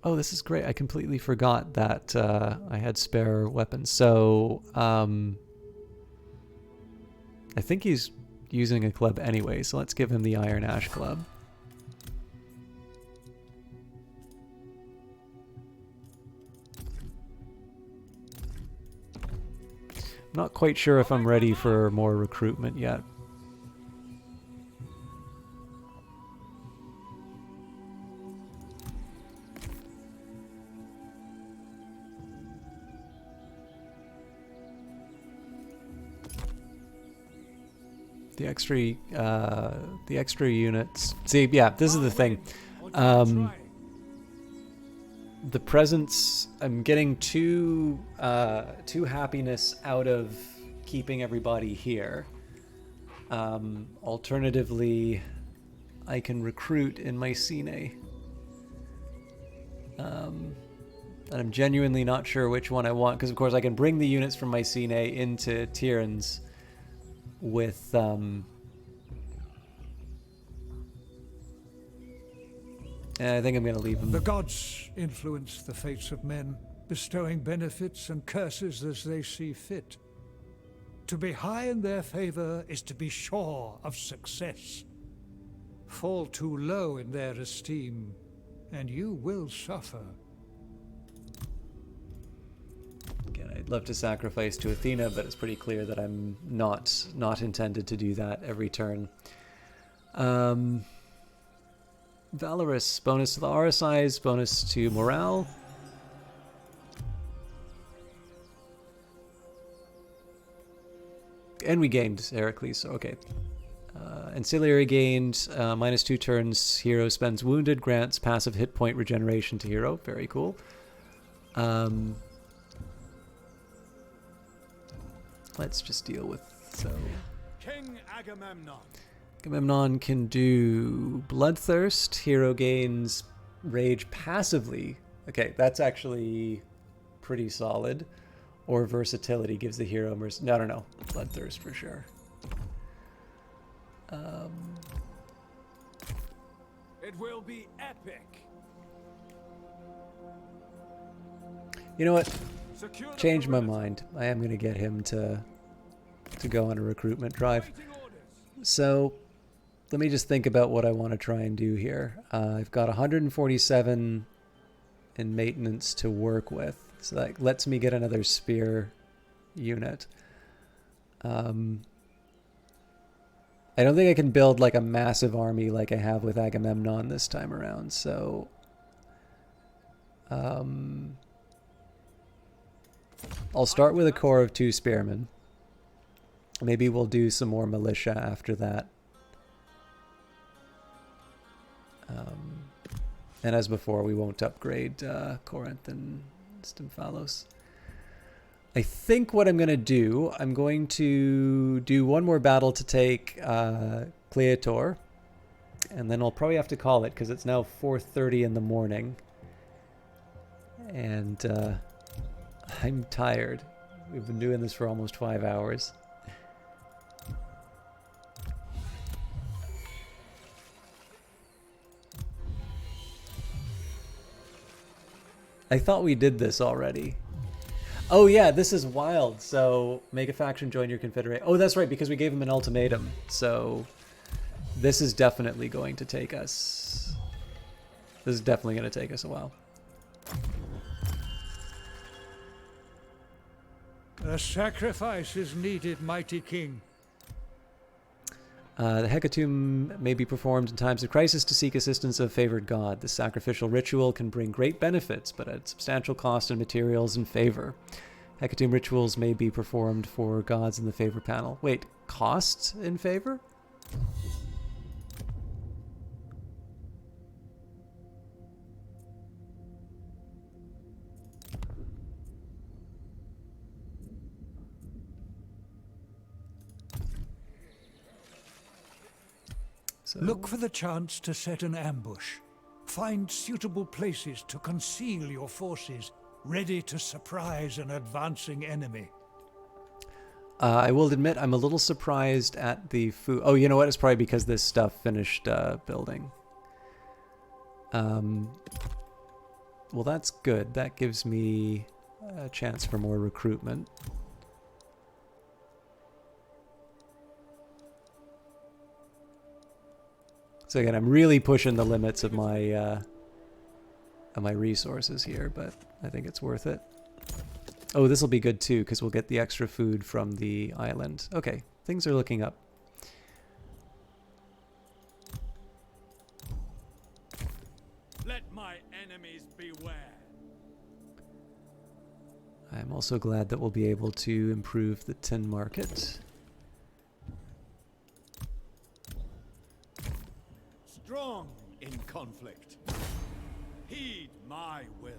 Oh, this is great. I completely forgot that I had spare weapons. So, I think he's using a club anyway, so let's give him the Iron Ash Club. Not quite sure if I'm ready for more recruitment yet. The extra units. See, yeah, this is the thing. The presence, I'm getting two happiness out of keeping everybody here. Alternatively, I can recruit in Mycenae. And I'm genuinely not sure which one I want, because of course I can bring the units from Mycenae into Tiern's with I think I'm going to leave them. The gods influence the fates of men, bestowing benefits and curses as they see fit. To be high in their favor is to be sure of success. Fall too low in their esteem, and you will suffer. Again, I'd love to sacrifice to Athena, but it's pretty clear that I'm not intended to do that every turn. Valorous, bonus to the aura size, bonus to morale. And we gained Heracles, so okay. Ancillary gained, -2 turns, hero spends wounded, grants passive hit point regeneration to hero. Very cool. Let's just deal with, so... King Agamemnon. Agamemnon can do Bloodthirst. Hero gains Rage passively. Okay, that's actually pretty solid. Or Versatility gives the hero... No. Bloodthirst for sure. It will be epic. You know what? Secure the Change my perimeter. mind. I am going to get him to go on a recruitment drive. So let me just think about what I want to try and do here. I've got 147 in maintenance to work with. So that lets me get another spear unit. I don't think I can build like a massive army like I have with Agamemnon this time around. So I'll start with a core of 2 spearmen. Maybe we'll do some more militia after that. And as before, we won't upgrade Corinth and Stymphalos. I think what I'm going to do, I'm going to do one more battle to take Cleator. And then I'll probably have to call it because it's now 4:30 in the morning. And I'm tired. We've been doing this for almost 5 hours. I thought we did this already. Oh yeah, this is wild. So make a faction join your confederate. Oh, that's right, because we gave him an ultimatum. So this is definitely going to take us. This is definitely going to take us a while. A sacrifice is needed, mighty king. The hecatomb may be performed in times of crisis to seek assistance of favored god. The sacrificial ritual can bring great benefits, but at substantial cost in materials and favor. Hecatomb rituals may be performed for gods in the favor panel. Wait, cost in favor? So, Look for the chance to set an ambush. Find suitable places to conceal your forces, ready to surprise an advancing enemy. I will admit I'm a little surprised at the food. Oh, you know what? It's probably because this stuff finished building. Well, that's good. That gives me a chance for more recruitment. So again, I'm really pushing the limits of my resources here, but I think it's worth it. Oh, this will be good too, because we'll get the extra food from the island. Okay, things are looking up. Let my enemies beware. I'm also glad that we'll be able to improve the tin market. Strong in conflict. Heed my will.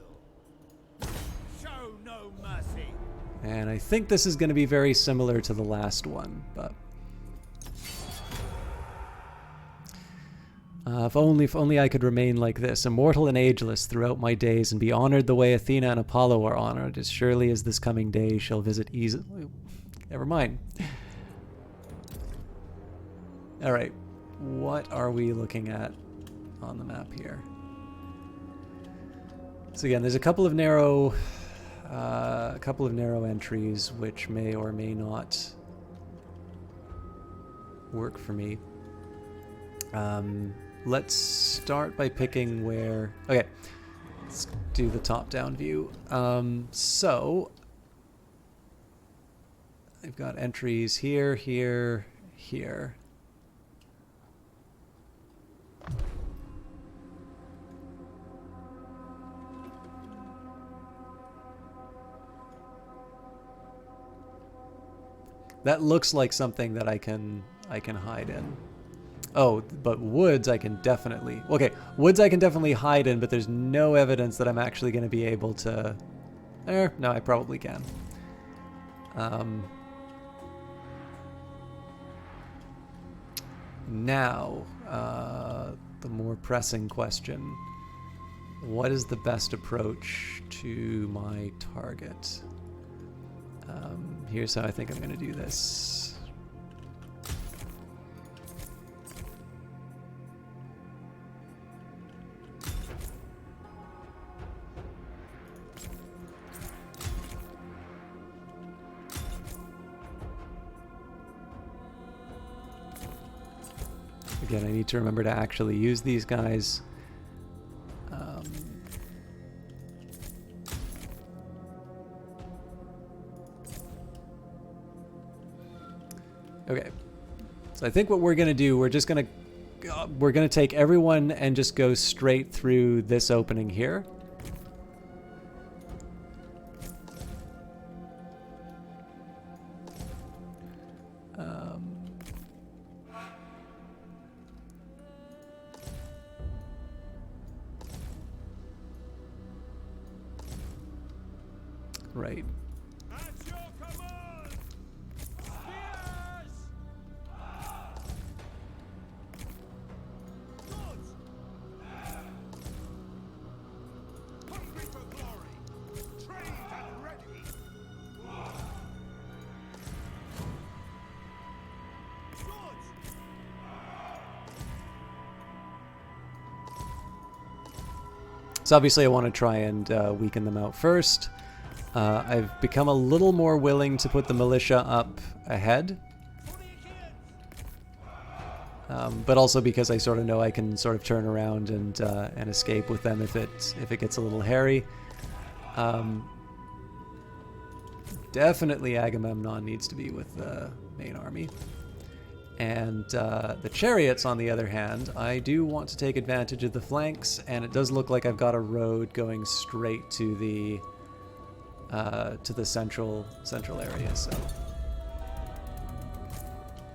Show no mercy. And I think this is going to be very similar to the last one, but if only I could remain like this, immortal and ageless throughout my days, and be honored the way Athena and Apollo are honored, as surely as this coming day shall visit easily. Never mind. All right, what are we looking at on the map here? So again, there's a couple of narrow entries which may or may not work for me. Let's start by picking where... Okay, let's do the top-down view. So, I've got entries here, here, here. That looks like something that I can hide in. Oh, but woods I can definitely... Okay, woods I can definitely hide in, but there's no evidence that I'm actually going to be able to... no, I probably can. Now, the more pressing question. What is the best approach to my target? Here's how I think I'm going to do this. Again, I need to remember to actually use these guys. Okay, so I think what we're gonna do, we're gonna take everyone and just go straight through this opening here. Right. So obviously I want to try and weaken them out first. I've become a little more willing to put the militia up ahead. But also because I sort of know I can sort of turn around and escape with them if it gets a little hairy. Definitely Agamemnon needs to be with the main army. And the chariots, on the other hand, I do want to take advantage of the flanks, and it does look like I've got a road going straight to the central area. So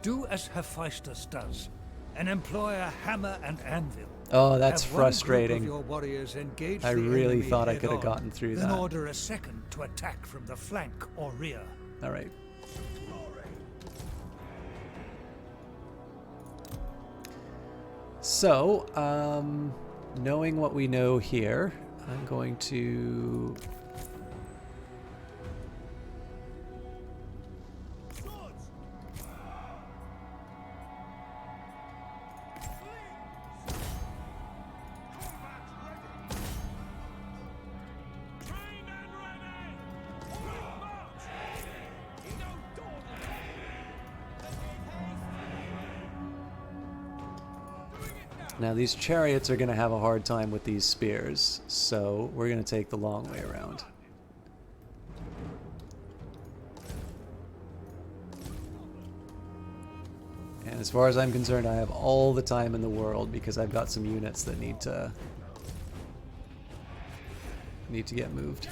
Do as Hephaestus does, and employ a hammer and anvil. Oh, that's Have one group frustrating. of your warriors engage I the really enemy thought I could have head-on, gotten through then that. order a second to attack from the flank or rear. All right. So, knowing what we know here, I'm going to... Now these chariots are going to have a hard time with these spears, so we're going to take the long way around. And as far as I'm concerned, I have all the time in the world because I've got some units that need to get moved.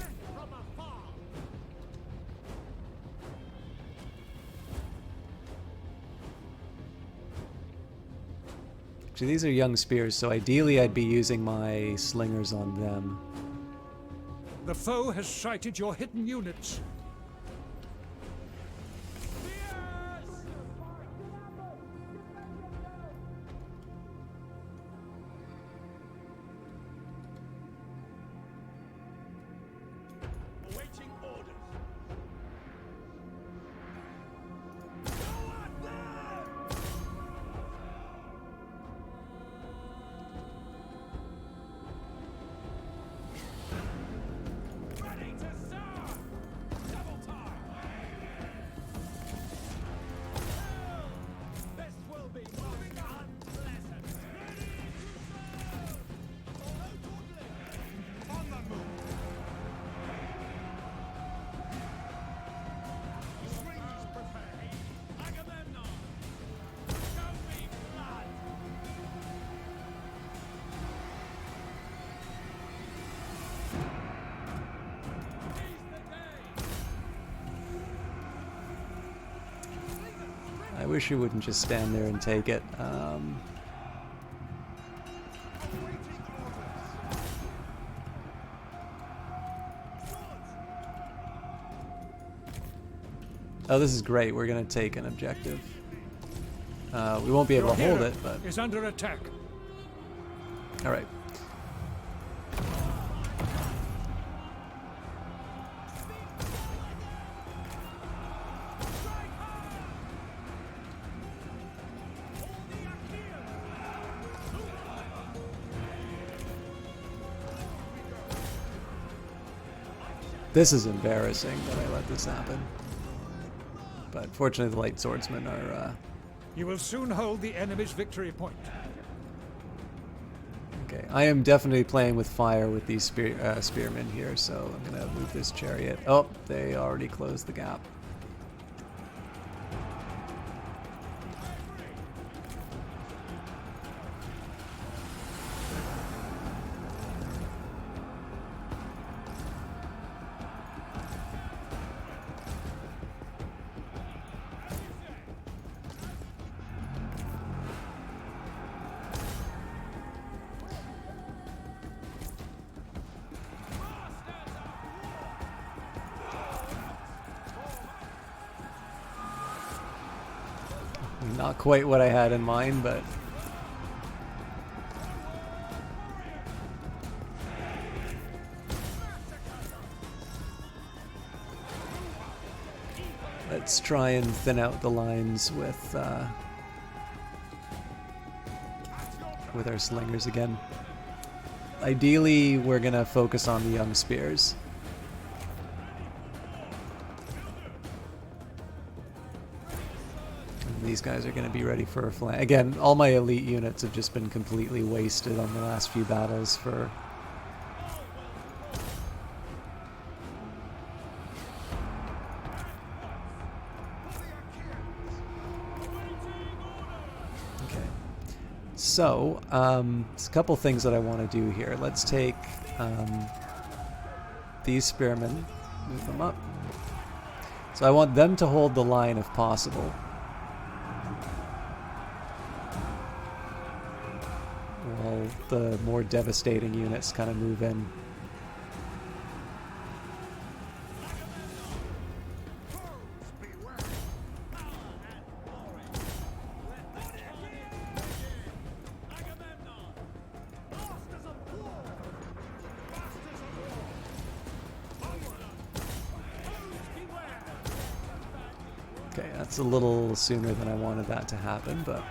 Actually, these are young spears, so ideally I'd be using my slingers on them. The foe has sighted your hidden units. Awaiting orders. Ready to serve. wish you wouldn't just stand there and take it. Oh, this is great. We're going to take an objective. We won't be able to hold it, but... is under attack. All right. This is embarrassing that I let this happen. But fortunately the light swordsmen are... You will soon hold the enemy's victory point. Okay, I am definitely playing with fire with these spearmen here, so I'm going to move this chariot. Oh, they already closed the gap. Not quite what I had in mind, but... Let's try and thin out the lines with our slingers again. Ideally, we're gonna focus on the young spears. These guys are going to be ready for a flank. Again, all my elite units have just been completely wasted on the last few battles for... Okay. So, there's a couple things that I want to do here. Let's take these spearmen, move them up. So I want them to hold the line if possible. While the more devastating units kind of move in. Okay, that's a little sooner than I wanted that to happen, but...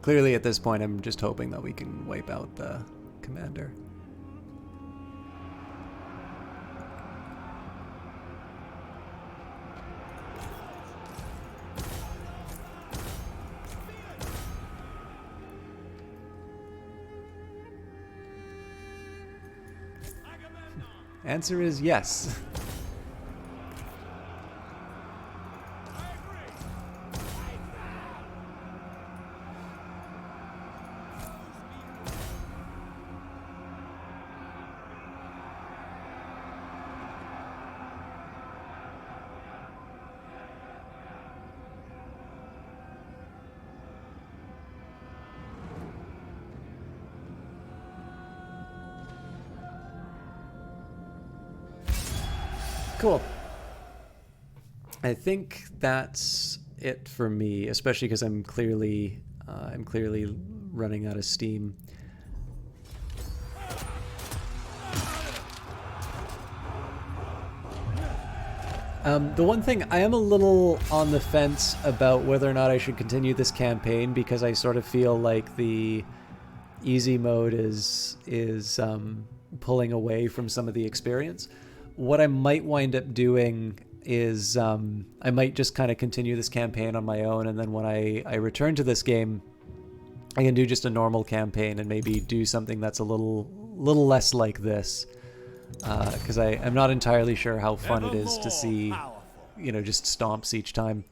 Clearly at this point I'm just hoping that we can wipe out the commander. Answer is yes. Cool. I think that's it for me, especially because I'm clearly running out of steam. The one thing, I am a little on the fence about whether or not I should continue this campaign, because I sort of feel like the easy mode is pulling away from some of the experience. What I might wind up doing is I might just kind of continue this campaign on my own, and then when I return to this game, I can do just a normal campaign and maybe do something that's a little less like this, because I'm not entirely sure how fun it is to see, just stomps each time.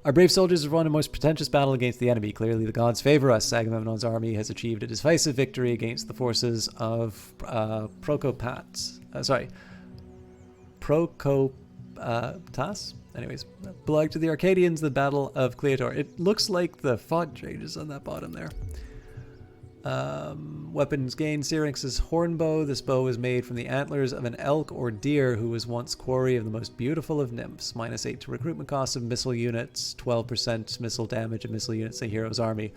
Our brave soldiers have won a most pretentious battle against the enemy. Clearly the gods favor us. Agamemnon's army has achieved a decisive victory against the forces of Prokopas. Anyways, belonged to the Arcadians, the Battle of Cleator. It looks like the font changes on that bottom there. Weapons gained. Syrinx's horn bow. This bow was made from the antlers of an elk or deer who was once quarry of the most beautiful of nymphs. -8 to recruitment cost of missile units, 12% missile damage of missile units, a hero's army.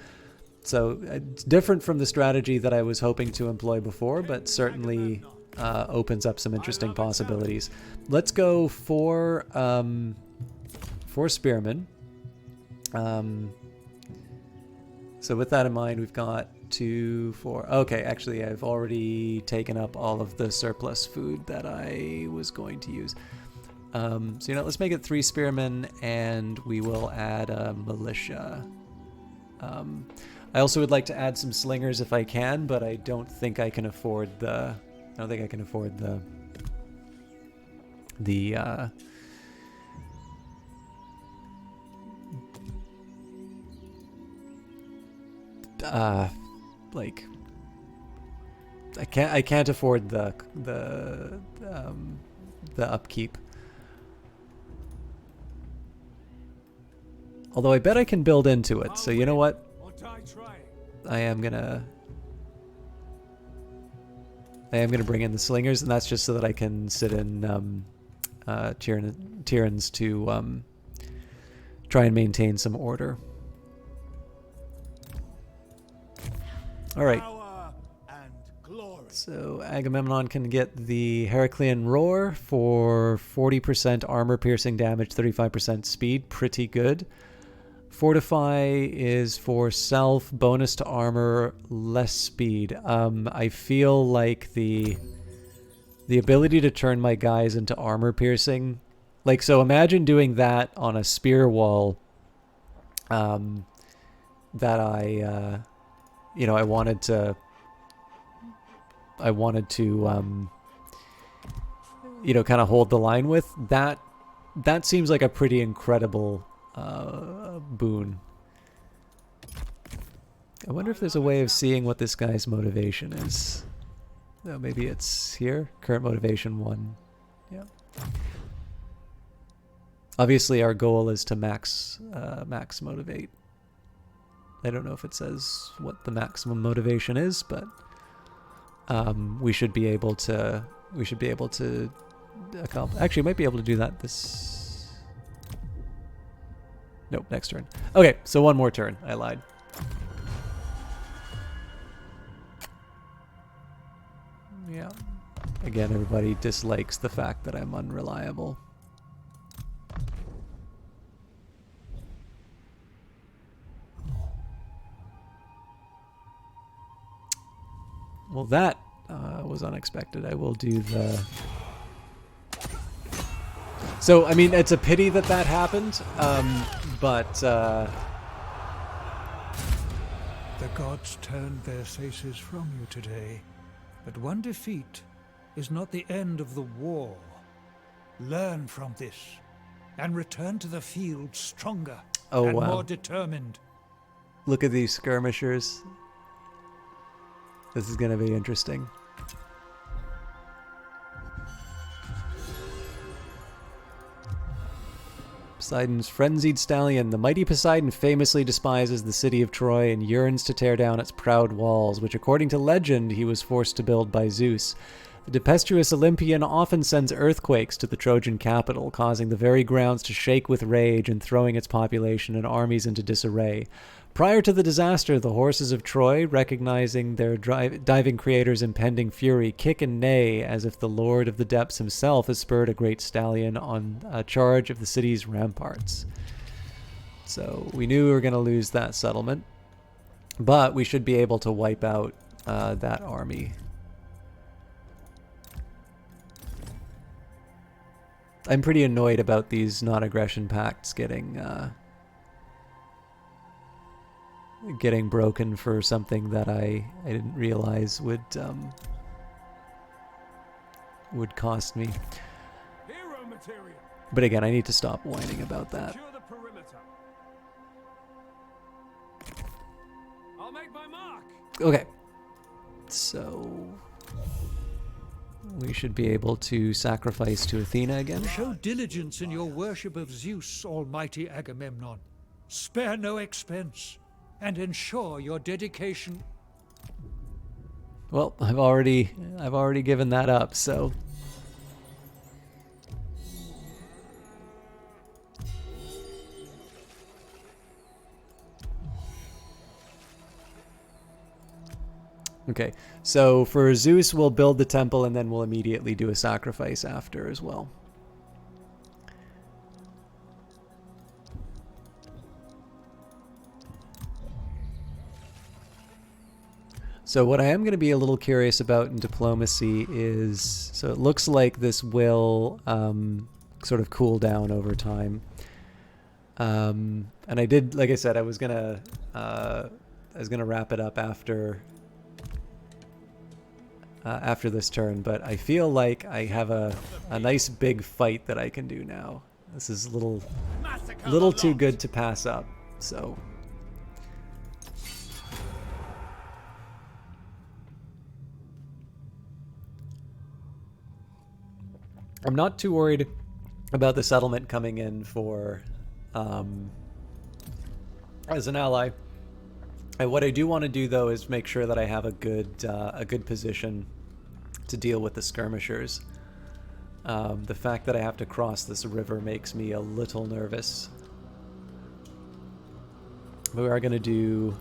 So it's different from the strategy that I was hoping to employ before, but certainly opens up some interesting possibilities. Let's go for spearmen. So with that in mind, we've got 2, 4. Okay, actually, I've already taken up all of the surplus food that I was going to use. So let's make it 3 spearmen, and we will add a militia. I also would like to add some slingers if I can, but I don't think I can afford the. I don't think I can afford like I can't afford the upkeep. Although I bet I can build into it. So you know what? I am gonna bring in the slingers, and that's just so that I can sit in Tyrann's to try and maintain some order. All right. So Agamemnon can get the Heraclean Roar for 40% armor-piercing damage, 35% speed. Pretty good. Fortify is for self, bonus to armor, less speed. I feel like the ability to turn my guys into armor-piercing. Like, so imagine doing that on a spear wall that I wanted to kind of hold the line with. That seems like a pretty incredible boon. I wonder if there's a way of seeing what this guy's motivation is. No, maybe it's here. Current motivation 1. Yeah. Obviously our goal is to max motivate. I don't know if it says what the maximum motivation is, but we should be able to accomplish. Actually, might be able to do that this. Nope, next turn. Okay, so one more turn. I lied. Yeah. Again, everybody dislikes the fact that I'm unreliable. Well, that was unexpected. I will do the... So, I mean, it's a pity that happened, but... The gods turned their faces from you today, but one defeat is not the end of the war. Learn from this, and return to the field stronger and more determined. Look at these skirmishers. This is going to be interesting. Poseidon's frenzied stallion. The mighty Poseidon famously despises the city of Troy and yearns to tear down its proud walls, which according to legend he was forced to build by Zeus. The tempestuous Olympian often sends earthquakes to the Trojan capital, causing the very grounds to shake with rage and throwing its population and armies into disarray. Prior to the disaster, the horses of Troy, recognizing their diving creator's impending fury, kick and neigh as if the Lord of the Depths himself has spurred a great stallion on a charge of the city's ramparts. So we knew we were going to lose that settlement, but we should be able to wipe out that army. I'm pretty annoyed about these non-aggression pacts getting broken for something that I didn't realize would cost me. Hero material. But again, I need to stop whining about that. Secure the perimeter. I'll make my mark. Okay. So we should be able to sacrifice to Athena again. Show diligence in your worship of Zeus, almighty Agamemnon. Spare no expense, and ensure your dedication. Well, I've already given that up, so okay. So for Zeus, we'll build the temple and then we'll immediately do a sacrifice after as well. So what I am going to be a little curious about in diplomacy is, so it looks like this will sort of cool down over time. And I did, like I said, I was gonna wrap it up after this turn, but I feel like I have a nice big fight that I can do now. This is a little too good to pass up. So. I'm not too worried about the settlement coming in for as an ally. And what I do want to do though is make sure that I have a good position to deal with the skirmishers. The fact that I have to cross this river makes me a little nervous. But we are going to do.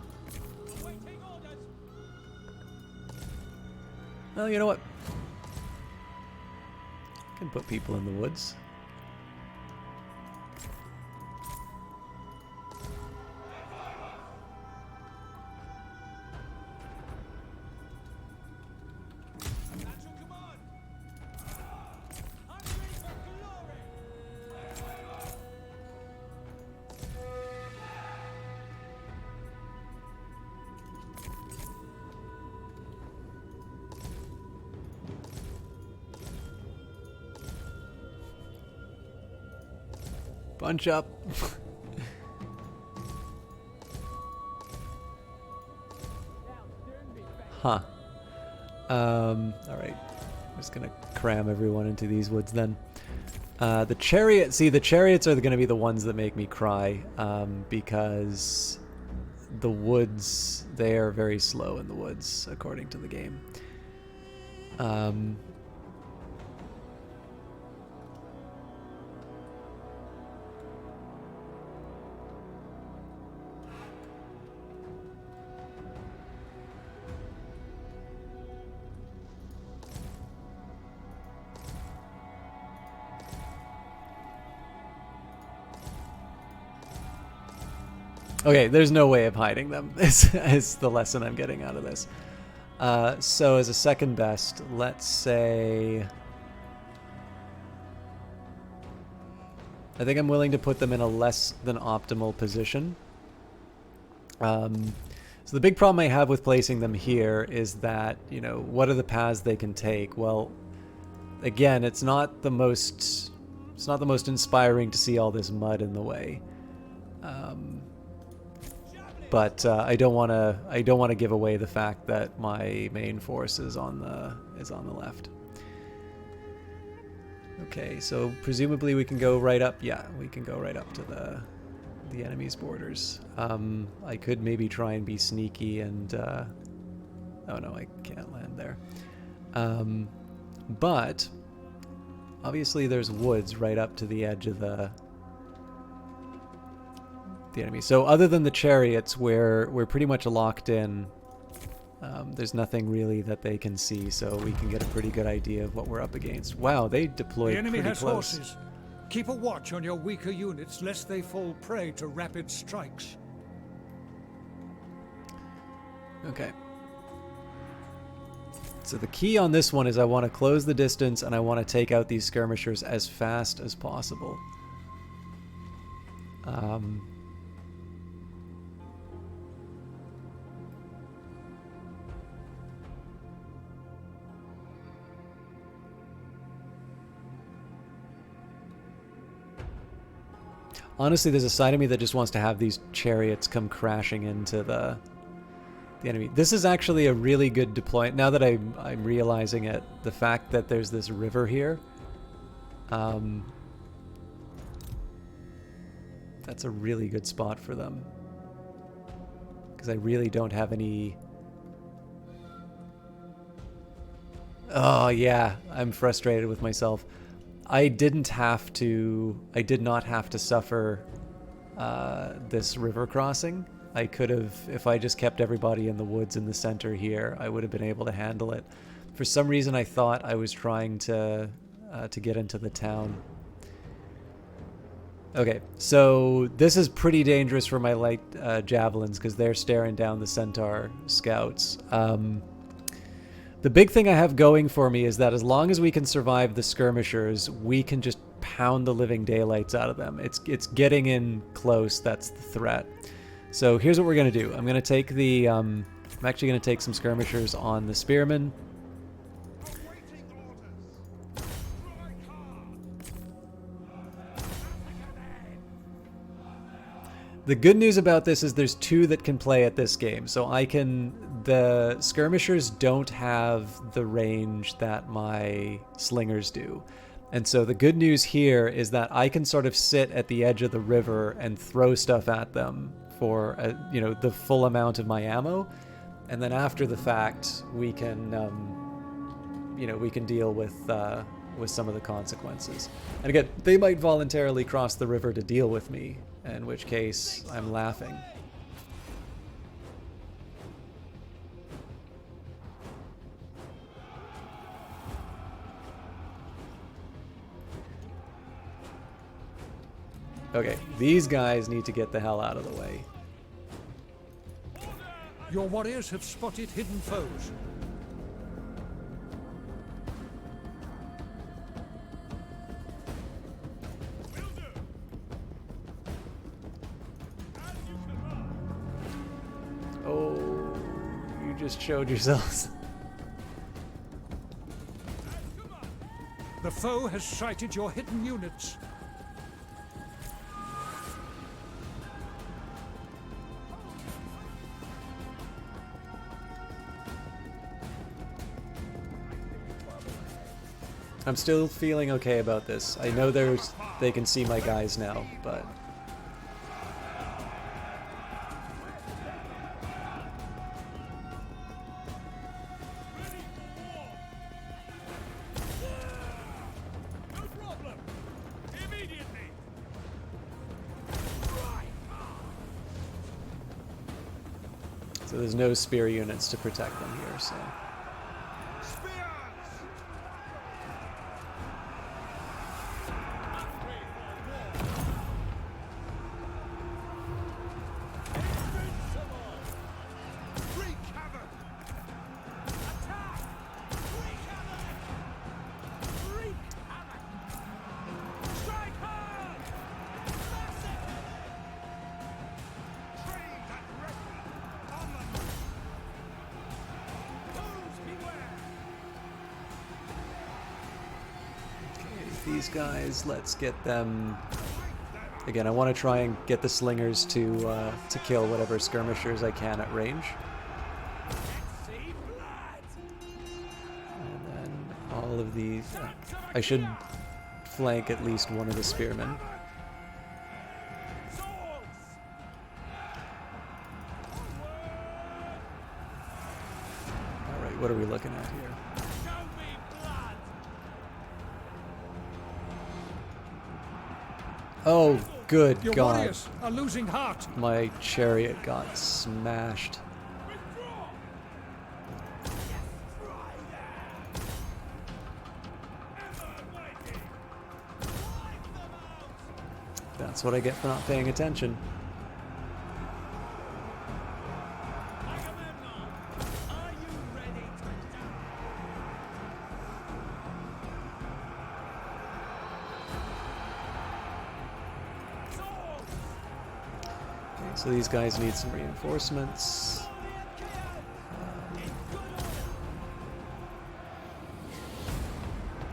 Well, you know what? Can put people in the woods. Bunch up. Huh. Alright. I'm just gonna cram everyone into these woods then. The chariot, see, the chariots are gonna be the ones that make me cry, because the woods, they are very slow in the woods, according to the game. Okay, there's no way of hiding them, is the lesson I'm getting out of this. So as a second best, let's say... I think I'm willing to put them in a less than optimal position. So the big problem I have with placing them here is that, you know, what are the paths they can take? Well, again, it's not the most inspiring to see all this mud in the way. But I don't want to give away the fact that my main force is on the left. Okay, so presumably we can go right up. Yeah, we can go right up to the enemy's borders. I could maybe try and be sneaky and oh no, I can't land there. But obviously there's woods right up to the edge of the enemy. So other than the chariots, we're pretty much locked in. There's nothing really that they can see, so we can get a pretty good idea of what we're up against. Wow, they deployed The enemy pretty has close. horses. Keep a watch on your weaker units, lest they fall prey to rapid strikes. Okay. So the key on this one is I want to close the distance and I want to take out these skirmishers as fast as possible. Honestly, there's a side of me that just wants to have these chariots come crashing into the enemy. This is actually a really good deployment. Now that I'm realizing it, the fact that there's this river here, that's a really good spot for them. Because I really don't have any... Oh yeah, I'm frustrated with myself. I did not have to suffer this river crossing. I could have, if I just kept everybody in the woods in the center here, I would have been able to handle it. For some reason, I thought I was trying to get into the town. Okay, so this is pretty dangerous for my light javelins because they're staring down the centaur scouts. The big thing I have going for me is that as long as we can survive the skirmishers, we can just pound the living daylights out of them. It's getting in close, that's the threat. So here's what we're going to do. I'm going to take the... I'm actually going to take some skirmishers on the spearmen. The good news about this is there's two that can play at this game. So I can... The skirmishers don't have the range that my slingers do. And so the good news here is that I can sort of sit at the edge of the river and throw stuff at them for, you know, the full amount of my ammo. And then after the fact, we can, you know, we can deal with some of the consequences. And again, they might voluntarily cross the river to deal with me, in which case I'm laughing. Okay, these guys need to get the hell out of the way. Your warriors have spotted hidden foes. Oh, you just showed yourselves. The foe has sighted your hidden units. I'm still feeling okay about this. I know they can see my guys now, but... So there's no spear units to protect them here, so... These guys, let's get them... Again, I want to try and get the slingers to kill whatever skirmishers I can at range. And then all of these... I should flank at least one of the spearmen. Alright, what are we looking at here? Oh, good Your God. warriors are losing heart. My chariot got smashed. That's what I get for not paying attention. So these guys need some reinforcements.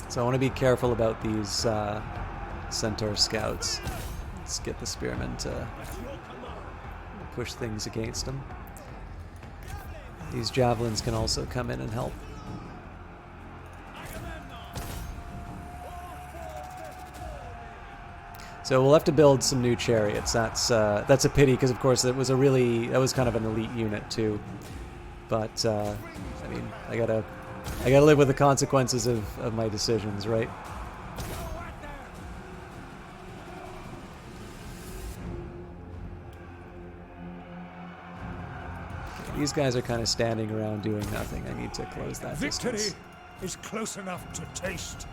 So I want to be careful about these Centaur scouts. Let's get the spearmen to push things against them. These javelins can also come in and help. So we'll have to build some new chariots. That's a pity because of course that was kind of an elite unit too. But I mean, I gotta live with the consequences of my decisions, right? These guys are kind of standing around doing nothing. I need to close that Victory distance. is close enough to taste.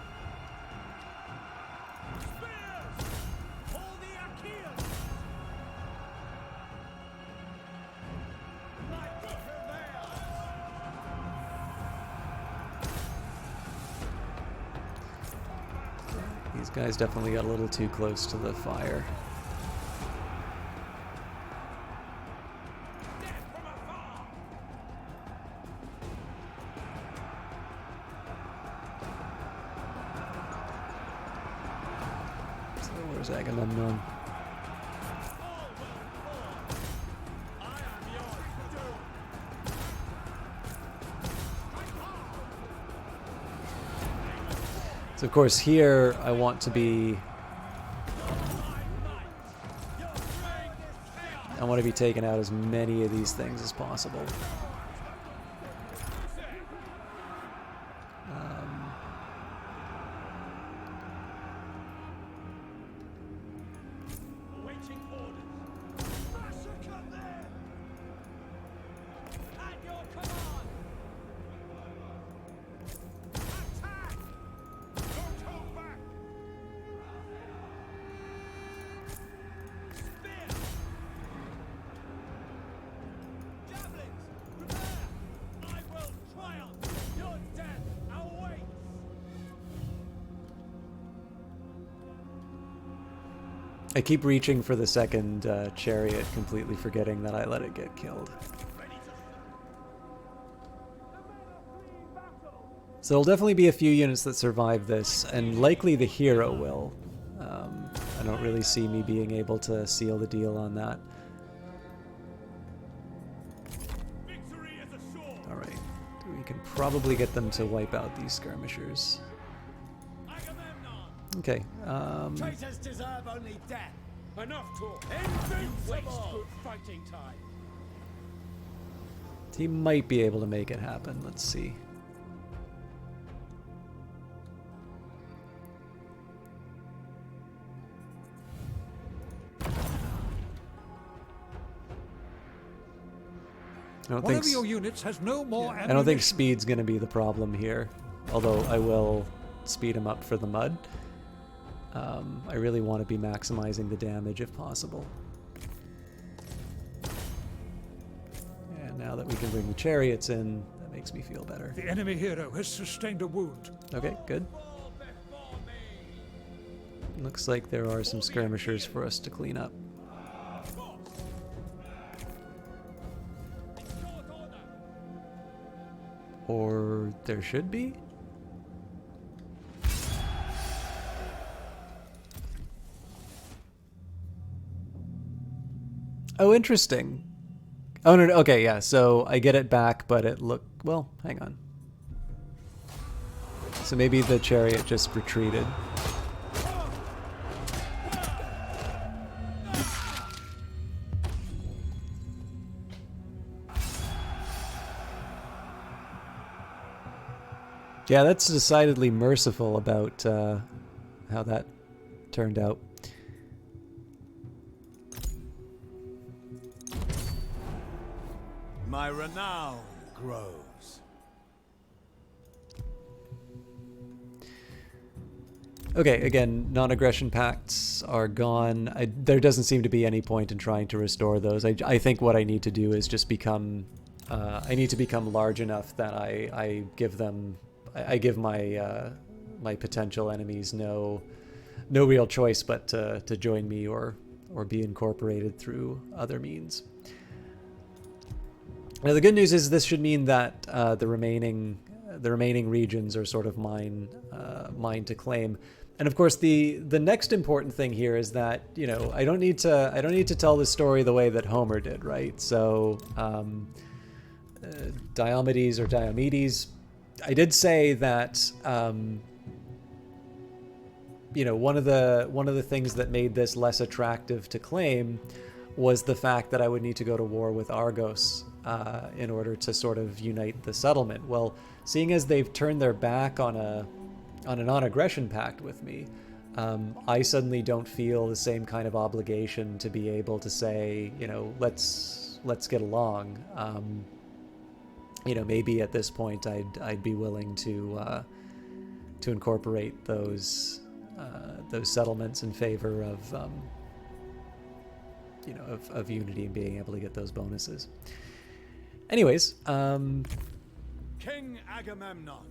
These guys definitely got a little too close to the fire. So where's Agamemnon? So of course here I want to be taking out as many of these things as possible. I keep reaching for the second chariot, completely forgetting that I let it get killed. So there'll definitely be a few units that survive this, and likely the hero will. I don't really see me being able to seal the deal on that. Alright, we can probably get them to wipe out these skirmishers. Okay. Traitors deserve only death. Enough talk. You waste Good fighting time. He might be able to make it happen. Let's see. One of your units has no more ammunition. I don't think speed's going to be the problem here, although I will speed him up for the mud. I really want to be maximizing the damage if possible. And now that we can bring the chariots in, that makes me feel better. The enemy hero has sustained a wound. Okay, good. Looks like there are some skirmishers for us to clean up. Or there should be? Oh, interesting. Oh, no, okay, yeah, so I get it back, but it well, hang on. So maybe the chariot just retreated. Yeah, that's decidedly merciful about how that turned out. My renown grows. Okay, again, non-aggression pacts are gone. There doesn't seem to be any point in trying to restore those. I think what I need to do is just become... I need to become large enough that I give them... I give my my potential enemies no real choice but to join me or be incorporated through other means. Now the good news is this should mean that the remaining regions are sort of mine to claim. And of course, the next important thing here is that, you know, I don't need to tell the story the way that Homer did, right? So Diomedes or Diomedes, I did say that you know, one of the things that made this less attractive to claim was the fact that I would need to go to war with Argos in order to sort of unite the settlement. Well, seeing as they've turned their back on a non-aggression pact with me, I suddenly don't feel the same kind of obligation to be able to say, you know, let's get along. You know, maybe at this point I'd be willing to incorporate those settlements in favor of you know, of unity and being able to get those bonuses. Anyways, King Agamemnon.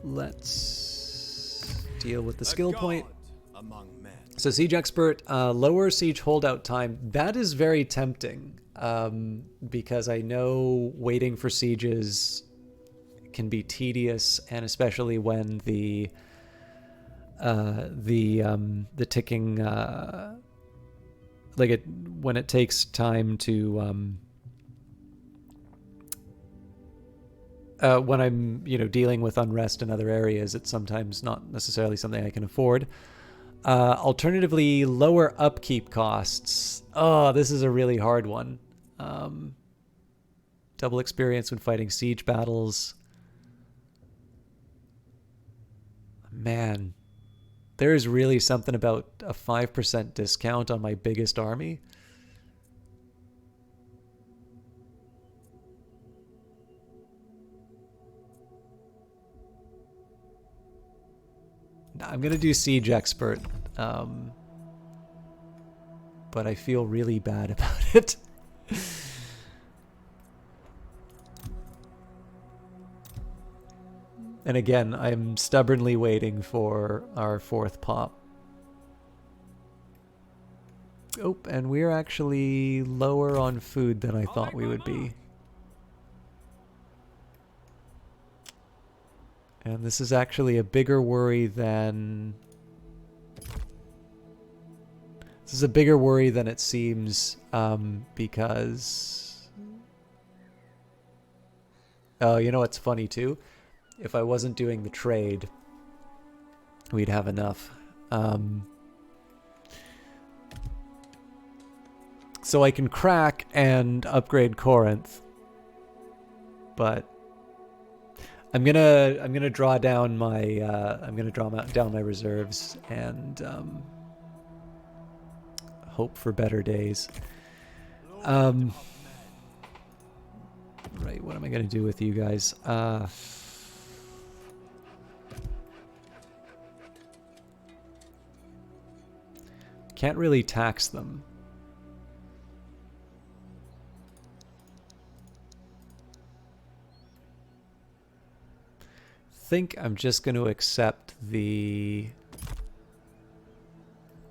Let's deal with the skill God point. among men. So Siege Expert, lower siege holdout time. That is very tempting because I know waiting for sieges can be tedious, and especially when the ticking when it takes time to when I'm, you know, dealing with unrest in other areas, it's sometimes not necessarily something I can afford. Alternatively, lower upkeep costs. Oh, this is a really hard one. Double experience when fighting siege battles. Man, there is really something about a 5% discount on my biggest army. I'm going to do Siege Expert, but I feel really bad about it. And again, I'm stubbornly waiting for our 4th pop. Oh, and we're actually lower on food than I thought we would be. And this is actually a bigger worry than... This is a bigger worry than it seems, because... Oh, you know what's funny too? If I wasn't doing the trade, we'd have enough. So I can crack and upgrade Corinth, but I'm gonna draw down my down my reserves and hope for better days. Right, what am I gonna do with you guys? Can't really tax them. Think I'm just going to accept the...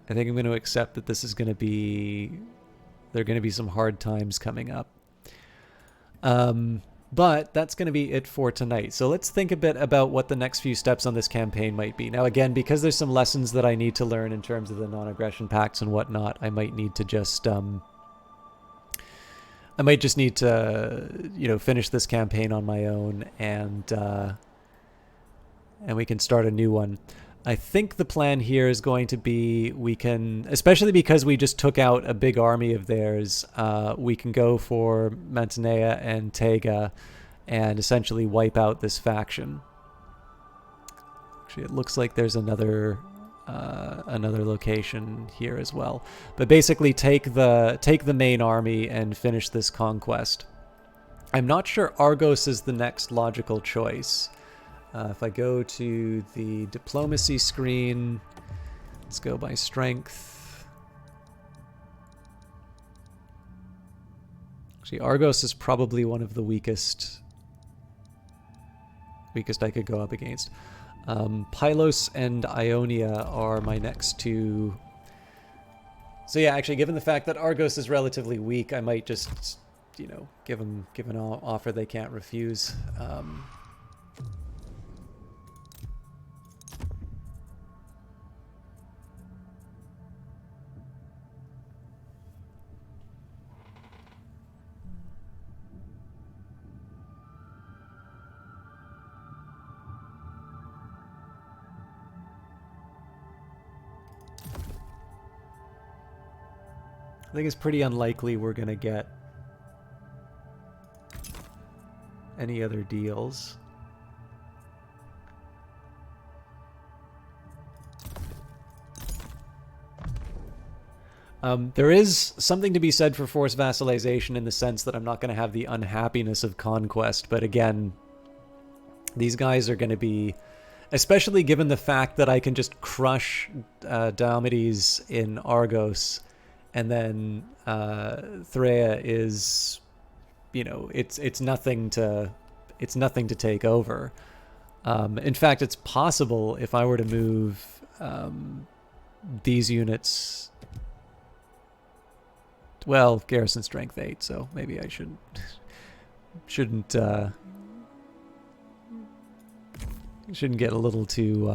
I think I'm going to accept that this is going to be... There are going to be some hard times coming up. But that's going to be it for tonight. So let's think a bit about what the next few steps on this campaign might be. Now, again, because there's some lessons that I need to learn in terms of the non-aggression pacts and whatnot, I might need to just... I might just need to, you know, finish this campaign on my own and we can start a new one. I think the plan here is going to be we can, especially because we just took out a big army of theirs, we can go for Mantinea and Tega and essentially wipe out this faction. Actually, it looks like there's another location here as well. But basically take the main army and finish this conquest. I'm not sure Argos is the next logical choice. If I go to the diplomacy screen, let's go by strength. Actually, Argos is probably one of the weakest I could go up against. Pylos and Ionia are my next two So yeah, actually, given the fact that Argos is relatively weak, I might just, you know, give an offer they can't refuse. I think it's pretty unlikely we're going to get any other deals. There is something to be said for forced vassalization in the sense that I'm not going to have the unhappiness of conquest, but again, these guys are going to be, especially given the fact that I can just crush Diomedes in Argos, and then Threa is, you know, it's nothing to take over. In fact, it's possible if I were to move these units. Well, garrison strength 8, so maybe I shouldn't get a little too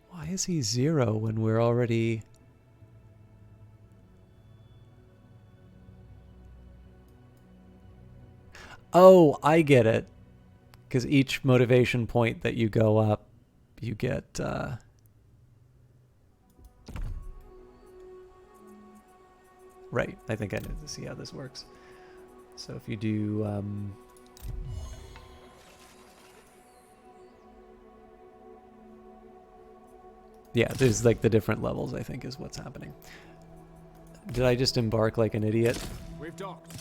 Why is he 0 when we're already... Oh, I get it. Because each motivation point that you go up, you get... Right, I think I need to see how this works. So if you do... Yeah, there's like the different levels, I think, is what's happening. Did I just embark like an idiot? We've docked.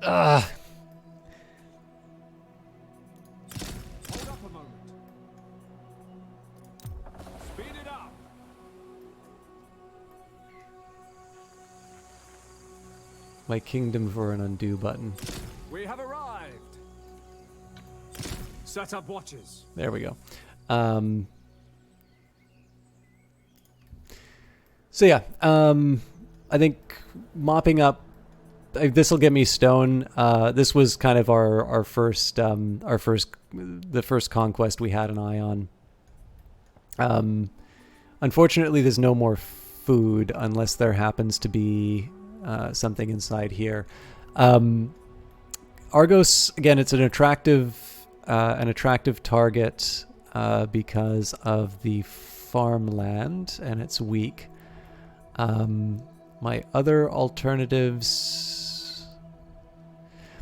Ah! Hold up a moment. Speed it up. My kingdom for an undo button. We have arrived. Set up watches. There we go. So yeah, I think mopping up. This will get me stone. This was kind of the first conquest we had an eye on. Unfortunately, there's no more food unless there happens to be something inside here. Argos, again, it's an attractive target because of the farmland, and it's weak. My other alternatives...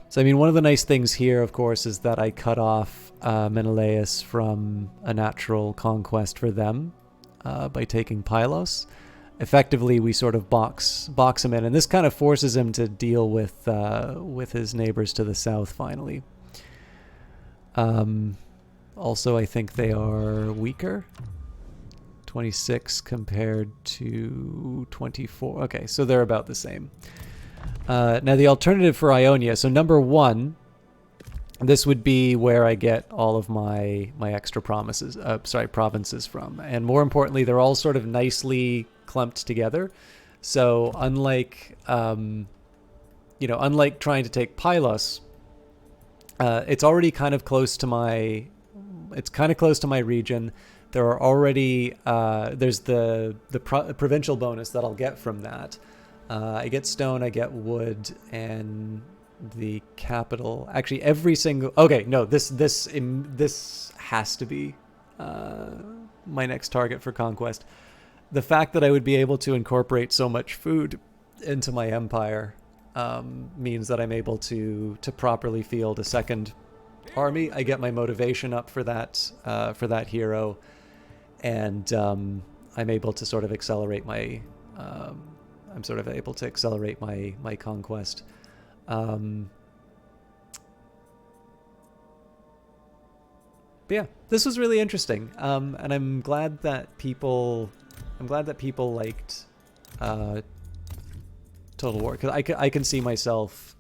So, I mean, one of the nice things here, of course, is that I cut off Menelaus from a natural conquest for them by taking Pylos. Effectively, we sort of box him in, and this kind of forces him to deal with his neighbors to the south, finally. Also, I think they are weaker. 26 compared to 24. Okay, so they're about the same. Now the alternative for Ionia. So number 1, this would be where I get all of my extra provinces from. And more importantly, they're all sort of nicely clumped together. So unlike unlike trying to take Pylos, it's already kind of close to my region. There are already, there's the provincial bonus that I'll get from that. I get stone, I get wood, and the capital. Actually, every single... Okay, no, this has to be my next target for conquest. The fact that I would be able to incorporate so much food into my empire means that I'm able to properly field a second army. I get my motivation up for that hero. And I'm able to sort of accelerate my my conquest. But yeah, this was really interesting, and I'm glad that people liked Total War, because I can see myself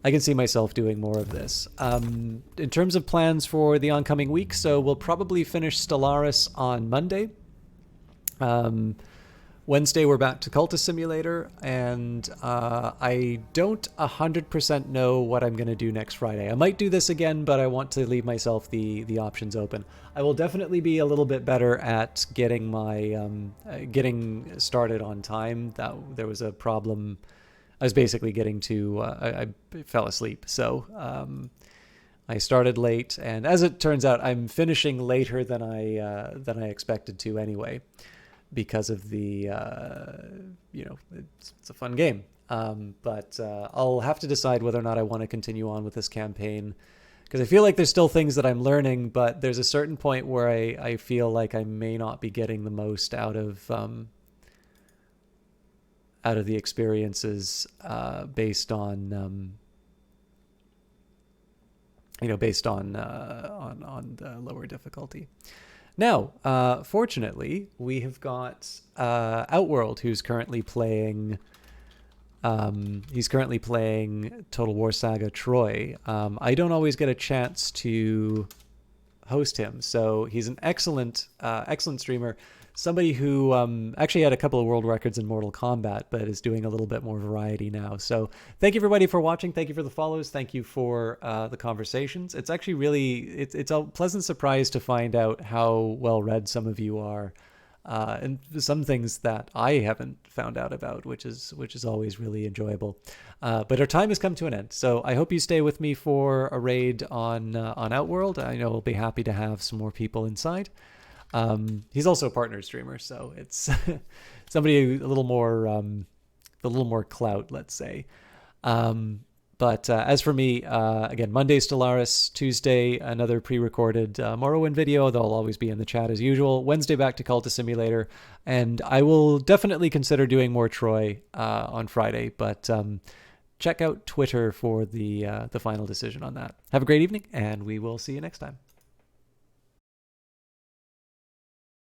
I can see myself doing more of this. In terms of plans for the oncoming week, so we'll probably finish Stellaris on Monday. Wednesday, we're back to Cultist Simulator, and I don't 100% know what I'm going to do next Friday. I might do this again, but I want to leave myself the options open. I will definitely be a little bit better at getting my getting started on time. There was a problem. I was basically getting to I fell asleep, so I started late, and as it turns out, I'm finishing later than I expected to anyway, because of the it's a fun game. But I'll have to decide whether or not I want to continue on with this campaign, because I feel like there's still things that I'm learning, but there's a certain point where I feel like I may not be getting the most out of the experiences based on the lower difficulty. Now, fortunately, we have got Outworld, who's currently playing. He's currently playing Total War Saga Troy. I don't always get a chance to host him, so he's an excellent streamer. Somebody who actually had a couple of world records in Mortal Kombat, but is doing a little bit more variety now. So thank you everybody for watching. Thank you for the follows. Thank you for the conversations. It's actually really, it's a pleasant surprise to find out how well read some of you are. And some things that I haven't found out about, which is always really enjoyable. But our time has come to an end. So I hope you stay with me for a raid on Outworld. I know we'll be happy to have some more people inside. He's also a partner streamer, so it's somebody a little more clout, let's say. But as for me, again, Monday Stellaris, Tuesday another pre-recorded Morrowind video. They'll always be in the chat as usual. Wednesday back to Cultist Simulator, and I will definitely consider doing more Troy on Friday. But check out Twitter for the final decision on that. Have a great evening, and we will see you next time.